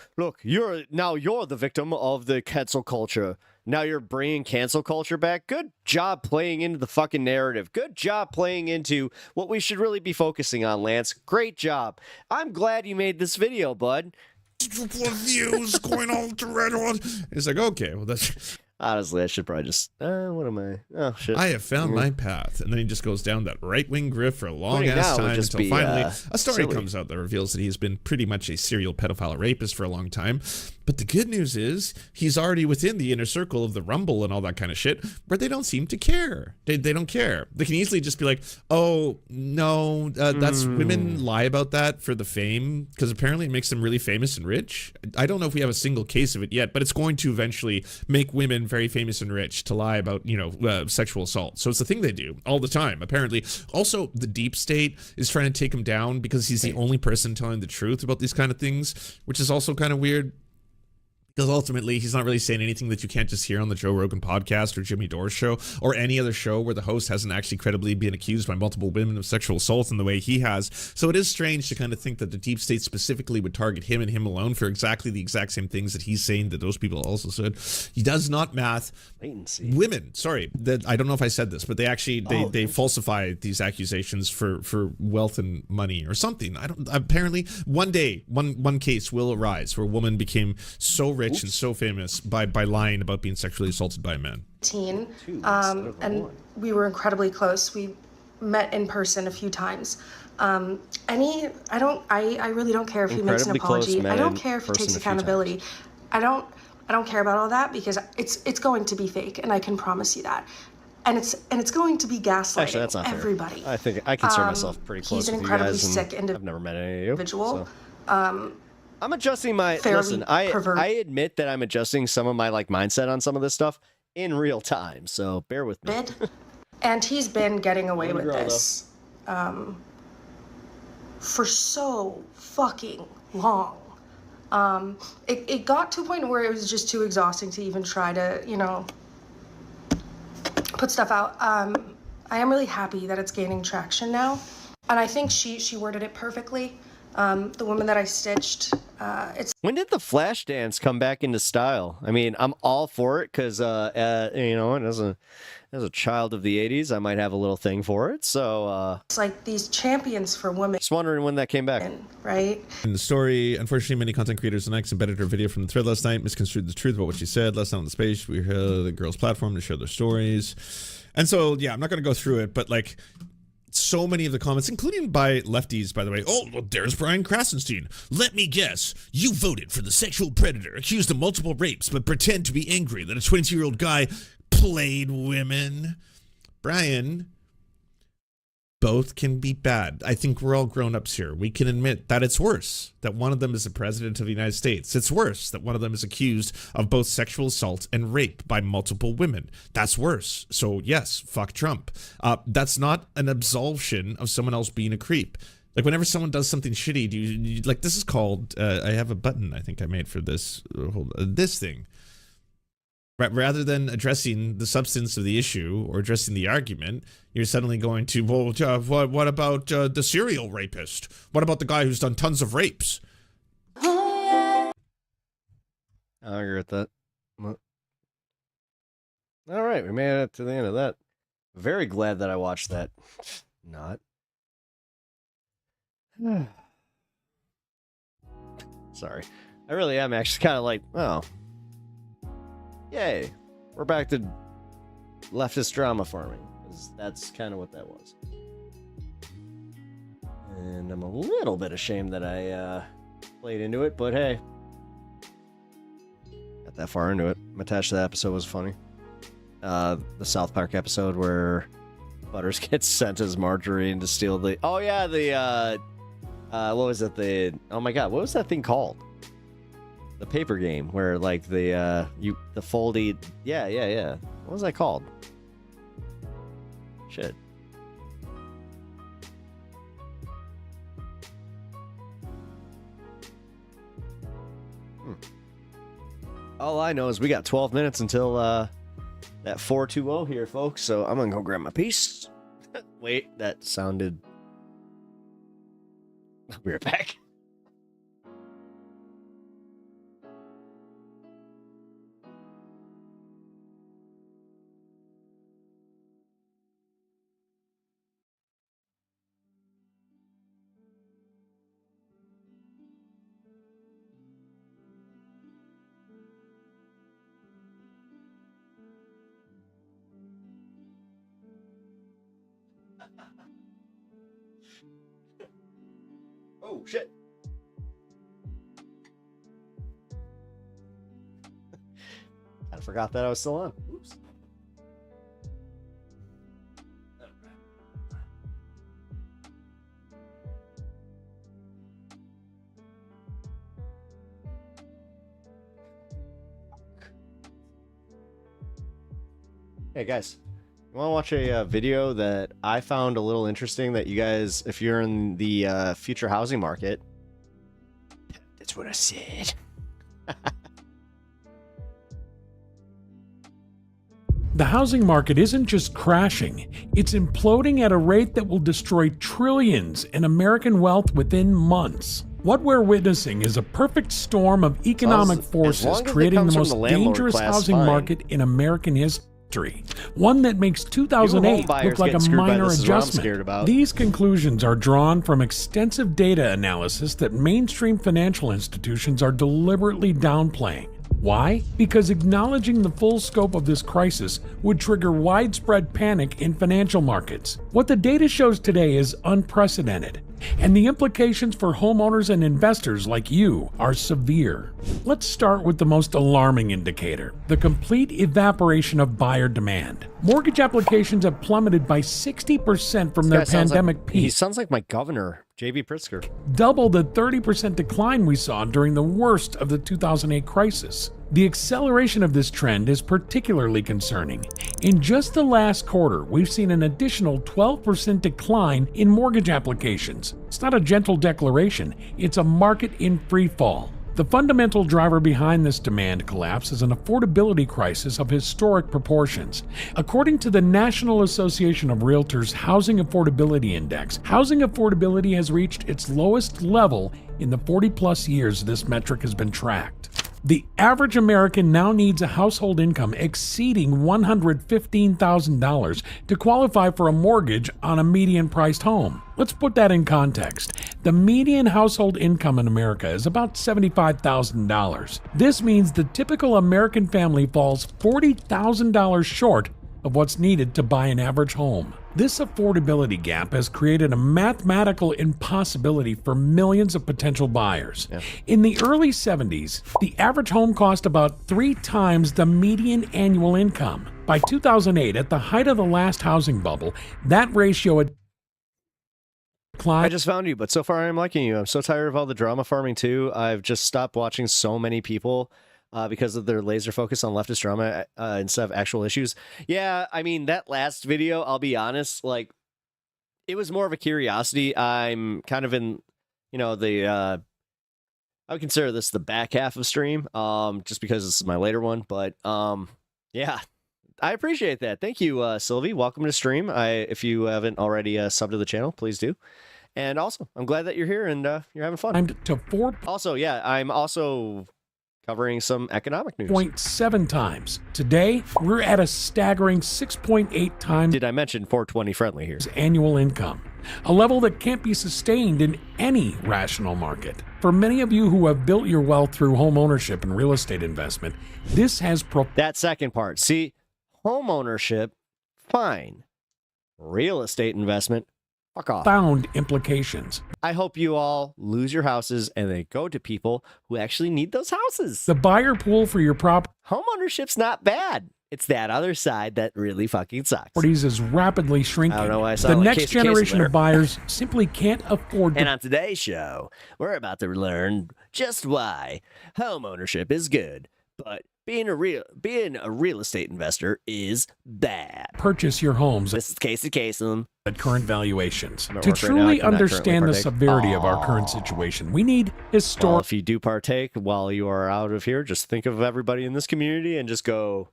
you're the victim of the cancel culture. Now you're bringing cancel culture back. Good job playing into the fucking narrative. Good job playing into what we should really be focusing on, Lance. Great job. I'm glad you made this video, bud. Views going all to red hot. It's like, okay, well that's. Honestly, I should probably just, what am I? Oh, shit. I have found my path. And then he just goes down that right-wing grift for a long-ass time until finally a story comes out that reveals that he's been pretty much a serial pedophile rapist for a long time. But the good news is he's already within the inner circle of the Rumble and all that kind of shit where they don't seem to care. They don't care. They can easily just be like, oh, no, that's women lie about that for the fame because apparently it makes them really famous and rich. I don't know if we have a single case of it yet, but it's going to eventually make women very famous and rich to lie about, you know, sexual assault. So it's the thing they do all the time, apparently. Also, the deep state is trying to take him down because he's the only person telling the truth about these kind of things, which is also kind of weird. Because ultimately, he's not really saying anything that you can't just hear on the Joe Rogan podcast or Jimmy Dore's show or any other show where the host hasn't actually credibly been accused by multiple women of sexual assault in the way he has. So it is strange to kind of think that the deep state specifically would target him and him alone for exactly the exact same things that he's saying that those people also said. He does not math. Women, sorry, that I don't know if I said this, but they actually they falsify these accusations for wealth and money or something. I don't. Apparently, one day, one case will arise where a woman became so rich and so famous by lying about being sexually assaulted by a man. And we were incredibly close. We met in person a few times. I really don't care if he makes an apology. I don't care if he takes accountability. I don't care about all that because it's going to be fake, and I can promise you that. And it's going to be gaslighting. Actually, that's not everybody. Fair. I think I consider myself pretty close. He's an with incredibly you guys, sick I've never met any of you. individual. So. I'm adjusting my listen. I admit that I'm adjusting some of my like mindset on some of this stuff in real time. So bear with me. And he's been getting away with this for so fucking long. It got to a point where it was just too exhausting to even try to, you know, put stuff out. I am really happy that it's gaining traction now, and I think she worded it perfectly. The woman that I stitched, when did the flash dance come back into style? I mean, I'm all for it because, you know, and as a child of the 80s, I might have a little thing for it. So it's like these champions for women. Just wondering when that came back. Right? In the story, unfortunately, many content creators and X embedded her video from the thread last night, misconstrued the truth about what she said. Last night on the space, we heard the girls' platform to share their stories. And so, yeah, I'm not going to go through it, but like, so many of the comments, including by lefties, by the way. Oh, well, there's Brian Krasenstein. Let me guess. You voted for the sexual predator accused of multiple rapes, but pretend to be angry that a 20-year-old guy played women. Brian, both can be bad. I think we're all grown-ups here. We can admit that it's worse that one of them is the president of the United States. It's worse that one of them is accused of both sexual assault and rape by multiple women. That's worse. So yes, fuck Trump. That's not an absolution of someone else being a creep. Like whenever someone does something shitty, do you like this is called, I have a button I think I made for this, this thing. Rather than addressing the substance of the issue or addressing the argument, you're suddenly going to, well, what about the serial rapist? What about the guy who's done tons of rapes? I agree with that. All right, we made it to the end of that. Very glad that I watched that. Not. Sorry. I really am actually kind of like, oh. Yay, we're back to leftist drama farming, because that's kind of what that was. And I'm a little bit ashamed that I played into it, but hey. Got that far into it. Attached to that episode was funny. The South Park episode where Butters gets sent as Margarine to steal the... Oh yeah, the... what was it? Oh my god, what was that thing called? The paper game where like the foldy, yeah. What was that called? Shit. All I know is we got 12 minutes until that 420 here, folks. So I'm gonna go grab my piece. wait, that sounded... I'll be right back. Oh, shit. I forgot that I was still on. Oops. Hey, guys. You want to watch a video that I found a little interesting that you guys, if you're in the future housing market, that's what I said. The housing market isn't just crashing, it's imploding at a rate that will destroy trillions in American wealth within months. What we're witnessing is a perfect storm of economic forces creating the most dangerous housing market in American history. One that makes 2008 look like a minor adjustment. These conclusions are drawn from extensive data analysis that mainstream financial institutions are deliberately downplaying. Why? Because acknowledging the full scope of this crisis would trigger widespread panic in financial markets. What the data shows today is unprecedented, and the implications for homeowners and investors like you are severe. Let's start with the most alarming indicator, the complete evaporation of buyer demand. Mortgage applications have plummeted by 60% from their pandemic peak. He sounds like my governor, J.B. Pritzker. Double the 30% decline we saw during the worst of the 2008 crisis. The acceleration of this trend is particularly concerning. In just the last quarter, we've seen an additional 12% decline in mortgage applications. It's not a gentle declaration, it's a market in free fall. The fundamental driver behind this demand collapse is an affordability crisis of historic proportions. According to the National Association of Realtors Housing Affordability Index, housing affordability has reached its lowest level in the 40-plus years this metric has been tracked. The average American now needs a household income exceeding $115,000 to qualify for a mortgage on a median-priced home. Let's put that in context. The median household income in America is about $75,000. This means the typical American family falls $40,000 short of what's needed to buy an average home. This affordability gap has created a mathematical impossibility for millions of potential buyers. In the early 70s, the average home cost about 3 times the median annual income. By 2008, at the height of the last housing bubble, that ratio had declined. I just found you, but so far I'm liking you. I'm so tired of all the drama farming too. I've just stopped watching so many people because of their laser focus on leftist drama instead of actual issues. Yeah, I mean, that last video, I'll be honest, like, it was more of a curiosity. I'm kind of in, you know, the, I would consider this the back half of stream, just because this is my later one. But, yeah, I appreciate that. Thank you, Sylvie. Welcome to stream. If you haven't already subbed to the channel, please do. And also, I'm glad that you're here and you're having fun. Also, yeah, I'm also covering some economic news. 0.7 times. Today, we're at a staggering 6.8 times. Did I mention 420 friendly here? Annual income, a level that can't be sustained in any rational market. For many of you who have built your wealth through home ownership and real estate investment, this has that second part. See, home ownership, fine. Real estate investment, fuck off. Profound implications. I hope you all lose your houses and they go to people who actually need those houses. The buyer pool for your home ownership's not bad. It's that other side that really fucking sucks. Properties is rapidly shrinking. I don't know why I the sound like next generation of buyers simply can't afford And on today's show, we're about to learn just why home ownership is good, but being a real estate investor is bad. Purchase your homes. This is Casey Kasem. At current valuations. To truly understand the severity of our current situation, we need Well, if you do partake while you are out of here, just think of everybody in this community and just go,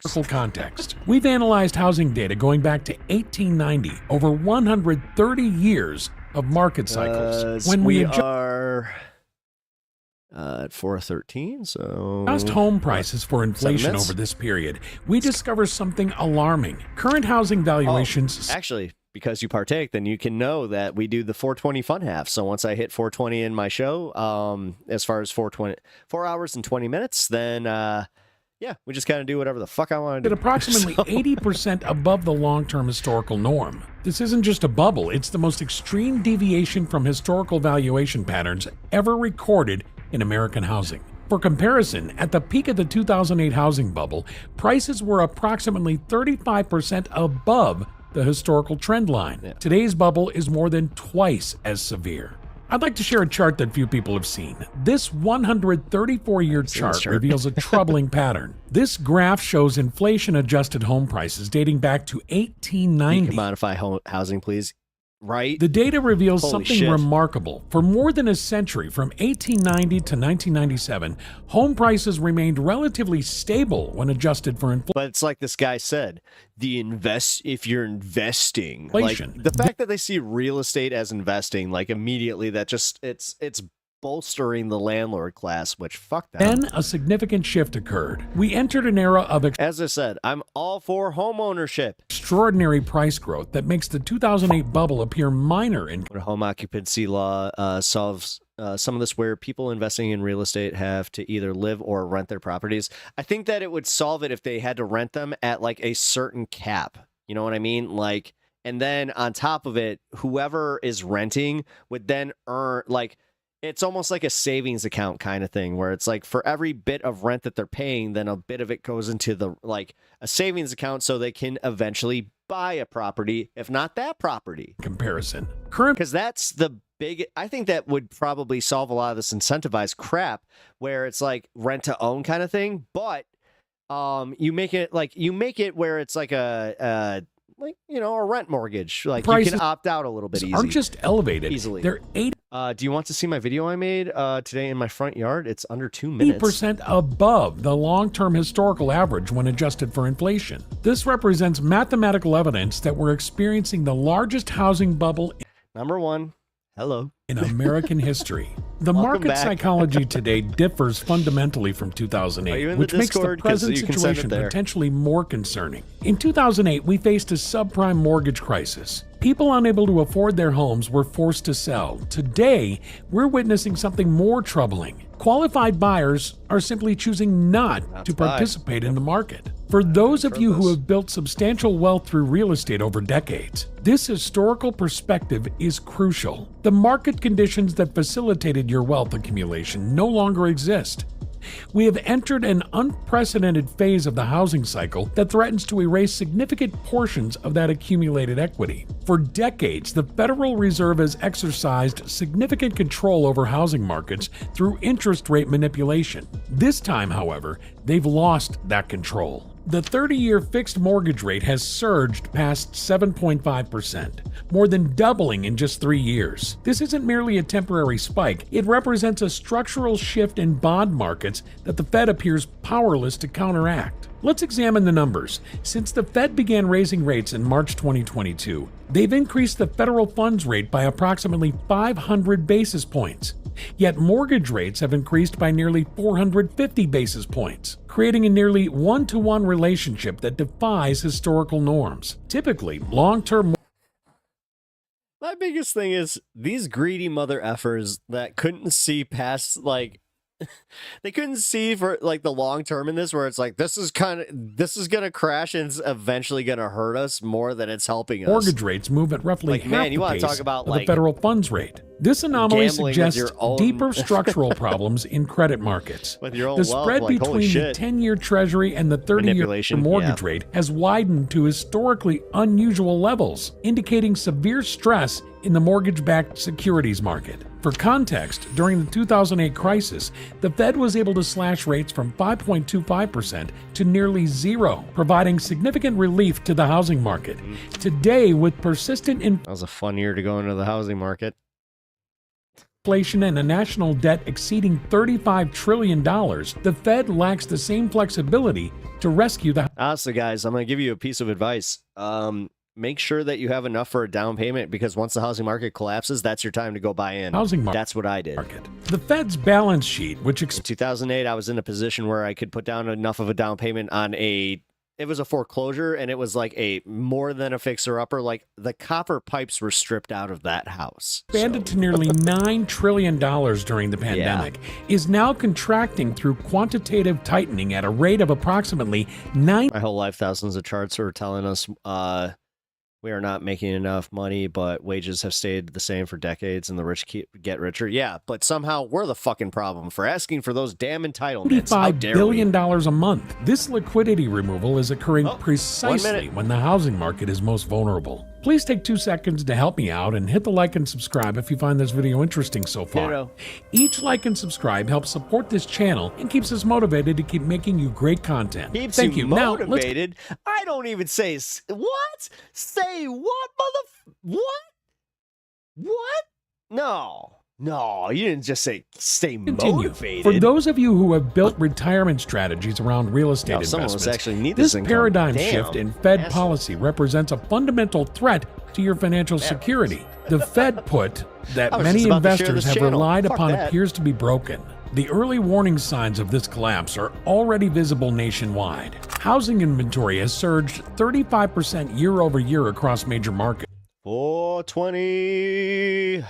historical context. We've analyzed housing data going back to 1890, over 130 years of market cycles. When we are at 413, so adjust home prices for inflation over this period, we discover something alarming. Current housing valuations... actually, because you partake, then you can know that we do the 420 fun half. So once I hit 420 in my show, as far as 4 hours and 20 minutes, then yeah, we just kind of do whatever the fuck I want to do. At approximately 80% above the long-term historical norm. This isn't just a bubble, it's the most extreme deviation from historical valuation patterns ever recorded in American housing. For comparison, at the peak of the 2008 housing bubble, prices were approximately 35% above the historical trend line. Yeah. Today's bubble is more than twice as severe. I'd like to share a chart that few people have seen. This 134-year chart reveals a troubling pattern. This graph shows inflation-adjusted home prices dating back to 1890. You can modify housing, please. Right? The data reveals Holy something shit. remarkable. For more than a century, from 1890 to 1997, home prices remained relatively stable when adjusted for inflation. But it's like this guy said, if you're investing, Inflation. like the fact that they see real estate as investing, like immediately that just it's bolstering the landlord class, which fuck that. Then a significant shift occurred. We entered an era of as I said, I'm all for home ownership. Extraordinary price growth that makes the 2008 bubble appear minor. In home occupancy law solves some of this, where people investing in real estate have to either live or rent their properties. I think that it would solve it if they had to rent them at like a certain cap. You know what I mean? Like, and then on top of it, whoever is renting would then earn, like, it's almost like a savings account kind of thing, where it's like for every bit of rent that they're paying, then a bit of it goes into the like a savings account so they can eventually buy a property, if not that property. Comparison. Because that's the big, I think that would probably solve a lot of this incentivized crap where it's like rent to own kind of thing, but you make it where it's like a rent mortgage. Like prices you can opt out a little bit easy. Aren't just elevated. Easily. They're 80. Do you want to see my video I made today in my front yard? It's under 2 minutes. 80% above the long-term historical average when adjusted for inflation. This represents mathematical evidence that we're experiencing the largest housing bubble. Number one, hello. In American history. The market psychology today differs fundamentally from 2008, which makes the present situation potentially more concerning. In 2008, we faced a subprime mortgage crisis. People unable to afford their homes were forced to sell. Today, we're witnessing something more troubling. Qualified buyers are simply choosing not to participate in the market. For those of you who have built substantial wealth through real estate over decades, this historical perspective is crucial. The market conditions that facilitated your wealth accumulation no longer exist. We have entered an unprecedented phase of the housing cycle that threatens to erase significant portions of that accumulated equity. For decades, the Federal Reserve has exercised significant control over housing markets through interest rate manipulation. This time, however, they've lost that control. The 30-year fixed mortgage rate has surged past 7.5%, more than doubling in just 3 years. This isn't merely a temporary spike, it represents a structural shift in bond markets that the Fed appears powerless to counteract. Let's examine the numbers. Since the Fed began raising rates in March 2022, they've increased the federal funds rate by approximately 500 basis points. Yet mortgage rates have increased by nearly 450 basis points, creating a nearly one-to-one relationship that defies historical norms. Typically, long-term... My biggest thing is these greedy mother effers that couldn't see past, like, they couldn't see for like the long term in this, where it's like this is gonna crash and it's eventually gonna hurt us more than it's helping us. Mortgage rates move at roughly like, half man, you the want pace to talk about of like the federal funds rate. This anomaly suggests own... deeper structural problems in credit markets. With your own the spread wealth, like, between the 10-year Treasury and the 30-year mortgage rate has widened to historically unusual levels, indicating severe stress in the mortgage-backed securities market. For context, during the 2008 crisis, the Fed was able to slash rates from 5.25% to nearly zero, providing significant relief to the housing market. Today, with persistent that was a fun year to go into the housing market. inflation and a national debt exceeding $35 trillion, the Fed lacks the same flexibility to rescue the... Honestly, guys, I'm going to give you a piece of advice. Make sure that you have enough for a down payment, because once the housing market collapses, that's your time to go buy in. That's what I did. The Fed's balance sheet, which... In 2008, I was in a position where I could put down enough of a down payment on it was a foreclosure, and it was like a more than a fixer-upper. Like, the copper pipes were stripped out of that house. Expanded to nearly $9 trillion during the pandemic, is now contracting through quantitative tightening at a rate of approximately 9... My whole life, thousands of charts are telling us we are not making enough money, but wages have stayed the same for decades and the rich get richer. Yeah, but somehow we're the fucking problem for asking for those damn entitlements. $25 billion a month. This liquidity removal is occurring precisely when the housing market is most vulnerable. Please take 2 seconds to help me out and hit the like and subscribe if you find this video interesting so far. Each like and subscribe helps support this channel and keeps us motivated to keep making you great content. Thank you. Motivated? Now, I don't even say what? Say what, What? No, you didn't just say stay motivated. For those of you who have built retirement strategies around real estate investments, this paradigm shift in Fed policy represents a fundamental threat to your financial security. The Fed put that many investors have relied upon appears to be broken. The early warning signs of this collapse are already visible nationwide. Housing inventory has surged 35% year over year across major markets. 420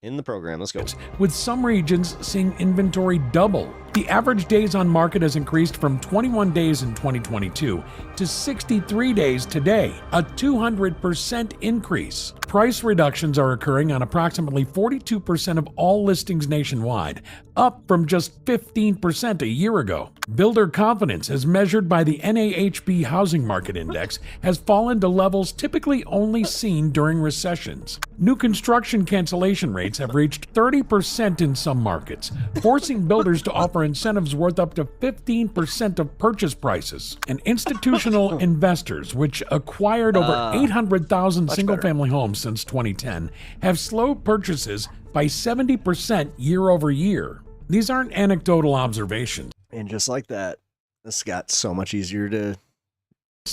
in the program. Let's go. With some regions seeing inventory double. The average days on market has increased from 21 days in 2022 to 63 days today, a 200% increase. Price reductions are occurring on approximately 42% of all listings nationwide, up from just 15% a year ago. Builder confidence, as measured by the NAHB Housing Market Index, has fallen to levels typically only seen during recessions. New construction cancellation rates have reached 30% in some markets, forcing builders to offer incentives worth up to 15% of purchase prices. And institutional investors, which acquired over 800,000 single-family homes since 2010, have slowed purchases by 70% year over year. These aren't anecdotal observations. And just like that, this got so much easier to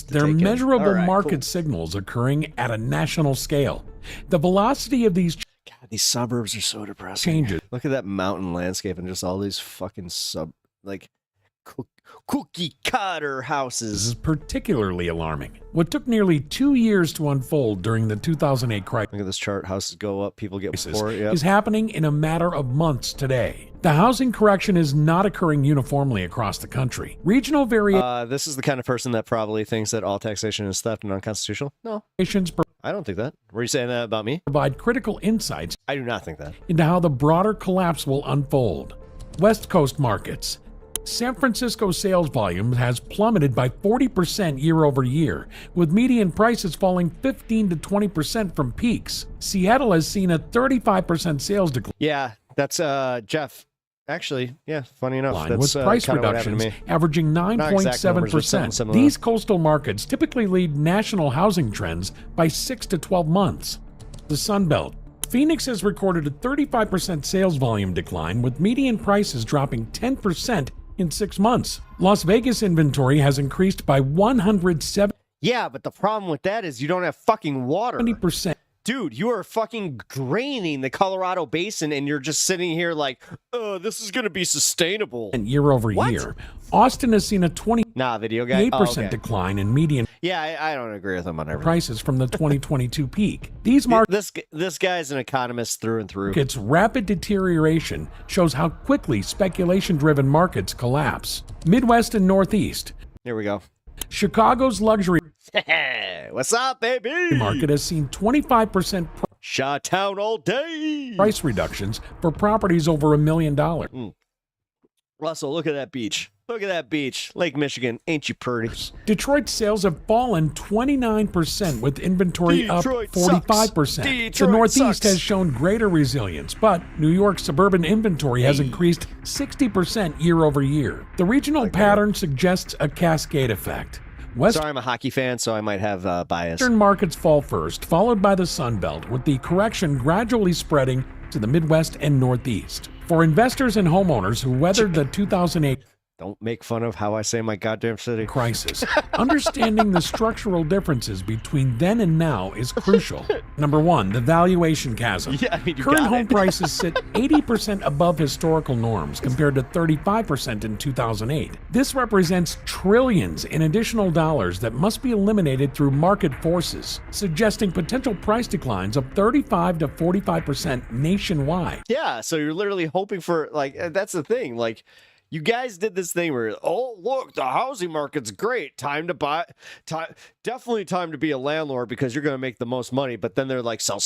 They're measurable market signals occurring at a national scale. The velocity of these these suburbs are so depressing. Changes. Look at that mountain landscape and just all these fucking cookie cutter houses. This is particularly alarming. What took nearly 2 years to unfold during the 2008 crisis. Look at this chart. Houses go up, people get poor. Is happening in a matter of months today. The housing correction is not occurring uniformly across the country. Regional variations. This is the kind of person that probably thinks that all taxation is theft and unconstitutional. No, I don't think that. Were you saying that about me? Provide critical insights. I do not think that. Into how the broader collapse will unfold. West Coast markets. San Francisco sales volume has plummeted by 40% year over year, with median prices falling 15 to 20% from peaks. Seattle has seen a 35% sales decline. Yeah, that's Jeff. Actually, yeah, funny enough. With price reductions averaging 9.7%. These coastal markets typically lead national housing trends by 6 to 12 months. The Sun Belt. Phoenix has recorded a 35% sales volume decline, with median prices dropping 10% in 6 months. Las Vegas inventory has increased by 107%. Yeah, but the problem with that is you don't have fucking water. 20%. Dude, you are fucking draining the Colorado Basin and you're just sitting here like, oh, this is going to be sustainable. And year over year. Austin has seen a 28% decline in median. Yeah, I don't agree with him on everything. Prices from the 2022 peak. These this guy's an economist through and through. Its rapid deterioration shows how quickly speculation-driven markets collapse. Midwest and Northeast. Here we go. Chicago's luxury what's up, baby? Market has seen 25% Chi-town all day price reductions for properties over $1 million. Russell, look at that beach. Look at that beach. Lake Michigan. Ain't you pretty? Detroit sales have fallen 29%, with inventory up 45%. The Northeast has shown greater resilience, but New York's suburban inventory has increased 60% year over year. The regional pattern suggests a cascade effect. Sorry, I'm a hockey fan, so I might have bias. Western markets fall first, followed by the Sun Belt, with the correction gradually spreading to the Midwest and Northeast. For investors and homeowners who weathered the 2008 Don't make fun of how I say my goddamn city. crisis, understanding the structural differences between then and now is crucial. Number one, the valuation chasm. Yeah, I mean, you Current got home it. prices sit 80% above historical norms compared to 35% in 2008. This represents trillions in additional dollars that must be eliminated through market forces, suggesting potential price declines of 35 to 45% nationwide. Yeah, so you're literally hoping for, like, that's the thing. Like, you guys did this thing where, oh, look, the housing market's great. Time to buy. Definitely time to be a landlord because you're going to make the most money. But then they're like, sell,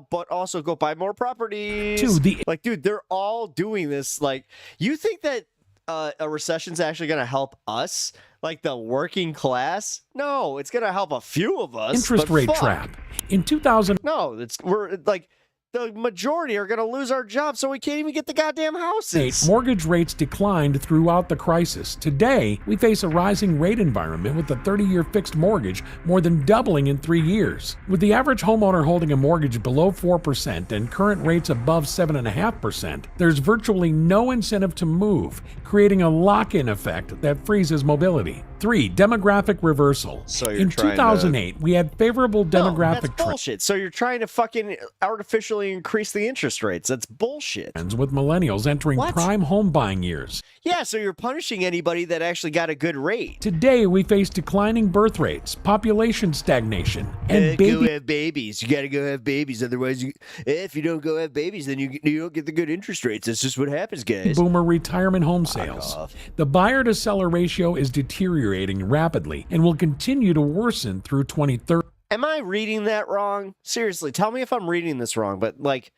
but also go buy more properties. Like, dude, they're all doing this. Like, you think that a recession's actually going to help us? Like the working class? No, it's going to help a few of us. Interest but rate fuck. trap. In 2000, No, we're like, the majority are going to lose our jobs, so we can't even get the goddamn houses. mortgage rates declined throughout the crisis. Today, we face a rising rate environment with the 30-year fixed mortgage more than doubling in 3 years. With the average homeowner holding a mortgage below 4% and current rates above 7.5%, there's virtually no incentive to move, creating a lock-in effect that freezes mobility. 3. Demographic reversal. So you're in trying 2008, we had favorable demographic that's bullshit. So you're trying to fucking artificially increase the interest rates. That's bullshit. trends with millennials entering prime home buying years. Yeah, so you're punishing anybody that actually got a good rate. Today, we face declining birth rates, population stagnation, and Go have babies. You got to go have babies. Otherwise, if you don't go have babies, then you don't get the good interest rates. That's just what happens, guys. boomer retirement home sales. The buyer-to-seller ratio is deteriorating rapidly and will continue to worsen through 2030. Am I reading that wrong? Seriously, tell me if I'm reading this wrong, but like,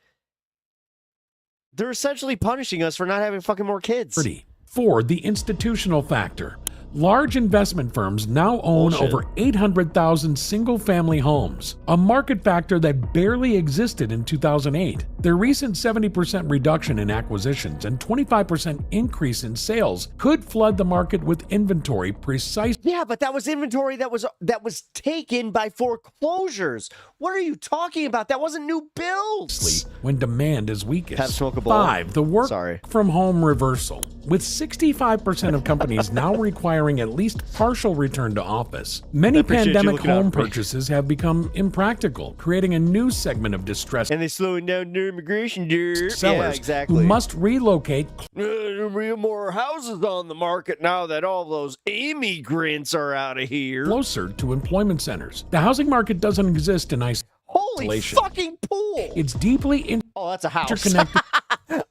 they're essentially punishing us for not having fucking more kids. 4. The institutional factor. Large investment firms now own over 800,000 single-family homes, a market factor that barely existed in 2008. Their recent 70% reduction in acquisitions and 25% increase in sales could flood the market with inventory precisely. Yeah, but that was inventory that was taken by foreclosures. What are you talking about? That wasn't new builds. When demand is weakest. Have smoke a bowl. 5. The work from home reversal. With 65% of companies now requiring at least partial return to office, many pandemic home purchases have become impractical, creating a new segment of distress. And they're slowing down their immigration, dude. Sellers Yeah, exactly. who must relocate More houses on the market now that all those immigrants are out of here. closer to employment centers. The housing market doesn't exist in Holy isolation. fucking pool! It's deeply Oh, that's a house. interconnected.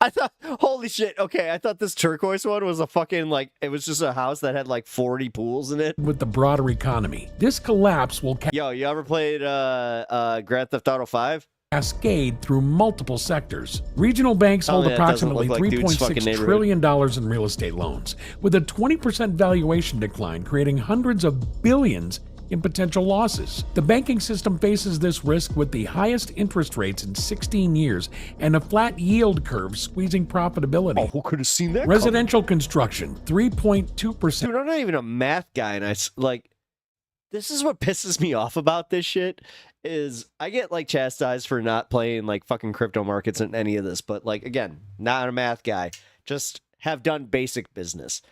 I thought, holy shit. Okay, I thought this turquoise one was a fucking, like, it was just a house that had like 40 pools in it. With the broader economy. This collapse will Yo, you ever played Grand Theft Auto 5? cascade through multiple sectors. Regional banks hold yeah, it doesn't approximately look like dude's fucking $3.6 neighborhood. trillion in real estate loans, with a 20% valuation decline, creating hundreds of billions in potential losses. The banking system faces this risk with the highest interest rates in 16 years and a flat yield curve squeezing profitability. Oh, who could have seen that? Residential construction, 3.2%. Dude, I'm not even a math guy, and this is what pisses me off about this shit, is I get, like, chastised for not playing, like, fucking crypto markets and any of this, but, like, again, not a math guy, just have done basic business.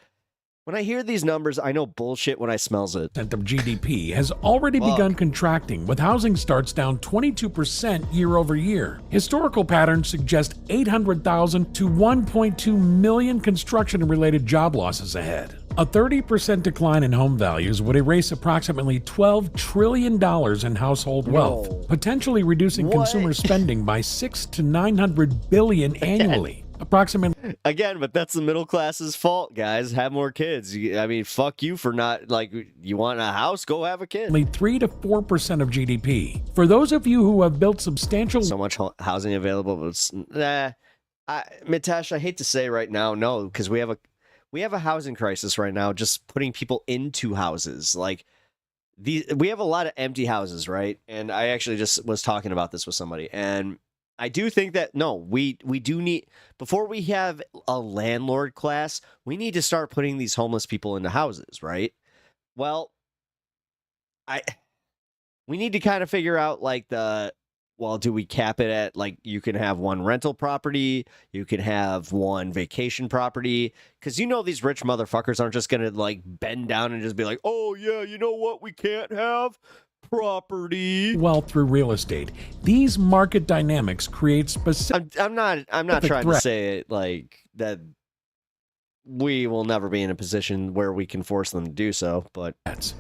When I hear these numbers, I know bullshit when I smells it. Of GDP has already begun contracting, with housing starts down 22% year over year. Historical patterns suggest 800,000 to 1.2 million construction-related job losses ahead. A 30% decline in home values would erase approximately $12 trillion in household wealth, potentially reducing consumer spending by $600 to $900 billion annually. Approximately. Again, but that's the middle class's fault, guys. Have more kids. I mean, fuck you for not, like, you want a house, go have a kid. 3 to 4% of GDP. For those of you who have built substantial... So much housing available, but Mitesh, I hate to say right now, no, because we have a housing crisis right now, just putting people into houses. Like, we have a lot of empty houses, right? And I actually just was talking about this with somebody, and I do think that, no, we do need, before we have a landlord class, we need to start putting these homeless people into houses, right? Well, we need to kind of figure out like do we cap it at like you can have one rental property, you can have one vacation property, because these rich motherfuckers aren't just gonna like bend down and just be like, oh yeah, you know what, we can't have property. Well, through real estate, these market dynamics create specific. I'm not trying to say it like that. We will never be in a position where we can force them to do so, but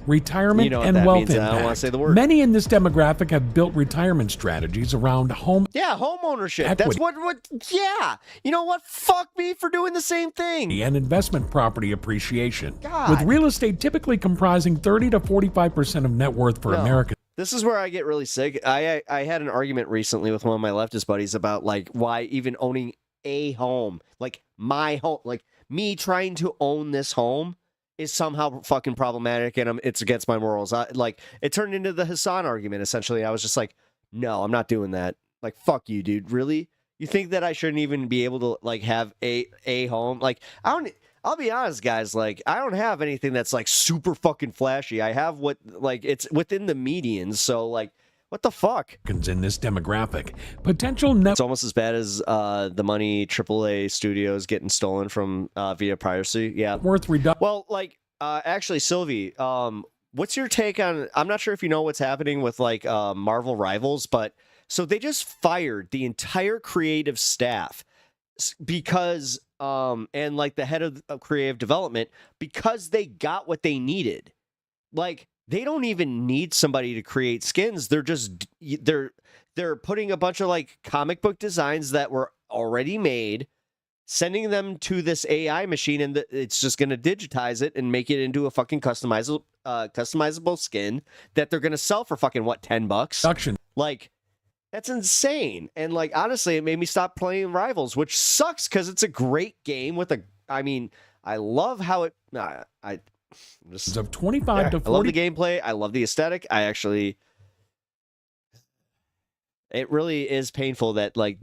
retirement and wealth impact. I don't want to say the word. Many in this demographic have built retirement strategies around home. Yeah, home ownership. Equity. That's what. Yeah, you know what? Fuck me for doing the same thing. And investment property appreciation. God. With real estate typically comprising 30 to 45% of net worth for Americans. This is where I get really sick. I had an argument recently with one of my leftist buddies about like why even owning a home, like my home, like me trying to own this home is somehow fucking problematic and it's against my morals. It turned into the Hassan argument, essentially. I was just like, no, I'm not doing that. Like, fuck you, dude. Really? You think that I shouldn't even be able to, like, have a home? Like, I'll be honest, guys, like, I don't have anything that's, like, super fucking flashy. I have what, like, it's within the median, so, like, what the fuck? In this demographic, potential net. It's almost as bad as the money AAA studios getting stolen from via piracy. Yeah. Worth reduction. Well, like, actually, Sylvie, what's your take on? I'm not sure if you know what's happening with like Marvel Rivals, but so they just fired the entire creative staff because and like the head of creative development because they got what they needed. Like, they don't even need somebody to create skins. They're just they're putting a bunch of like comic book designs that were already made, sending them to this AI machine, and it's just going to digitize it and make it into a fucking customizable skin that they're going to sell for fucking what, $10? Like, that's insane. And like, honestly, it made me stop playing Rivals, which sucks because it's a great game with I love how it. Of 25 to 40. I love the gameplay. I love the aesthetic. It really is painful that like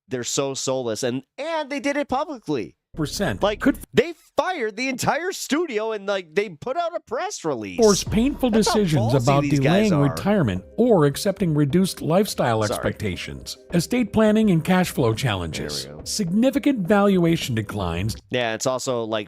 they're so soulless, and they did it publicly. Like, they fired the entire studio and like they put out a press release. Force painful decisions about delaying retirement or accepting reduced lifestyle expectations, estate planning and cash flow challenges, significant valuation declines. Yeah, it's also like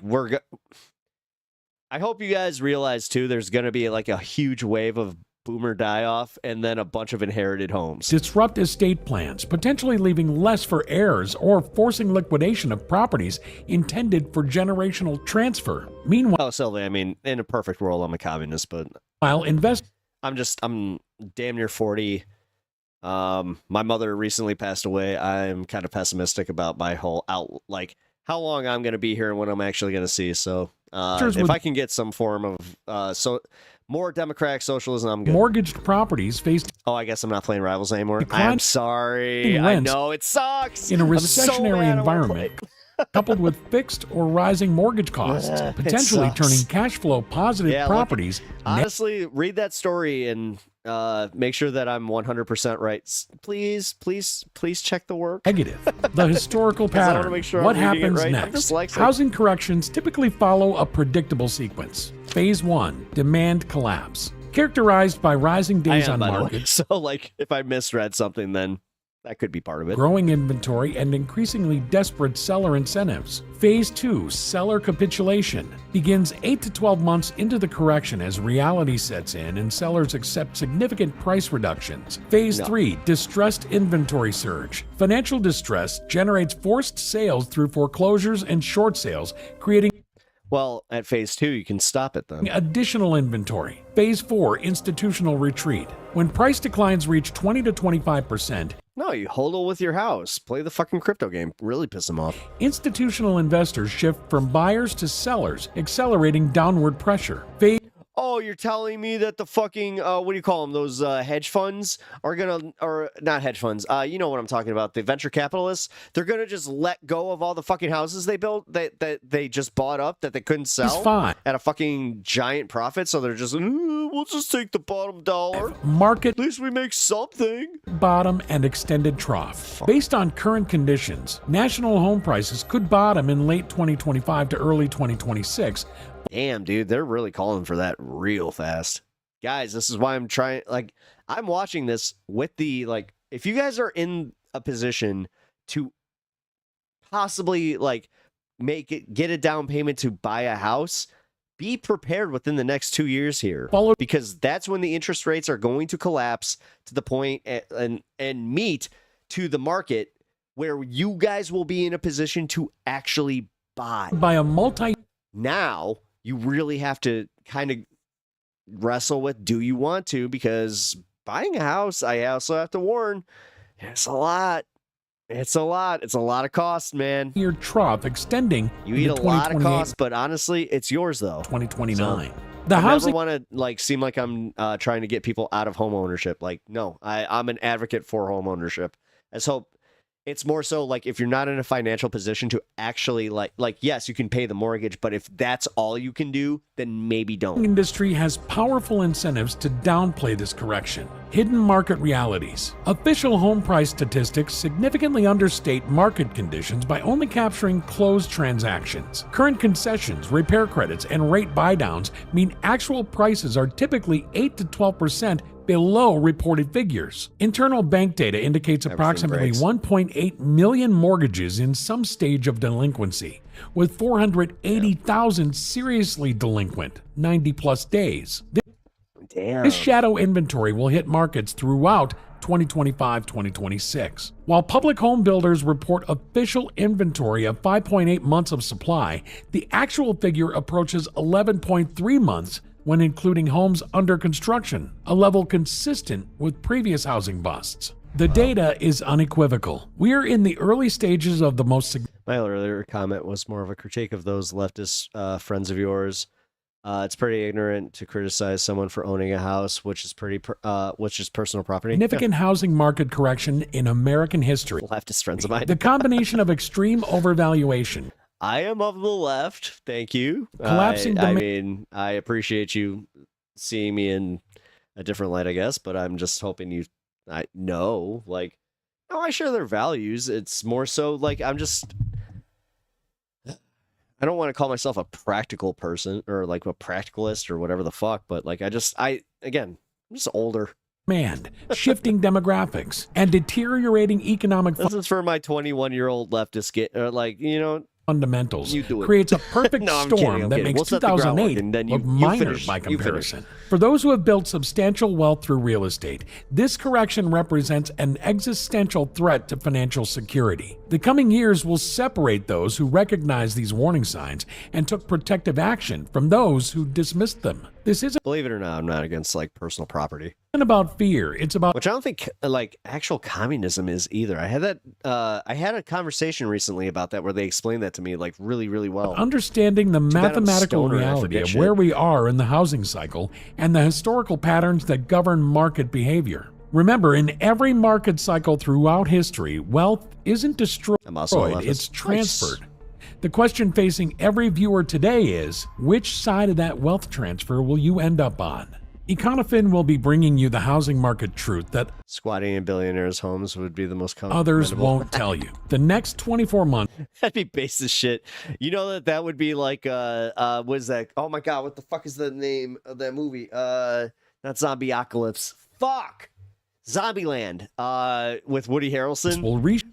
I hope you guys realize too, there's going to be like a huge wave of boomer die-off and then a bunch of inherited homes. Disrupt estate plans, potentially leaving less for heirs or forcing liquidation of properties intended for generational transfer. Meanwhile, Sylvie, I mean, in a perfect world, I'm a communist, but I'm damn near 40. My mother recently passed away. I'm kind of pessimistic about my whole like how long I'm going to be here and when I'm actually going to see. So if I can get some form of more democratic socialism, I'm good. Mortgaged properties faced. Oh, I guess I'm not playing Rivals anymore. I'm sorry. I know it sucks. In a recessionary environment, coupled with fixed or rising mortgage costs, potentially turning cash flow positive properties. Honestly, read that story and make sure that I'm 100% right. Please check the work. Negative. The historical pattern. I want to make sure what I'm happens right. next? Housing corrections typically follow a predictable sequence. Phase 1, demand collapse. Characterized by rising days on market. So, like, if I misread something, then that could be part of it. Growing inventory and increasingly desperate seller incentives. Phase 2, seller capitulation, begins 8 to 12 months into the correction as reality sets in and sellers accept significant price reductions. Phase 3, distressed inventory surge. Financial distress generates forced sales through foreclosures and short sales, creating at phase 2, you can stop it then. Additional inventory. Phase 4, institutional retreat. When price declines reach 20 to 25%. No, you hodl with your house. Play the fucking crypto game. Really piss them off. Institutional investors shift from buyers to sellers, accelerating downward pressure. Oh, you're telling me that the fucking, what do you call them? Those hedge funds are going to, or not hedge funds, you know what I'm talking about, the venture capitalists, they're going to just let go of all the fucking houses they built, that they just bought up, that they couldn't sell at a fucking giant profit, so they're just, we'll just take the bottom dollar. Market. At least we make something. Bottom and extended trough. Based on current conditions, national home prices could bottom in late 2025 to early 2026, Damn, dude, they're really calling for that real fast. Guys, this is why I'm trying, like, I'm watching this with the, like, if you guys are in a position to possibly, like, get a down payment to buy a house, be prepared within the next 2 years here. Because that's when the interest rates are going to collapse to the point and meet to the market where you guys will be in a position to actually buy. Now, you really have to kind of wrestle with, do you want to? Because buying a house, I also have to warn, it's a lot. It's a lot. It's a lot of cost, man. Your trough extending. You eat a lot of cost, but honestly, it's yours though. 2029. I never want to like seem like I'm trying to get people out of home ownership. Like, no, I'm an advocate for home ownership. It's more so like if you're not in a financial position to actually like yes, you can pay the mortgage, but if that's all you can do, then maybe don't. The industry has powerful incentives to downplay this correction. Hidden market realities. Official home price statistics significantly understate market conditions by only capturing closed transactions. Current concessions, repair credits, and rate buydowns mean actual prices are typically 8 to 12% below reported figures. Internal bank data indicates approximately 1.8 million mortgages in some stage of delinquency, with 480,000 seriously delinquent, 90-plus days. This shadow inventory will hit markets throughout 2025-2026. While public home builders report official inventory of 5.8 months of supply, the actual figure approaches 11.3 months when including homes under construction, a level consistent with previous housing busts. The data is unequivocal. We are in the early stages of the most My earlier comment was more of a critique of those leftist friends of yours. It's pretty ignorant to criticize someone for owning a house, which is personal property. significant housing market correction in American history. Leftist friends of mine. The combination of extreme overvaluation. I am of the left. Thank you. Collapsing I mean, I appreciate you seeing me in a different light, I guess, but I'm just hoping I share their values. It's more so like I don't want to call myself a practical person or like a practicalist or whatever the fuck, but like I'm just older. Shifting demographics, and deteriorating economic This is for my 21-year-old leftist fundamentals. You do it. Creates a perfect No, I'm storm kidding, that makes 2008 and then look you minor finish. by You finish. comparison. For those who have built substantial wealth through real estate, this correction represents an existential threat to financial security. The coming years will separate those who recognize these warning signs and took protective action from those who dismissed them. This isn't, believe it or not, I'm not against like personal property. About fear. It's about, which I don't think like actual communism is either. I had a conversation recently about that where they explained that to me like really, really well. Understanding the mathematical reality of where we are in the housing cycle and the historical patterns that govern market behavior. Remember, in every market cycle throughout history, wealth isn't destroyed, it's transferred. Nice. The question facing every viewer today is, which side of that wealth transfer will you end up on? Econofin will be bringing you the housing market truth that squatting in billionaires' homes would be the most common. Others won't tell you. The next 24 months. That'd be base as shit. You know that would be like, what is that? Oh my God, what the fuck is the name of that movie? Not Zombie-apocalypse. Fuck! Zombieland, with Woody Harrelson,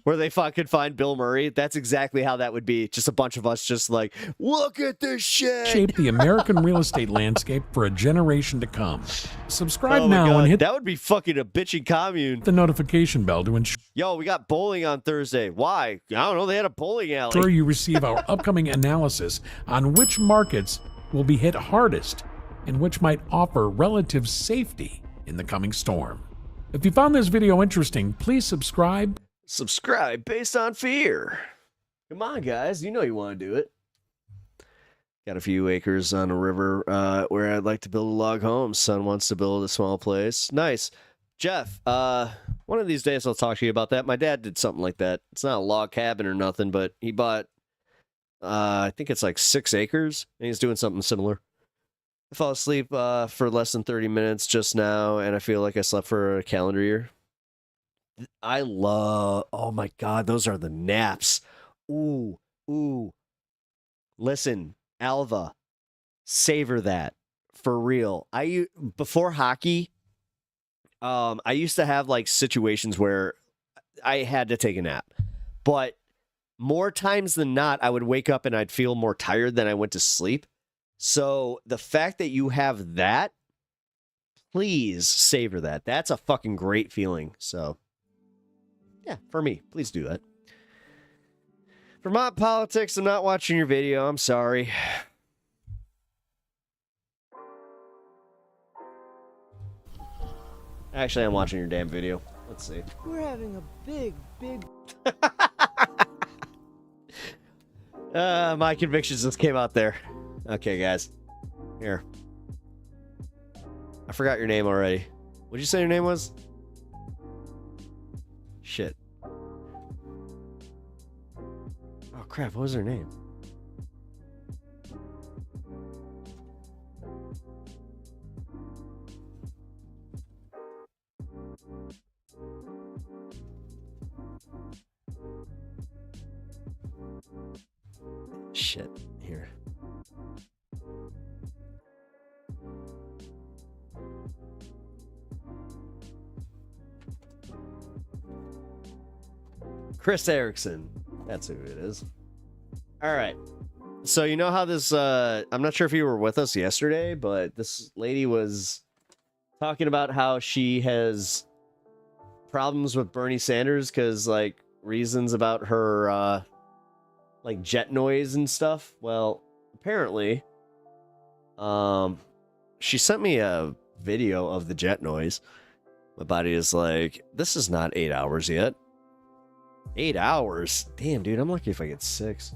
where they could find Bill Murray. That's exactly how that would be. Just a bunch of us just like, look at this shit. Shape the American real estate landscape for a generation to come. Subscribe now and hit that would be fucking a bitchy commune. The notification bell to ensure. Yo, we got bowling on Thursday. Why? I don't know. They had a bowling alley. Sure, you receive our upcoming analysis on which markets will be hit hardest and which might offer relative safety in the coming storm. If you found this video interesting, please subscribe. Subscribe based on fear. Come on, guys. You know you want to do it. Got a few acres on a river where I'd like to build a log home. Son wants to build a small place. Nice. Jeff, one of these days I'll talk to you about that. My dad did something like that. It's not a log cabin or nothing, but he bought, I think it's like 6 acres, and he's doing something similar. I fell asleep for less than 30 minutes just now, and I feel like I slept for a calendar year. Oh my God, those are the naps. Ooh. Listen, Alva, savor that for real. Before hockey, I used to have like situations where I had to take a nap, but more times than not, I would wake up and I'd feel more tired than I went to sleep. So the fact that you have that, please savor that. That's a fucking great feeling. So yeah, for me, please do that. Vermont politics, I'm not watching your video. I'm sorry. Actually, I'm watching your damn video. Let's see. We're having a big my convictions just came out there. Okay, guys. Here. I forgot your name already. What'd you say your name was? Shit. Oh, crap. What was her name? Shit. Here. Chris Erickson. That's who it is. All right. So you know how this, I'm not sure if you were with us yesterday, but this lady was talking about how she has problems with Bernie Sanders because, like, reasons about her, like, jet noise and stuff. Well, apparently, she sent me a video of the jet noise. My body is like, this is not 8 hours yet. 8 hours? Damn, dude, I'm lucky if I get 6.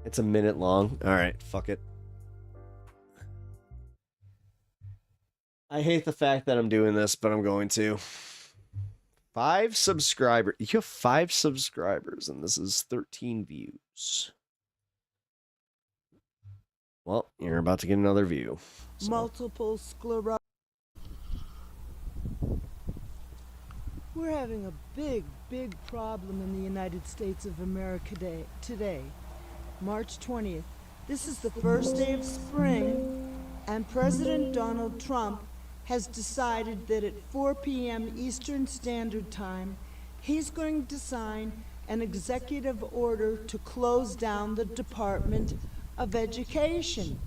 It's a minute long. All right, fuck it. I hate the fact that I'm doing this, but I'm going to. 5 subscribers. You have 5 subscribers, and this is 13 views. Well, you're about to get another view. So. multiple sclerosis. We're having a big problem in the United States of America today, March 20th. This is the first day of spring, and President Donald Trump has decided that at 4 p.m. Eastern Standard Time, he's going to sign an executive order to close down the Department of Education.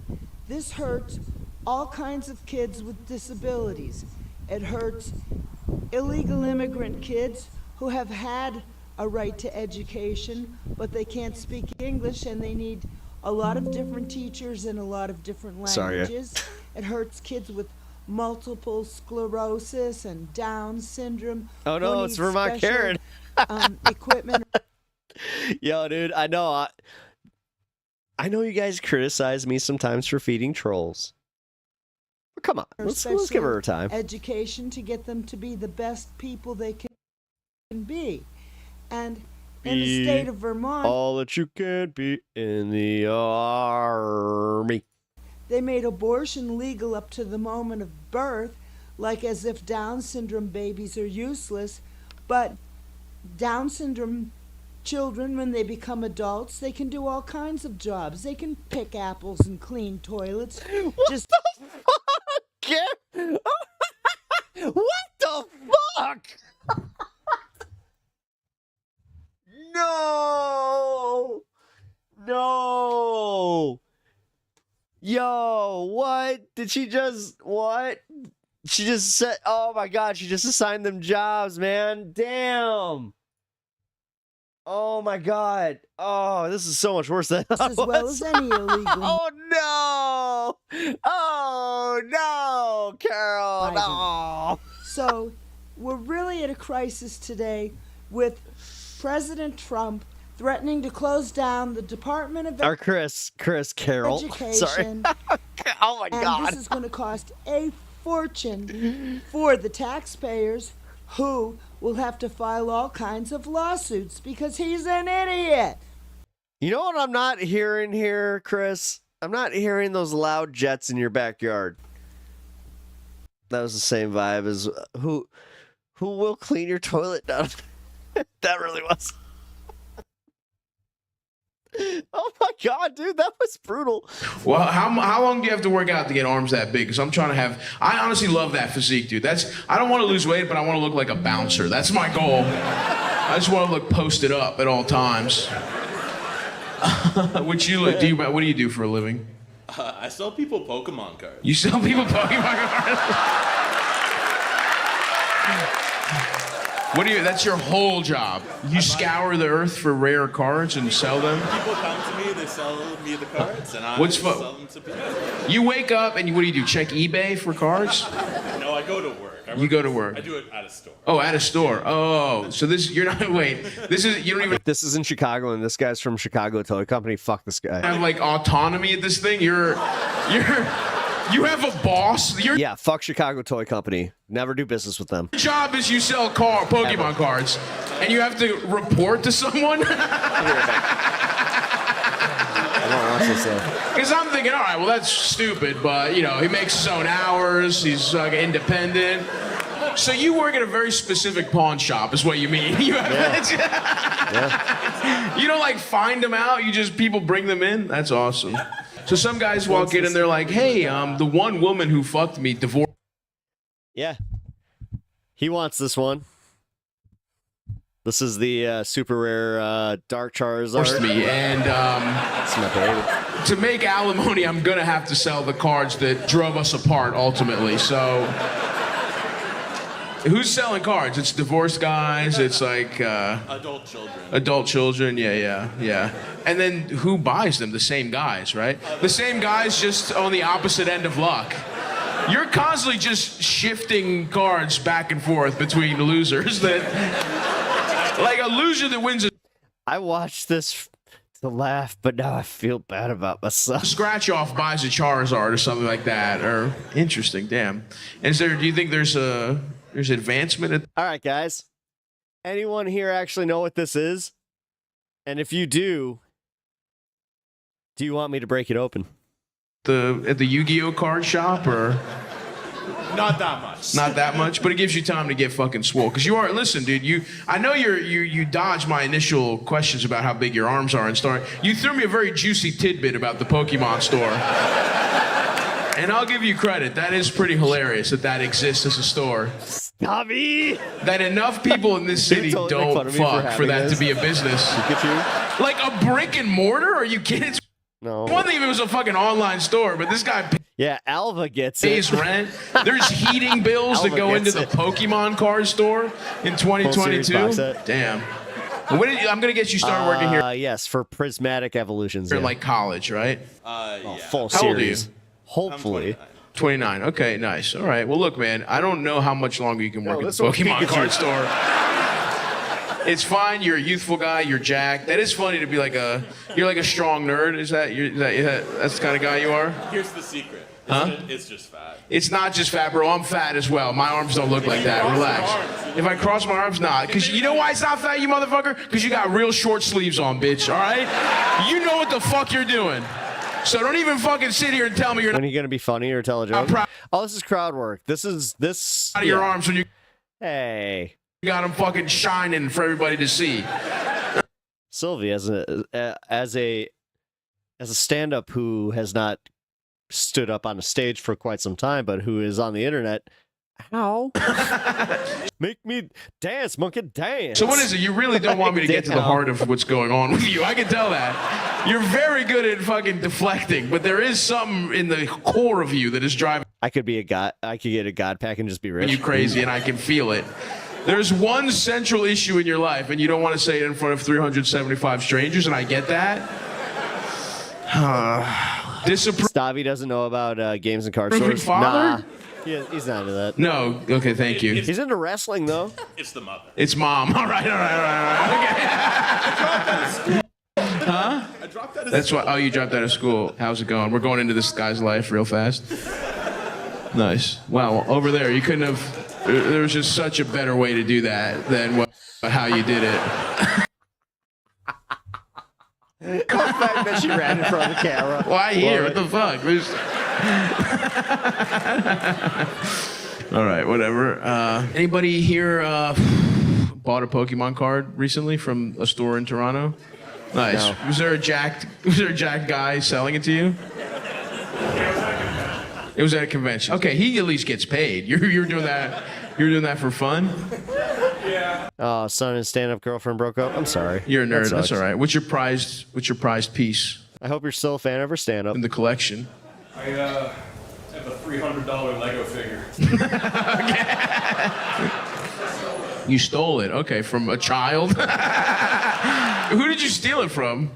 This hurts all kinds of kids with disabilities. It hurts illegal immigrant kids who have had a right to education, but they can't speak English and they need a lot of different teachers in a lot of different languages. It hurts kids with multiple sclerosis and Down syndrome. Oh no, it's Vermont Karen. Equipment. Yo, dude, I know. I know you guys criticize me sometimes for feeding trolls. But come on, let's give her time. Education to get them to be the best people they can be. And in the state of Vermont, all that you can be in the army. They made abortion legal up to the moment of birth, like as if Down syndrome babies are useless. But Down syndrome children, when they become adults, they can do all kinds of jobs. They can pick apples and clean toilets. What the fuck? What the fuck? No! No! Yo, what? Did she just, what? She just said, oh my god, she just assigned them jobs, man. Damn. Oh my god. Oh, this is so much worse than I as well as any illegal. Oh no! Oh no, Carol! No! So, we're really at a crisis today with President Trump threatening to close down the Department of Carol. Education. Sorry. Oh my god. And this is going to cost a fortune for the taxpayers, who will have to file all kinds of lawsuits because he's an idiot. You know what I'm not hearing here, Chris? I'm not hearing those loud jets in your backyard. That was the same vibe as who Who will clean your toilet down? That really was. Oh my god, dude, that was brutal. Well, how long do you have to work out to get arms that big? Because I'm trying to have. I honestly love that physique, dude. I don't want to lose weight, but I want to look like a bouncer. That's my goal. I just want to look posted up at all times. What do you do for a living? I sell people Pokemon cards. You sell people Pokemon cards? That's your whole job. You scour the earth for rare cards and sell them? People come to me, they sell me the cards, and I sell them to people. You wake up and what do? Check eBay for cards? No, I go to work. You go to work? I do it at a store. Oh, at a store. Oh, so you don't even This is in Chicago, and this guy's from Chicago Toy Company. Fuck this guy. have like autonomy at this thing? You have a boss? Yeah, fuck Chicago Toy Company. Never do business with them. Your job is you sell Pokemon cards, and you have to report to someone? I don't watch this stuff. Because I'm thinking, all right, well, that's stupid, but, he makes his own hours, he's independent. So you work at a very specific pawn shop, is what you mean? You don't, find them out, people bring them in? That's awesome. So some guys walk in and they're like, hey, the one woman who fucked me divorced. Yeah. He wants this one. This is the super rare Dark Charizard. Me. And it's my baby. To make alimony, I'm going to have to sell the cards that drove us apart ultimately. So who's selling cards? It's divorced guys. It's like adult children. Adult children, yeah. And then who buys them? The same guys, right? The same guys, just on the opposite end of luck. You're constantly just shifting cards back and forth between losers. Like a loser that wins. I watched this to laugh, but now I feel bad about myself. Scratch off buys a Charizard or something like that. Or interesting, damn. And do you think there's advancement? All right, guys. Anyone here actually know what this is? And if you do you want me to break it open? At the Yu-Gi-Oh card shop, or not that much? Not that much, but it gives you time to get fucking swole. Because listen, dude. I know you dodged my initial questions about how big your arms are and stuff. You threw me a very juicy tidbit about the Pokemon store. And I'll give you credit. That is pretty hilarious that exists as a store. Bobby! That enough people in this city don't fuck for that to be a business. Like a brick and mortar? Are you kidding? No. One thing if it was a fucking online store, but this guy Yeah, Alva gets pays rent. There's heating bills that go into the Pokemon card store in 2022. Damn. I'm gonna get you started working here. Yes, for prismatic evolutions. You're like college, right? Yeah. Full How old are series. you? Hopefully. 29. Okay, nice. All right. Well, look, man. I don't know how much longer you can work at the Pokemon card store. It's fine. You're a youthful guy. You're jacked. That is funny to be you're like a strong nerd. That's the kind of guy you are? Here's the secret. It's just fat. It's not just fat, bro. I'm fat as well. My arms don't look like that. Relax. If I cross my arms, nah. Because you know why it's not fat, you motherfucker? Because you got real short sleeves on, bitch. All right? You know what the fuck you're doing. So don't even fucking sit here and tell me you're not. When are you going to be funny or tell a joke? Oh, this is crowd work. This. Out of your arms when you. Hey. You got them fucking shining for everybody to see. Sylvie, as a stand-up who has not stood up on a stage for quite some time, but who is on the internet. How? Make me dance, monkey, dance. So what is it? You really don't want me to get to the heart of what's going on with you. I can tell that. You're very good at fucking deflecting, but there is something in the core of you that is driving. I could be a god. I could get a god pack and just be rich. You crazy, and I can feel it. There's one central issue in your life, and you don't want to say it in front of 375 strangers, and I get that. Stabby doesn't know about games and card stores. Father? Nah. He's not into that. No. Okay, thank you. He's into wrestling, though. It's the mother. It's mom. All right. Okay. Huh? I dropped out of That's why. Oh, you dropped out of school. How's it going? We're going into this guy's life real fast. Nice. Wow. Over there, you couldn't have. There was just such a better way to do that than how you did it. The fact that she ran in front of the camera. Why here? What the fuck? All right, whatever. Anybody here bought a Pokemon card recently from a store in Toronto? Nice. No. Was there a jacked guy selling it to you? It was at a convention. Okay, he at least gets paid. You're doing that. You're doing that for fun? Yeah. Oh, son and his stand-up girlfriend broke up. I'm sorry. You're a nerd. That's all right. What's your prized piece? I hope you're still a fan of her stand-up. In the collection. I have a $300 Lego figure. You stole it. Okay, from a child. Who did you steal it from?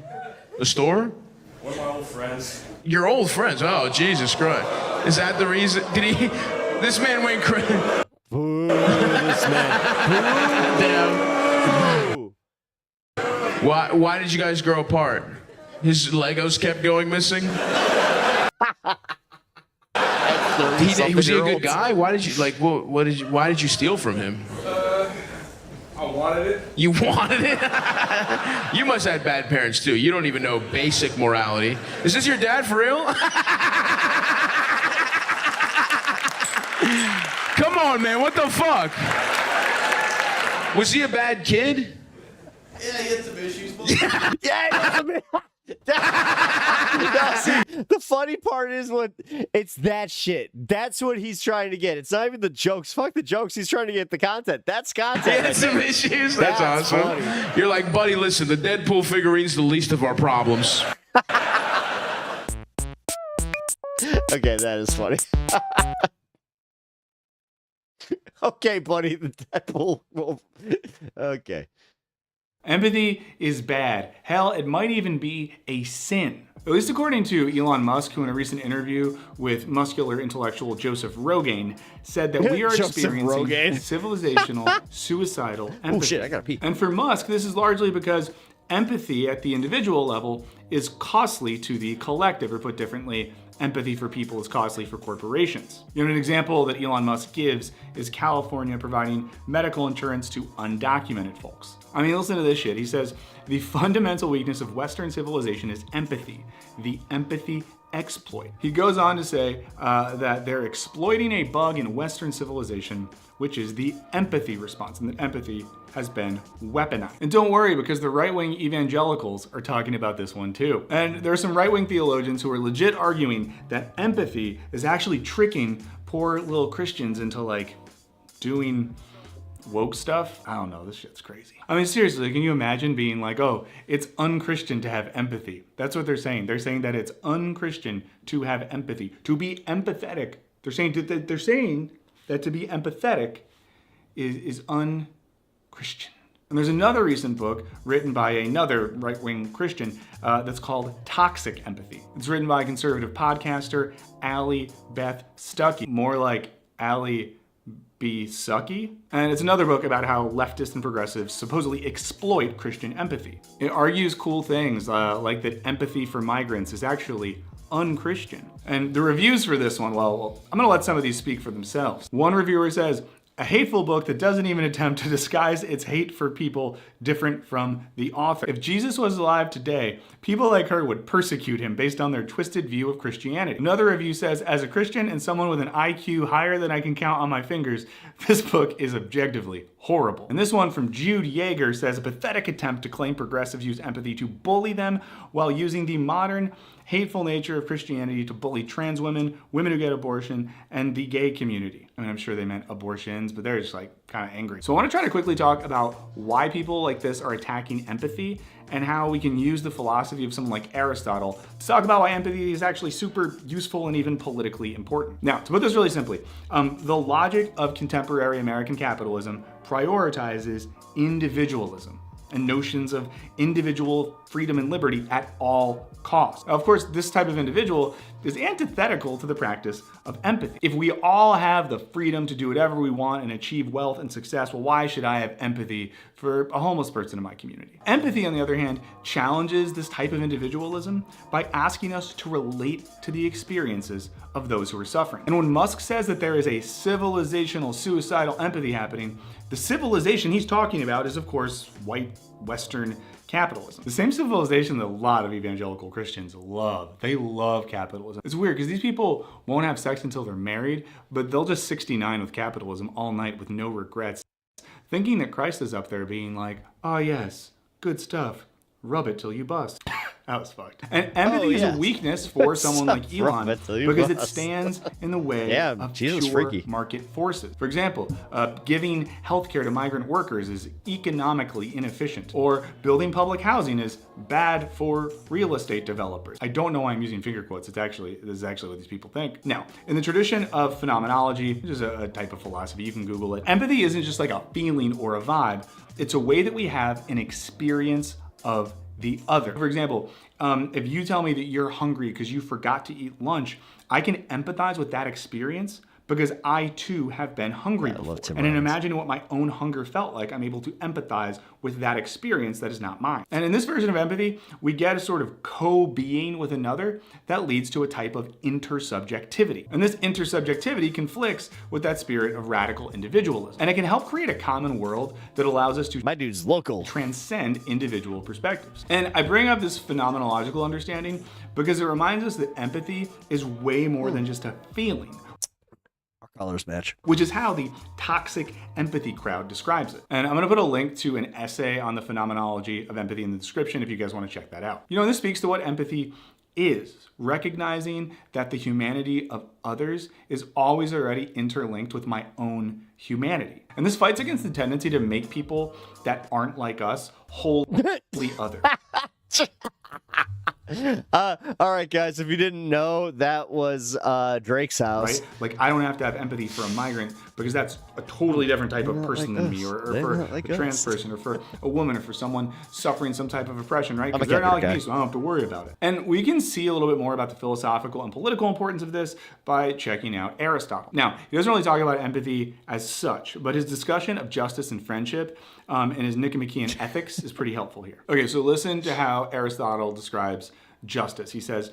The store? One of my old friends. Your old friends? Oh, Jesus Christ. Is that the reason? Did he? This man went crazy. Boo, this man. Damn. Why did you guys grow apart? His Legos kept going missing? Was he a good guy? Why did you why did you steal from him? I wanted it. You wanted it? You must have had bad parents too. You don't even know basic morality. Is this your dad for real? Come on, man. What the fuck? Was he a bad kid? Yeah, he had some issues. Yeah, no, see, the funny part is when it's that shit. That's what he's trying to get. It's not even the jokes. Fuck the jokes. He's trying to get the content. That's content. He had some issues. That's awesome. Funny. You're like, buddy, listen, the Deadpool figurine's the least of our problems. Okay, that is funny. Okay, buddy, the Deadpool will... Okay. Empathy is bad. Hell, it might even be a sin. At least according to Elon Musk, who in a recent interview with muscular intellectual Joseph Rogan said that we are experiencing civilizational, suicidal empathy. Oh shit, I gotta pee. And for Musk, this is largely because empathy at the individual level is costly to the collective, or put differently, empathy for people is costly for corporations. An example that Elon Musk gives is California providing medical insurance to undocumented folks. I mean, listen to this shit. He says, the fundamental weakness of Western civilization is empathy, the empathy exploit. He goes on to say that they're exploiting a bug in Western civilization, which is the empathy response, and that empathy has been weaponized. And don't worry, because the right-wing evangelicals are talking about this one too. And there are some right-wing theologians who are legit arguing that empathy is actually tricking poor little Christians into like doing woke stuff. I don't know, this shit's crazy. I mean, seriously, can you imagine being like, oh, it's unchristian to have empathy? That's what they're saying. They're saying that it's unchristian to have empathy, to be empathetic. They're saying that to be empathetic is unchristian. And there's another recent book written by another right-wing Christian that's called Toxic Empathy. It's written by conservative podcaster Allie Beth Stuckey, more like Allie B. Sucky. And it's another book about how leftists and progressives supposedly exploit Christian empathy. It argues cool things like that empathy for migrants is actually unchristian. And the reviews for this one, well, I'm gonna let some of these speak for themselves. One reviewer says, a hateful book that doesn't even attempt to disguise its hate for people different from the author. If Jesus was alive today, people like her would persecute him based on their twisted view of Christianity. Another review says, as a Christian and someone with an IQ higher than I can count on my fingers, this book is objectively horrible. And this one from Jude Yeager says, a pathetic attempt to claim progressives use empathy to bully them while using the modern hateful nature of Christianity to bully trans women, women who get abortion, and the gay community. I mean, I'm sure they meant abortions, but they're just like kind of angry. So I want to try to quickly talk about why people like this are attacking empathy and how we can use the philosophy of someone like Aristotle to talk about why empathy is actually super useful and even politically important. Now, to put this really simply, the logic of contemporary American capitalism prioritizes individualism and notions of individual freedom and liberty at all costs. Now, of course, this type of individual is antithetical to the practice of empathy. If we all have the freedom to do whatever we want and achieve wealth and success, well, why should I have empathy for a homeless person in my community? Empathy, on the other hand, challenges this type of individualism by asking us to relate to the experiences of those who are suffering. And when Musk says that there is a civilizational suicidal empathy happening, the civilization he's talking about is, of course, white, Western capitalism. The same civilization that a lot of evangelical Christians love. They love capitalism. It's weird because these people won't have sex until they're married, but they'll just 69 with capitalism all night with no regrets, thinking that Christ is up there being like, oh yes, good stuff, rub it till you bust. That was fucked. And empathy is a weakness for someone like Elon because it stands in the way of pure market forces. For example, giving healthcare to migrant workers is economically inefficient, or building public housing is bad for real estate developers. I don't know why I'm using finger quotes. This is actually what these people think. Now, in the tradition of phenomenology, which is a type of philosophy, you can Google it, empathy isn't just like a feeling or a vibe. It's a way that we have an experience of the other. For example, if you tell me that you're hungry because you forgot to eat lunch, I can empathize with that experience because I too have been hungry before. And in imagining what my own hunger felt like, I'm able to empathize with that experience that is not mine. And in this version of empathy, we get a sort of co-being with another that leads to a type of intersubjectivity. And this intersubjectivity conflicts with that spirit of radical individualism. And it can help create a common world that allows us to transcend individual perspectives. And I bring up this phenomenological understanding because it reminds us that empathy is way more than just a feeling. Colors match. Which is how the toxic empathy crowd describes it. And I'm going to put a link to an essay on the phenomenology of empathy in the description if you guys want to check that out. You know, this speaks to what empathy is, recognizing that the humanity of others is always already interlinked with my own humanity. And this fights against the tendency to make people that aren't like us wholly other. All right, guys, if you didn't know, that was Drake's house. Right? Like, I don't have to have empathy for a migrant because that's a totally different type of person than me, or for a trans person, or for a woman, or for someone suffering some type of oppression, right? Because they're not like me, so I don't have to worry about it. And we can see a little bit more about the philosophical and political importance of this by checking out Aristotle. Now, he doesn't really talk about empathy as such, but his discussion of justice and friendship and his Nicomachean ethics is pretty helpful here. Okay, so listen to how Aristotle describes justice. He says,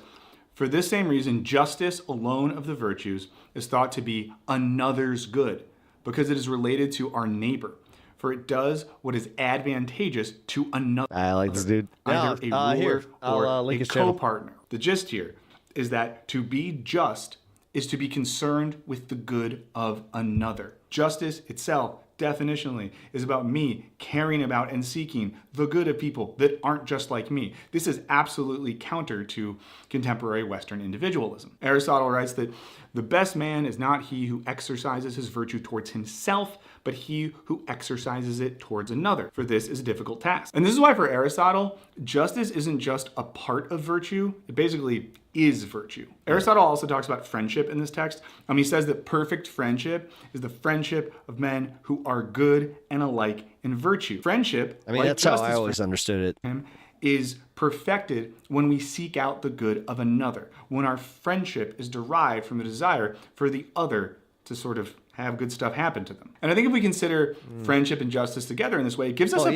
for this same reason, justice alone of the virtues is thought to be another's good, because it is related to our neighbor. For it does what is advantageous to another. I like this dude. Either a ruler or a co-partner. The gist here is that to be just is to be concerned with the good of another. Justice itself, definitionally, is about me caring about and seeking the good of people that aren't just like me. This is absolutely counter to contemporary Western individualism. Aristotle writes that the best man is not he who exercises his virtue towards himself, but he who exercises it towards another. For this is a difficult task. And this is why for Aristotle, justice isn't just a part of virtue, it basically is virtue. Aristotle also talks about friendship in this text. He says that perfect friendship is the friendship of men who are good and alike in virtue. Friendship, like that's how I always understood it, is perfected when we seek out the good of another, when our friendship is derived from the desire for the other to sort of have good stuff happen to them. And I think if we consider friendship and justice together in this way, it gives us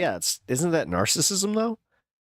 isn't that narcissism though?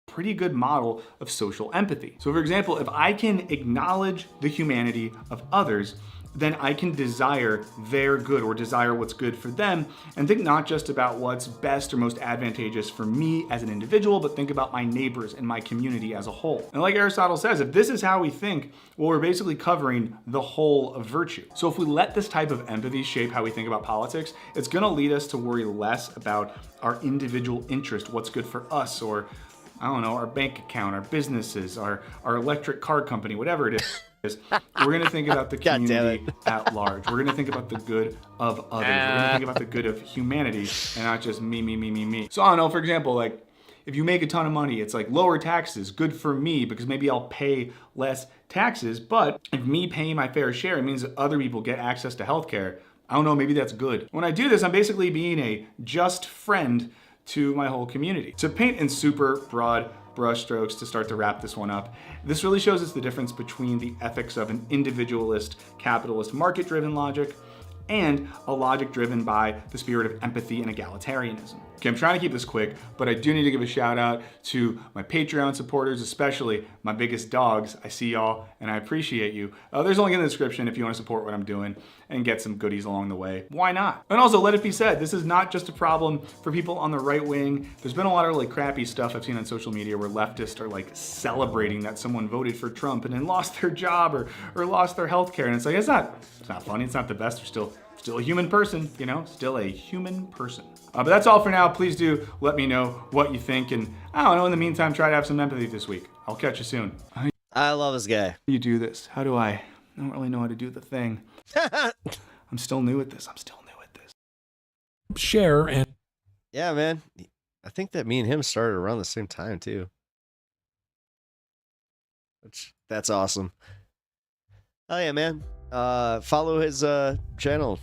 Pretty good model of social empathy. So for example, if I can acknowledge the humanity of others, then I can desire their good or desire what's good for them and think not just about what's best or most advantageous for me as an individual, but think about my neighbors and my community as a whole. And like Aristotle says, if this is how we think, well, we're basically covering the whole of virtue. So if we let this type of empathy shape how we think about politics, it's gonna lead us to worry less about our individual interest, what's good for us, or I don't know, our bank account, our businesses, our electric car company, whatever it is. We're going to think about the community at large. We're going to think about the good of others. We're going to think about the good of humanity and not just me. So I don't know, for example, like if you make a ton of money, it's like lower taxes, good for me because maybe I'll pay less taxes. But if me paying my fair share, it means that other people get access to healthcare. I don't know, maybe that's good. When I do this, I'm basically being a just friend to my whole community. To paint in super broad brushstrokes to start to wrap this one up, this really shows us the difference between the ethics of an individualist, capitalist, market-driven logic and a logic driven by the spirit of empathy and egalitarianism. Okay, I'm trying to keep this quick, but I do need to give a shout out to my Patreon supporters, especially my biggest dogs. I see y'all and I appreciate you. There's a link in the description if you want to support what I'm doing and get some goodies along the way. Why not? And also, let it be said, this is not just a problem for people on the right wing. There's been a lot of like crappy stuff I've seen on social media where leftists are like celebrating that someone voted for Trump and then lost their job or lost their health care. And it's like, it's not funny. It's not the best. They're still a human person, you know, still a human person. But that's all for now. Please do let me know what you think. And I don't know, in the meantime, try to have some empathy this week. I'll catch you soon. I love this guy. You do this. How do I don't really know how to do the thing. I'm still new at this. Share and... Yeah, man. I think that me and him started around the same time, too. That's awesome. Oh, yeah, man. Follow his channel.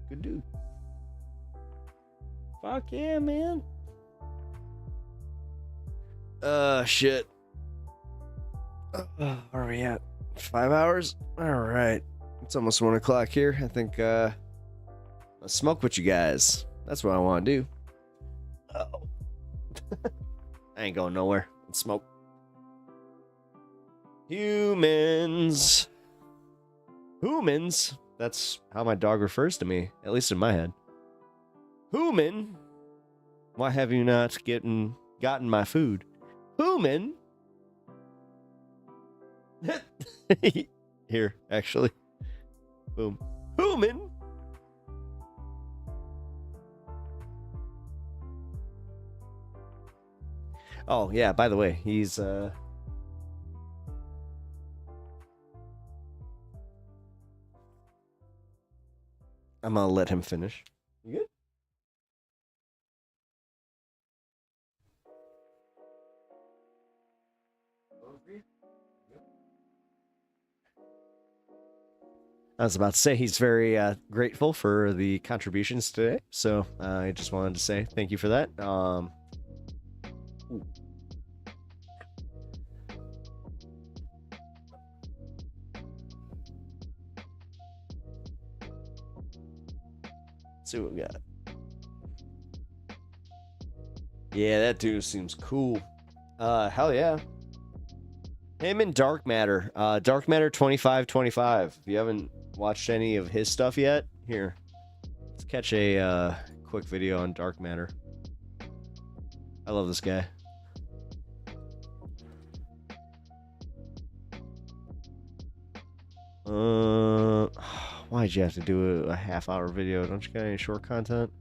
Good dude. Fuck yeah, man. Shit. Where are we at? 5 hours? Alright. It's almost 1 o'clock here. I think, I'll smoke with you guys. That's what I want to do. Oh. I ain't going nowhere. Let's smoke. Humans. Humans? That's how my dog refers to me, at least in my head. Human? Why have you not gotten my food? Human? Here, actually. Boom. Human? Oh, yeah, by the way, he's, I'm gonna let him finish. You good? I was about to say he's very grateful for the contributions today, so I just wanted to say thank you for that. Let's see what we got. Yeah, that dude seems cool. Hell yeah. Him and Dark Matter. Dark Matter 2525. If you haven't watched any of his stuff yet, here. Let's catch a quick video on Dark Matter. I love this guy. Why'd you have to do a half-hour video? Don't you got any short content?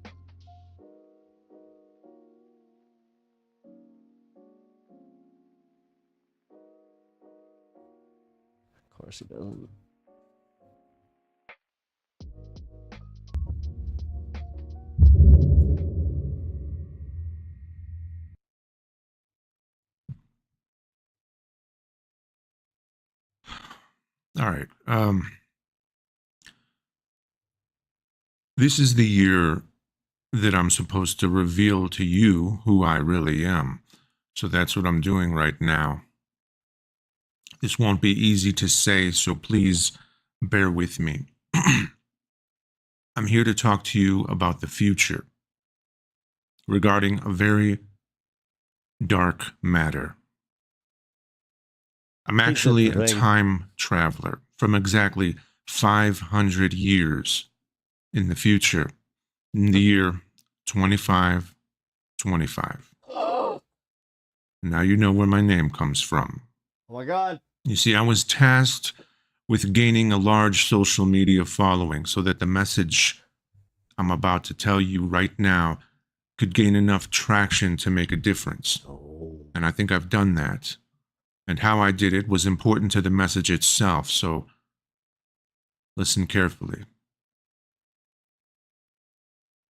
Of course he doesn't. All right. This is the year that I'm supposed to reveal to you who I really am. So that's what I'm doing right now. This won't be easy to say, so please bear with me. I'm here to talk to you about the future regarding a very dark matter. I'm actually a time traveler from exactly 500 years in the future, in the year 2525. Oh. Now you know where my name comes from. Oh my God. You see, I was tasked with gaining a large social media following so that the message I'm about to tell you right now could gain enough traction to make a difference. Oh. And I think I've done that. And how I did it was important to the message itself, so listen carefully.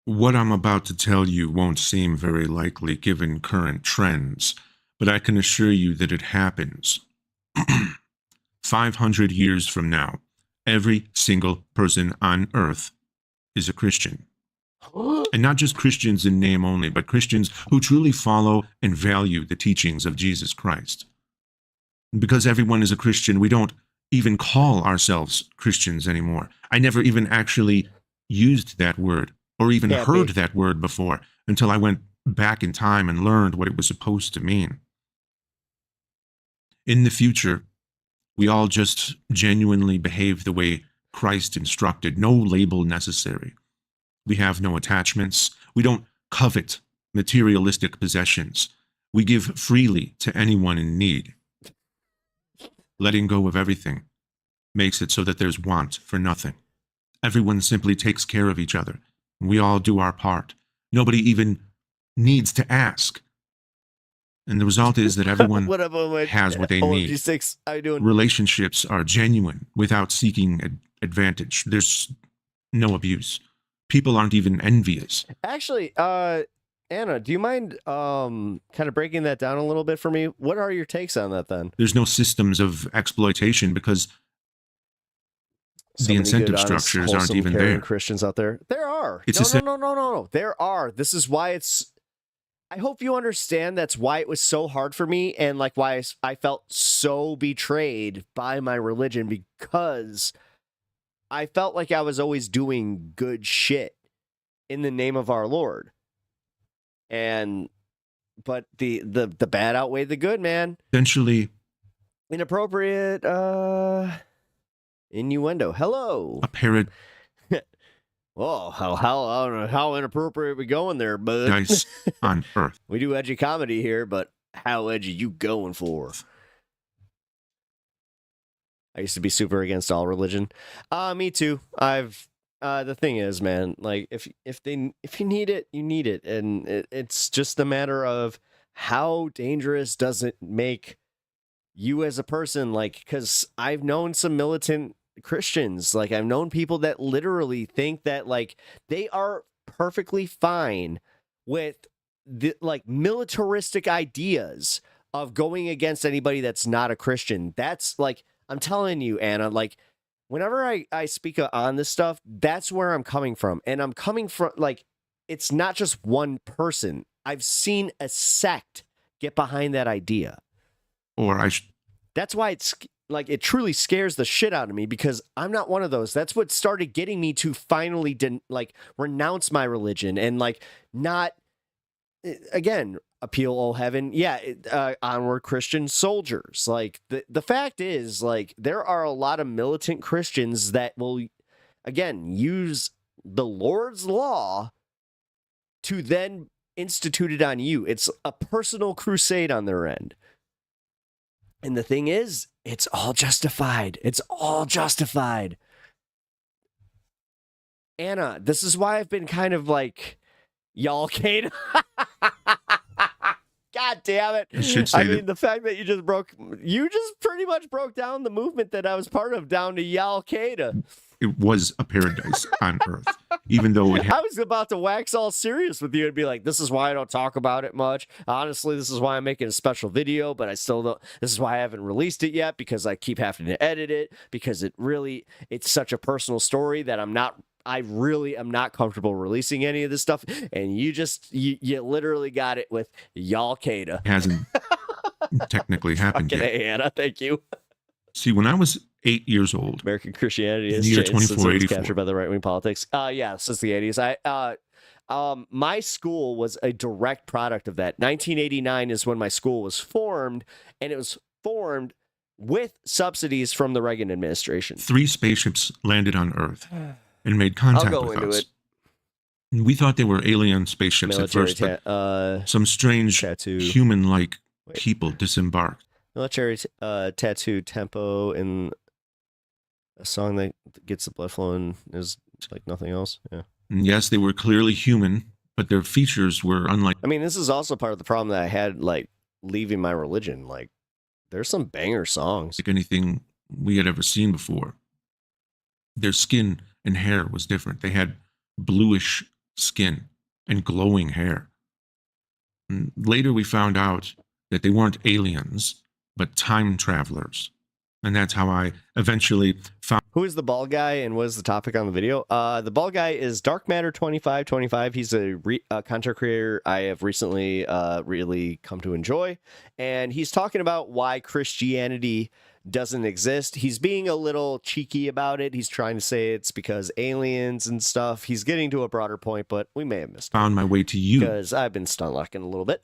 What I'm about to tell you won't seem very likely given current trends, but I can assure you that it happens. 500 years from now, every single person on earth is a Christian. And not just Christians in name only, but Christians who truly follow and value the teachings of Jesus Christ. Because everyone is a Christian, we don't even call ourselves Christians anymore. I never even actually used that word or even heard that word before until I went back in time and learned what it was supposed to mean. In the future, we all just genuinely behave the way Christ instructed, no label necessary. We have no attachments. We don't covet materialistic possessions. We give freely to anyone in need. Letting go of everything makes it so that there's want for nothing. Everyone simply takes care of each other. We all do our part. Nobody even needs to ask. And the result is that everyone has what they need. Relationships are genuine without seeking advantage. There's no abuse. People aren't even envious. Actually, Anna, do you mind kind of breaking that down a little bit for me? What are your takes on that then? There's no systems of exploitation because the incentive structures aren't even there. Christians out there. There are. No. There are. This is why it's... I hope you understand that's why it was so hard for me and like why I felt so betrayed by my religion, because I felt like I was always doing good shit in the name of our Lord. But the bad outweighed the good, man. Essentially, inappropriate innuendo. Hello. A parrot. Oh, how inappropriate we going there, bud? Nice on earth. We do edgy comedy here, but how edgy you going for? I used to be super against all religion. Me too. The thing is, man, like if you need it, you need it, and it's just a matter of how dangerous does it make you as a person? Like, because I've known some militant Christians, like I've known people that literally think that like they are perfectly fine with the like militaristic ideas of going against anybody that's not a Christian. That's like, I'm telling you, Anna, like whenever I speak on this stuff, that's where I'm coming from. And I'm coming from, like, it's not just one person. I've seen a sect get behind that idea. That's why it's like, it truly scares the shit out of me, because I'm not one of those. That's what started getting me to finally renounce my religion and like not, again, appeal, oh heaven. Yeah. Onward Christian soldiers. Like the fact is, like, there are a lot of militant Christians that will, again, use the Lord's law to then institute it on you. It's a personal crusade on their end. And the thing is, it's all justified. It's all justified. Anna, this is why I've been kind of like, y'all Kate. God damn it. The fact that you just pretty much broke down the movement that I was part of down to Al Qaeda. It was a paradise on earth, even though I was about to wax all serious with you and be like, this is why I don't talk about it much. Honestly, this is why I'm making a special video, but I still don't. This is why I haven't released it yet, because I keep having to edit it, because it's such a personal story that I really am not comfortable releasing any of this stuff. And you literally got it with Al Qaeda. It hasn't technically happened yet. Anna, thank you. See, when I was 8 years old, American Christianity is captured by the right-wing politics. Yeah, since the 80s. My school was a direct product of that. 1989 is when my school was formed, and it was formed with subsidies from the Reagan administration. 3 spaceships landed on Earth and made contact with us. And we thought they were alien spaceships at first, but some strange human-like people disembarked. Military tattoo tempo in a song that gets the blood flowing is like nothing else. Yeah. And yes, they were clearly human, but their features were unlike. I mean, this is also part of the problem that I had, like, leaving my religion. Like, there's some banger songs. Like anything we had ever seen before. Their skin and hair was different. They had bluish skin and glowing hair. And later we found out that they weren't aliens, but time travelers. And that's how I eventually found. Who is the bald guy, and what is the topic on the video? The bald guy is Dark Matter 2525. He's a content creator I have recently really come to enjoy. And he's talking about why Christianity doesn't exist. He's being a little cheeky about it. He's trying to say it's because aliens and stuff. He's getting to a broader point, but we may have missed it. Found my way to you. Because I've been stunt-locking a little bit.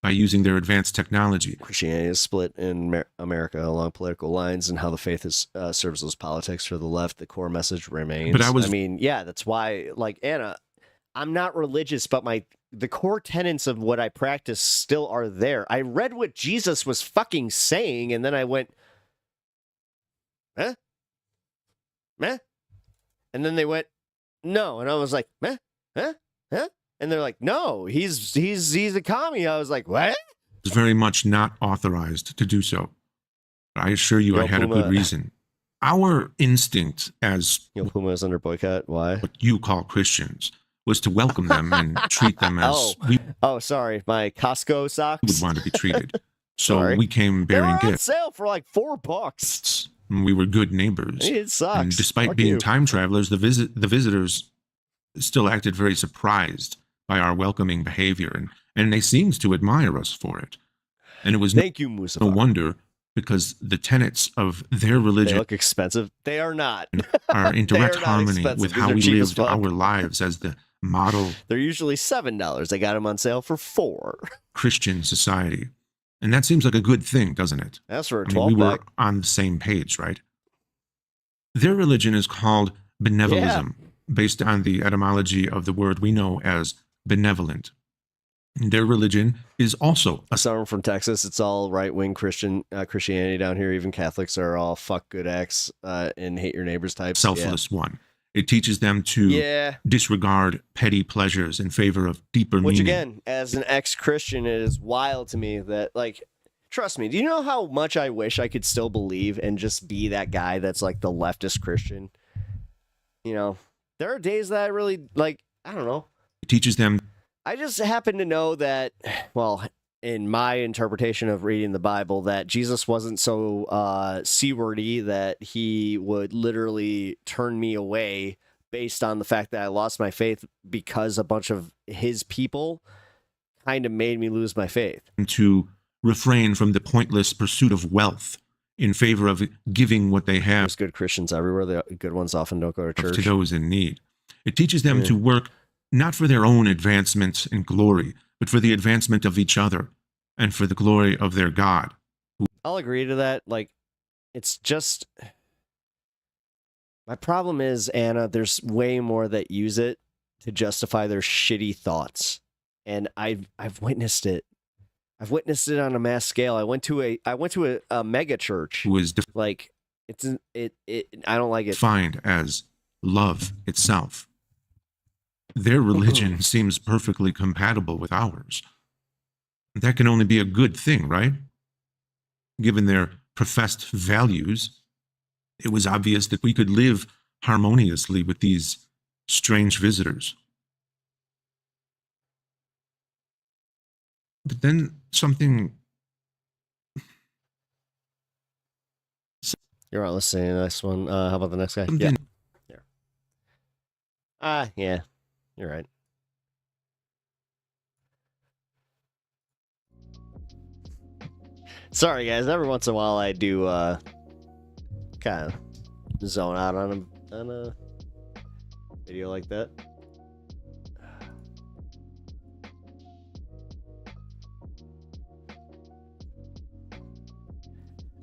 By using their advanced technology. Christianity is split in America along political lines, and how the faith is, serves as politics for the left. The core message remains. But I mean, yeah, that's why, like, Anna, I'm not religious, but the core tenets of what I practice still are there. I read what Jesus was fucking saying, and then I went, huh? Meh? And then they went, no. And I was like, meh? Huh? Huh? And they're like, no, he's a commie. I was like, what? It's very much not authorized to do so. I assure you, I had a good reason. Our instinct as Puma is under boycott. Why? What you call Christians was to welcome them and treat them as sorry, my Costco socks would want to be treated. So we came bearing They're on gifts. sale for like $4. We were good neighbors. It sucks. And despite being time travelers, the visitors still acted very surprised by our welcoming behavior, and they seemed to admire us for it. And it was no wonder, because the tenets of their religion they look expensive. They are not. Are in direct harmony with how we lived our fuck. lives as the model. They're usually $7. They got them on sale for $4. Christian society. And that seems like a good thing, doesn't it? That's for a 12 we were pack. on the same page, right? Their religion is called benevolism, based on the etymology of the word we know as benevolent. Their religion is also someone from Texas. It's all right-wing Christianity down here. Even Catholics are all fuck good acts and hate your neighbors types. Selfless one. It teaches them to disregard petty pleasures in favor of deeper Which meaning. again, as an ex-Christian, it is wild to me that, like, trust me, do you know how much I wish I could still believe and just be that guy that's like the leftist Christian? You know, there are days that I really, like, I don't know. It teaches them. I just happen to know that, well, in my interpretation of reading the Bible, that Jesus wasn't so C-wordy that he would literally turn me away based on the fact that I lost my faith because a bunch of his people kind of made me lose my faith. To refrain from the pointless pursuit of wealth in favor of giving what they have. There's good Christians everywhere. The good ones often don't go to church. To those in need. It teaches them to work not for their own advancement and glory, but for the advancement of each other and for the glory of their God. I'll agree to that. Like, it's just, my problem is, Anna, there's way more that use it to justify their shitty thoughts. And I've witnessed it. I've witnessed it on a mass scale. I went to a mega church. Who is like, I don't like it. Defined as love itself. Their religion seems perfectly compatible with ours. That can only be a good thing, right? Given their professed values, it was obvious that we could live harmoniously with these strange visitors. But then something... You're not listening to the next one. How about the next guy? Something... Yeah. You're right. Sorry, guys. Every once in a while, I do kind of zone out on a video like that.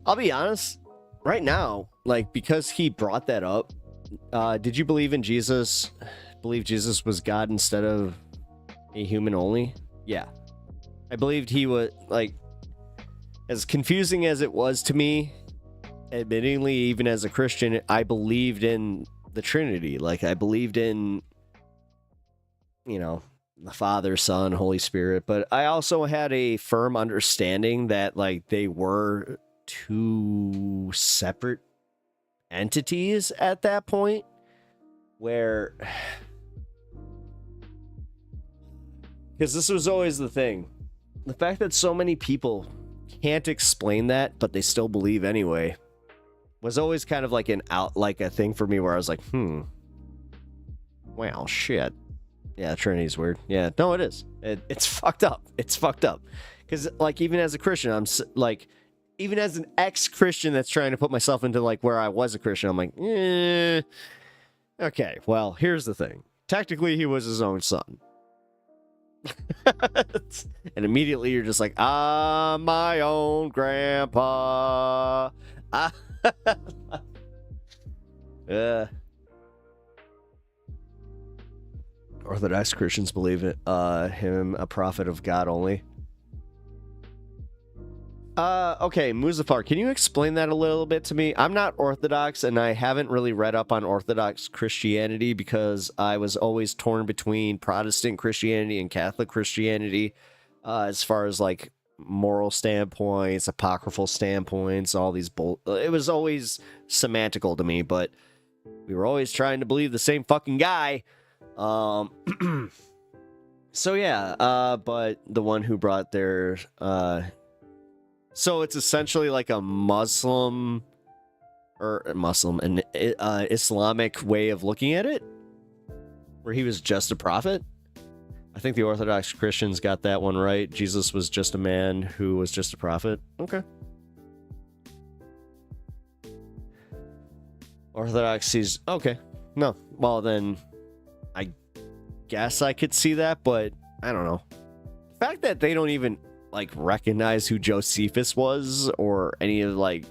I'll be honest. Right now, like, because he brought that up, did you believe in Jesus? Believe Jesus was God instead of a human only? Yeah. I believed he was, like, as confusing as it was to me, admittingly, even as a Christian, I believed in the Trinity. Like, I believed in, you know, the Father, Son, Holy Spirit. But I also had a firm understanding that, like, they were two separate entities at that point, where... Because this was always the thing. The fact that so many people can't explain that, but they still believe anyway, was always kind of like a thing for me where I was like, well, shit. Yeah, Trinity's weird. Yeah, no, it is. It's fucked up. It's fucked up. Because, like, even as a Christian, I'm like, even as an ex-Christian that's trying to put myself into like where I was a Christian, I'm like, okay, well, here's the thing. Technically, he was his own son. And immediately you're just like, my own grandpa. Orthodox Christians believe it, him a prophet of God only. Okay, Muzafar, can you explain that a little bit to me? I'm not Orthodox, and I haven't really read up on Orthodox Christianity because I was always torn between Protestant Christianity and Catholic Christianity, as far as like moral standpoints, apocryphal standpoints, all these it was always semantical to me, but we were always trying to believe the same fucking guy. So yeah, but the one who brought their, so it's essentially like a Muslim and Islamic way of looking at it, where he was just a prophet. I think the Orthodox Christians got that one right. Jesus was just a man who was just a prophet. Okay. Orthodoxies, okay. No, well then, I guess I could see that, but I don't know. The fact that they don't even like recognize who Josephus was or any of like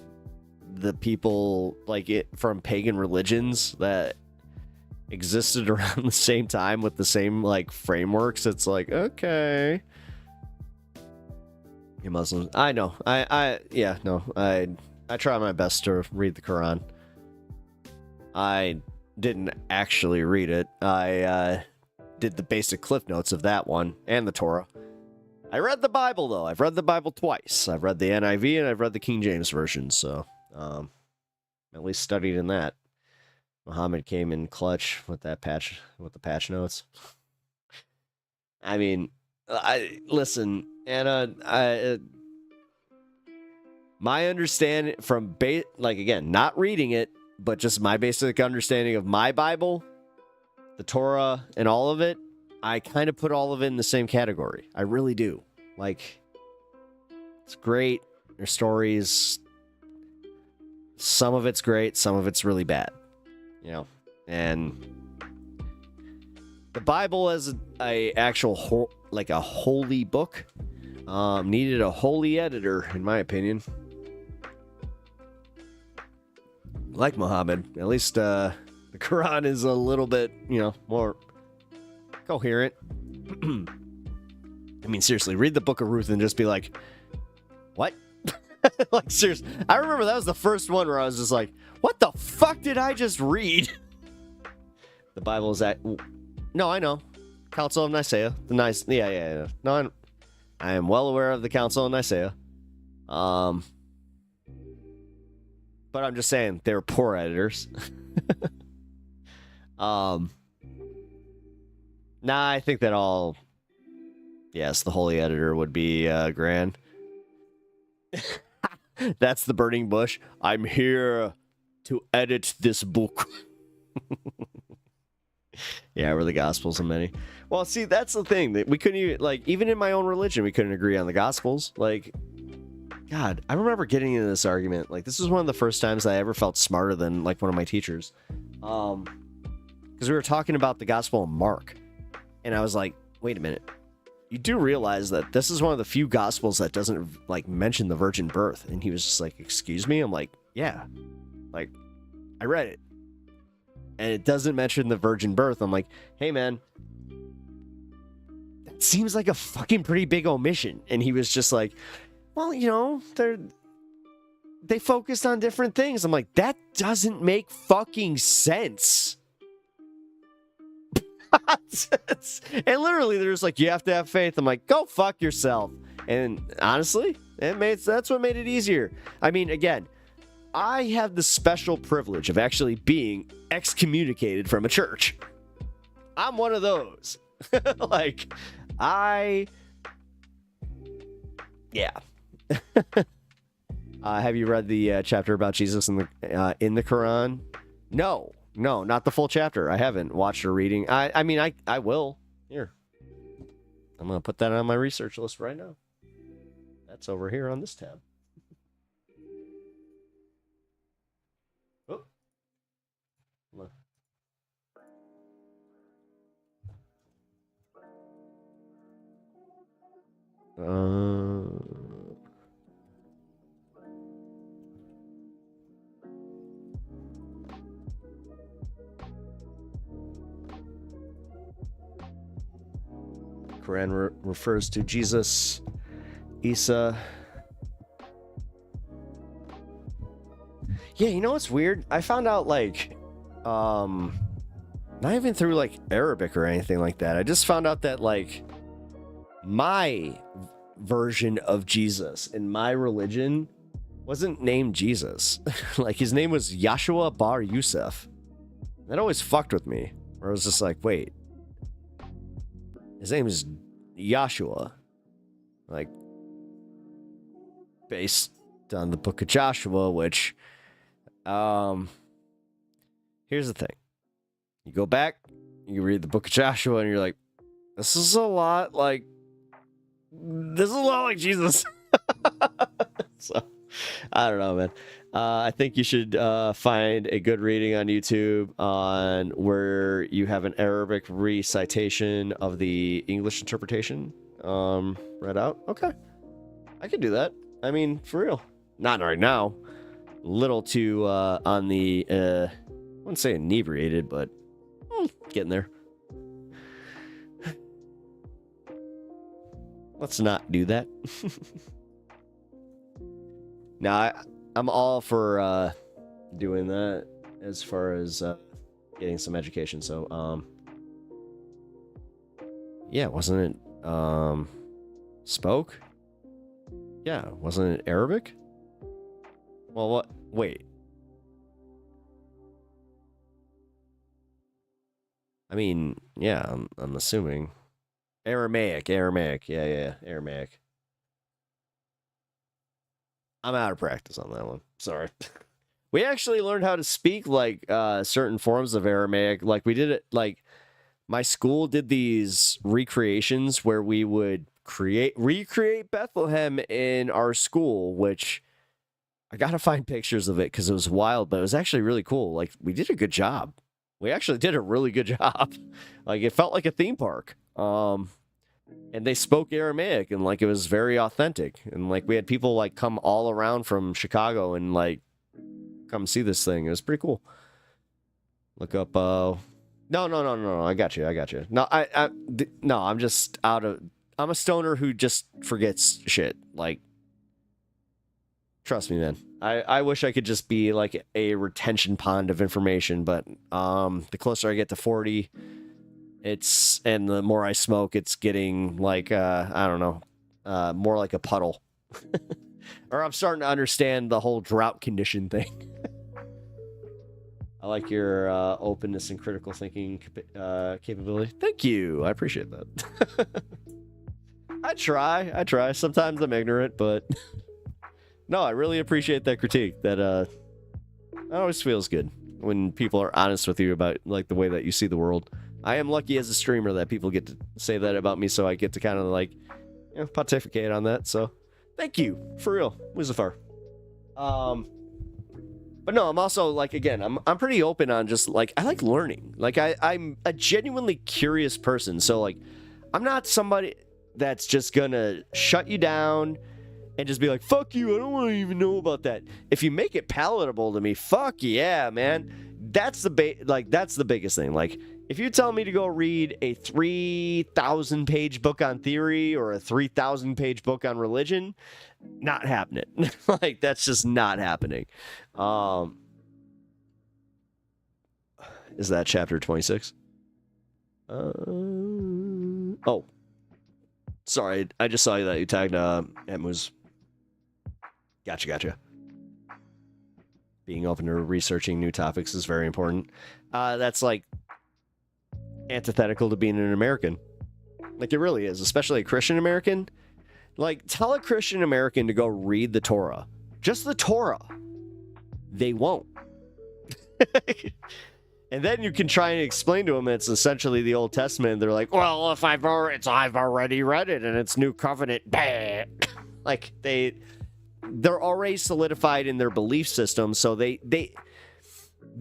the people like it from pagan religions that existed around the same time with the same like frameworks, it's like, okay, you Muslims. I know. I try my best to read the Quran. I didn't actually read it. I did the basic cliff notes of that one and the Torah. I read the Bible, though. I've read the Bible twice. I've read the NIV and I've read the King James Version, so at least studied in that. Muhammad came in clutch with the patch notes. I mean, listen, Anna, my understanding from like again, not reading it, but just my basic understanding of my Bible, the Torah, and all of it, I kind of put all of it in the same category. I really do. Like, it's great. There's stories. Some of it's great. Some of it's really bad. You know, and the Bible as a actual like a holy book needed a holy editor, in my opinion. Like Muhammad, at least the Quran is a little bit, you know, more coherent. I mean, seriously, read the Book of Ruth and just be like, what? Like, seriously. I remember that was the first one where I was just like, what the fuck did I just read? The Bible is that... No, I know. Council of Nicaea. Yeah. No, I am well aware of the Council of Nicaea. But I'm just saying, they were poor editors. Nah, I think that all... Yes, the holy editor would be Gran. That's the burning bush. I'm here to edit this book. Yeah, we're the Gospels of many. Well, see, that's the thing. That we couldn't even, like, even in my own religion, we couldn't agree on the Gospels. Like, God, I remember getting into this argument. Like, this was one of the first times I ever felt smarter than, like, one of my teachers. Because we were talking about the Gospel of Mark. And I was like, wait a minute. You do realize that this is one of the few Gospels that doesn't, like, mention the virgin birth. And he was just like, excuse me? I'm like, yeah. Like, I read it. And it doesn't mention the virgin birth. I'm like, hey, man. That seems like a fucking pretty big omission. And he was just like, well, you know, they focused on different things. I'm like, that doesn't make fucking sense. And literally, they're just like, you have to have faith. I'm like, go fuck yourself. And honestly, that's what made it easier. I mean, again, I have the special privilege of actually being excommunicated from a church. I'm one of those. Like, yeah. Have you read the chapter about Jesus in the Quran? No, not the full chapter. I haven't watched or reading. I mean, I will. Here, I'm gonna put that on my research list right now. That's over here on this tab. Quran refers to Jesus, Isa. Yeah, you know what's weird? I found out, like, not even through, like, Arabic or anything like that. I just found out that, like, my version of Jesus in my religion wasn't named Jesus. Like, his name was Yahshua Bar Yusuf. That always fucked with me. Where I was just like, wait. His name is Yahshua. Like, based on the book of Joshua, which, here's the thing. You go back, you read the book of Joshua, and you're like, this is a lot like Jesus. So, I don't know, man. I think you should find a good reading on YouTube on where you have an Arabic recitation of the English interpretation read out. Okay. I could do that. I mean, for real. Not right now. Little too on the, I wouldn't say inebriated, but getting there. Let's not do that. Now, I'm all for doing that as far as getting some education. So, yeah, wasn't it spoke? Yeah, wasn't it Arabic? Well, what? Wait. I mean, yeah, I'm assuming Aramaic. Yeah, Aramaic. I'm out of practice on that one. Sorry. We actually learned how to speak like certain forms of Aramaic. Like we did it. Like my school did these recreations where we would recreate Bethlehem in our school, which I gotta find pictures of it because it was wild, but it was actually really cool. Like we did a good job. We actually did a really good job. Like it felt like a theme park. And they spoke Aramaic and like it was very authentic. And like we had people like come all around from Chicago and like come see this thing. It was pretty cool. Look up No, I got you. No, I'm just I'm a stoner who just forgets shit. Like trust me, man. I wish I could just be like a retention pond of information, but the closer I get to 40, and the more I smoke, it's getting like I don't know, more like a puddle. Or I'm starting to understand the whole drought condition thing. I like your openness and critical thinking capability. Thank you. I appreciate that. I try. Sometimes I'm ignorant, but no, I really appreciate that critique. That it always feels good when people are honest with you about like the way that you see the world. I am lucky as a streamer that people get to say that about me, so I get to kind of like, you know, pontificate on that. So, thank you for real, Wizafar. But no, I'm also like, again, I'm pretty open on just like I like learning. Like I'm a genuinely curious person, so like I'm not somebody that's just gonna shut you down and just be like, fuck you, I don't want to even know about that. If you make it palatable to me, fuck yeah, man. That's the biggest thing. Like, if you tell me to go read a 3,000 page book on theory or a 3,000 page book on religion, not happening. Like, that's just not happening. Is that chapter 26? Oh. Sorry, I just saw that you tagged Emuz. Gotcha. Being open to researching new topics is very important. That's like antithetical to being an American. Like it really is, especially a Christian American. Like tell a Christian American to go read the Torah. Just the Torah. They won't. And then you can try and explain to them it's essentially the Old Testament. They're like, well, if I've already read it and it's New Covenant. Bah. Like they're already solidified in their belief system, so they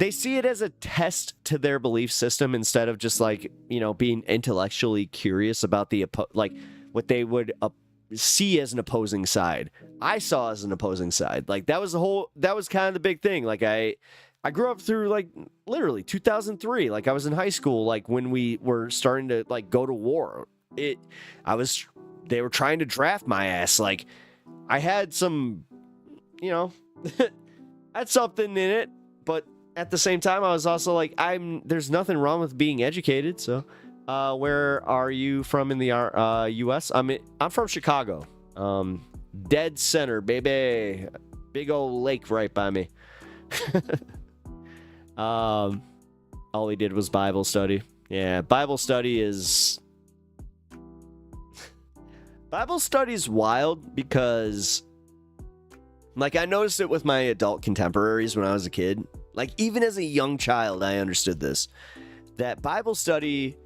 see it as a test to their belief system instead of just like, you know, being intellectually curious about the like what they would see as an opposing side. I saw as an opposing side. Like that was kind of the big thing. Like I grew up through like literally 2003. Like I was in high school, like when we were starting to like go to war. They were trying to draft my ass. Like I had some, you know, I had something in it, but at the same time, I was also like, there's nothing wrong with being educated. So, where are you from in the U.S.? I'm from Chicago. Dead center, baby. Big old lake right by me. All we did was Bible study. Yeah, Bible study is wild because, like, I noticed it with my adult contemporaries when I was a kid. Like, even as a young child, I understood this. That Bible study...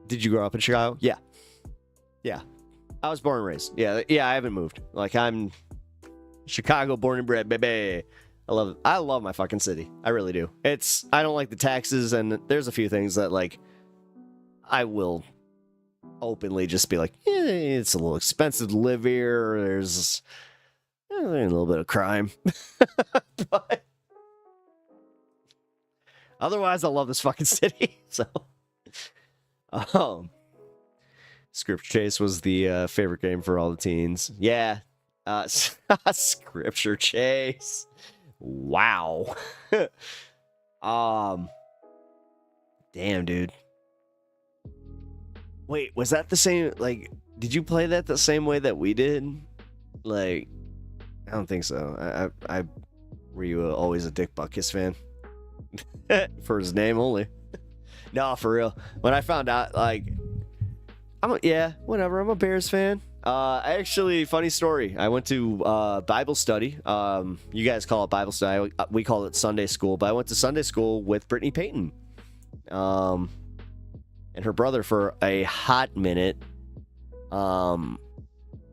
Did you grow up in Chicago? Yeah. Yeah. I was born and raised. Yeah, I haven't moved. Like, I'm Chicago born and bred, baby. I love my fucking city. I really do. I don't like the taxes, and there's a few things that, like, I will openly just be like, it's a little expensive to live here. There's a little bit of crime. But otherwise, I love this fucking city. So, Scripture Chase was the favorite game for all the teens. Yeah, Scripture Chase. Wow. Damn, dude. Wait, was that the same? Like, did you play that the same way that we did? Like, I don't think so. Were you always a Dick Butkus fan? For his name only. No, for real. When I found out, like, whatever. I'm a Bears fan. Actually, funny story. I went to Bible study. You guys call it Bible study. We call it Sunday school. But I went to Sunday school with Brittany Payton, and her brother for a hot minute.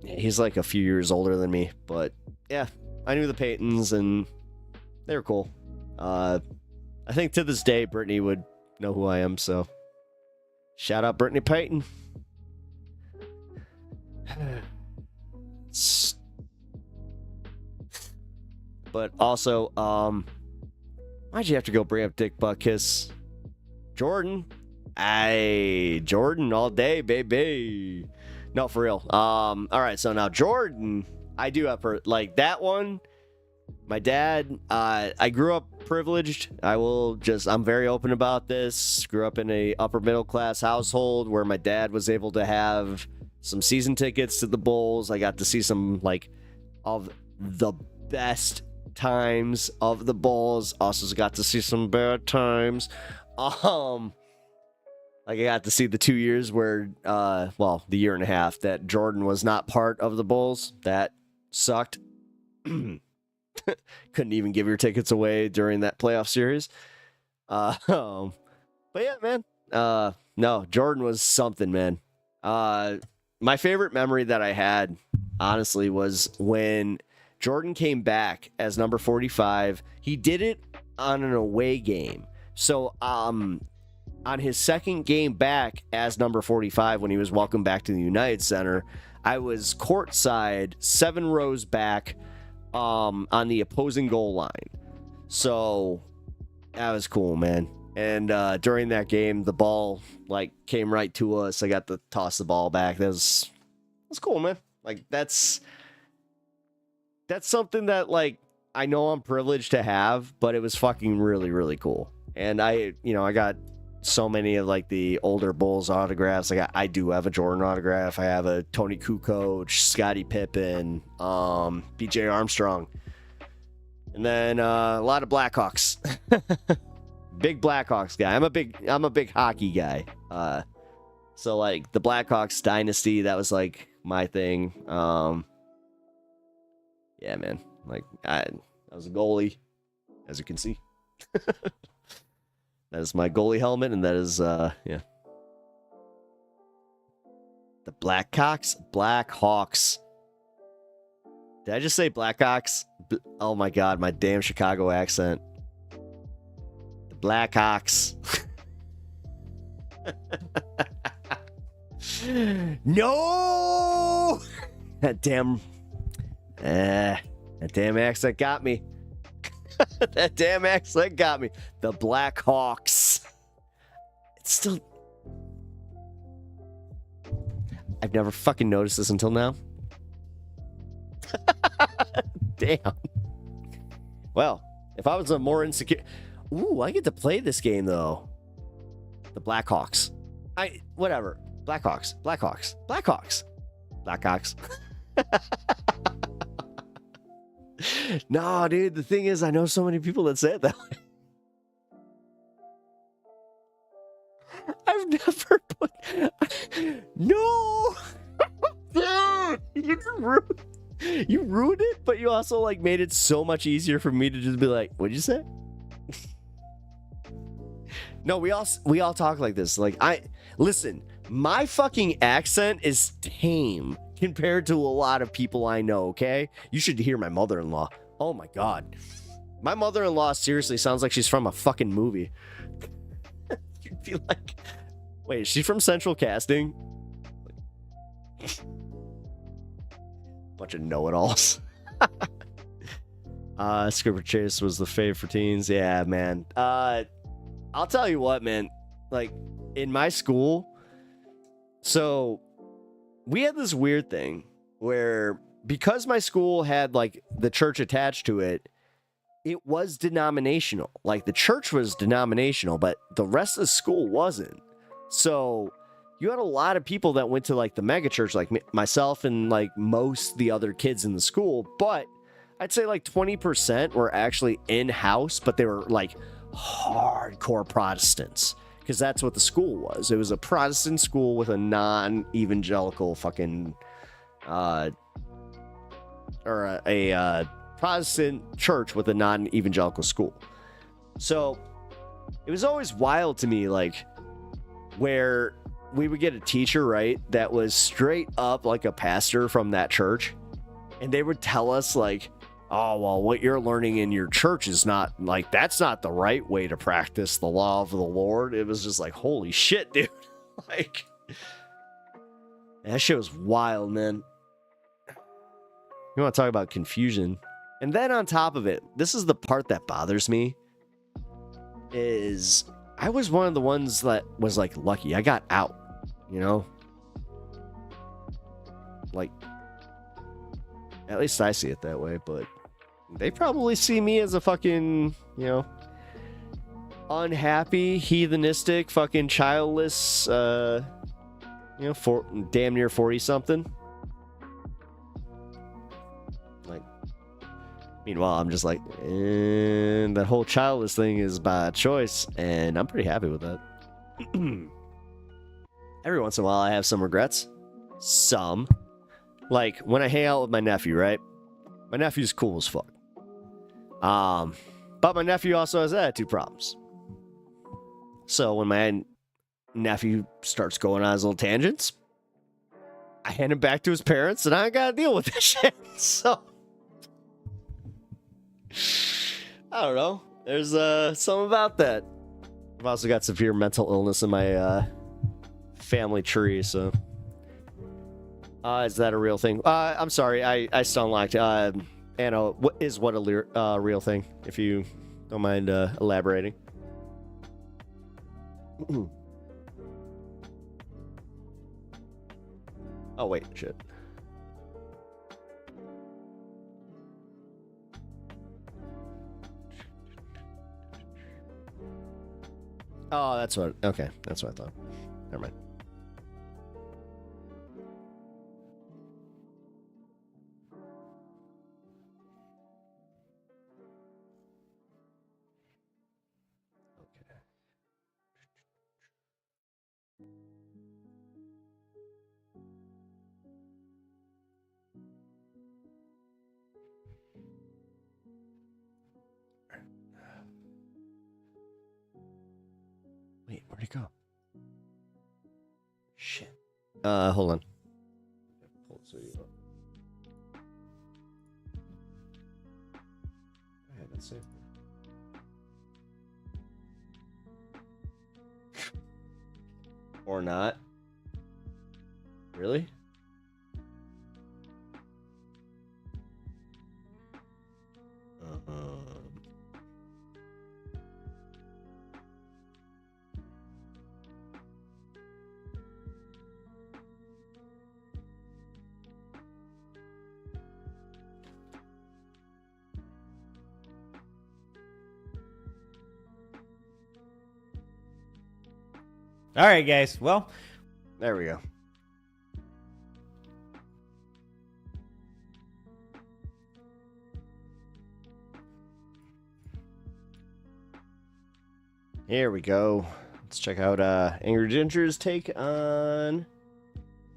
He's like a few years older than me, but yeah, I knew the Paytons and they were cool. I think to this day, Brittany would know who I am. So, shout out Brittany Payton. But also, why'd you have to go bring up Dick Butkus? Jordan. Jordan all day, baby. No, for real. All right, so now Jordan, I do have like that one. My dad, I grew up privileged. I'm very open about this. Grew up in a upper middle class household where my dad was able to have some season tickets to the Bulls. I got to see some like of the best times of the Bulls. Also got to see some bad times. Like I got to see the 2 years where, the year and a half that Jordan was not part of the Bulls. That sucked. Couldn't even give your tickets away during that playoff series. But yeah, man. No, Jordan was something, man. My favorite memory that I had, honestly, was when Jordan came back as number 45. He did it on an away game. So, on his second game back as number 45, when he was welcomed back to the United Center, I was courtside, 7 rows back, on the opposing goal line. So that was cool, man. And during that game, the ball like came right to us. I got to toss the ball back. That's cool, man. Like that's something that like I know I'm privileged to have, but it was fucking really, really cool. And I got so many of like the older Bulls autographs. Like I do have a Jordan autograph. I have a Tony Kukoc, Scottie Pippen, BJ Armstrong, and then a lot of Blackhawks. Big Blackhawks guy. I'm a big hockey guy. So like the Blackhawks dynasty, that was like my thing. Yeah, man. Like I was a goalie, as you can see. That is my goalie helmet, and that is, yeah. The Blackhawks. Did I just say Blackhawks? Oh my god, my damn Chicago accent. The Blackhawks. No! That damn accent got me. That damn accent got me. The Blackhawks. It's still... I've never fucking noticed this until now. Damn. Well, if I was a more insecure... Ooh, I get to play this game, though. The Blackhawks. Whatever. Blackhawks. No, dude, the thing is, I know so many people that say it that way. I've never put... No! Dude, you ruined it, but you also, like, made it so much easier for me to just be like, what'd you say? No, we all talk like this. Like, listen, my fucking accent is tame compared to a lot of people I know, okay? You should hear my mother-in-law. Oh my god. My mother-in-law seriously sounds like she's from a fucking movie. You'd be like, wait, is she from Central Casting? Bunch of know-it-alls. Scripper Chase was the fave for teens. Yeah, man. I'll tell you what, man. Like, in my school, so we had this weird thing where, because my school had, like, the church attached to it, it was denominational. Like, the church was denominational, but the rest of the school wasn't. So you had a lot of people that went to, like, the mega church, like myself and, like, most the other kids in the school. But I'd say, like, 20% were actually in-house, but they were, like, hardcore Protestants. Because that's what the school was. It was a Protestant school with a non-evangelical fucking... or a Protestant church with a non-evangelical school. So it was always wild to me, like, where we would get a teacher, right, that was straight up like a pastor from that church, and they would tell us, like, oh, well, what you're learning in your church is not, like, that's not the right way to practice the law of the Lord. It was just like, holy shit, dude. Like, that shit was wild, man. You want to talk about confusion? And then on top of it, this is the part that bothers me, is I was one of the ones that was, like, lucky. I got out, you know? Like, at least I see it that way, but they probably see me as a fucking, you know, unhappy, heathenistic, fucking childless, you know, damn near 40-something. Like, meanwhile, I'm just like, that whole childless thing is by choice, and I'm pretty happy with that. Every once in a while, I have some regrets. Some. Like, when I hang out with my nephew, right? My nephew's cool as fuck. But my nephew also has attitude problems. So when my nephew starts going on his little tangents, I hand him back to his parents, and I gotta deal with this shit. So I don't know. There's something about that. I've also got severe mental illness in my family tree, so is that a real thing? I'm sorry, I still unlocked. Anna, what a real thing, if you don't mind elaborating. Oh, wait, shit. Oh, that's what, okay, that's what I thought. Never mind. Wait, where'd it go? Shit. Hold on. I had that saved. Or not. Really? All right, guys. Well, there we go. Here we go. Let's check out Angry Ginger's take on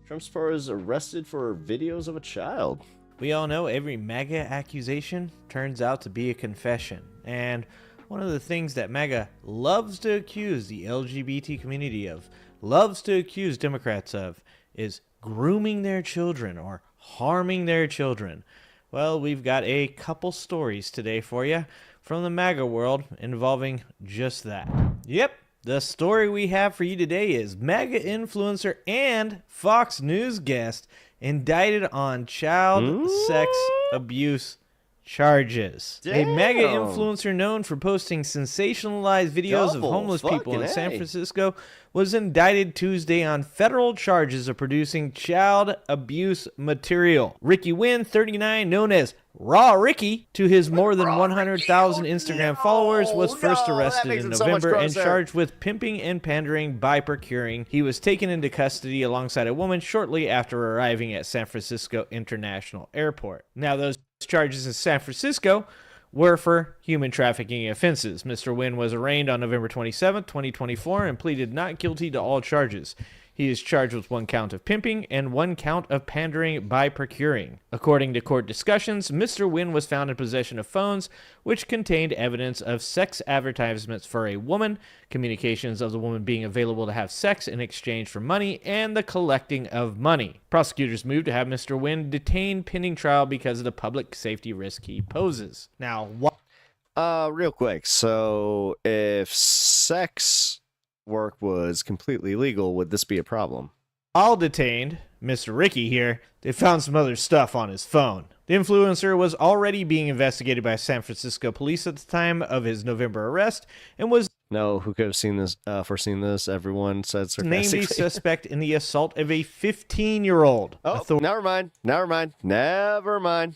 Trump supporters arrested for videos of a child. We all know every MAGA accusation turns out to be a confession. And one of the things that MAGA loves to accuse the LGBT community of, loves to accuse Democrats of, is grooming their children or harming their children. Well, we've got a couple stories today for you from the MAGA world involving just that. Yep, the story we have for you today is MAGA influencer and Fox News guest indicted on child sex abuse charges. Damn. A MAGA influencer known for posting sensationalized videos of homeless people in San Francisco was indicted Tuesday on federal charges of producing child abuse material. Ricky Wynn, 39, known as Raw Ricky, to his more than 100,000 Instagram followers, was first arrested in November and charged with pimping and pandering by procuring. He was taken into custody alongside a woman shortly after arriving at San Francisco International Airport. Now, those charges in San Francisco were for human trafficking offenses. Mr. Wynn was arraigned on November 27, 2024, and pleaded not guilty to all charges. He is charged with 1 count of pimping and 1 count of pandering by procuring. According to court discussions, Mr. Wynn was found in possession of phones which contained evidence of sex advertisements for a woman, communications of the woman being available to have sex in exchange for money, and the collecting of money. Prosecutors moved to have Mr. Wynn detained pending trial because of the public safety risk he poses. Now, what? Real quick. So, if sex work was completely legal, would this be a problem? All detained, Mr. Ricky here, they found some other stuff on his phone. The influencer was already being investigated by San Francisco police at the time of his November arrest and was who could have seen this, foreseen this? Everyone said named sarcastically. a suspect in the assault of a 15-year-old. Never mind.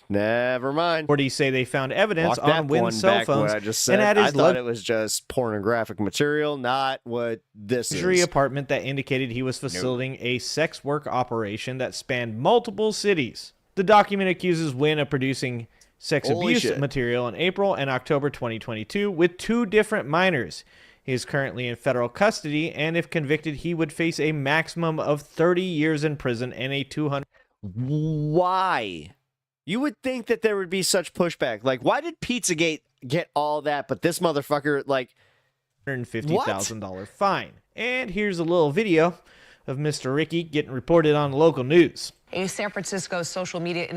Authorities say they found evidence Walk that on Wynn's one cell back, phones what I just said. and at his I thought it was just pornographic material, not what this luxury is. apartment that indicated he was facilitating a sex work operation that spanned multiple cities. The document accuses Wynn of producing sex Holy abuse shit. material in April and October 2022 with 2 different minors. He is currently in federal custody, and if convicted, he would face a maximum of 30 years in prison and a $200. Why? You would think that there would be such pushback. Like, why did Pizzagate get all that, but this motherfucker, like, $150,000 fine. And here's a little video of Mr. Ricky getting reported on local news. A San Francisco social media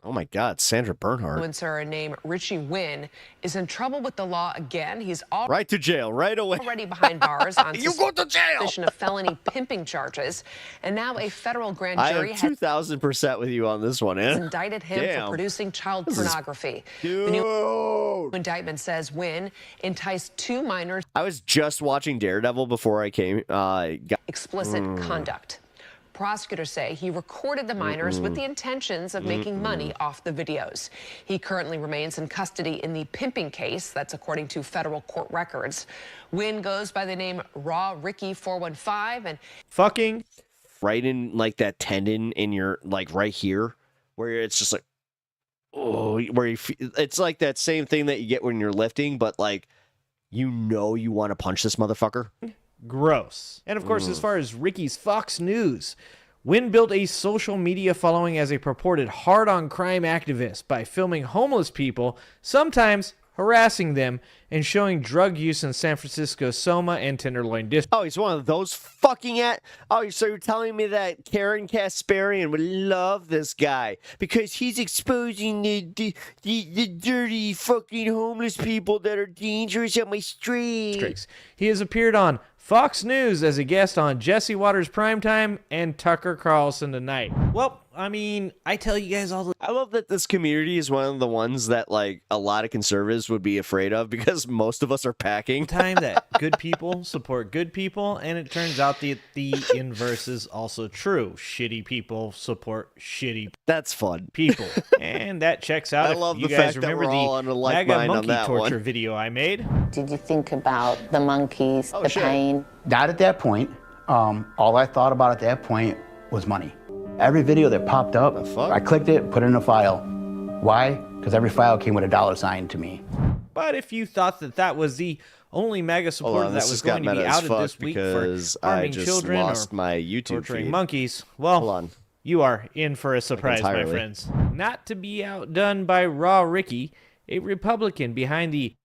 oh my God, Sandra Bernhard. influencer named Richie Wynn is in trouble with the law again. He's Right to jail, right away. already behind bars on You go to jail! suspicion of felony pimping charges. And now a federal grand I jury am has 2,000% with you on this one, Anna. indicted him Damn. for producing child This is- pornography. The new indictment says Wynn enticed 2 minors I was just watching Daredevil before I came. explicit conduct. Prosecutors say he recorded the minors with the intentions of making money off the videos. He currently remains in custody in the pimping case. That's according to federal court records. Wynn goes by the name Raw Ricky 415 and fucking right in like that tendon in your like right here, where it's just like, oh, where you feel, it's like that same thing that you get when you're lifting, but like you want to punch this motherfucker. Gross. And of course, as far as Ricky's Fox News, Wynn built a social media following as a purported hard-on-crime activist by filming homeless people, sometimes harassing them, and showing drug use in San Francisco's Soma and Tenderloin districts. Oh, he's one of those fucking Oh, so you're telling me that Karen Kasparian would love this guy because he's exposing the dirty fucking homeless people that are dangerous on my street. He has appeared on Fox News as a guest on Jesse Waters Primetime and Tucker Carlson Tonight. Well, I mean, I tell you guys all the... I love that this community is one of the ones that, like, a lot of conservatives would be afraid of because most of us are packing. Time that good people support good people, and it turns out that the inverse is also true. Shitty people support shitty That's fun. people. And that checks out. I if love you the guys fact that remember we're all on a the like MAGA mind on monkey that torture one. video I made. Did you think about the monkeys, the sure. pain? Not at that point. all I thought about at that point was money. Every video that popped up, I clicked it, put it in a file. Why? Because every file came with a $sign to me. But if you thought that that was the only MAGA supporter that was going to be outed this week for harming children or my YouTube torturing feed. monkeys, well, you are in for a surprise, my friends. Not to be outdone by Raw Ricky, a Republican behind the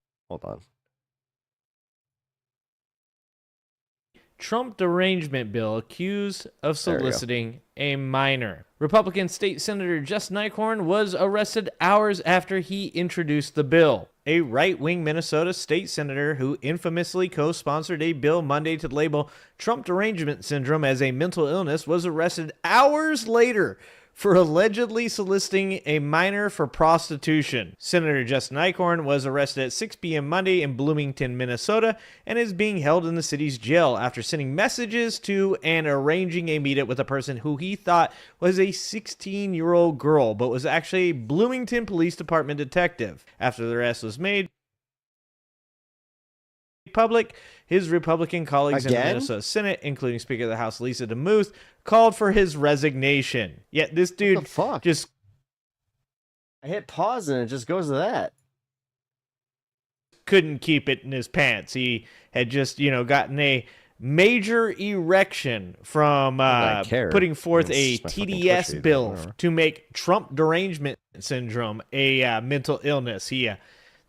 Trump derangement bill accused of soliciting a minor. Republican State Senator Justin Eichhorn was arrested hours after he introduced the bill. A right-wing Minnesota state senator who infamously co-sponsored a bill Monday to label Trump derangement syndrome as a mental illness was arrested hours later for allegedly soliciting a minor for prostitution. Senator Justin Eichhorn was arrested at 6 p.m. Monday in Bloomington, Minnesota, and is being held in the city's jail after sending messages to and arranging a meetup with a person who he thought was a 16-year-old girl, but was actually a Bloomington Police Department detective. After the arrest was made public, his Republican colleagues in the Minnesota Senate, including Speaker of the House Lisa DeMuth, called for his resignation. Yet this dude just... I hit pause and it just goes to that. Couldn't keep it in his pants. He had just, gotten a major erection from putting forth a TDS bill to make Trump derangement syndrome a mental illness.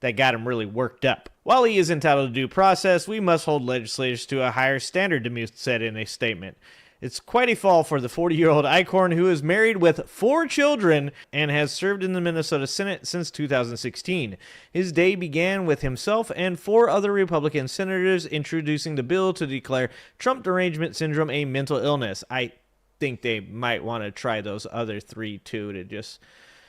That got him really worked up. While he is entitled to due process, we must hold legislators to a higher standard, DeMuth said in a statement. It's quite a fall for the 40-year-old Eichhorn, who is married with 4 children and has served in the Minnesota Senate since 2016. His day began with himself and 4 other Republican senators introducing the bill to declare Trump derangement syndrome a mental illness. I think they might want to try those other 3 too to just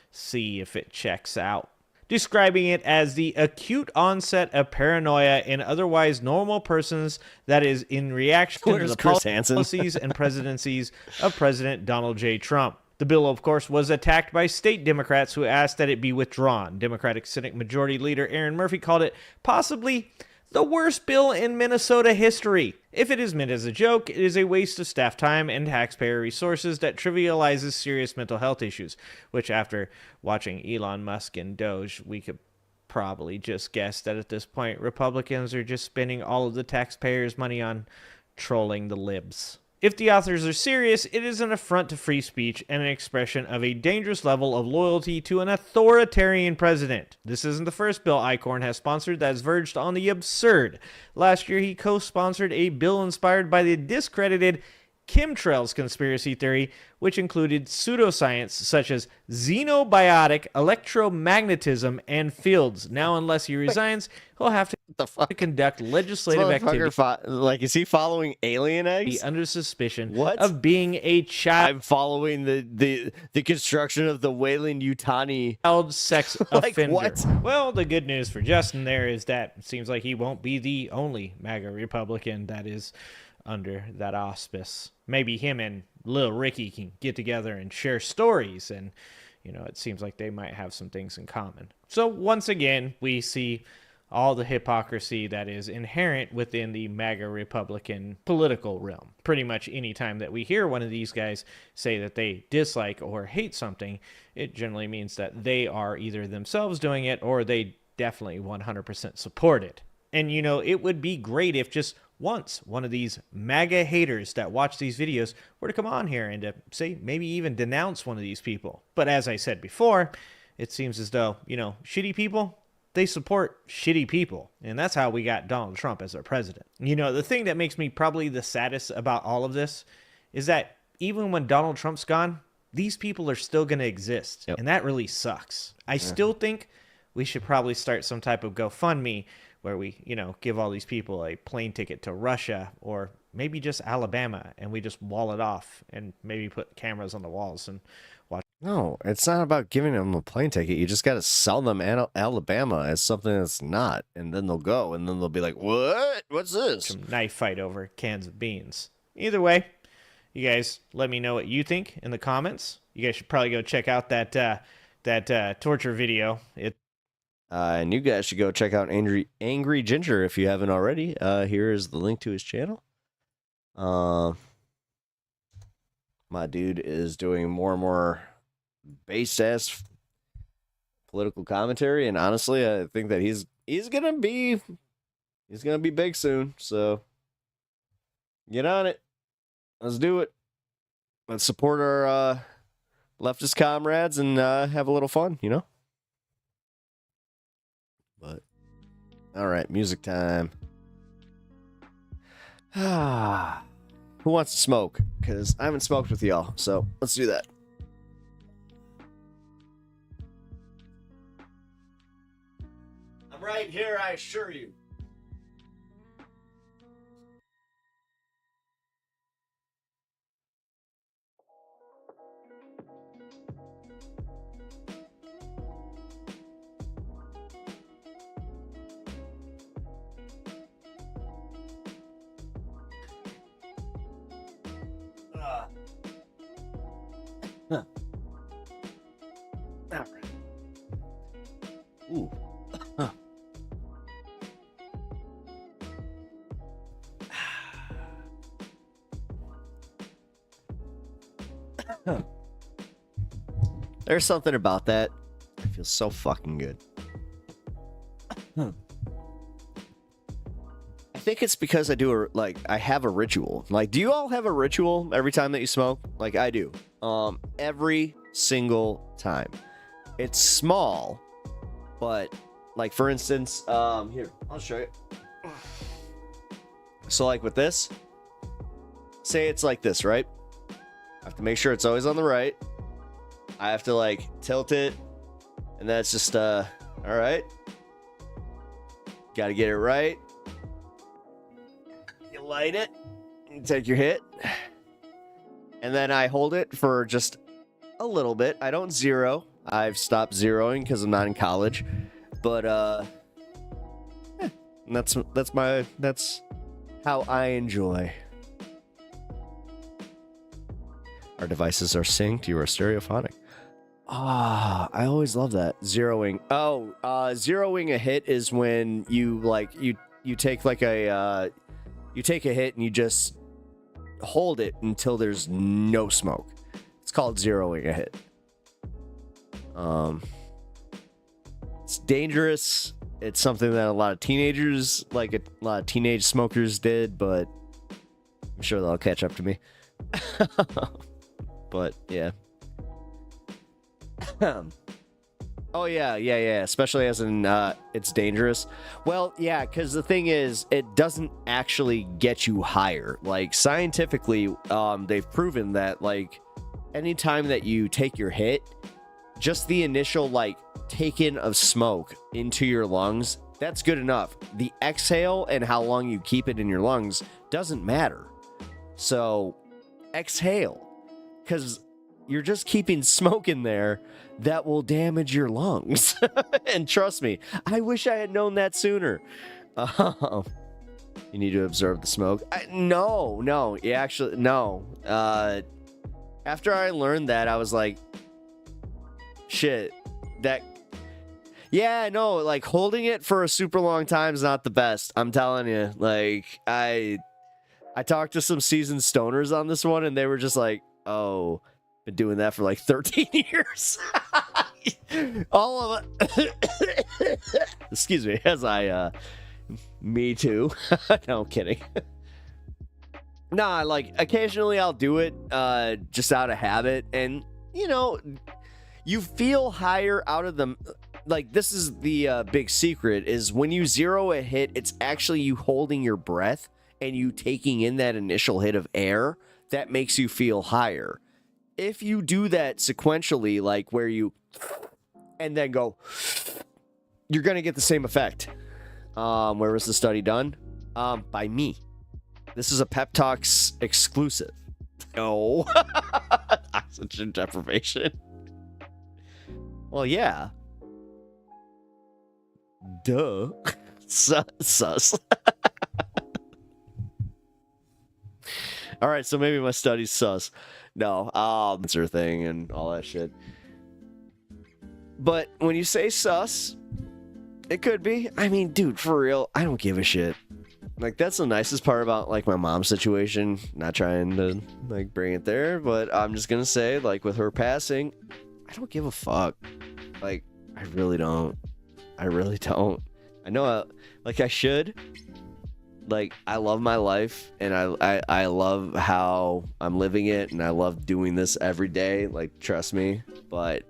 see if it checks out, describing it as the acute onset of paranoia in otherwise normal persons that is in reaction to the policies and presidencies of President Donald J. Trump. The bill, of course, was attacked by state Democrats who asked that it be withdrawn. Democratic Senate Majority Leader Aaron Murphy called it possibly the worst bill in Minnesota history. If it is meant as a joke, it is a waste of staff time and taxpayer resources that trivializes serious mental health issues, which after watching Elon Musk and Doge, we could probably just guess that at this point, Republicans are just spending all of the taxpayers' money on trolling the libs. If the authors are serious, it is an affront to free speech and an expression of a dangerous level of loyalty to an authoritarian president. This isn't the first bill Eichhorn has sponsored that has verged on the absurd. Last year, he co-sponsored a bill inspired by the discredited chemtrails conspiracy theory, which included pseudoscience such as xenobiotic electromagnetism and fields. Now, unless he resigns, he'll have to conduct legislative activity. Is he following alien eggs? Under suspicion of being a child. I'm following the construction of the Weyland-Yutani child sex offender. What? Well, the good news for Justin there is that it seems like he won't be the only MAGA Republican that is under that auspice. Maybe him and Lil Ricky can get together and share stories, and it seems like they might have some things in common. So once again, we see all the hypocrisy that is inherent within the MAGA Republican political realm. Pretty much any time that we hear one of these guys say that they dislike or hate something, it generally means that they are either themselves doing it or they definitely 100% support it. And it would be great if just once one of these MAGA haters that watch these videos were to come on here and to say, maybe even denounce one of these people. But as I said before, it seems as though, shitty people, they support shitty people. And that's how we got Donald Trump as our president. The thing that makes me probably the saddest about all of this is that even when Donald Trump's gone, these people are still going to exist. Yep. And that really sucks. I still think we should probably start some type of GoFundMe where we, give all these people a plane ticket to Russia or maybe just Alabama, and we just wall it off and maybe put cameras on the walls and watch. No, it's not about giving them a plane ticket. You just got to sell them Alabama as something that's not, and then they'll go, and then they'll be like, what? What's this? Some knife fight over cans of beans. Either way, you guys let me know what you think in the comments. You guys should probably go check out that torture video. And you guys should go check out Angry Ginger if you haven't already. Here is the link to his channel. My dude is doing more and more based ass political commentary, and honestly, I think that he's gonna be big soon. So get on it. Let's do it. Let's support our leftist comrades and have a little fun, you know? But all right, music time. Who wants to smoke? Because I haven't smoked with y'all, so let's do that. I'm right here, I assure you. Huh. All right. Ooh. There's something about that. It feels so fucking good. I think it's because I have a ritual. Like, do you all have a ritual every time that you smoke? Like, I do. Every single time. It's small, but like, for instance, here, I'll show you. So like with this, say it's like this, right? I have to make sure it's always on the right. I have to like tilt it, and that's just all right. Got to get it right. You light it, you take your hit, and then I hold it for just a little bit. I don't zero. I've stopped zeroing because I'm not in college, but that's how I enjoy. Our devices are synced. You are stereophonic. I always love that. Zeroing. Zeroing a hit is when you take like a you take a hit and you just hold it until there's no smoke. It's called zeroing a hit. It's dangerous. It's something that a lot of teenagers, like a lot of teenage smokers did, but I'm sure they'll catch up to me. But yeah. Oh yeah, especially as in it's dangerous. Well, yeah, because the thing is, it doesn't actually get you higher. Like, scientifically, they've proven that, like, anytime that you take your hit, just the initial, like, take in of smoke into your lungs, that's good enough. The exhale and how long you keep it in your lungs doesn't matter. So exhale, because you're just keeping smoke in there that will damage your lungs. And trust me, I wish I had known that sooner. You need to observe the smoke. No. After I learned that, I was like, shit, like, holding it for a super long time is not the best. I'm telling you. Like, I talked to some seasoned stoners on this one, and they were just like, oh, been doing that for like 13 years. All of it. Excuse me, as me too. No, I'm kidding. Nah, like, occasionally I'll do it just out of habit, and, you know, you feel higher out of them. Like, this is the big secret, is when you zero a hit, it's actually you holding your breath and you taking in that initial hit of air that makes you feel higher. If you do that sequentially, like where you and then go, you're going to get the same effect. Where was the study done? By me. This is a Pep Talks exclusive. Oh, oxygen deprivation. Well, yeah. Duh. Sus. All right, so maybe my study's sus. No, cancer thing and all that shit. But when you say sus, it could be. I mean, dude, for real, I don't give a shit. Like, that's the nicest part about, like, my mom's situation. Not trying to, like, bring it there, but I'm just gonna say, like, with her passing, I don't give a fuck. Like, I really don't. I really don't. I know, like, I should. Like, I love my life, and I love how I'm living it, and I love doing this every day. Like, trust me. But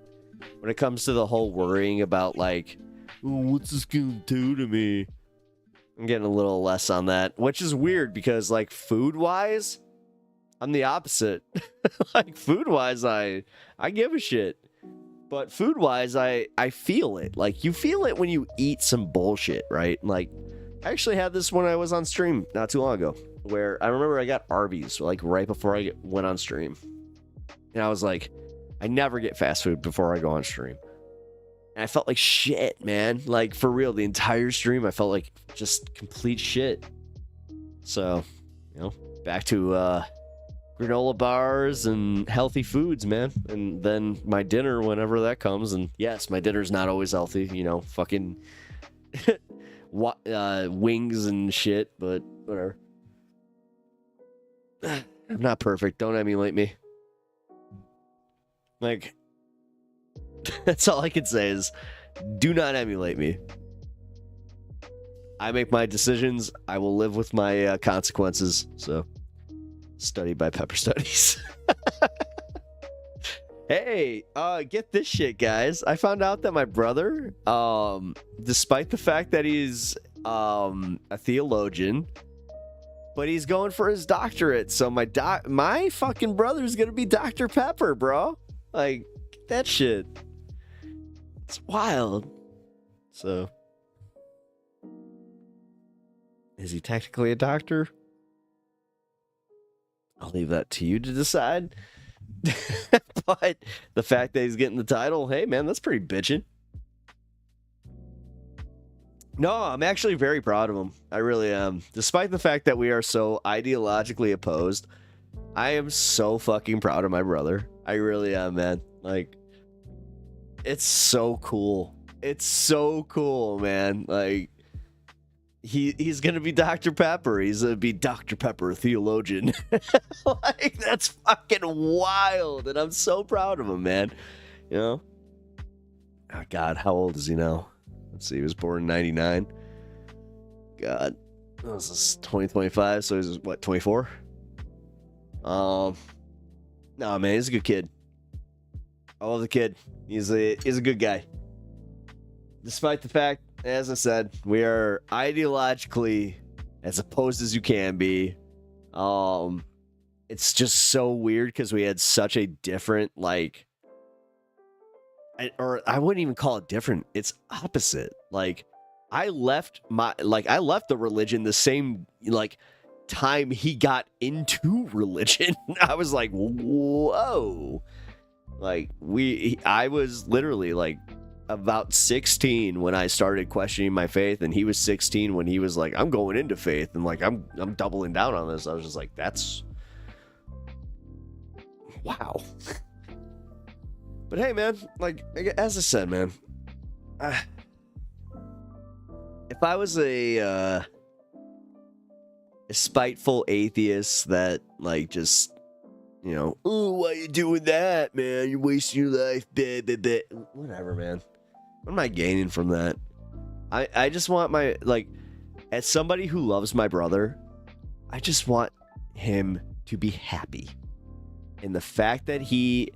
when it comes to the whole worrying about, like, oh, what's this gonna do to me? I'm getting a little less on that, which is weird because, like, food-wise, I'm the opposite. Like, food-wise, I give a shit. But food-wise, I feel it. Like, you feel it when you eat some bullshit, right? Like, I actually had this when I was on stream not too long ago, where I remember I got Arby's, like, right before I went on stream. And I was like, I never get fast food before I go on stream. And I felt like shit, man. Like, for real, the entire stream, I felt like just complete shit. So, you know, back to granola bars and healthy foods, man. And then my dinner whenever that comes. And yes, my dinner's not always healthy, you know, fucking wings and shit, but whatever. I'm not perfect. Don't emulate me. Like, that's all I can say is, do not emulate me. I make my decisions. I will live with my consequences. So, study by Pepper Studies. Hey, get this shit, guys. I found out that my brother, despite the fact that he's a theologian, but he's going for his doctorate. So my fucking brother's gonna be Dr. Pepper, bro. Like, get that shit. It's wild. So, is he technically a doctor? I'll leave that to you to decide. But the fact that he's getting the title, hey man, that's pretty bitchin'. No, I'm actually very proud of him. I really am. Despite the fact that we are so ideologically opposed, I am so fucking proud of my brother. I really am, man. Like, it's so cool. It's so cool, man. Like, he's gonna be Dr. Pepper. He's gonna be Dr. Pepper, a theologian. Like, that's fucking wild, and I'm so proud of him, man. You know? Oh God, how old is he now? Let's see. He was born in '99. God, this is 2025, so he's what, 24? No, man, he's a good kid. I love the kid. He's a good guy. Despite the fact, as I said, we are ideologically as opposed as you can be. It's just so weird because we had such a different, like, or I wouldn't even call it different. It's opposite. Like, I left the religion the same, like, time he got into religion. I was like, whoa. Like, I was literally, like, about 16 when I started questioning my faith, and he was 16 when he was like, I'm going into faith, and like, I'm doubling down on this. I was just like, that's wow. But hey, man, like, as I said, man, if I was a spiteful atheist that, like, just, you know, oh, why you doing that, man? You're wasting your life, whatever, man. What am I gaining from that? I just want my, like, as somebody who loves my brother, I just want him to be happy. And the fact that he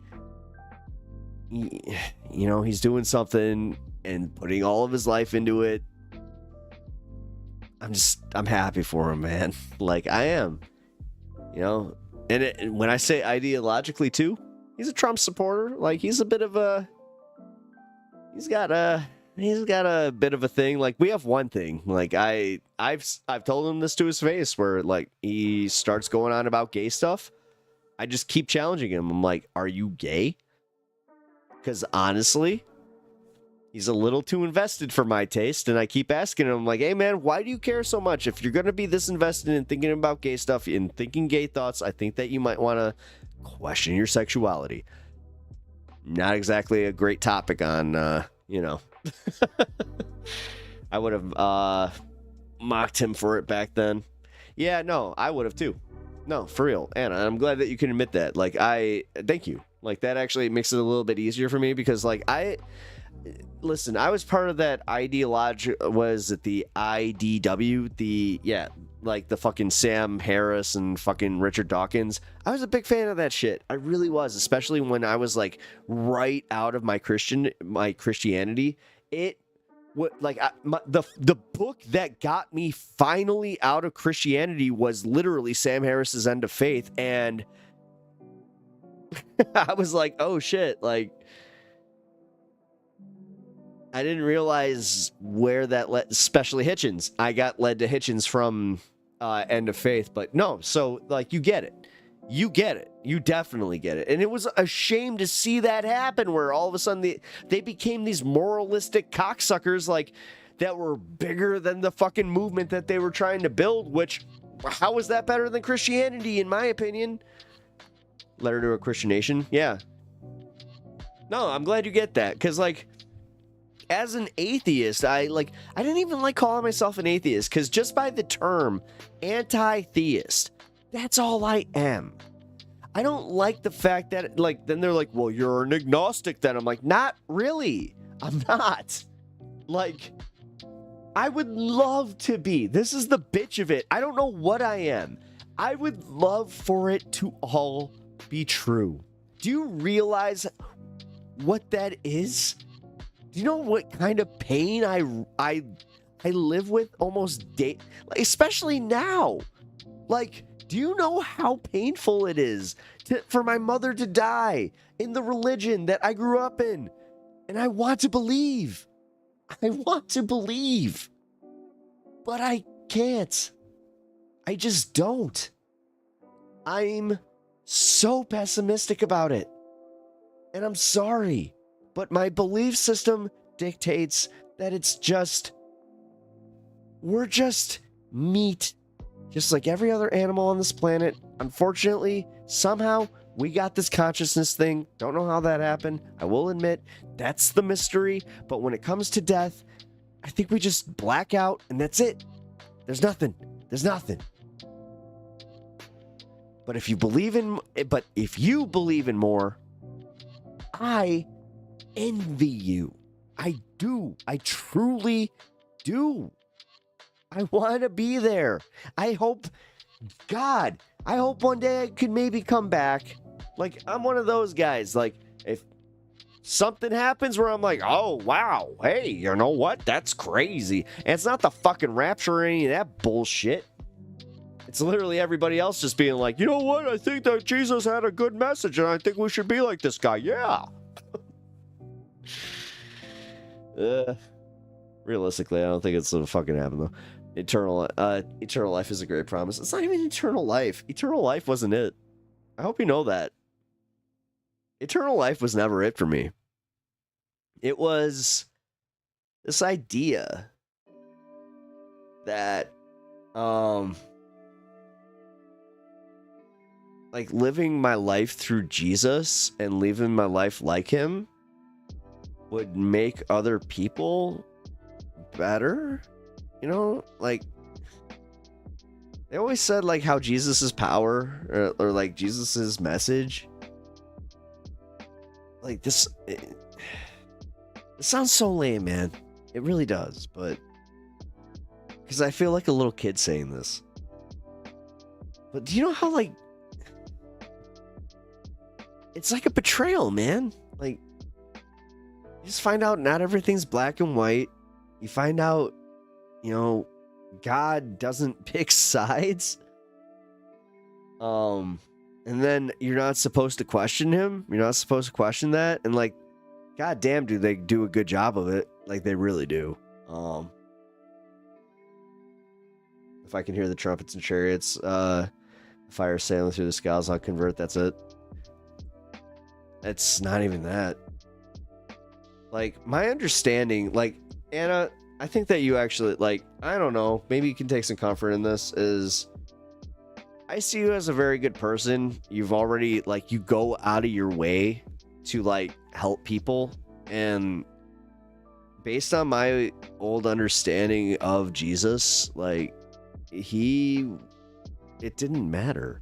you know, he's doing something and putting all of his life into it, I'm happy for him, man. Like, I am, you know. And when I say ideologically too, he's a Trump supporter. Like, he's got a bit of a thing. Like, we have one thing. Like, I've told him this to his face, where, like, he starts going on about gay stuff. I just keep challenging him. I'm like, are you gay? Because honestly, he's a little too invested for my taste. And I keep asking him, like, hey man, why do you care so much? If you're going to be this invested in thinking about gay stuff and thinking gay thoughts, I think that you might want to question your sexuality. Not exactly a great topic on, you know. I would have mocked him for it back then. Yeah, no, I would have too. No, for real, Anna. I'm glad that you can admit that. Like, thank you. Like, that actually makes it a little bit easier for me because, like, listen, I was part of that ideology. Was it the IDW? Like the fucking Sam Harris and fucking Richard Dawkins. I was a big fan of that shit. I really was, especially when I was like right out of my Christianity. The book that got me finally out of Christianity was literally Sam Harris's End of Faith, and I was like, oh shit, like I didn't realize where that led, especially Hitchens. I got led to Hitchens from End of Faith, but no, so like you get it. You get it. You definitely get it. And it was a shame to see that happen where all of a sudden they became these moralistic cocksuckers like that were bigger than the fucking movement that they were trying to build, which how is that better than Christianity in my opinion? Letter to a Christian Nation? Yeah. No, I'm glad you get that cuz like as an atheist, I didn't even like calling myself an atheist cuz just by the term anti-theist, that's all I am. I don't like the fact that, like, then they're like, well, you're an agnostic then. I'm like, not really. I'm not. Like, I would love to be. This is the bitch of it. I don't know what I am. I would love for it to all be true. Do you realize what that is? Do you know what kind of pain I live with almost day, especially now? Like, do you know how painful it is for my mother to die in the religion that I grew up in? And I want to believe. I want to believe. But I can't. I just don't. I'm so pessimistic about it. And I'm sorry. But my belief system dictates that we're just meat. Just like every other animal on this planet. Unfortunately, somehow we got this consciousness thing. Don't know how that happened. I will admit, that's the mystery. But when it comes to death, I think we just black out and that's it. There's nothing. There's nothing. But if you believe in more, I envy you. I do. I truly do. I want to be there. I hope one day I could maybe come back. Like, I'm one of those guys. Like, if something happens where I'm like, oh, wow, hey, you know what? That's crazy. And it's not the fucking rapture or any of that bullshit. It's literally everybody else just being like, you know what? I think that Jesus had a good message and I think we should be like this guy. Yeah. Realistically, I don't think it's gonna fucking happen though. Eternal life is a great promise. It's not even eternal life. Eternal life wasn't it. I hope you know that. Eternal life was never it for me. It was this idea that like living my life through Jesus and living my life like him would make other people better. You know, like they always said like how Jesus's power or like Jesus's message, like this, it sounds so lame, man. It really does, but because I feel like a little kid saying this. But do you know how like it's like a betrayal, man? Like you just find out not everything's black and white. You find out, you know, God doesn't pick sides. And then you're not supposed to question him. You're not supposed to question that. And like, god damn, do they do a good job of it. Like they really do. If I can hear the trumpets and chariots, fire sailing through the skies, I'll convert. That's it. It's not even that. Like my understanding, like Anna, I think that you actually, like, I don't know, maybe you can take some comfort in this, is I see you as a very good person. You've already, like, you go out of your way to, like, help people and based on my old understanding of Jesus, like, it didn't matter.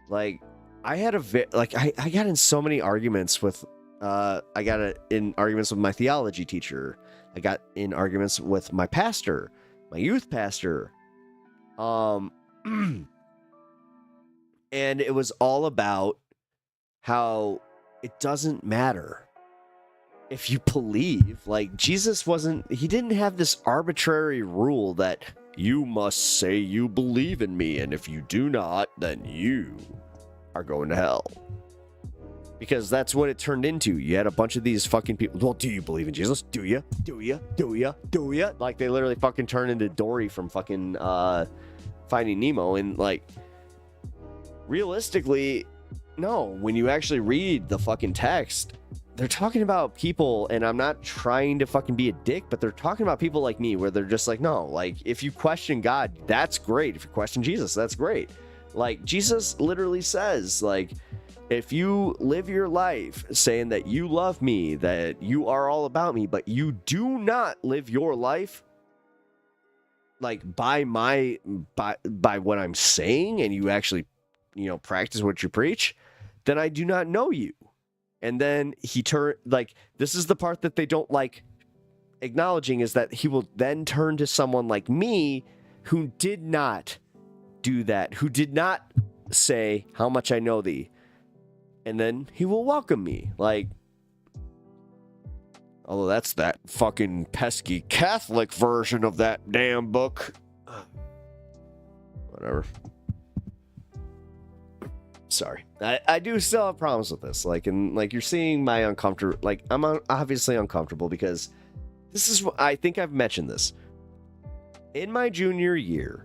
Like, I had I got in so many arguments with, in arguments with my theology teacher. I got in arguments with my pastor, my youth pastor. And it was all about how it doesn't matter if you believe. Like, Jesus he didn't have this arbitrary rule that you must say you believe in me, and if you do not, then you are going to hell. Because that's what it turned into. You had a bunch of these fucking people. Well, do you believe in Jesus? Do you? Do you? Do you? Do you? Like, they literally fucking turned into Dory from fucking Finding Nemo. And, like, realistically, no. When you actually read the fucking text, they're talking about people, and I'm not trying to fucking be a dick, but they're talking about people like me, where they're just like, no, like, if you question God, that's great. If you question Jesus, that's great. Like, Jesus literally says, like, if you live your life saying that you love me, that you are all about me, but you do not live your life like by what I'm saying, and you actually, practice what you preach, then I do not know you. And then this is the part that they don't like acknowledging, is that he will then turn to someone like me who did not do that, who did not say how much I know thee. And then he will welcome me. Like, although that's that fucking pesky Catholic version of that damn book. Whatever. Sorry. I do still have problems with this. Like, and like, you're seeing my uncomfortable, like, I'm obviously uncomfortable because this is what I think I've mentioned this. In my junior year,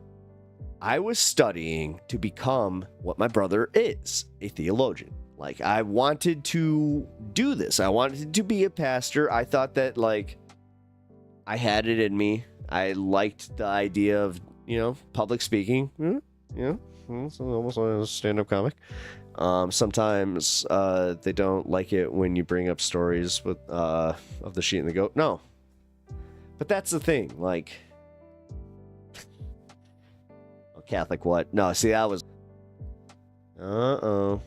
I was studying to become what my brother is, a theologian. Like, I wanted to do this. I wanted to be a pastor. I thought that, like, I had it in me. I liked the idea of, public speaking. It's almost like a stand-up comic. Sometimes they don't like it when you bring up stories with of the sheep and the goat. No. But that's the thing. Like, Catholic what? No, see, that was... Uh-oh.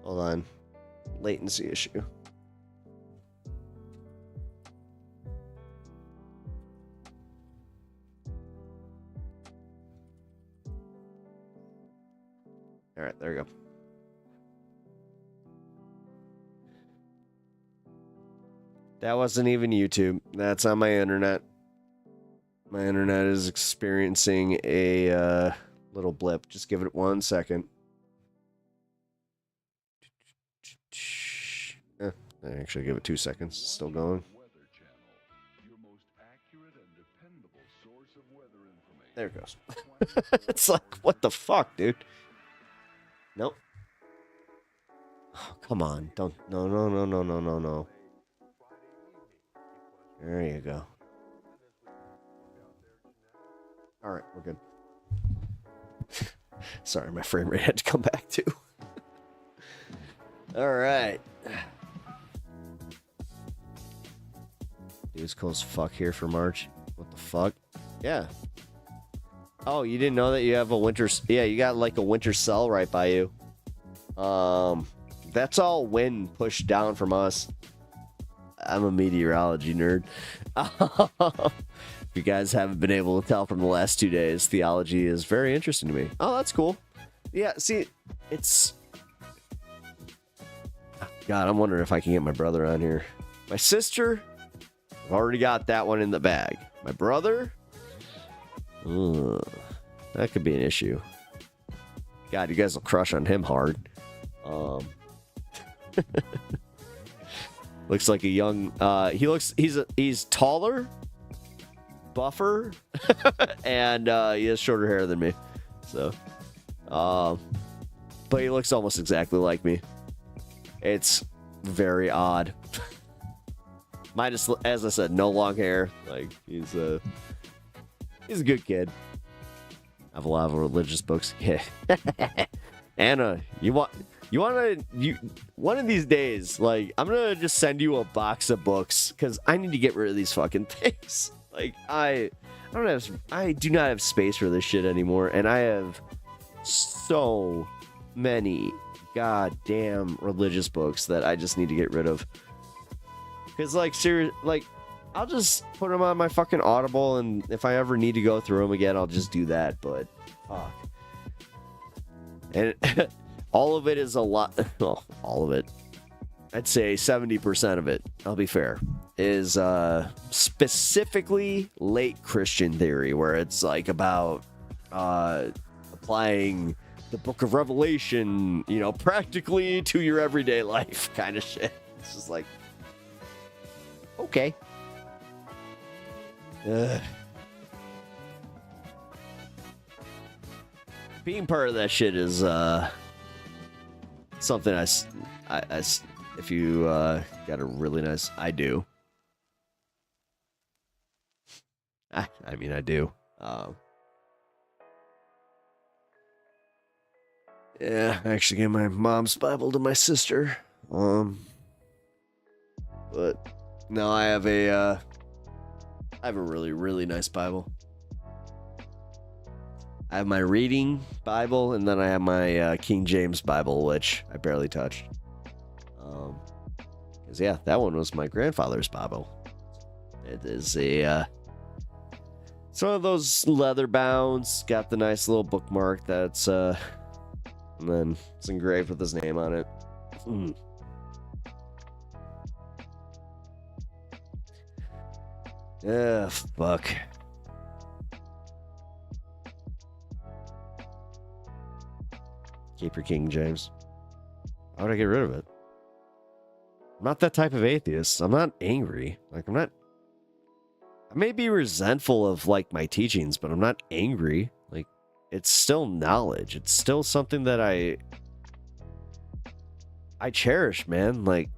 Hold on. Latency issue. All right, there we go. That wasn't even YouTube. That's on my internet. My internet is experiencing a little blip. Just give it 1 second. I actually give it 2 seconds. It's still going. There it goes. It's like, what the fuck, dude? Nope. Oh, come on. Don't. No. There you go. All right, we're good. Sorry, my frame rate had to come back too. All right. Dude's cool as fuck here for March. What the fuck? Yeah. Oh, you didn't know that you have a winter... Yeah, you got like a winter cell right by you. That's all wind pushed down from us. I'm a meteorology nerd. If you guys haven't been able to tell from the last 2 days, theology is very interesting to me. Oh, that's cool. Yeah, see, it's... God, I'm wondering if I can get my brother on here. My sister, I've already got that one in the bag. My brother, that could be an issue. God, you guys will crush on him hard. Looks like a young. He's taller, buffer, and he has shorter hair than me. So, but he looks almost exactly like me. It's very odd. Minus, as I said, no long hair. Like, he's a good kid. I have a lot of religious books. Yeah. Anna, one of these days, like, I'm gonna just send you a box of books because I need to get rid of these fucking things. Like, I do not have space for this shit anymore, and I have so many goddamn religious books that I just need to get rid of. Because, like, I'll just put them on my fucking Audible, and if I ever need to go through them again, I'll just do that, but fuck. And all of it is a lot, well, all of it, I'd say 70% of it, I'll be fair, is specifically late Christian theory, where it's like about applying the book of Revelation, you know, practically to your everyday life kind of shit. It's just like, okay. Being part of that shit is something I if you got a really nice, I do. I mean, I do. Yeah, I actually gave my mom's Bible to my sister. But no, I have a really, really nice Bible. I have my reading Bible, and then I have my King James Bible, which I barely touched. Because, yeah, that one was my grandfather's Bible. It is it's one of those leather bounds, got the nice little bookmark that's, and then it's engraved with his name on it. Fuck. Keep your King James. Why would I get rid of it? I'm not that type of atheist. I'm not angry. Like, I may be resentful of, like, my teachings, but I'm not angry. Like, it's still knowledge. It's still something that I cherish, man. Like,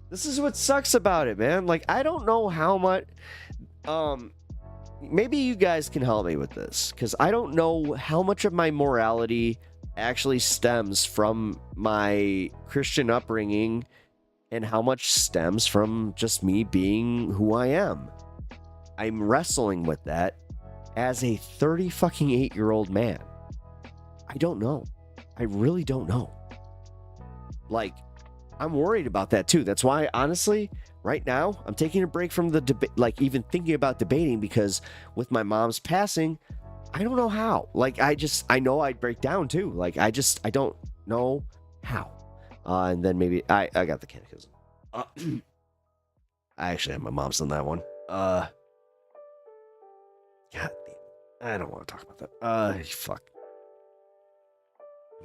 this is what sucks about it, man. Like, I don't know how much... maybe you guys can help me with this, because I don't know how much of my morality actually stems from my Christian upbringing and how much stems from just me being who I am. I'm wrestling with that as a 38-year-old man. I don't know. I really don't know. Like, I'm worried about that too. That's why, honestly, right now, I'm taking a break from the debate, like even thinking about debating, because with my mom's passing, I don't know how. Like, I know I'd break down too. Like, I don't know how. And then maybe I got the catechism. I actually have my mom's on that one. God damn, I don't want to talk about that. Fuck.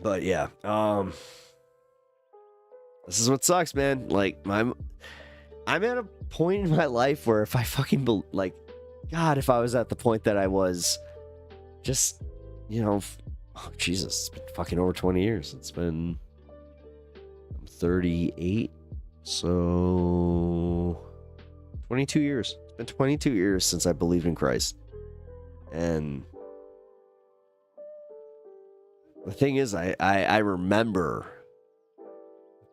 But yeah, this is what sucks, man. Like, I'm at a point in my life where if I fucking God, if I was at the point that I was just, you know, oh, Jesus, it's been fucking over 20 years. I'm 38, so 22 years. It's been 22 years since I believed in Christ. And the thing is, I remember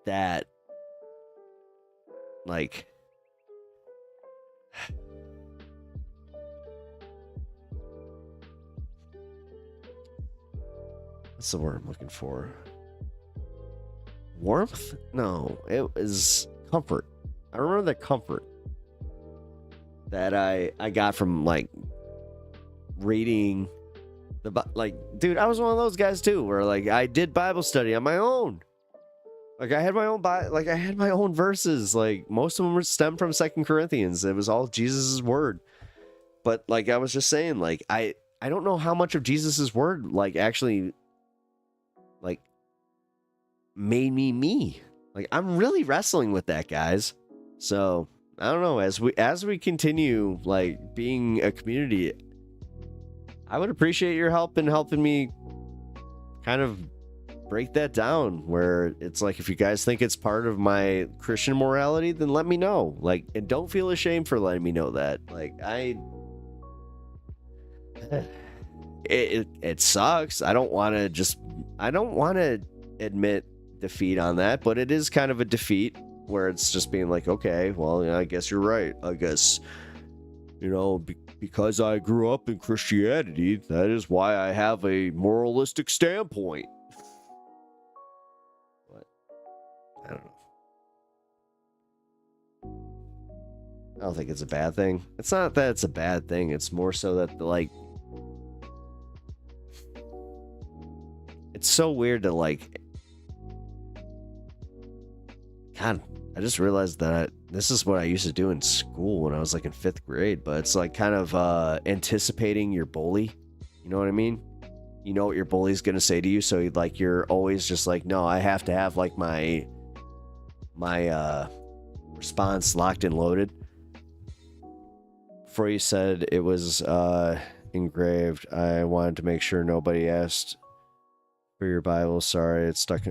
that, like, what's the word I'm looking for? Warmth? No, it was comfort. I remember the comfort that I got from, like, reading dude, I was one of those guys too, where, like, I did Bible study on my own. Like, I had my own I had my own verses. Like, most of them were stemmed from 2 Corinthians. It was all Jesus' word. But, like, I was just saying, like, I don't know how much of Jesus' word, like, actually, like, made me. Like, I'm really wrestling with that, guys. So, I don't know, as we continue, like, being a community, I would appreciate your help in helping me kind of break that down, where it's like, if you guys think it's part of my Christian morality, then let me know. Like, and don't feel ashamed for letting me know that. Like, it sucks. I don't want to admit defeat on that, but it is kind of a defeat where it's just being like, okay, well, yeah, I guess you're right. I guess, you know, because I grew up in Christianity, that is why I have a moralistic standpoint. But I don't know. I don't think it's a bad thing. It's not that it's a bad thing. It's more so that, like, it's so weird to, like, God, I just realized that this is what I used to do in school when I was, like, in 5th grade, but it's, like, kind of anticipating your bully. You know what I mean? You know what your bully's gonna say to you, so, like, you're always just like, no, I have to have, like, my response locked and loaded. Before you said it was engraved, I wanted to make sure nobody asked for your Bible. Sorry, it's stuck.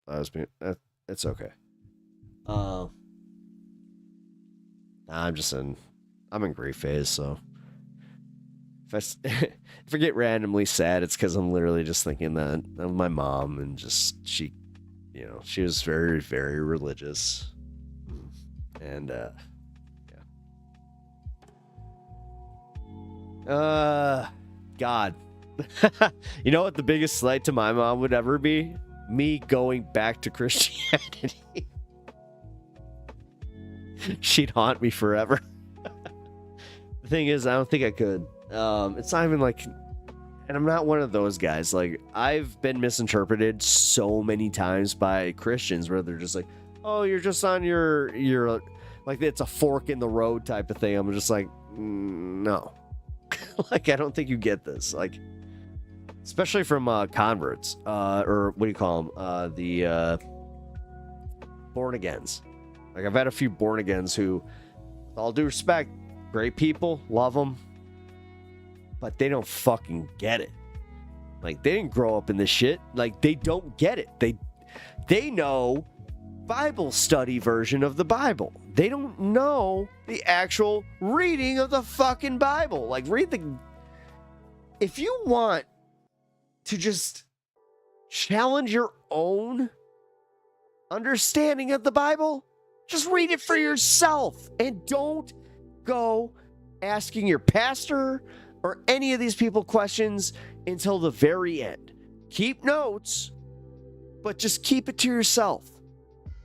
It's okay. I'm in grief phase, so if I get randomly sad, it's because I'm literally just thinking that of my mom, and just she was very, very religious, and God. You know what the biggest slight to my mom would ever be? Me going back to Christianity. She'd haunt me forever. The thing is, I don't think I could. It's not even like, and I'm not one of those guys. Like, I've been misinterpreted so many times by Christians where they're just like, oh, you're just on your like, it's a fork in the road type of thing. I'm just like, no. Like, I don't think you get this. Like, especially from converts, or what do you call them? The born-agains. Like, I've had a few born-agains who, with all due respect, great people, love them, but they don't fucking get it. Like, they didn't grow up in this shit. Like, they don't get it. They know Bible study version of the Bible. They don't know the actual reading of the fucking Bible. Like, if you want to just challenge your own understanding of the Bible, just read it for yourself, and don't go asking your pastor or any of these people questions until the very end. Keep notes, but just keep it to yourself.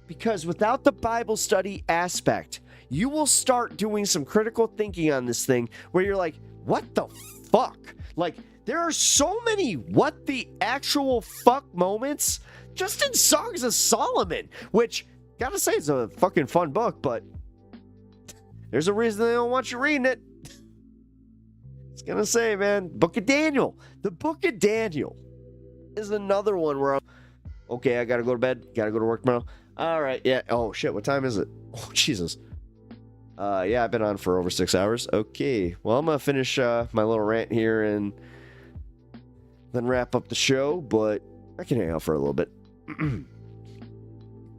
Because without the Bible study aspect, you will start doing some critical thinking on this thing where you're like, what the fuck? Like, there are so many what the actual fuck moments just in Songs of Solomon, which, gotta say, it's a fucking fun book, but there's a reason they don't want you reading it. It's gonna say, man, Book of Daniel. The Book of Daniel is another one where I'm, okay, I gotta go to bed, gotta go to work tomorrow. All right, yeah. Oh, shit, what time is it? Oh, Jesus. Yeah, I've been on for over 6 hours. Okay, well, I'm gonna finish my little rant here and then wrap up the show, but I can hang out for a little bit.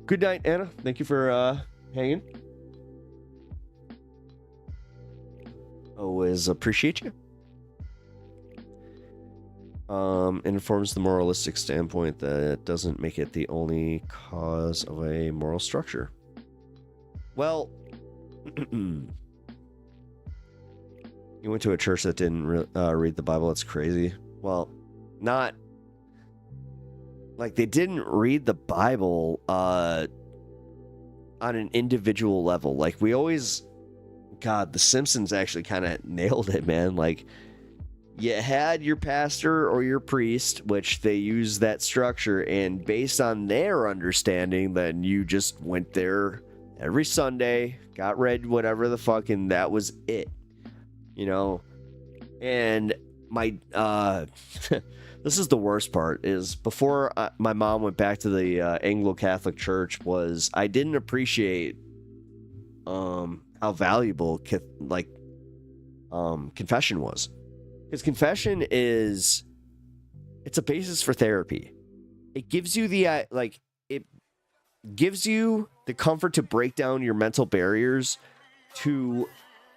Good night, Anna. Thank you for hanging. Always appreciate you. It informs the moralistic standpoint that it doesn't make it the only cause of a moral structure. Well, you went to a church that didn't read the Bible. That's crazy. Well, not like they didn't read the Bible on an individual level. Like, we always, God, The Simpsons actually kind of nailed it, man. Like, you had your pastor or your priest, which they use that structure, and based on their understanding, then you just went there every Sunday, got read whatever the fuck, and that was it. You know? And my, this is the worst part, is before my mom went back to the Anglo-Catholic Church, was I didn't appreciate how valuable confession was. Because confession it's a basis for therapy. It gives you it gives you the comfort to break down your mental barriers, to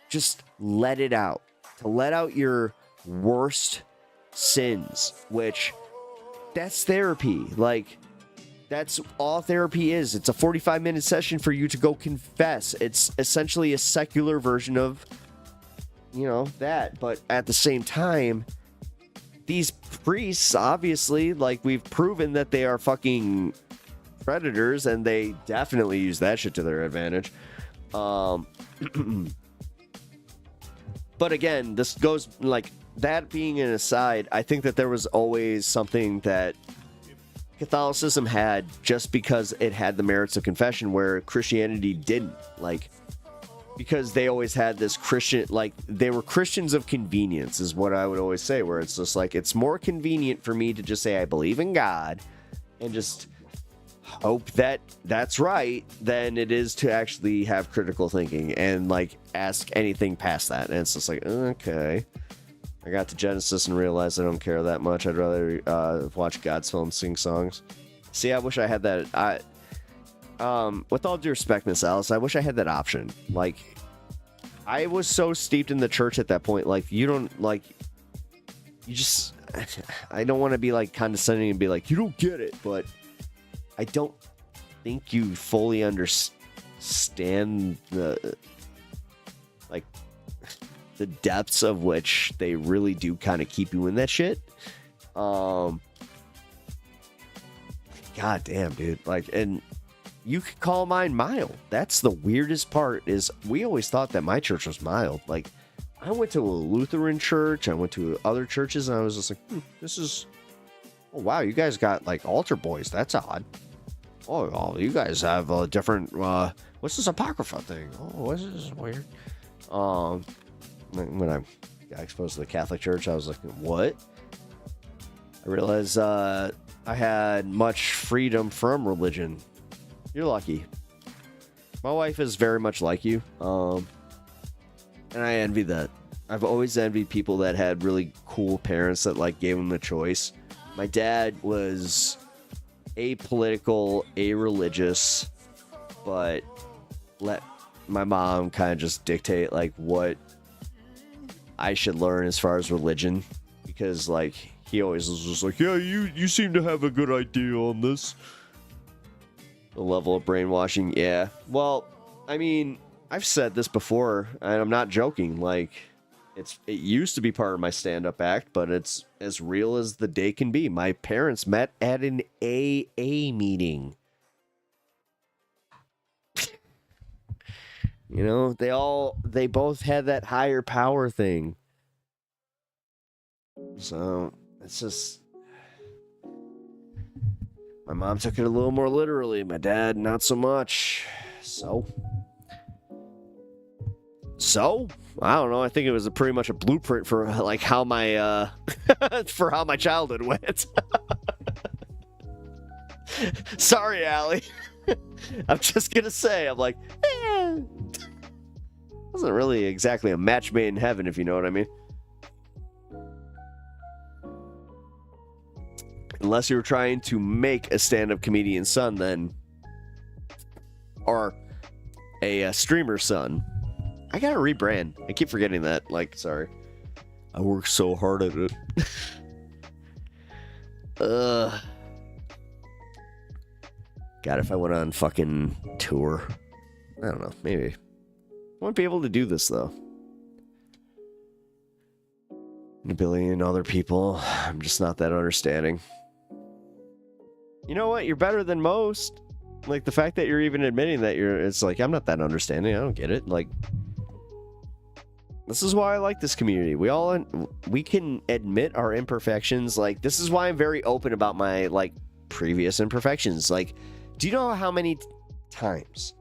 just let it out, to let out your worst sins, which that's therapy. Like, that's all therapy is. It's a 45-minute session for you to go confess. It's essentially a secular version of, you know, that. But at the same time, these priests, obviously, like, we've proven that they are fucking predators, and they definitely use that shit to their advantage. But again, this goes, like, that being an aside, I think that there was always something that Catholicism had just because it had the merits of confession, where Christianity didn't. Like, because they always had this Christian, like, they were Christians of convenience, is what I would always say, where it's just like, it's more convenient for me to just say I believe in God and just hope that that's right than it is to actually have critical thinking and, like, ask anything past that. And it's just like, okay, I got to Genesis and realized I don't care that much. I'd rather watch God's film, sing songs. See, I wish I had that. With all due respect, Miss Alice, I wish I had that option. Like, I was so steeped in the church at that point. Like, you don't, like, you just, I don't want to be, like, condescending and be like, you don't get it, but I don't think you fully understand the, like, the depths of which they really do kind of keep you in that shit. God damn, dude. Like, and you could call mine mild. That's the weirdest part, is we always thought that my church was mild. Like, I went to a Lutheran church, I went to other churches, and I was just like, this is, oh wow, you guys got, like, altar boys. That's odd. Oh, you guys have a different, what's this Apocrypha thing? Oh, this is weird. When I got exposed to the Catholic Church, I was like, what? I realized I had much freedom from religion. You're lucky. My wife is very much like you, and I envy that. I've always envied people that had really cool parents that, like, gave them the choice. My dad was apolitical, a-religious, but let my mom kind of just dictate, like, what I should learn as far as religion, because, like, he always was just like, yeah, you seem to have a good idea on this. The level of brainwashing, yeah. Well, I mean, I've said this before, and I'm not joking. Like, it used to be part of my stand-up act, but it's as real as the day can be. My parents met at an AA meeting. You know, they both had that higher power thing. So, it's just, my mom took it a little more literally. My dad, not so much. So, I don't know. I think it was pretty much a blueprint for, like, how my, for how my childhood went. Sorry, Allie. I'm just gonna say, I'm like, wasn't really exactly a match made in heaven, if you know what I mean. Unless you were trying to make a stand-up comedian son, then, or a streamer son. I gotta rebrand. I keep forgetting that. Like, sorry. I work so hard at it. God, if I went on fucking tour, I don't know, maybe. I wouldn't be able to do this, though. A billion other people. I'm just not that understanding. You know what? You're better than most. Like, the fact that you're even admitting that it's like, I'm not that understanding. I don't get it. Like, this is why I like this community. We can admit our imperfections. Like, this is why I'm very open about my, like, previous imperfections. Like, do you know how many times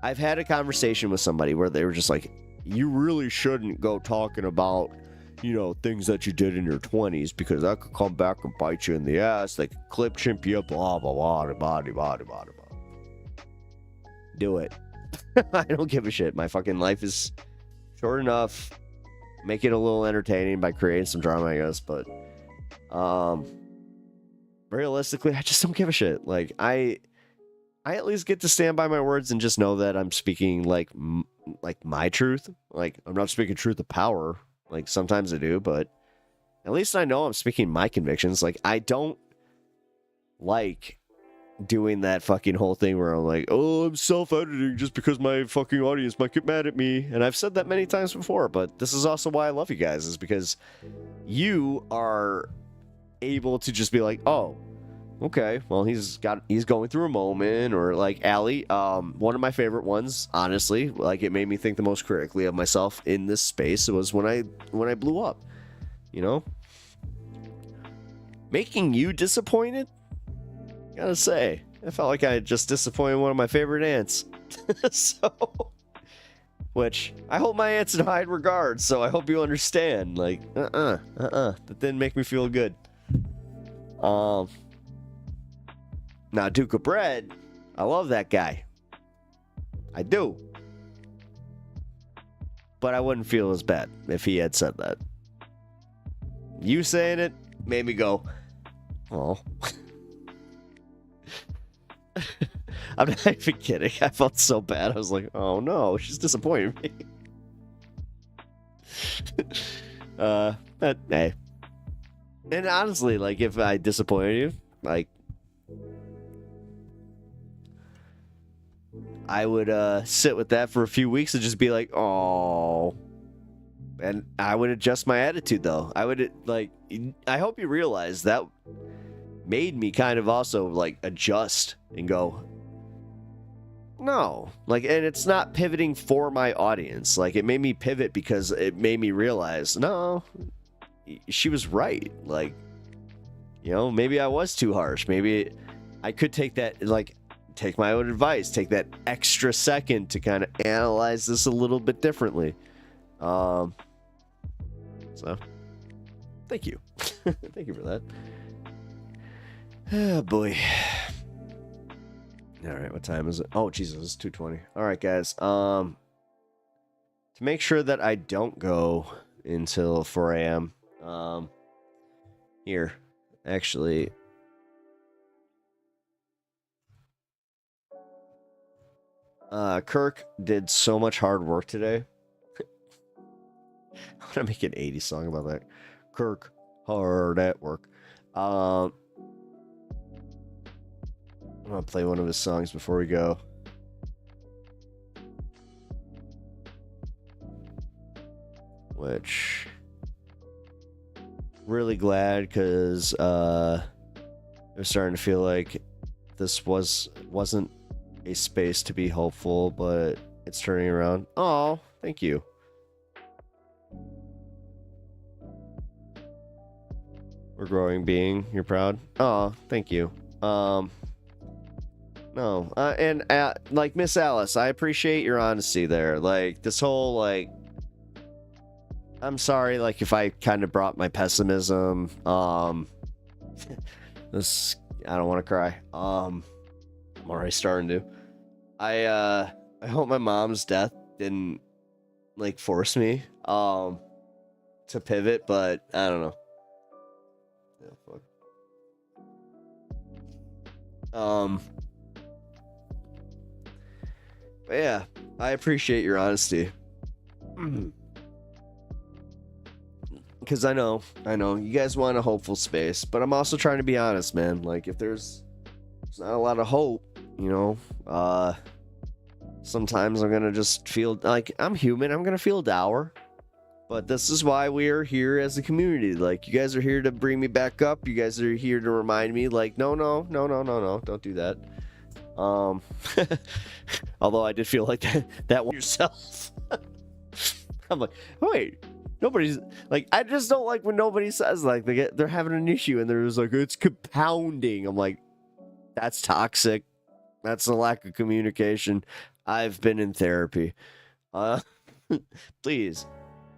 I've had a conversation with somebody where they were just like, you really shouldn't go talking about, you know, things that you did in your 20s, because that could come back and bite you in the ass. They could clip chimp you up, blah, blah, blah, blah, blah, blah, blah. Do it. I don't give a shit. My fucking life is short enough. Make it a little entertaining by creating some drama, I guess, but realistically, I just don't give a shit. Like, I at least get to stand by my words and just know that I'm speaking, like my truth. Like, I'm not speaking truth of power. Like, sometimes I do, but at least I know I'm speaking my convictions. Like, I don't like doing that fucking whole thing where I'm like, oh, I'm self-editing just because my fucking audience might get mad at me. And I've said that many times before, but this is also why I love you guys, is because you are able to just be like, oh, okay, well, he's going through a moment. Or like Allie, one of my favorite ones, honestly, like it made me think the most critically of myself in this space. It was when I blew up, you know, making you disappointed. Gotta say, I felt like I had just disappointed one of my favorite aunts. So, which I hold my aunts in high regard, so I hope you understand. Like, that didn't make me feel good. Now Duke of Bread, I love that guy. I do. But I wouldn't feel as bad if he had said that. You saying it made me go, oh. I'm not even kidding. I felt so bad. I was like, oh no, she's disappointed me. But hey. And honestly, like, if I disappointed you, like, I would sit with that for a few weeks and just be like, oh. And I would adjust my attitude, though. I would, like, I hope you realize that made me kind of also, like, adjust and go, no. Like, and it's not pivoting for my audience. Like, it made me pivot because it made me realize, no, she was right. Like, you know, maybe I was too harsh. Maybe I could take that, like, take my own advice, take that extra second to kind of analyze this a little bit differently. So, thank you. Thank you for that. Oh, boy. All right, what time is it? Oh, Jesus, it's 2:20. All right, guys. To make sure that I don't go until 4 a.m., here, actually, Kirk did so much hard work today. I'm gonna make an 80s song about that. Kirk, hard at work. I'm gonna play one of his songs before we go. Which, really glad, because I'm starting to feel like this wasn't a space to be hopeful, but it's turning around. Oh, thank you. We're growing being. You're proud. Oh, thank you. No, and like, Miss Alice, I appreciate your honesty there. Like, this whole, like, I'm sorry, like, if I kind of brought my pessimism. This, I don't want to cry. I'm already starting to. I hope my mom's death didn't, like, force me to pivot, but I don't know. Yeah, fuck. But yeah, I appreciate your honesty. Because I know, you guys want a hopeful space, but I'm also trying to be honest, man. Like, if there's not a lot of hope, you know, sometimes I'm gonna just feel like, I'm human, I'm gonna feel dour. But this is why we are here as a community. Like, you guys are here to bring me back up. You guys are here to remind me, like, no, don't do that. Although I did feel like that one yourself. I'm like, wait, nobody's like, I just don't like when nobody says, like, they're having an issue and they're just like, it's compounding. I'm like, that's toxic. That's a lack of communication. I've been in therapy. Please,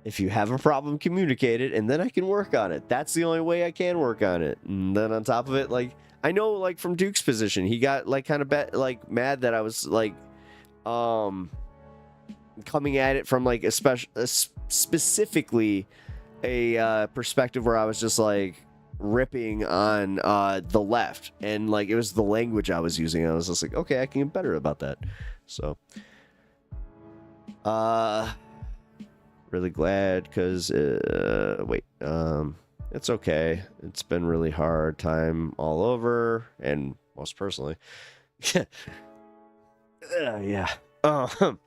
if you have a problem, communicate it, and then I can work on it. That's the only way I can work on it. And then on top of it, like, I know, like, from Duke's position, he got, like, kind of mad that I was, like, coming at it from, like, specifically a perspective where I was just, like, ripping on the left, and, like, it was the language I was using. I was just like, okay, I can get better about that. So, really glad, because wait, it's It's okay. It's been really hard time all over, and most personally. Yeah. To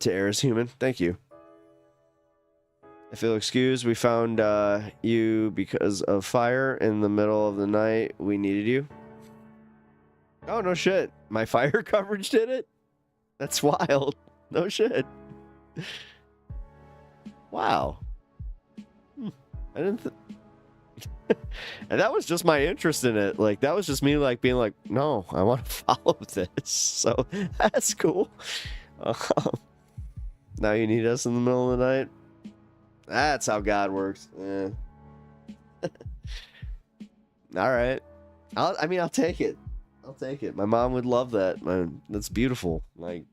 Air is Human, thank you. I feel excused. We found you because of fire in the middle of the night. We needed you. Oh, no shit. My fire coverage did it? That's wild. No shit. Wow. I didn't and that was just my interest in it. Like, that was just me, like, being like, no, I want to follow this. So, that's cool. Now you need us in the middle of the night? That's how God works. Yeah. All right. I'll take it. I'll take it. My mom would love that. That's beautiful. Like,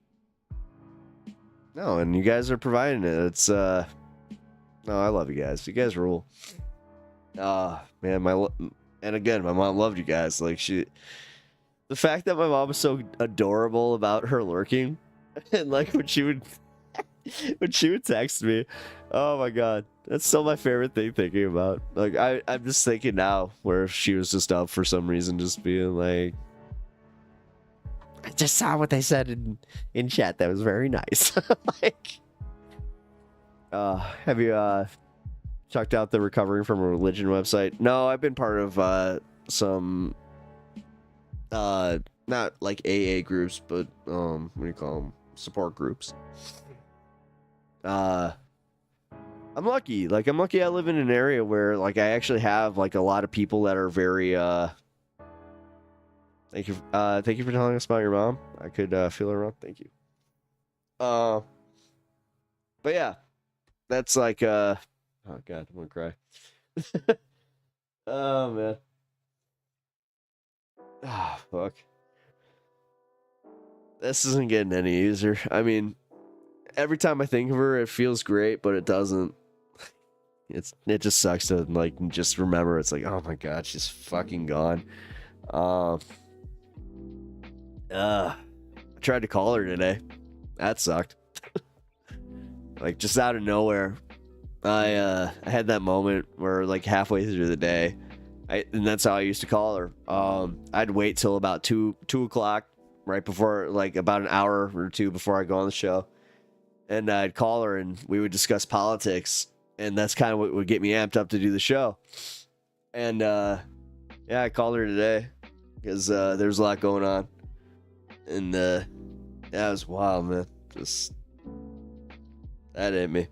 no, and you guys are providing it. It's, no, I love you guys. You guys rule. Man, and again, my mom loved you guys. Like, the fact that my mom was so adorable about her lurking, and like when she would text me, oh my god, that's still my favorite thing thinking about. Like, I'm just thinking now where she was just up for some reason, just being like, I just saw what they said in chat. That was very nice. Like, have you checked out the Recovering from a Religion website? No, I've been part of some not like AA groups, but what do you call them? Support groups. I'm lucky. Like, I'm lucky I live in an area where, like, I actually have, like, a lot of people that are very, thank you for telling us about your mom. I could, feel her around. Thank you. But yeah, that's like, oh god, I'm gonna cry. Oh, man. Ah, fuck. This isn't getting any easier. I mean, every time I think of her, it feels great, but it doesn't. It just sucks to, like, just remember. It's like, oh my god, she's fucking gone. I tried to call her today. That sucked. Like, just out of nowhere. I had that moment where, like, halfway through the day, and that's how I used to call her. I'd wait till about 2 o'clock, right before, like, about an hour or two before I go on the show. And I'd call her and we would discuss politics. And that's kind of what would get me amped up to do the show. And, yeah, I called her today because there's a lot going on. And, yeah, it was wild, man. Just, that hit me.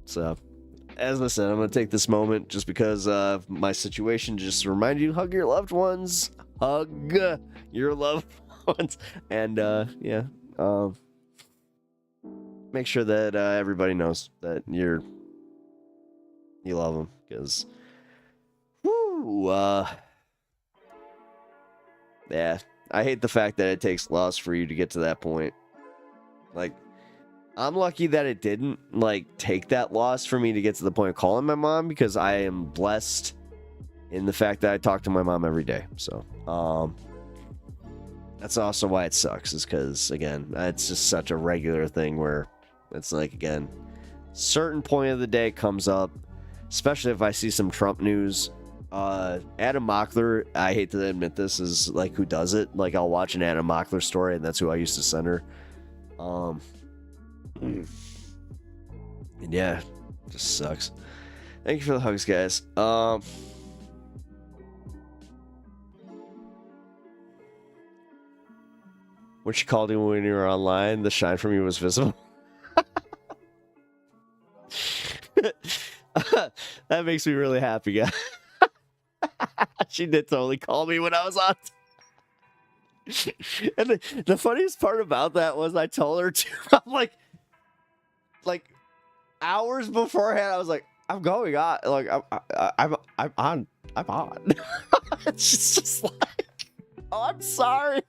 So, as I said, I'm going to take this moment just because of my situation, just to remind you, hug your loved ones. Hug your loved ones. And, yeah, make sure that everybody knows that you love them, because, yeah, I hate the fact that it takes loss for you to get to that point. Like, I'm lucky that it didn't, like, take that loss for me to get to the point of calling my mom, because I am blessed in the fact that I talk to my mom every day. So, that's also why it sucks, is because, again, it's just such a regular thing where it's like, again, certain point of the day comes up, especially if I see some Trump news. Adam Mockler, I hate to admit this, is like who does it. Like, I'll watch an Adam Mockler story, and that's who I used to send her. And yeah, just sucks. Thank you for the hugs, guys. When she called you when you were online, the shine from you was visible. That makes me really happy, guys. She did totally call me when I was on. And the funniest part about that was I told her to. I'm like hours beforehand. I was like, I'm going on. Like, I'm on. She's just like, oh, I'm sorry.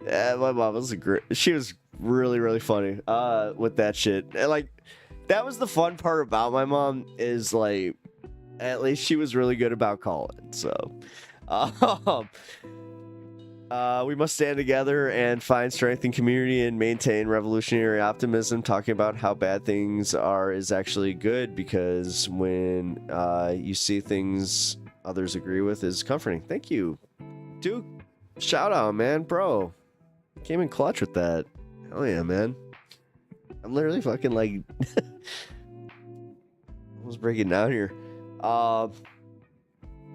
Yeah, my mom was she was really, really funny with that shit. And, like, that was the fun part about my mom, is, like, at least she was really good about calling. So, We must stand together and find strength in community and maintain revolutionary optimism. Talking about how bad things are is actually good, because when you see things others agree with is comforting. Thank you, Duke. Shout out, man, bro. Came in clutch with that. Hell yeah, man. I'm literally fucking like almost breaking down here.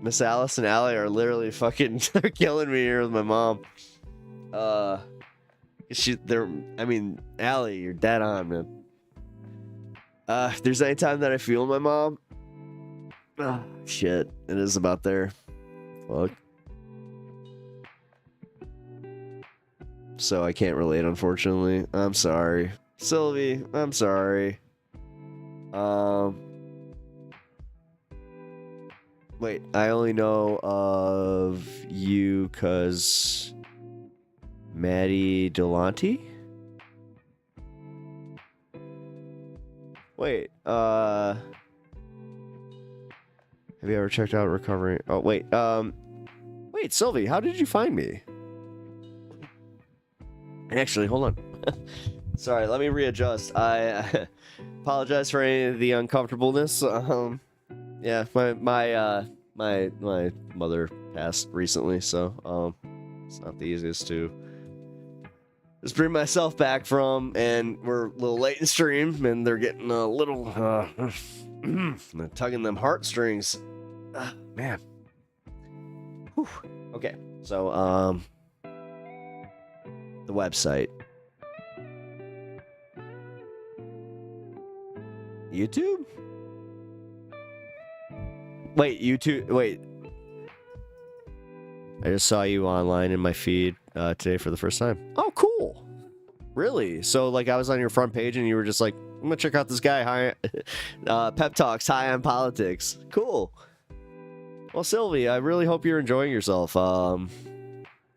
Miss Alice and Allie are literally fucking they're killing me here with my mom. I mean, Allie, you're dead on, man. If there's any time that I feel my mom, shit, it is about there. Fuck. So I can't relate, unfortunately. I'm sorry. Sylvie, I'm sorry. Wait, I only know of you cause Maddie Delonte? Wait, have you ever checked out Recovering? Oh, wait, Sylvie, how did you find me? Actually, hold on. Sorry, let me readjust. I apologize for any of the uncomfortableness. Yeah, my mother passed recently, so it's not the easiest to just bring myself back from, and we're a little late in stream, and they're getting a little tugging them heartstrings. Man. Whew. Okay, so the website. YouTube? Wait, YouTube. Wait. I just saw you online in my feed today for the first time. Oh, cool. Really? So, like, I was on your front page and you were just like, I'm gonna check out this guy. High, Pep Talks, High on Politics. Cool. Well, Sylvie, I really hope you're enjoying yourself. For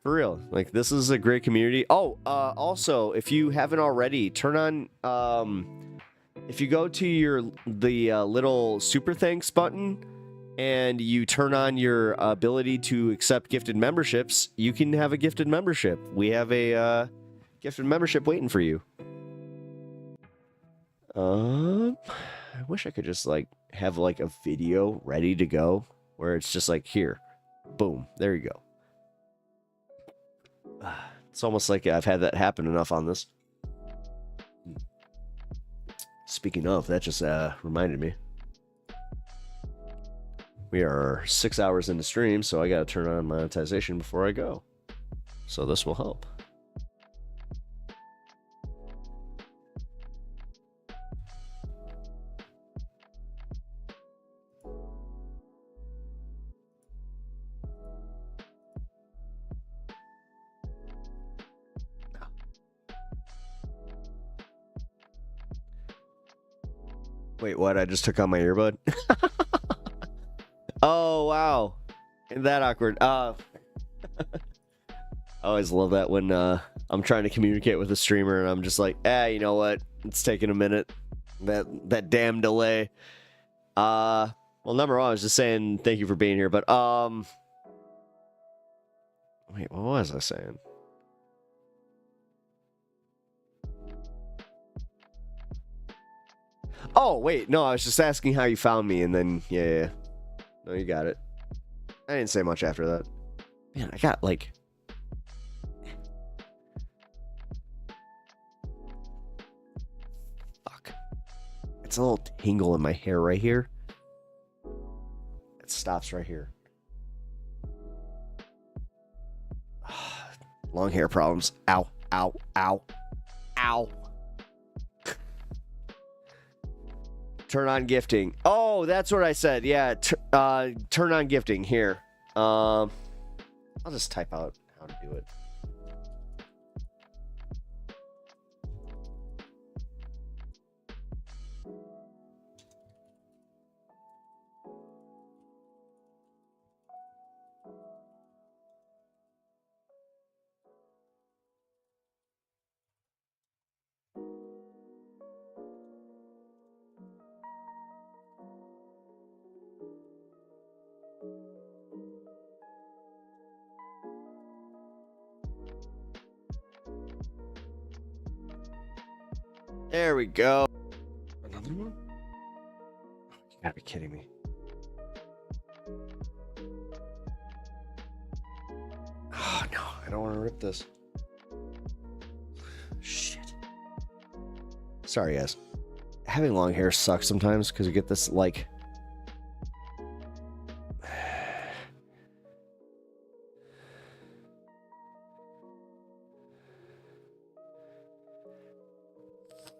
real. Like, this is a great community. Oh, also, if you haven't already, turn on, if you go to the little super thanks button, and you turn on your ability to accept gifted memberships, you can have a gifted membership. We have a gifted membership waiting for you. I wish I could just like have like a video ready to go where it's just like, here, boom, there you go. It's almost like I've had that happen enough on this. Speaking of, that just reminded me. We are 6 hours into stream, so I gotta turn on monetization before I go. So this will help. Wait, what? I just took out my earbud? Oh, wow. Isn't that awkward? I always love that when I'm trying to communicate with a streamer and I'm just like, you know what? It's taking a minute. That damn delay. Well, number one, I was just saying thank you for being here, but wait, what was I saying? Oh, wait, no, I was just asking how you found me, and then, yeah. No, you got it. I didn't say much after that. Man, I got, like... Fuck. It's a little tingle in my hair right here. It stops right here. Long hair problems. Ow, ow, ow, ow. Turn on gifting. Oh, that's what I said. Yeah, turn on gifting here. I'll just type out how to do it. There we go. Another one? You gotta be kidding me. Oh, no. I don't want to rip this. Shit. Sorry, guys. Having long hair sucks sometimes because you get this, like...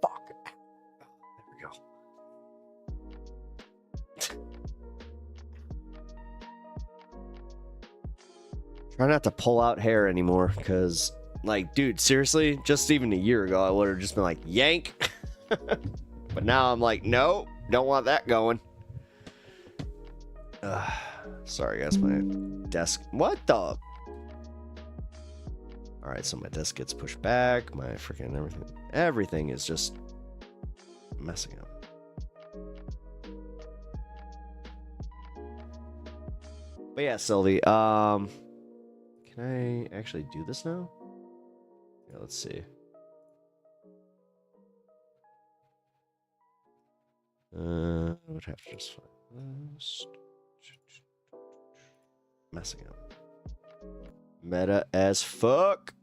Fuck. There we go. Try not to pull out hair anymore because, like, dude, seriously, just even a year ago, I would have just been like, yank. But now I'm like, no, don't want that going. Sorry, guys, my desk. What the? All right, so my desk gets pushed back. My freaking everything is just messing up. But yeah, Sylvie, can I actually do this now? Yeah, let's see. I would have to just find this. Messing up. Meta as fuck.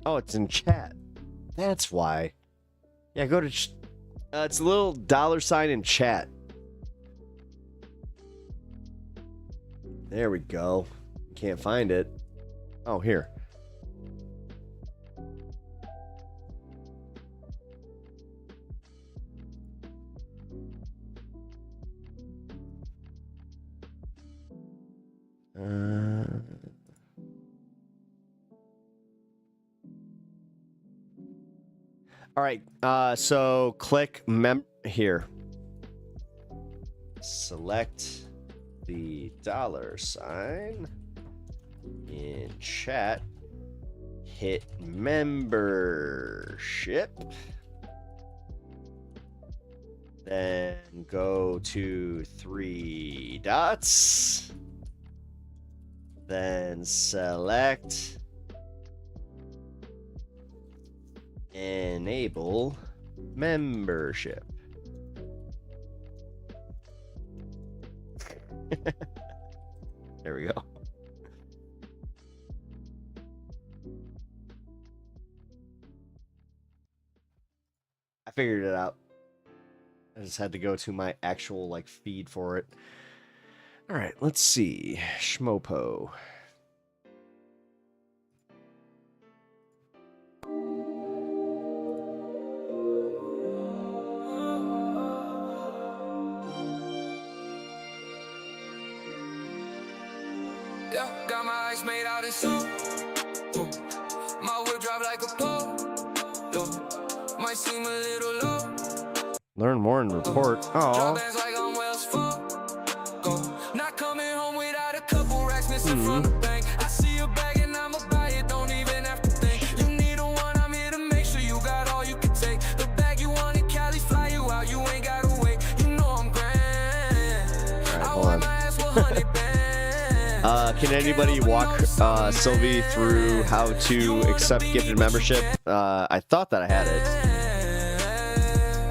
Oh, it's in chat. That's why. Yeah, go to... it's a little $ in chat. There we go. Can't find it. Oh, here. All right, so click here. Select the $ in chat. Hit membership. Then go to 3 dots. Then select enable membership. There we go. I figured it out. I just had to go to my actual like feed for it. All right, let's see. Schmopo. Yeah, got my eyes made out of soap. My whip drop like a pole. Might seem a little low. Learn more and report. Oh. Like on Wells Fargo. Not coming home without a couple racks missing from the bank. I see a bag and I'ma buy it. Don't even have to think. You need a one, I'm here to make sure you got all you can take. The bag you want in Cali, fly you out. You ain't gotta wait. You know I'm grand. All right, hold on. Can anybody walk Sylvie through how to accept gifted membership? I thought that I had it.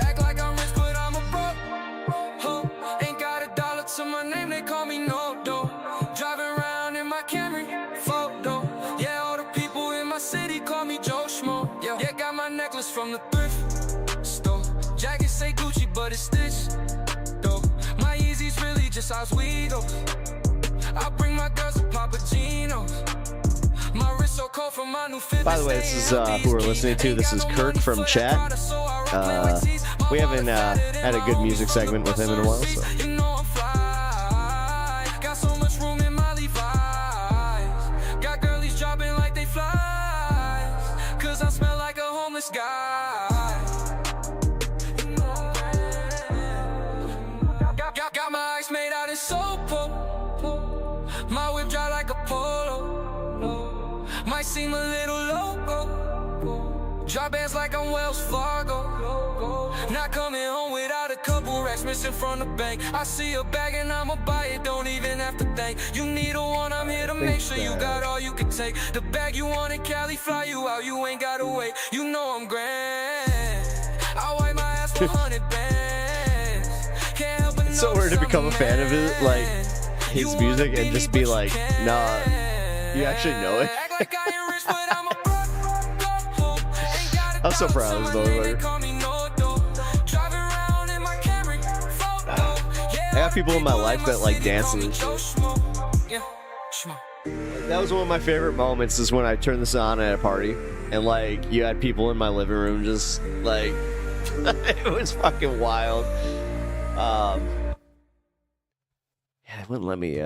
Act like I'm rich, but I'm a broke. Ain't got $1 to my name, they call me no dough. Driving around in my Camry, photo. Yeah, all the people in my city call me Joe Schmo. Yeah, got my necklace from the thrift store. Jacket say Gucci, but it's stitched though. My Yeezys really just Oswego. I bring my girls to Papa Gino's. My wrist so cold from my new fit. By the way, this is who we're listening to. This is Kirk from chat. We haven't had a good music segment with him in a while, so. You know I'm fly. Got so much room in my Levi's. Got girlies dropping like they flies. Cause I smell like a homeless guy. Got my eyes made out in soap. My whip dry like a polo. Might seem a little low. Drop bands like I'm Wells Fargo. Not coming home without a couple racks missing from the bank. I see a bag and I'ma buy it, don't even have to think. You need a one, I'm here to make sure you got all you can take. The bag you want in Cali, fly you out, you ain't gotta wait. You know I'm grand. I wipe my ass for 100 bands. Can't help but It's so weird to become a fan of it, like his music, and just be like, nah, you actually know it. I'm so proud of this motherfucker. I got people in my life that like dance to this shit. That was one of my favorite moments, is when I turned this on at a party and like you had people in my living room just like it was fucking wild. Yeah, it wouldn't let me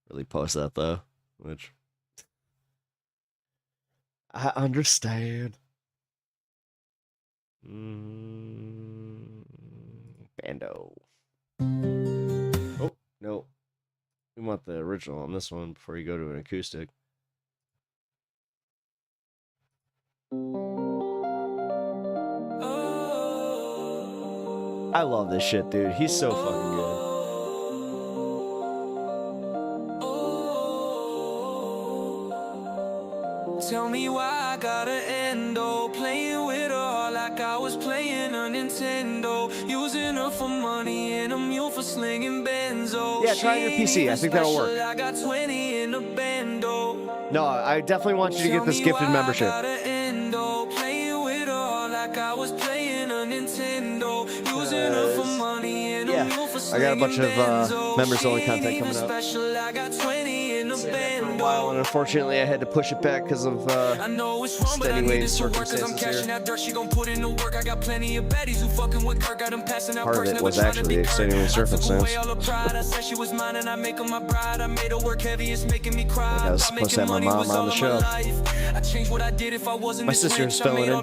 really post that though, which I understand. Bando. Oh, no. We want the original on this one before you go to an acoustic. I love this shit, dude. He's so fucking good. Tell me why I gotta end, oh, playing with her like I was playing a Nintendo, using her for money and a mule for slinging benzo. Yeah, try your PC. I think that'll work. I got 20 in the bando. No, I definitely want you to get this gifted membership. Playing with her like I was playing a Nintendo, using her for money and a mule for slinging I got a bunch of members only content coming up. I got 20 in the bando. For a while, and unfortunately I had to push it back because of extenuating circumstances here. Part of it was actually extenuating circumstance. I was supposed to have my mom on the show. My sister's filling in.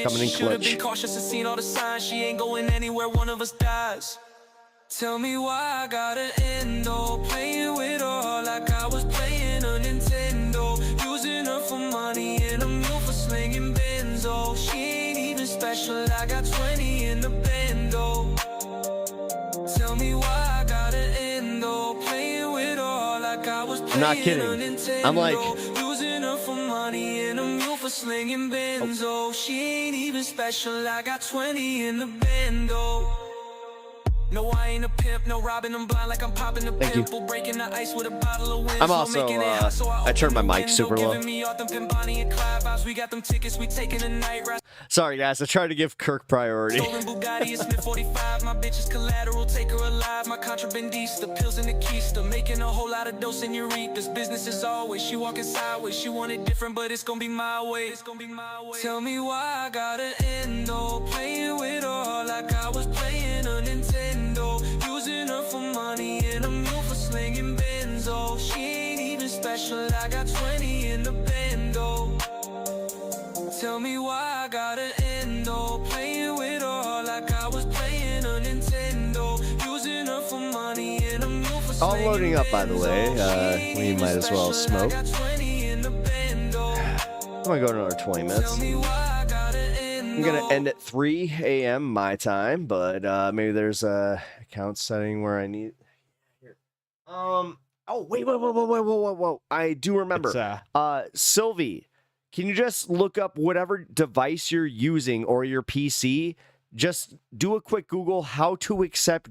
Coming in clutch. Tell me why I gotta end, oh, playing with her like I was playing a Nintendo, using her for money and a mule for slinging benzo. She ain't even special, I got 20 in the bando. Tell me why I gotta end, oh, playing with her like I was playing I'm not kidding. I'm like, using her for money and a mule for slinging benzo. She ain't even special, I got 20 in the bando. No, I ain't a pimp, no robbing them blind like I'm popping the pimple, breaking the ice with a bottle of wind. I'm also, I turned my mic super low. Sorry guys, I tried to give Kirk priority. My bitch is collateral, take her alive, my contrabandista, pills in the keister, making a whole lot of dose in urethras. Business is always, she walking sideways, she want it different, but it's gonna be my way. It's gonna be my way. Tell me why I gotta end, oh, playing with her like I was playing a Nintendo. Using her for money and a mule for slinging benzo. She ain't even special, I got 20 in the bando. Tell me why I gotta end, oh, playing with her like I was playing a Nintendo, using her for money and a mule for slinging benzo. All loading up, by the way. We might as well smoke. I'm gonna go another 20 minutes. I'm gonna end at 3 a.m. my time, but maybe there's a account setting where I need. Here. Oh wait, whoa! I do remember. Sylvie, can you just look up whatever device you're using or your PC? Just do a quick Google how to accept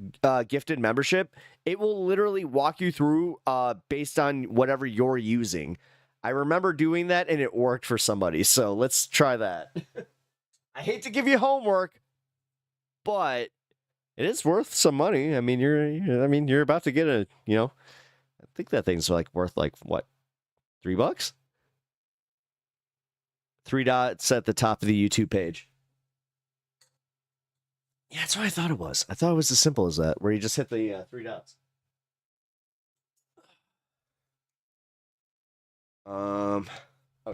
gifted membership. It will literally walk you through based on whatever you're using. I remember doing that and it worked for somebody, so let's try that. I hate to give you homework, but it is worth some money. I mean, you're about to get a, I think that thing's like worth like what, $3? 3 dots at the top of the YouTube page. Yeah, that's what I thought it was. I thought it was as simple as that, where you just hit the 3 dots. Oh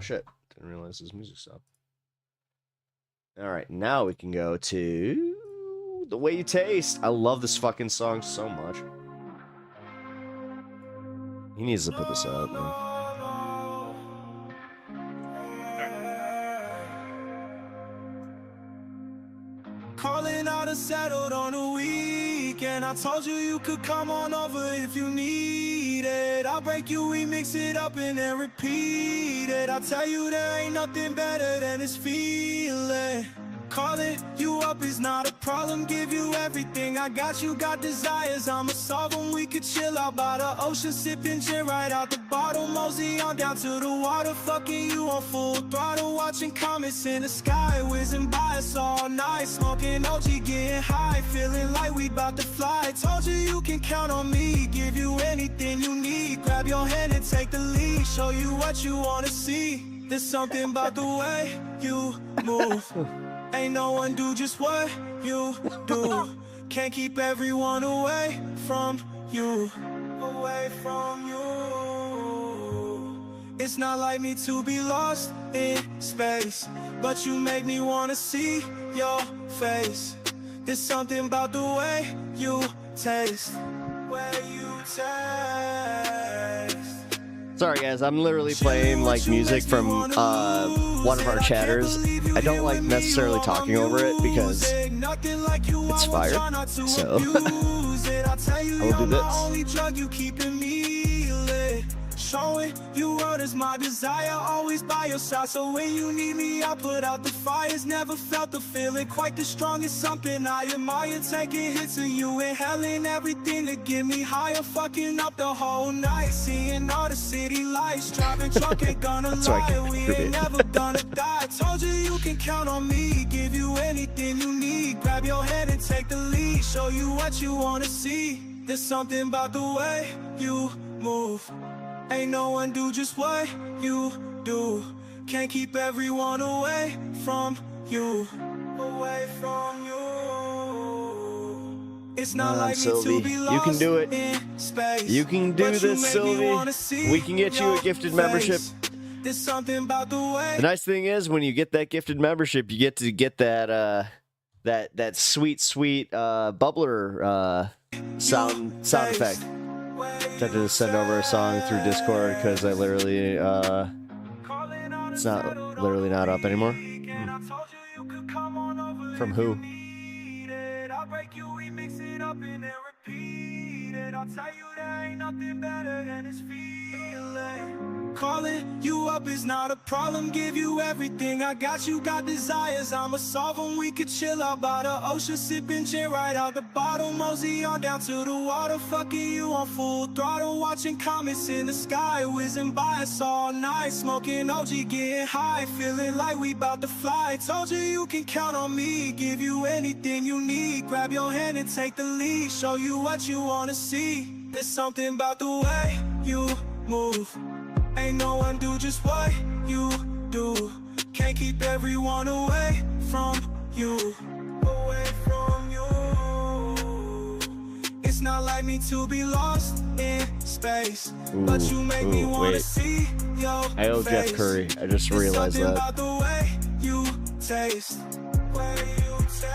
shit! Didn't realize this music stopped. All right, now we can go to The Way You Taste. I love this fucking song so much. He needs to put this up, man. Calling out and settled on a weekend. I told you could come on over if you need it. I'll break you, we mix it up and then repeat it. I tell you there ain't nothing better than this feeling. Calling you up is not a problem, give you everything. I got you, got desires, I'ma solve them. We could chill out by the ocean, sipping gin right out the bottle. Mosey on down to the water, fucking you on full throttle. Watching comets in the sky, whizzing by us all night. Smoking OG, getting high, feeling like we about to fly. Told you can count on me, give you anything you need. Grab your hand and take the lead, show you what you wanna see. There's something about the way you move. Ain't no one do just what you do. Can't keep everyone away from you. Away from you. It's not like me to be lost in space, but you make me wanna see your face. There's something about the way you taste. Way you taste. Sorry guys, I'm literally playing like music from one of our chatters. I don't like necessarily talking over it because it's fire. So I will do this. Showing you what is my desire, always by your side. So when you need me, I put out the fires. Never felt the feeling quite the strongest. Something I admire. Taking hits of you, inhaling everything to get me higher. Fucking up the whole night, seeing all the city lights. Driving truck, ain't gonna lie, we ain't never gonna die. Told you can count on me, give you anything you need. Grab your hand and take the lead, show you what you wanna see. There's something about the way you move. Ain't no one do just what you do. Can't keep everyone away from you. Away from you. It's not like me to be lost. You can do it. You can do this, Sylvie. We can get you a gifted membership. There's something about the way. The nice thing is when you get that gifted membership, you get to get that that sweet bubbler sound effect. I have to send over a song through Discord because I literally it's not literally not up anymore. From who? Calling you up is not a problem, give you everything. I got you, got desires, I'ma solve them. We could chill out by the ocean, sipping gin right out the bottle. Mosey on down to the water, fucking you on full throttle. Watching comets in the sky, whizzing by us all night. Smoking OG, getting high, feeling like we about to fly. Told you can count on me, give you anything you need. Grab your hand and take the lead, show you what you wanna see. There's something about the way you move. Ain't no one do just what you do. Can't keep everyone away from you. Away from you. It's not like me to be lost in space, but you make me wanna see your face. I owe Jeff Curry. I just realized that. About the way you taste. Way you taste.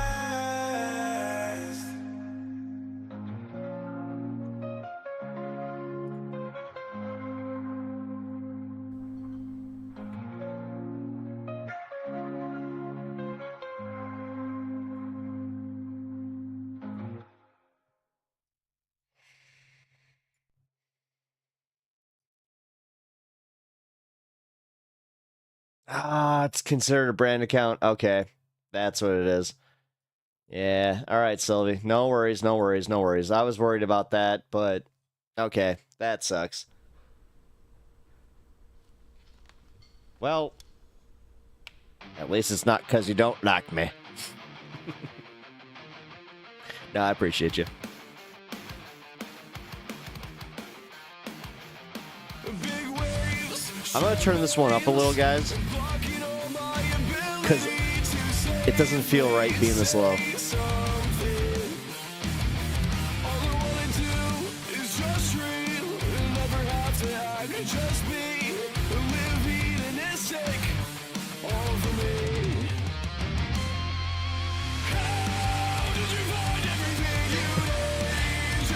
Ah, it's considered a brand account. Okay, that's what it is. Yeah, all right, Sylvie. No worries, no worries, no worries. I was worried about that, but okay, that sucks. Well, at least it's not because you don't like me. No, I appreciate you. I'm going to turn this one up a little, guys, because it doesn't feel right being this low.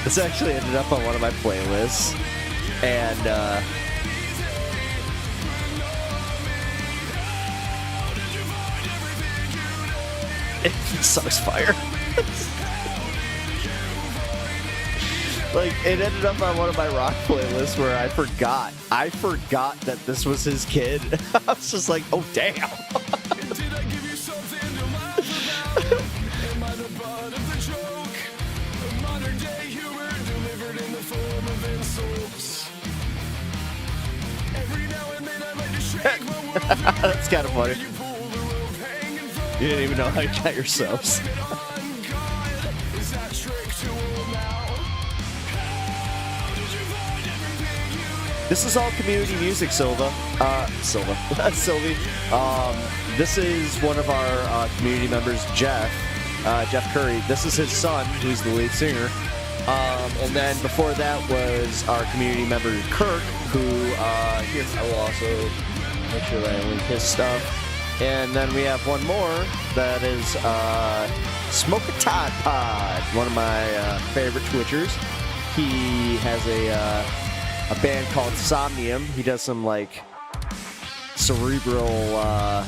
This actually ended up on one of my playlists. And this song's fire. Like, it ended up on one of my rock playlists where I forgot that this was his kid. I was just like, oh damn. That's kind of funny. You didn't even know how you got your subs. This is all community music, Sylvie. This is one of our community members, Jeff Curry. This is his son, who's the lead singer. And then before that was our community member, Kirk, who, here, I will also make sure that I link his stuff. And then we have one more that is Smoke a Tide Pod, one of my favorite Twitchers. He has a band called Somnium. He does some like cerebral,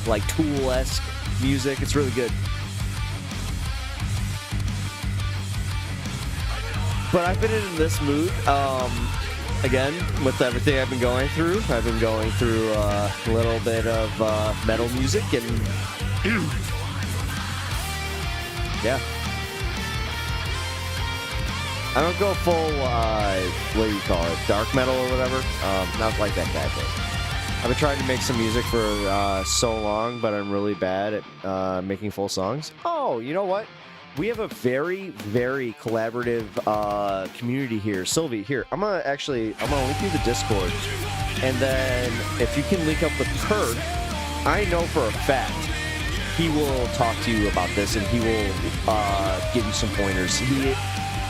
like Tool-esque music. It's really good. But I've been in this mood, again, with everything I've been going through. I've been going through a little bit of metal music and yeah. I don't go full, what do you call it, dark metal or whatever. Not like that guy thing. I've been trying to make some music for so long, but I'm really bad at making full songs. Oh, you know what? We have a very, very collaborative community here. Sylvie, here, I'm gonna link you the Discord. And then if you can link up with Kirk, I know for a fact he will talk to you about this and he will give you some pointers.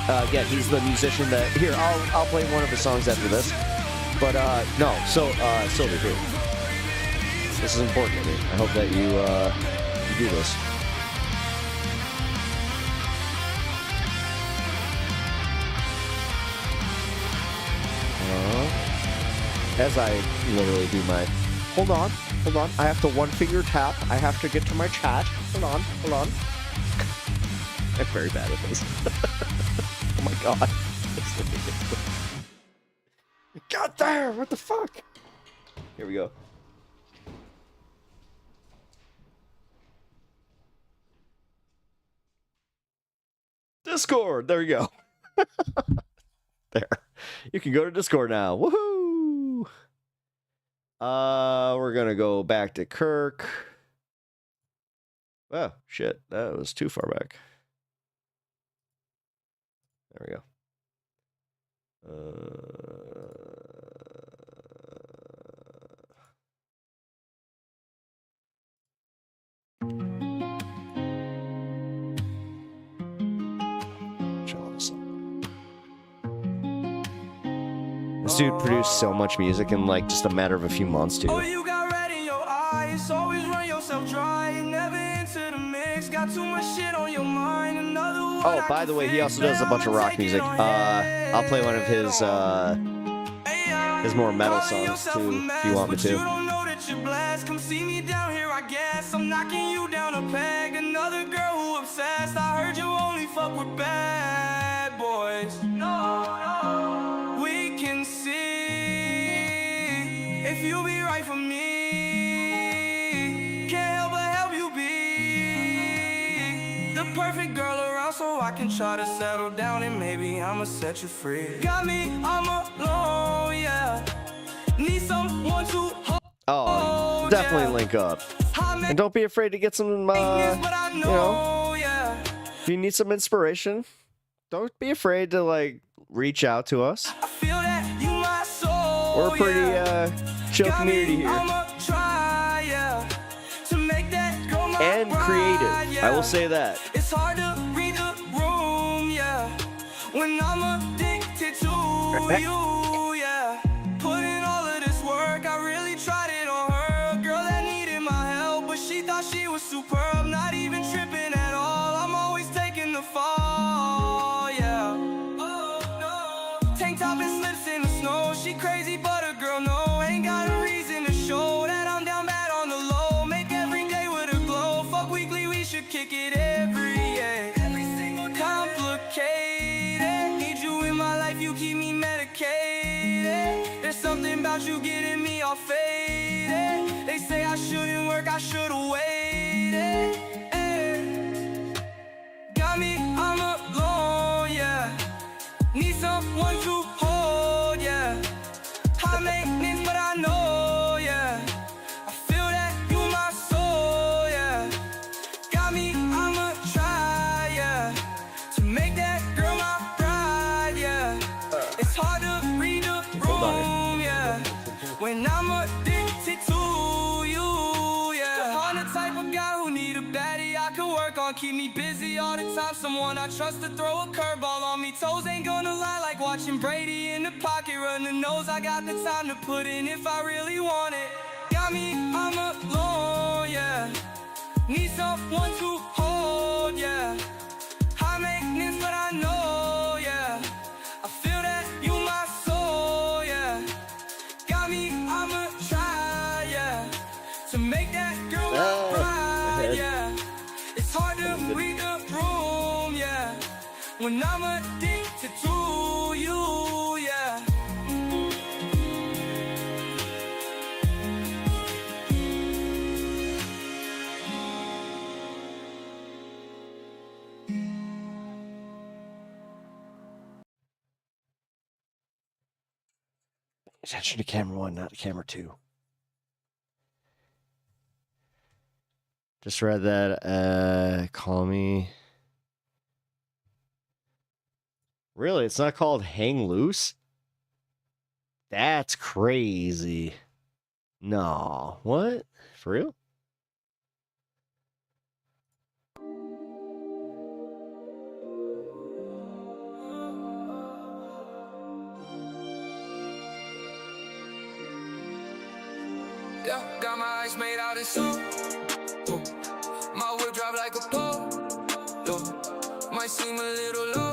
Again, he's the musician that, here, I'll play one of his songs after this. But, no, so, Sylvie, here. This is important to me. I hope that you do this. As I literally do my, hold on, I have to one finger tap, I have to get to my chat, hold on. I'm very bad at this. Oh my god. It got there, what the fuck? Here we go. Discord, there we go. There. You can go to Discord now. Woohoo! We're gonna go back to Kirk. Oh, shit. That was too far back. There we go. This dude produced so much music in like just a matter of a few months, too. Oh, you got red in your eyes, always run yourself dry, never into the mix, got too much shit on your mind. Another one. Oh, by the way, he also does a bunch of rock music. I'll play one of his more metal songs too, if you want me to. You don't know that you're blessed. Come see me down here, I guess. I'm knocking you down a peg. Another girl who obsessed. I heard you only fuck with bad boys. No, we can see if you be right for me. Can't help but help you be the perfect girl around, so I can try to settle down and maybe I'ma set you free. Got me, I'm alone, yeah. Need someone to hold. Oh, definitely link up. And don't be afraid to get some, you know, if you need some inspiration, don't be afraid to, like, reach out to us. We're a pretty chill community here. And creative, I will say that. It's hard to read the room, yeah. When I'm addicted to you, yeah. Put in all of this work, I really tried it on her. A girl that needed my help, but she thought she was superb. Not even tripping at all, I'm always taking the fall, yeah. Oh, no. Tank top and slips in the snow, she crazy. Sometimes you getting me all faded. They say I shouldn't work, I should've waited. Got me, I'm alone, yeah. Need someone to hold, yeah. High maintenance, but I know, yeah. I feel that you my soul, yeah. Got me, I'ma try, yeah. To make that girl my bride, yeah. It's hard to read the room, yeah. When I'm addicted to you, yeah. I'm the type of guy who need a baddie I can work on. Keep me busy all the time. Someone I trust to throw a curveball on me. Toes ain't gonna lie, like watching Brady in the pocket. Run the nose, I got the time to put in if I really want it. Got me, I'm alone, yeah. Need someone to hold, yeah. High maintenance, but I know, yeah. I feel that you my soul, yeah. Got me, I'ma try, yeah. To make that girl my bride, yeah. It's hard to read the room, yeah. When I'm addicted to you, yeah. Attention to camera 1, not camera 2. Just read that. Call me. Really? It's not called Hang Loose? That's crazy. No. What? For real? Yeah, got my eyes made out of soap. My whip drop like a pole. Might seem a little low.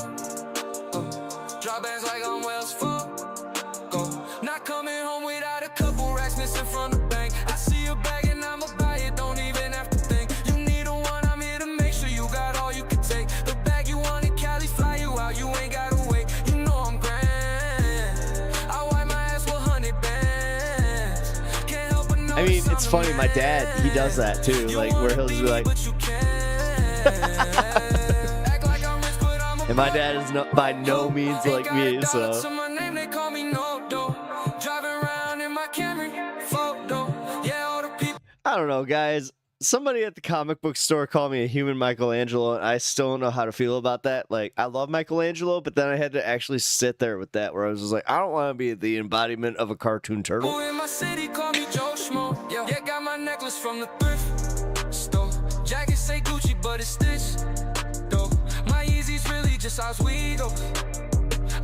Drop bands like I'm Wells Fargo. Not coming home without a couple racks missing from the bank. I see a bag and I'ma buy it, don't even have to think. You need a one, I'm here to make sure you got all you can take. The bag you want in Cali, fly you out, you ain't gotta wait. You know I'm grand. I wipe my ass with 100 bands. Can't help but know. I mean, it's funny. My dad, he does that too. Like, where he'll just be like. And my dad is by no means like me, so. I don't know, guys. Somebody at the comic book store called me a human Michelangelo, and I still don't know how to feel about that. Like, I love Michelangelo, but then I had to actually sit there with that, where I was just like, I don't want to be the embodiment of a cartoon turtle. In my city, call me Joe Schmo. Yeah, got my necklace from the thrift store. Jacket say Gucci, but it's stitched. My Yeezys really just Oswego.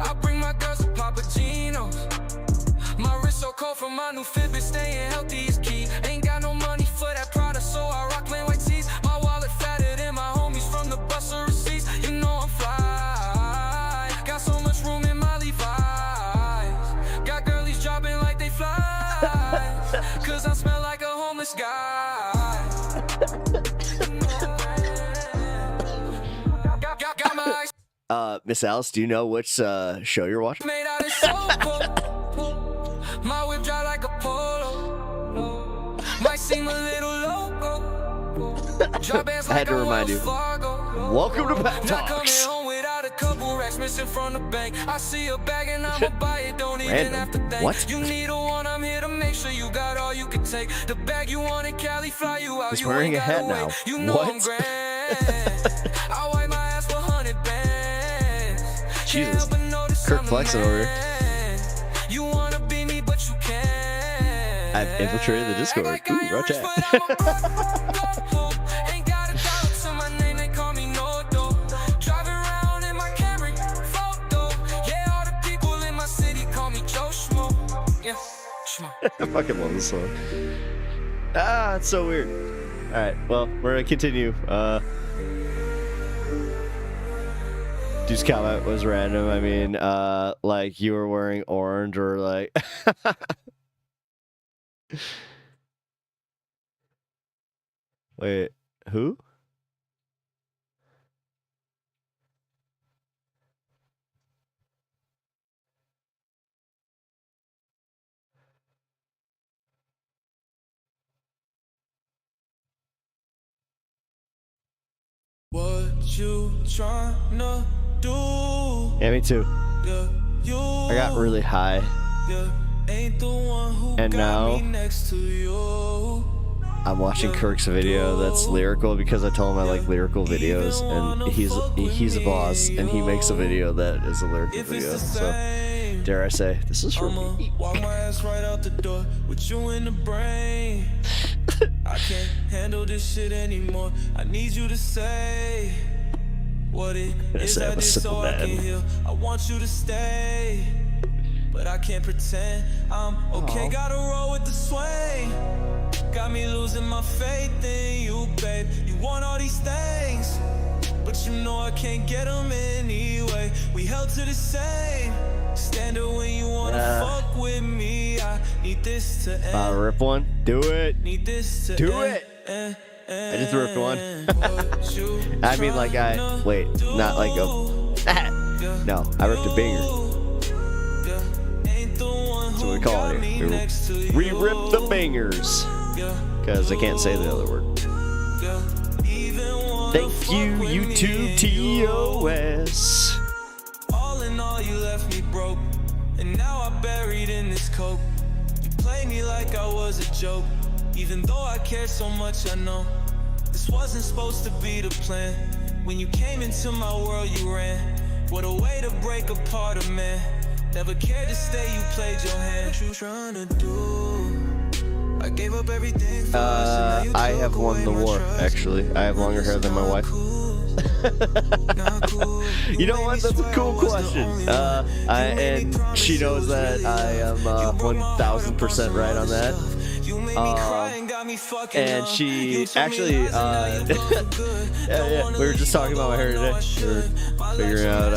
I bring my girls to Papagenos. My wrist so cold from my new Fitbit, staying healthy is key. Ain't got no money for that Prada, so I rock plain white tees. My wallet fatter than my homies from the bus or receipts. You know I'm fly. Got so much room in my Levi's. Got girlies dropping like they fly. Cause I smell like a homeless guy. Miss Alice, do you know which show you're watching? Made out of soap. My whip dry like a polo. Might seem a little loco. I had to remind you. Welcome to Pat Talks. Home without a couple racks missing from the bank. I see a bag and I'ma buy it. Don't even have to thank. What? You need a one, I'm here to make sure you got all you can take. The bag you want in Cali, fly you out. He's wearing a hat now. You know What? I'm grand. I wipe my ass for 100 bands. Jesus. Kirk flexing over here. You wanna be me, but you can't. I've infiltrated the Discord. Ooh, roach out. Ain't got a dollar to my name, they call me no dough. Driving around in my Camry, photo. Yeah, all the people in my city call me Joe Schmo. Yeah, Schmo. I fucking love this song. Ah, it's so weird. Alright, well, we're gonna continue. Dude's comment was random. I mean, like you were wearing orange or like. Wait, who? you tryna do? Yeah, me too. I got really high. Ain't the one who And got now me next to you. I'm watching Kirk's video that's lyrical because I told him I like lyrical videos, and he's a boss, and he makes a video that is a lyrical video. So, dare I say, this is for me. Walk my ass right out the door with you in the brain. I can't handle this shit anymore. I need you to say what it is I did so I can heal. I want you to stay, but I can't pretend I'm okay. Gotta roll with the swing. Got me losing my faith in you, babe. You want all these things, but you know I can't get them anyway. We held to the same standard when you wanna fuck with me. I need this to end. Rip one. Do it. Need this to Do end. it. I just ripped one. I mean, like wait, not like a. No, I ripped a banger. That's what we call it here. We rip the bangers. Because I can't say the other word. Thank you, YouTube TOS. All in all, you left me broke, and now I'm buried in this coke. You played me like I was a joke, even though I care so much. I know this wasn't supposed to be the plan. When you came into my world, you ran. What a way to break apart a man. Never cared to stay, you played your hand. What you trying to do? I gave up everything for us. I have won the war, actually. I have longer hair than my wife. You know what? That's a cool question. And she knows that I am 1000% right on that. And she actually, we were just talking about my hair today. We were figuring out,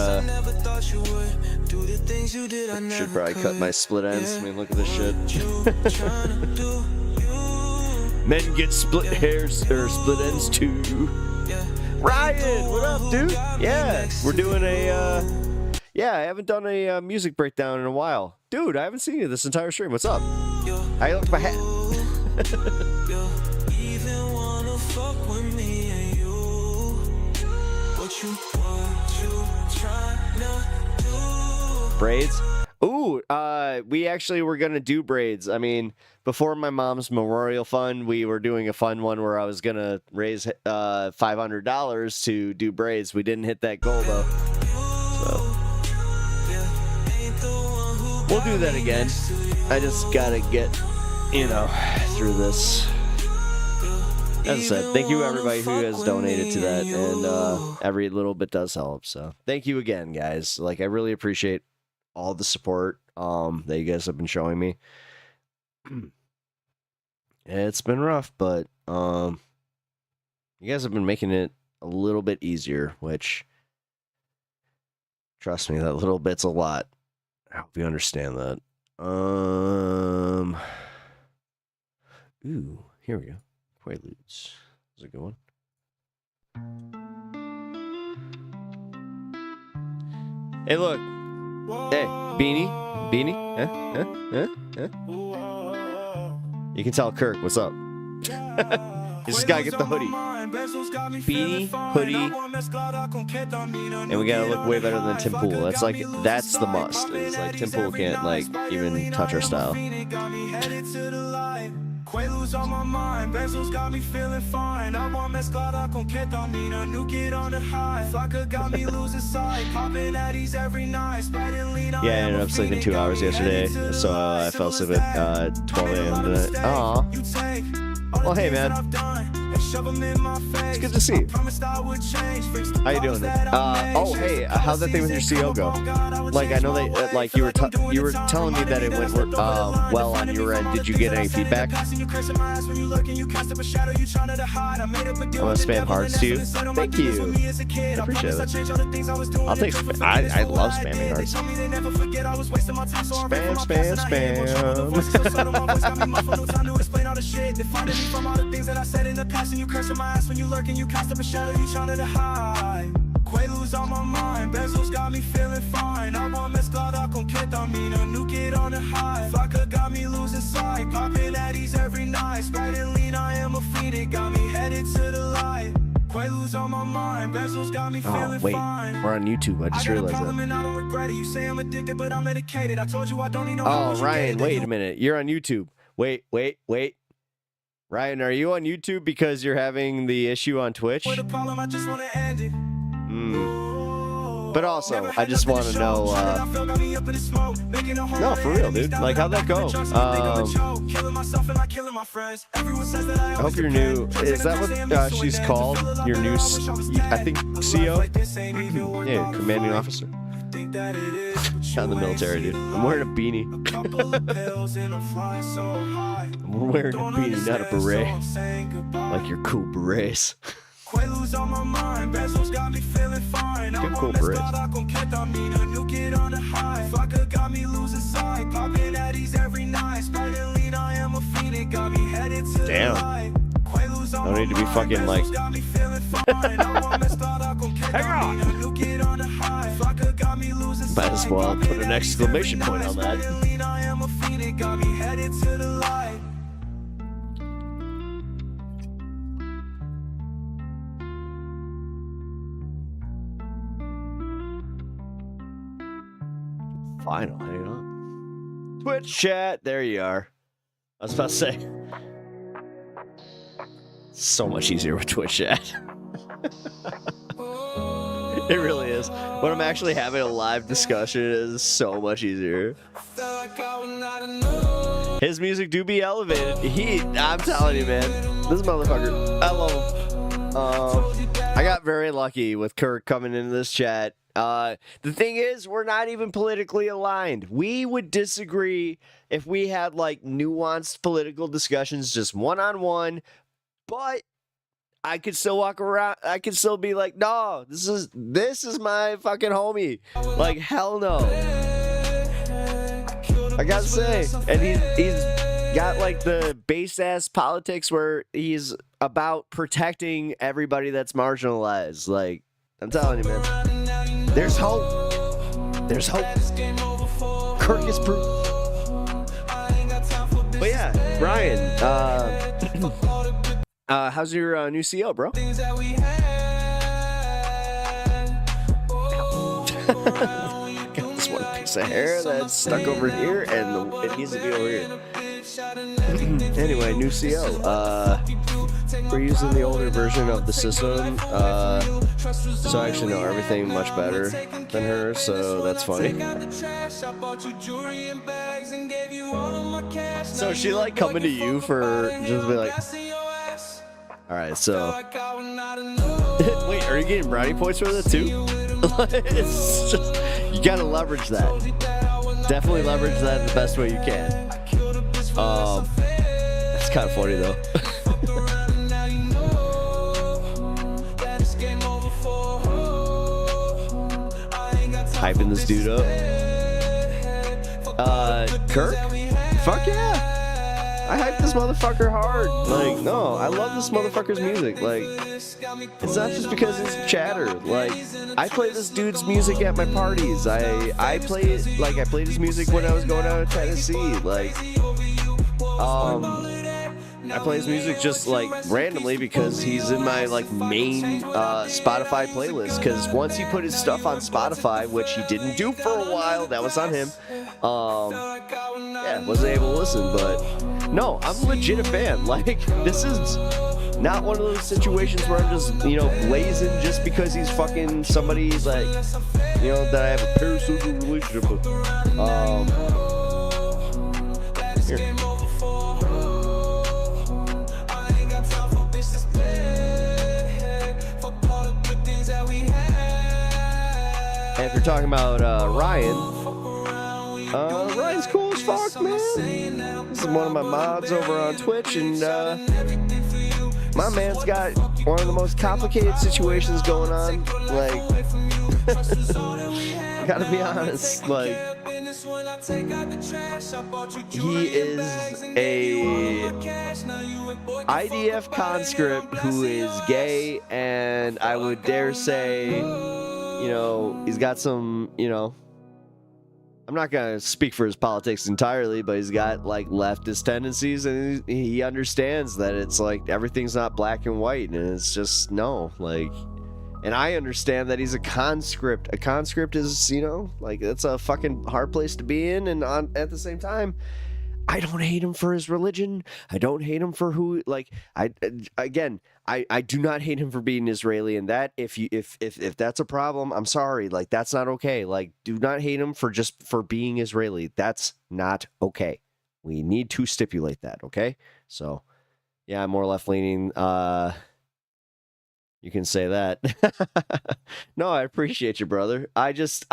should probably cut my split ends. I mean, look at this shit. Men get split hairs or split ends too. Ryan, what up, dude? Yeah, we're doing a, yeah, I haven't done a music breakdown in a while. Dude, I haven't seen you this entire stream. What's up? How you like my hat? Braids? Ooh, we actually were gonna do braids. I mean, before my mom's memorial fund, we were doing a fun one where I was gonna raise $500 to do braids. We didn't hit that goal though, so we'll do that again. I just gotta get, you know, through this. As I said, thank you everybody who has donated to that, and every little bit does help. So thank you again, guys. Like, I really appreciate all the support that you guys have been showing me. It's been rough, but you guys have been making it a little bit easier, which, trust me, that little bit's a lot. I hope you understand that. Ooh, here we go. Quaaludes. That's a good one. Hey, look. Hey, Beanie. You can tell Kirk, what's up? You just gotta get the hoodie. Beanie, hoodie, and we gotta look way better than Tim Pool. That's the must. It's like Tim Pool can't like even touch our style. Quaaludes on my mind, Benzos got me feeling fine. I want mesclada con ketamina, nuke it on the high. Flocka got me losing sight, popping Addies every night. Yeah, I ended up sleeping 2 hours yesterday, so I fell asleep at 12 a.m. tonight. Aw. Well, hey, man. It's good to see you. How you doing? Oh, hey, how'd that thing with your CO go? Like, I know that, like, you were telling me that it went well on your end. Did you get any feedback? I'm gonna spam hearts to you. Thank you. I appreciate it. I'll take. I love spamming hearts. Spam. You lurking, you cast up a shadow, you trying to hide. Quaaludes on my mind, Benzos got me feeling fine. I want mesclada con ketamina, nuke it on the high. Flocka got me losing sight, popping Addies every night. Sprite and lean, I am a fiend, it got me headed to the light. Quaaludes on my mind, Oh, wait. We're on YouTube. I just realized that. Oh, Ryan, wait a minute. You're on YouTube. Wait. Ryan, are you on YouTube because you're having the issue on Twitch? But also, I just want to know, no, for real, dude. Like, how'd that go? I hope your new, is that what she's called? Your new, I think, CO? Yeah, commanding officer. Not in the military, dude. I'm wearing a beanie. I'm wearing a beanie, not a beret. Like your cool berets. Quaaludes on my mind, bezels got me feeling fine. Good cool berets. Got me losing sight, popping at these every night. Spiraling, I am a phoenix, got me headed to the light. Don't need to be fucking like. Hang on. Might as well put an exclamation point on that. Final, hang on. Twitch chat, there you are. I was about to say. So much easier with Twitch chat. It really is. When I'm actually having a live discussion, it is so much easier. His music do be elevated. I'm telling you, man. This motherfucker, I love him. I got very lucky with Kirk coming into this chat. The thing is, we're not even politically aligned. We would disagree if we had like nuanced political discussions just one-on-one, but I could still walk around. I could still be like, no, this is my fucking homie. Like, hell no. I gotta say, and he's got like the base ass politics where he's about protecting everybody that's marginalized. Like, I'm telling you, man, there's hope. There's hope. Kirk is proof. But yeah, Brian, how's your new CO, bro? Got this one piece of hair that's stuck over here, and it needs to be over here. Anyway, new CO. We're using the older version of the system, so I actually know everything much better than her, so that's funny. So she like coming to you for just be like, alright, so wait, are you getting brownie points for that too? It's just, you gotta leverage that. Definitely leverage that the best way you can. That's kind of funny though. Hyping this dude up. Kirk? Fuck yeah. I hype this motherfucker hard. Like, no, I love this motherfucker's music. Like, it's not just because it's chatter. Like, I play this dude's music at my parties. I play it, like, I played his music when I was going out to Tennessee. Like, I play his music just like randomly because he's in my like main Spotify playlist. Because once he put his stuff on Spotify, which he didn't do for a while, that was on him. Yeah, wasn't able to listen, but no, I'm legit a fan. Like, this is not one of those situations where I'm just, you know, blazing just because he's fucking somebody like, you know, that I have a parasocial relationship with. Here. And if you're talking about Ryan, Ryan's cool as fuck, man. This is one of my mods over on Twitch, and my man's got one of the most complicated situations going on. Like, I gotta be honest, like, he is a IDF conscript who is gay, and I would dare say, you know, he's got some, you know, I'm not going to speak for his politics entirely, but he's got like leftist tendencies, and he understands that it's like everything's not black and white, and it's just, no, like, And I understand that he's a conscript. A conscript is, you know, like, that's a fucking hard place to be in. And at the same time, I don't hate him for his religion. I don't hate him for who, like, I do not hate him for being Israeli. And that, if that's a problem, I'm sorry. Like, that's not okay. Like, do not hate him for being Israeli. That's not okay. We need to stipulate that, okay? So, yeah, I'm more left-leaning. You can say that. No, I appreciate you, brother. I just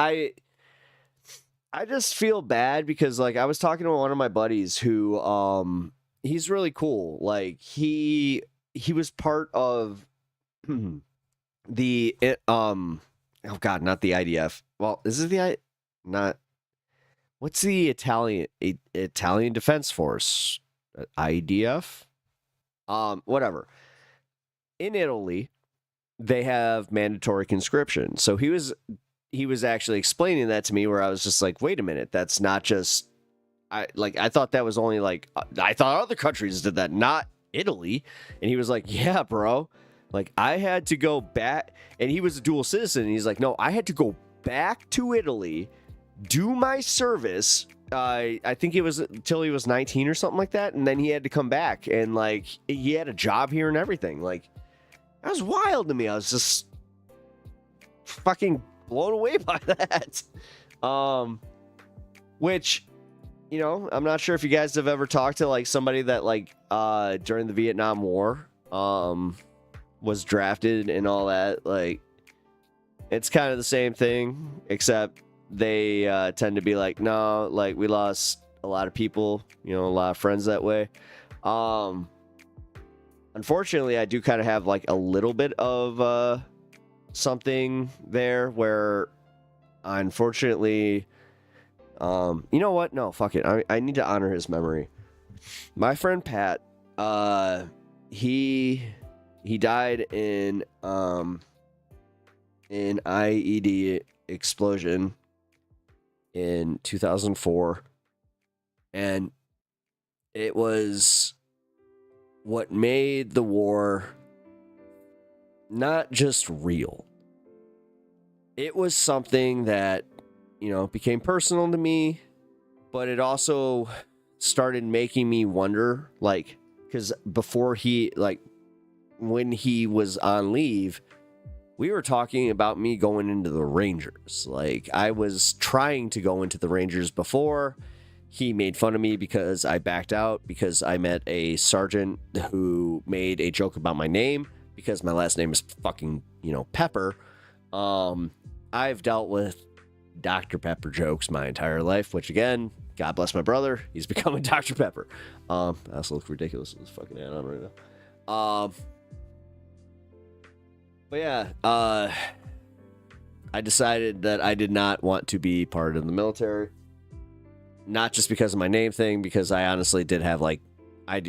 feel bad because, like, I was talking to one of my buddies who, he's really cool. Like, he was part of the, oh God, not the IDF. Well, is it what's the Italian Defense Force? IDF? Whatever. In Italy, they have mandatory conscription. So he was actually explaining that to me, where I was just like, wait a minute, that's not just, I thought that was only like, I thought other countries did that, not Italy. And he was like, yeah, bro, like, I had to go back, and he was a dual citizen, and he's like, no, I had to go back to Italy, do my service, I think it was until he was 19 or something like that, and then he had to come back, and, like, he had a job here and everything. Like, that was wild to me. I was just fucking blown away by that. Which, you know, I'm not sure if you guys have ever talked to, like, somebody that, like, during the Vietnam War, was drafted and all that. Like, it's kind of the same thing, except they tend to be like, no, like, we lost a lot of people, you know, a lot of friends that way. Unfortunately, I do kind of have, like, a little bit of something there where, unfortunately, you know what? No, fuck it. I need to honor his memory. My friend Pat, he died in IED explosion in 2004, and it was what made the war not just real. It was something that, you know, became personal to me, but it also started making me wonder, like, because before when he was on leave, we were talking about me going into the Rangers. Like, I was trying to go into the Rangers before. He made fun of me because I backed out, because I met a sergeant who made a joke about my name, because my last name is fucking, you know, Pepper. I've dealt with Dr. Pepper jokes my entire life, which, again, God bless my brother, he's becoming Dr. Pepper. I also look ridiculous with this fucking hat on right now. But yeah, I decided that I did not want to be part of the military. Not just because of my name thing, because I honestly did have, like, I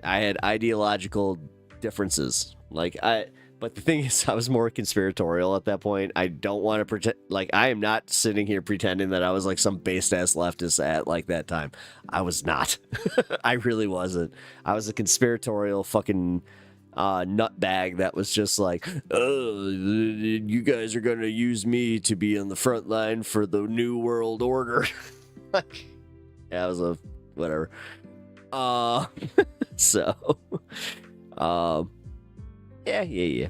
had ideological differences. But the thing is, I was more conspiratorial at that point. I don't want to pretend, like, I am not sitting here pretending that I was, like, some based-ass leftist at, like, that time. I was not. I really wasn't. I was a conspiratorial fucking nutbag that was just like, oh, you guys are gonna use me to be on the front line for the New World Order. Yeah, it was a whatever. So, yeah.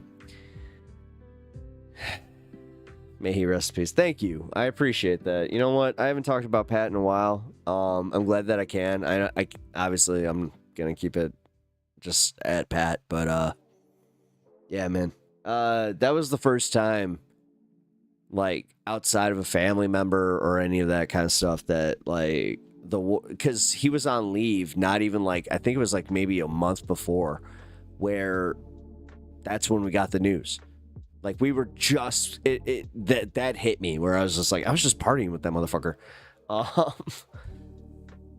May he rest in peace. Thank you. I appreciate that. You know what? I haven't talked about Pat in a while. I'm glad that I can. I obviously I'm gonna keep it just at Pat, but yeah, man. That was the first time, like, outside of a family member or any of that kind of stuff, that, like, because he was on leave, not even, like, I think it was, like, maybe a month before, where that's when we got the news. Like, we were just, that hit me, where I was just like, I was just partying with that motherfucker.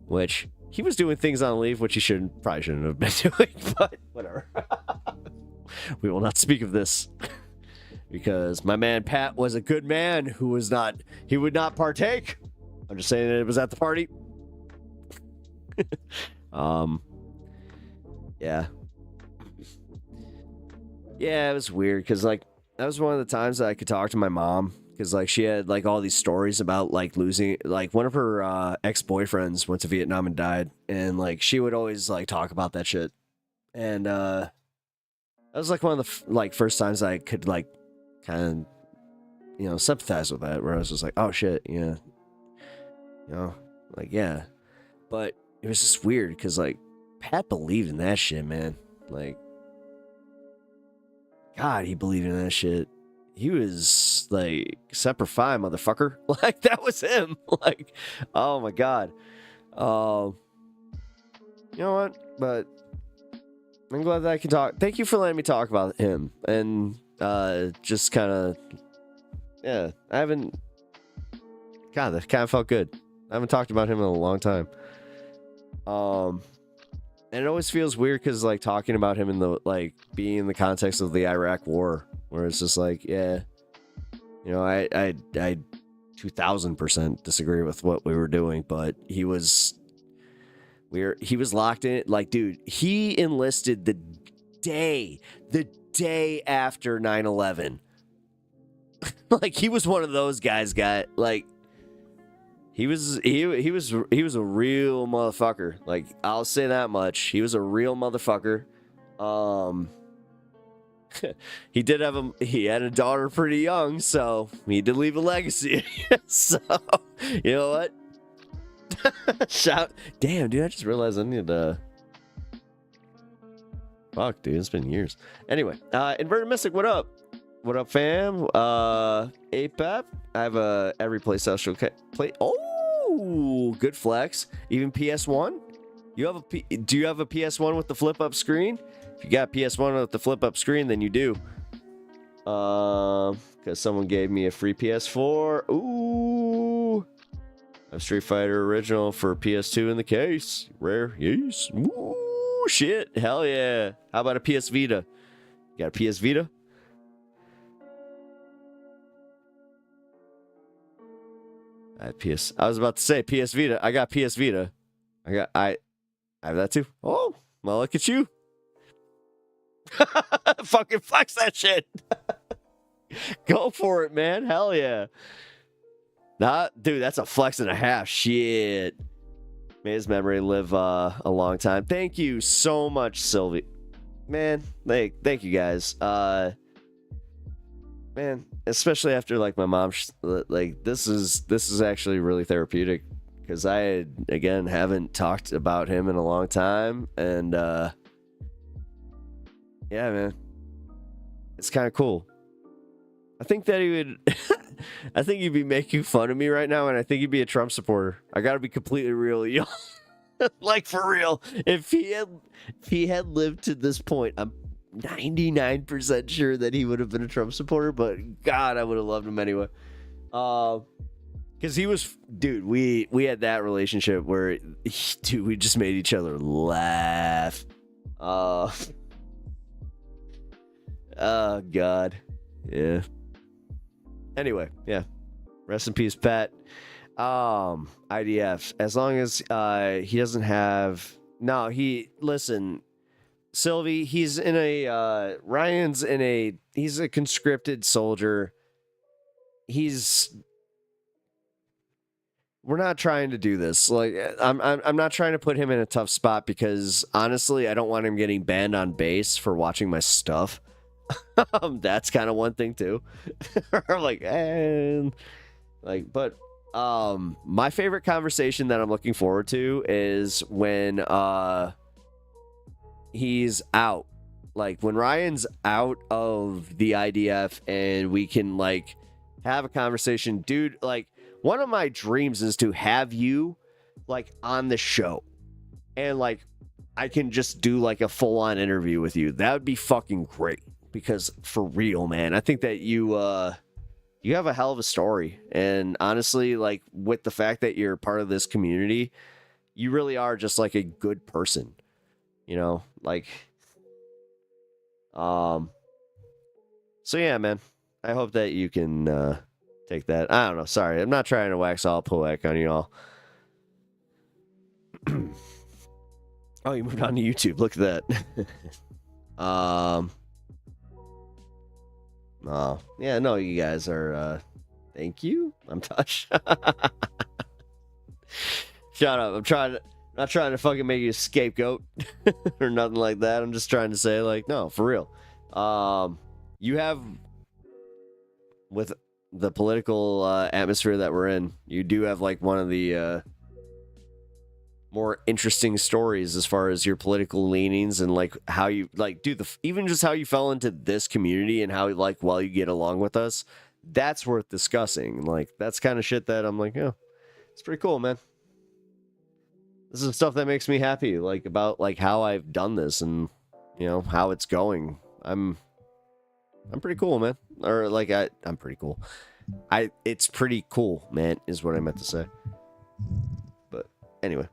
Which, he was doing things on leave, which he probably shouldn't have been doing, but whatever. We will not speak of this. Because my man Pat was a good man who would not partake. I'm just saying that it was at the party. Yeah. Yeah, it was weird, because, like, that was one of the times that I could talk to my mom, because like she had like all these stories about like losing, like one of her ex-boyfriends went to Vietnam and died, and like she would always like talk about that shit. And that was like one of the like first times I could like kind of sympathize with that, where I was just like, oh shit, yeah, like yeah. But it was just weird because like Pat believed in that shit, man. Like, God, he believed in that shit. He was like Semper Fi, motherfucker. Like that was him. Like, oh my God. You know what? But I'm glad that I can talk. Thank you for letting me talk about him. And just kind of, yeah, I haven't. God, that kind of felt good. I haven't talked about him in a long time. And it always feels weird because like talking about him in the like being in the context of the Iraq War, where it's just like, yeah, I 2000% disagree with what we were doing, but he was locked in. Like, dude, he enlisted the day after 9/11. Like, he was one of those guys. Like, he was a real motherfucker. Like, I'll say that much. He was a real motherfucker. He had a daughter pretty young, so he did leave a legacy. So, you know what? Damn, dude, I just realized I need to. Fuck, dude, it's been years. Anyway, Inverted Mystic, what up? What up, fam? APAP. I have a every PlayStation play. Oh, good flex. Even PS1. Do you have a PS1 with the flip up screen? If you got PS1 with the flip up screen, then you do. Because someone gave me a free PS4. Ooh. A Street Fighter original for PS2 in the case. Rare. Yes. Ooh, shit. Hell yeah. How about a PS Vita? You got a PS Vita? I was about to say PS Vita. I got PS Vita. I have that too. Oh, well, look at you. Fucking flex that shit. Go for it, man. Hell yeah. Nah, dude, that's a flex and a half. Shit. May his memory live a long time. Thank you so much, Sylvie. Man, thank you guys. Man, especially after like my mom, like this is actually really therapeutic, because I again haven't talked about him in a long time, and yeah, man, it's kind of cool. I think that he would. I think he'd be making fun of me right now, and I think he'd be a Trump supporter. I gotta be completely real, y'all. Like, for real, if he had lived to this point, I'm 99% sure that he would have been a Trump supporter, but God, I would have loved him anyway. Because he was, dude, we had that relationship where, dude, we just made each other laugh. Oh, God. Yeah. Anyway, yeah. Rest in peace, Pat. IDF. As long as he doesn't have... No, listen... Sylvie, he's in a Ryan's in a he's a conscripted soldier. We're not trying to do this. Like, I'm not trying to put him in a tough spot, because honestly, I don't want him getting banned on base for watching my stuff. That's kind of one thing too. But my favorite conversation that I'm looking forward to is when he's out. Like, when Ryan's out of the IDF and we can like have a conversation, dude. Like, one of my dreams is to have you like on the show, and like I can just do like a full-on interview with you. That would be fucking great, because for real, man, I think that you have a hell of a story, and honestly, like, with the fact that you're part of this community, you really are just like a good person. Like, so yeah, man, I hope that you can take that. I don't know. Sorry, I'm not trying to wax all poetic on you all. Oh, you moved on to YouTube. Look at that. Oh, yeah, no, you guys are, thank you. I'm touched. Shut up. Not trying to fucking make you a scapegoat or nothing like that. I'm just trying to say, like, no, for real. You have, with the political atmosphere that we're in, you do have, like, one of the more interesting stories as far as your political leanings and, like, how you, like, dude, even just how you fell into this community and how, like, while you get along with us, that's worth discussing. Like, that's kind of shit that I'm like, yeah, it's pretty cool, man. This is stuff that makes me happy, like, about, like, how I've done this and, you know, how it's going. I'm pretty cool, man. Or, like, I'm pretty cool. It's pretty cool, man, is what I meant to say. But, anyway.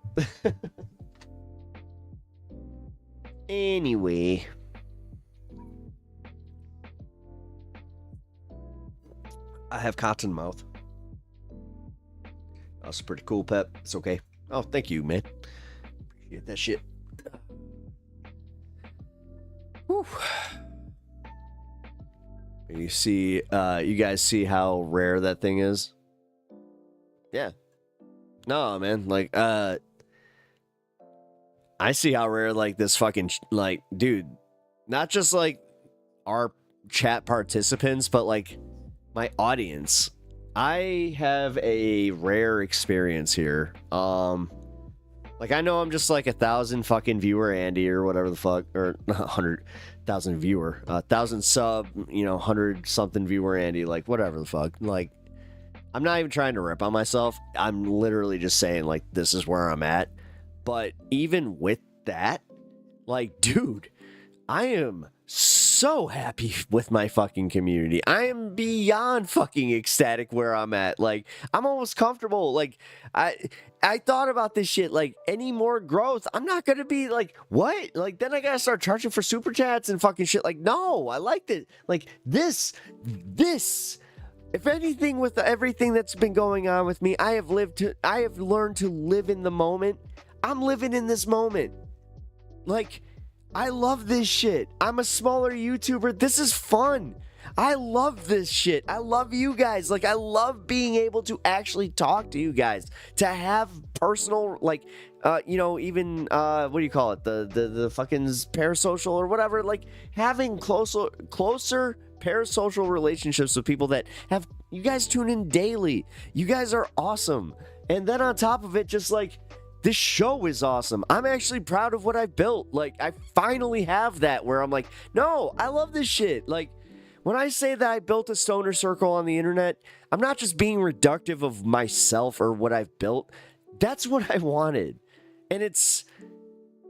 Anyway. I have cotton mouth. That's pretty cool, Pep. It's okay. Oh, thank you, man. Appreciate that shit. Whew. You see, you guys see how rare that thing is? Yeah. No, man, like, I see how rare, like, this fucking, like, dude, not just, like, our chat participants, but, like, my audience. I have a rare experience here. Like, I know I'm just like 1,000 fucking viewer Andy or whatever the fuck, or 100,000 viewer, 1,000 sub, you know, 100 something viewer Andy, like whatever the fuck. Like, I'm not even trying to rip on myself. I'm literally just saying, like, this is where I'm at. But even with that, like, dude, I am so happy with my fucking community. I am beyond fucking ecstatic where I'm at. Like, I'm almost comfortable. Like, I thought about this shit. Like, any more growth, I'm not gonna be like, what? Like, then I gotta start charging for super chats and fucking shit. Like, no, I liked it. Like, this, if anything, with everything that's been going on with me, I have learned to live in the moment. I'm living in this moment. Like, I love this shit. I'm a smaller YouTuber. This is fun. I love this shit. I love you guys. Like, I love being able to actually talk to you guys, to have personal, like, you know, even, what do you call it? The fucking parasocial or whatever. Like, having closer parasocial relationships with people that have, you guys tune in daily. You guys are awesome. And then on top of it, just like, this show is awesome. I'm actually proud of what I built. Like, I finally have that where I'm like, no, I love this shit. Like, when I say that I built a stoner circle on the internet, I'm not just being reductive of myself or what I've built. That's what I wanted. And it's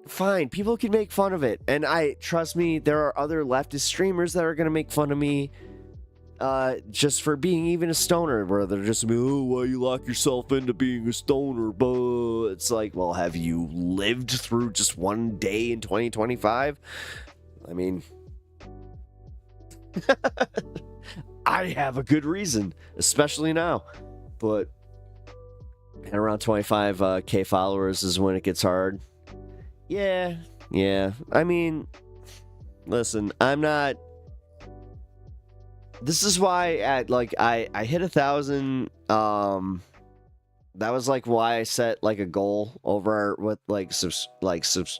fine. People can make fun of it. And trust me, there are other leftist streamers that are going to make fun of me just for being even a stoner, where they're just, oh, why you lock yourself into being a stoner? But it's like, well, have you lived through just one day in 2025? I mean, I have a good reason, especially now. But at around 25k followers is when it gets hard. Yeah. I mean, listen, I'm not. This is why I hit 1,000. That was like why I set like a goal over with like subscribers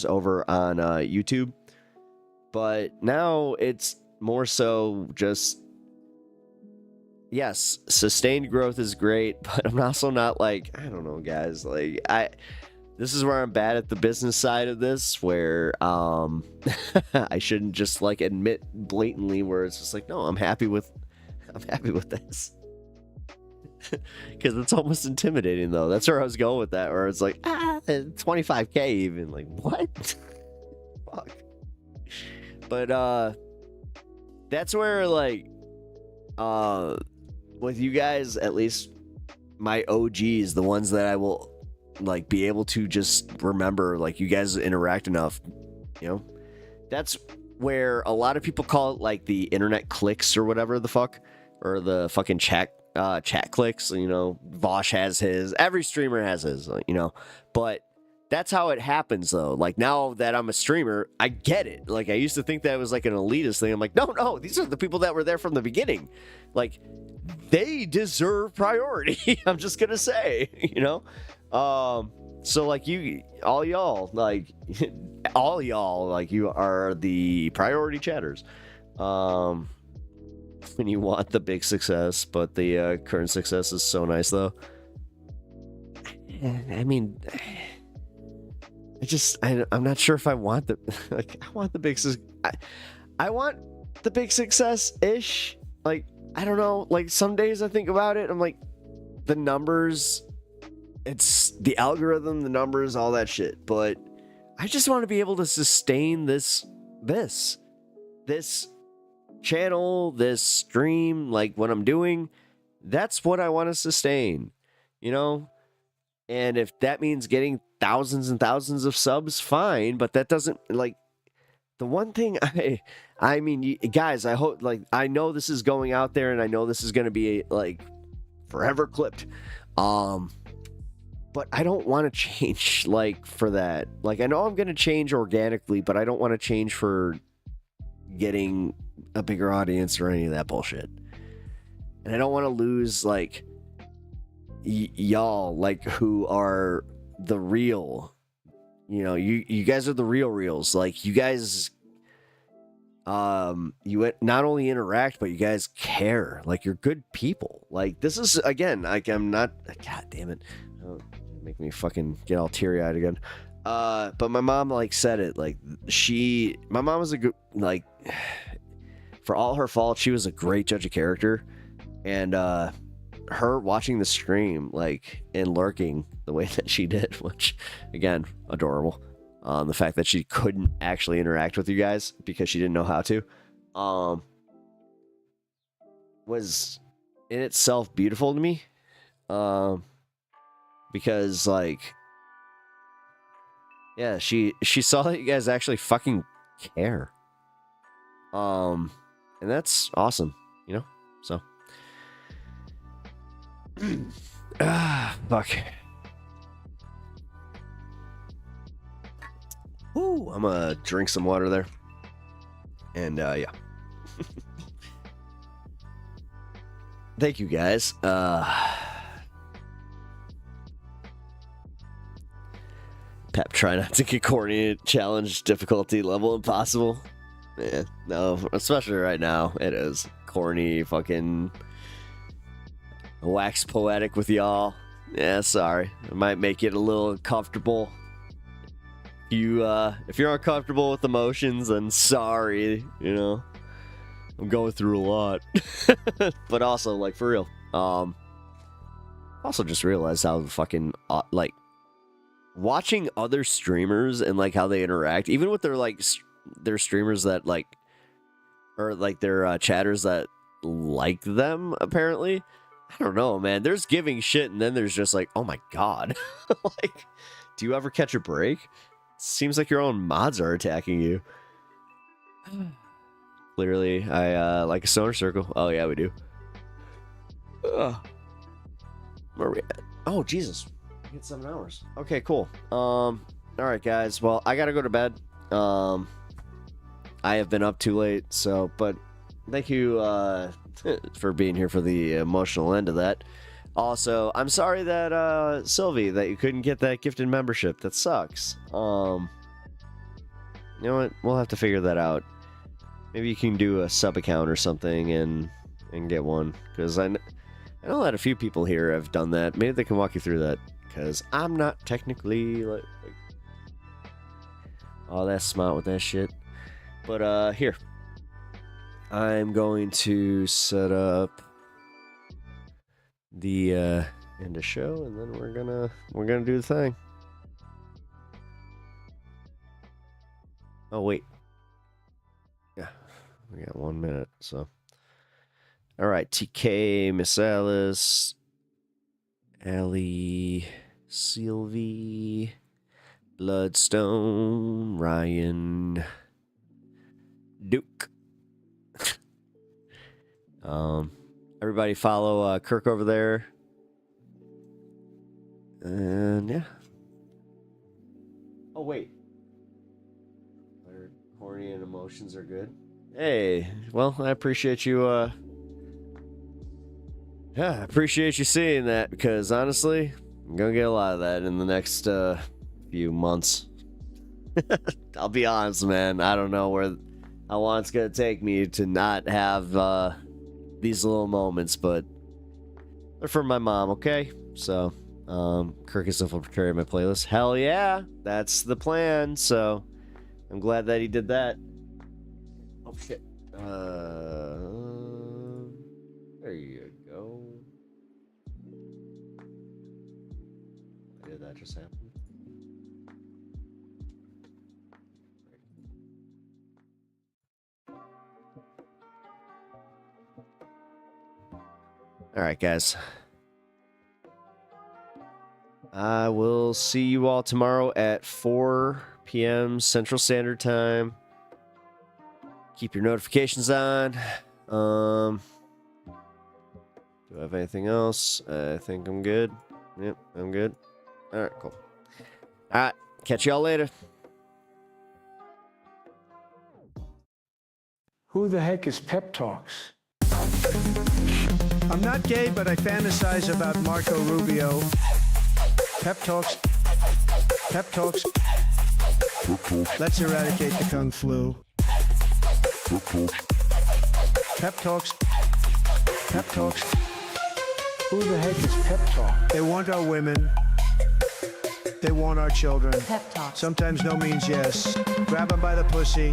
over on YouTube. But now it's more so just, yes, sustained growth is great, but I'm also not like, I don't know, guys, like this is where I'm bad at the business side of this, where I shouldn't just like admit blatantly where it's just like, no, I'm happy with this. Because it's almost intimidating though. That's where I was going with that, where it's like, 25k even, like, what? Fuck. But that's where, like, with you guys, at least my OGs, the ones that I will like be able to just remember, like, you guys interact enough, you know, that's where a lot of people call it like the internet clicks or whatever the fuck, or the fucking chat clicks, you know. Vosh has his, every streamer has his, you know, but that's how it happens, though. Like, now that I'm a streamer, I get it. Like, I used to think that it was like an elitist thing. I'm like, no, these are the people that were there from the beginning. Like, they deserve priority. I'm just gonna say, you know. So like all y'all, like you are the priority chatters. When you want the big success, but the current success is so nice, though. I mean, I'm not sure if I want the like. I want the big I want the big success ish. Like, I don't know. Like, some days I think about it, I'm like, the numbers. It's the algorithm, the numbers, all that shit. But I just want to be able to sustain this channel, this stream, like what I'm doing. That's what I want to sustain, you know? And if that means getting thousands and thousands of subs, fine. But that doesn't, like, the one thing I mean, guys, I hope, like, I know this is going out there and I know this is going to be, like, forever clipped. But I don't want to change, like, for that. Like, I know I'm going to change organically, but I don't want to change for getting a bigger audience or any of that bullshit. And I don't want to lose, like, y'all, like, who are the real, you know, you guys are the reals. Like, you guys, you not only interact, but you guys care. Like, you're good people. Like, this is, again, like, I'm not, god damn it. Make me fucking get all teary-eyed again. But my mom, like, said it, like, my mom was a good, like, for all her faults, she was a great judge of character. And her watching the stream, like, and lurking the way that she did, which, again, adorable. The fact that she couldn't actually interact with you guys because she didn't know how to, was in itself beautiful to me. Because, like, yeah, she saw that you guys actually fucking care. And that's awesome, you know? So. Fuck. Ooh, I'm gonna drink some water there. And, yeah. Thank you, guys. Pep, try not to get corny. Challenge difficulty level impossible. Yeah, no, especially right now. It is corny, fucking wax poetic with y'all. Yeah, sorry. It might make it a little uncomfortable. If you're uncomfortable with emotions, then sorry. You know, I'm going through a lot. But also, like, for real. Also just realized how fucking like, watching other streamers and, like, how they interact, even with their, like, their streamers that, like, or, like, their chatters that like them, apparently. I don't know, man. There's giving shit, and then there's just like, oh my god. Like, do you ever catch a break? Seems like your own mods are attacking you. Clearly, I like a stoner circle. Oh, yeah, we do. Where are we at? Oh, Jesus. We get 7 hours. Okay, cool. Alright, guys. Well, I gotta go to bed. I have been up too late, so, but thank you for being here for the emotional end of that. Also, I'm sorry that, Sylvie, that you couldn't get that gifted membership. That sucks. You know what? We'll have to figure that out. Maybe you can do a sub account or something and get one, because I know that a few people here have done that. Maybe they can walk you through that, because I'm not technically like all that smart with that shit. But here, I'm going to set up the end of show, and then we're gonna do the thing. Oh wait, yeah, we got 1 minute. So, all right, TK, Miss Alice, Ellie, Sylvie, Bloodstone, Ryan, Duke. Everybody follow Kirk over there. And yeah. Oh, wait. Horny and emotions are good. Hey, well, I appreciate you, yeah, I appreciate you seeing that, because honestly, I'm gonna get a lot of that in the next, few months. I'll be honest, man. I don't know how long it's gonna take me to not have, these little moments, but they're for my mom, okay? So, Kirk is infiltrating my playlist. Hell yeah, that's the plan. So, I'm glad that he did that. Oh shit. There you go. Why did that just happen? All right, guys. I will see you all tomorrow at 4 p.m. Central Standard Time. Keep your notifications on. Do I have anything else? I think I'm good. Yep, I'm good. All right, cool. All right, catch y'all later. Who the heck is Pep Talks? I'm not gay, but I fantasize about Marco Rubio. Pep Talks. Pep Talks. Let's eradicate the Kung Flu. Pep Talks. Pep Talks. Who the heck is Pep Talk? They want our women. They want our children. Pep Talk. Sometimes no means yes. Grab them by the pussy.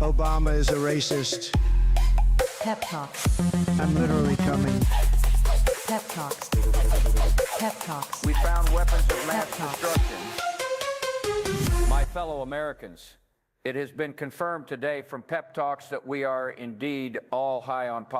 Obama is a racist. Pep Talks. I'm literally coming. Pep Talks. Pep Talks. We found weapons of mass Pep Talks. destruction. My fellow Americans, it has been confirmed today from Pep Talks that we are indeed all high on politics.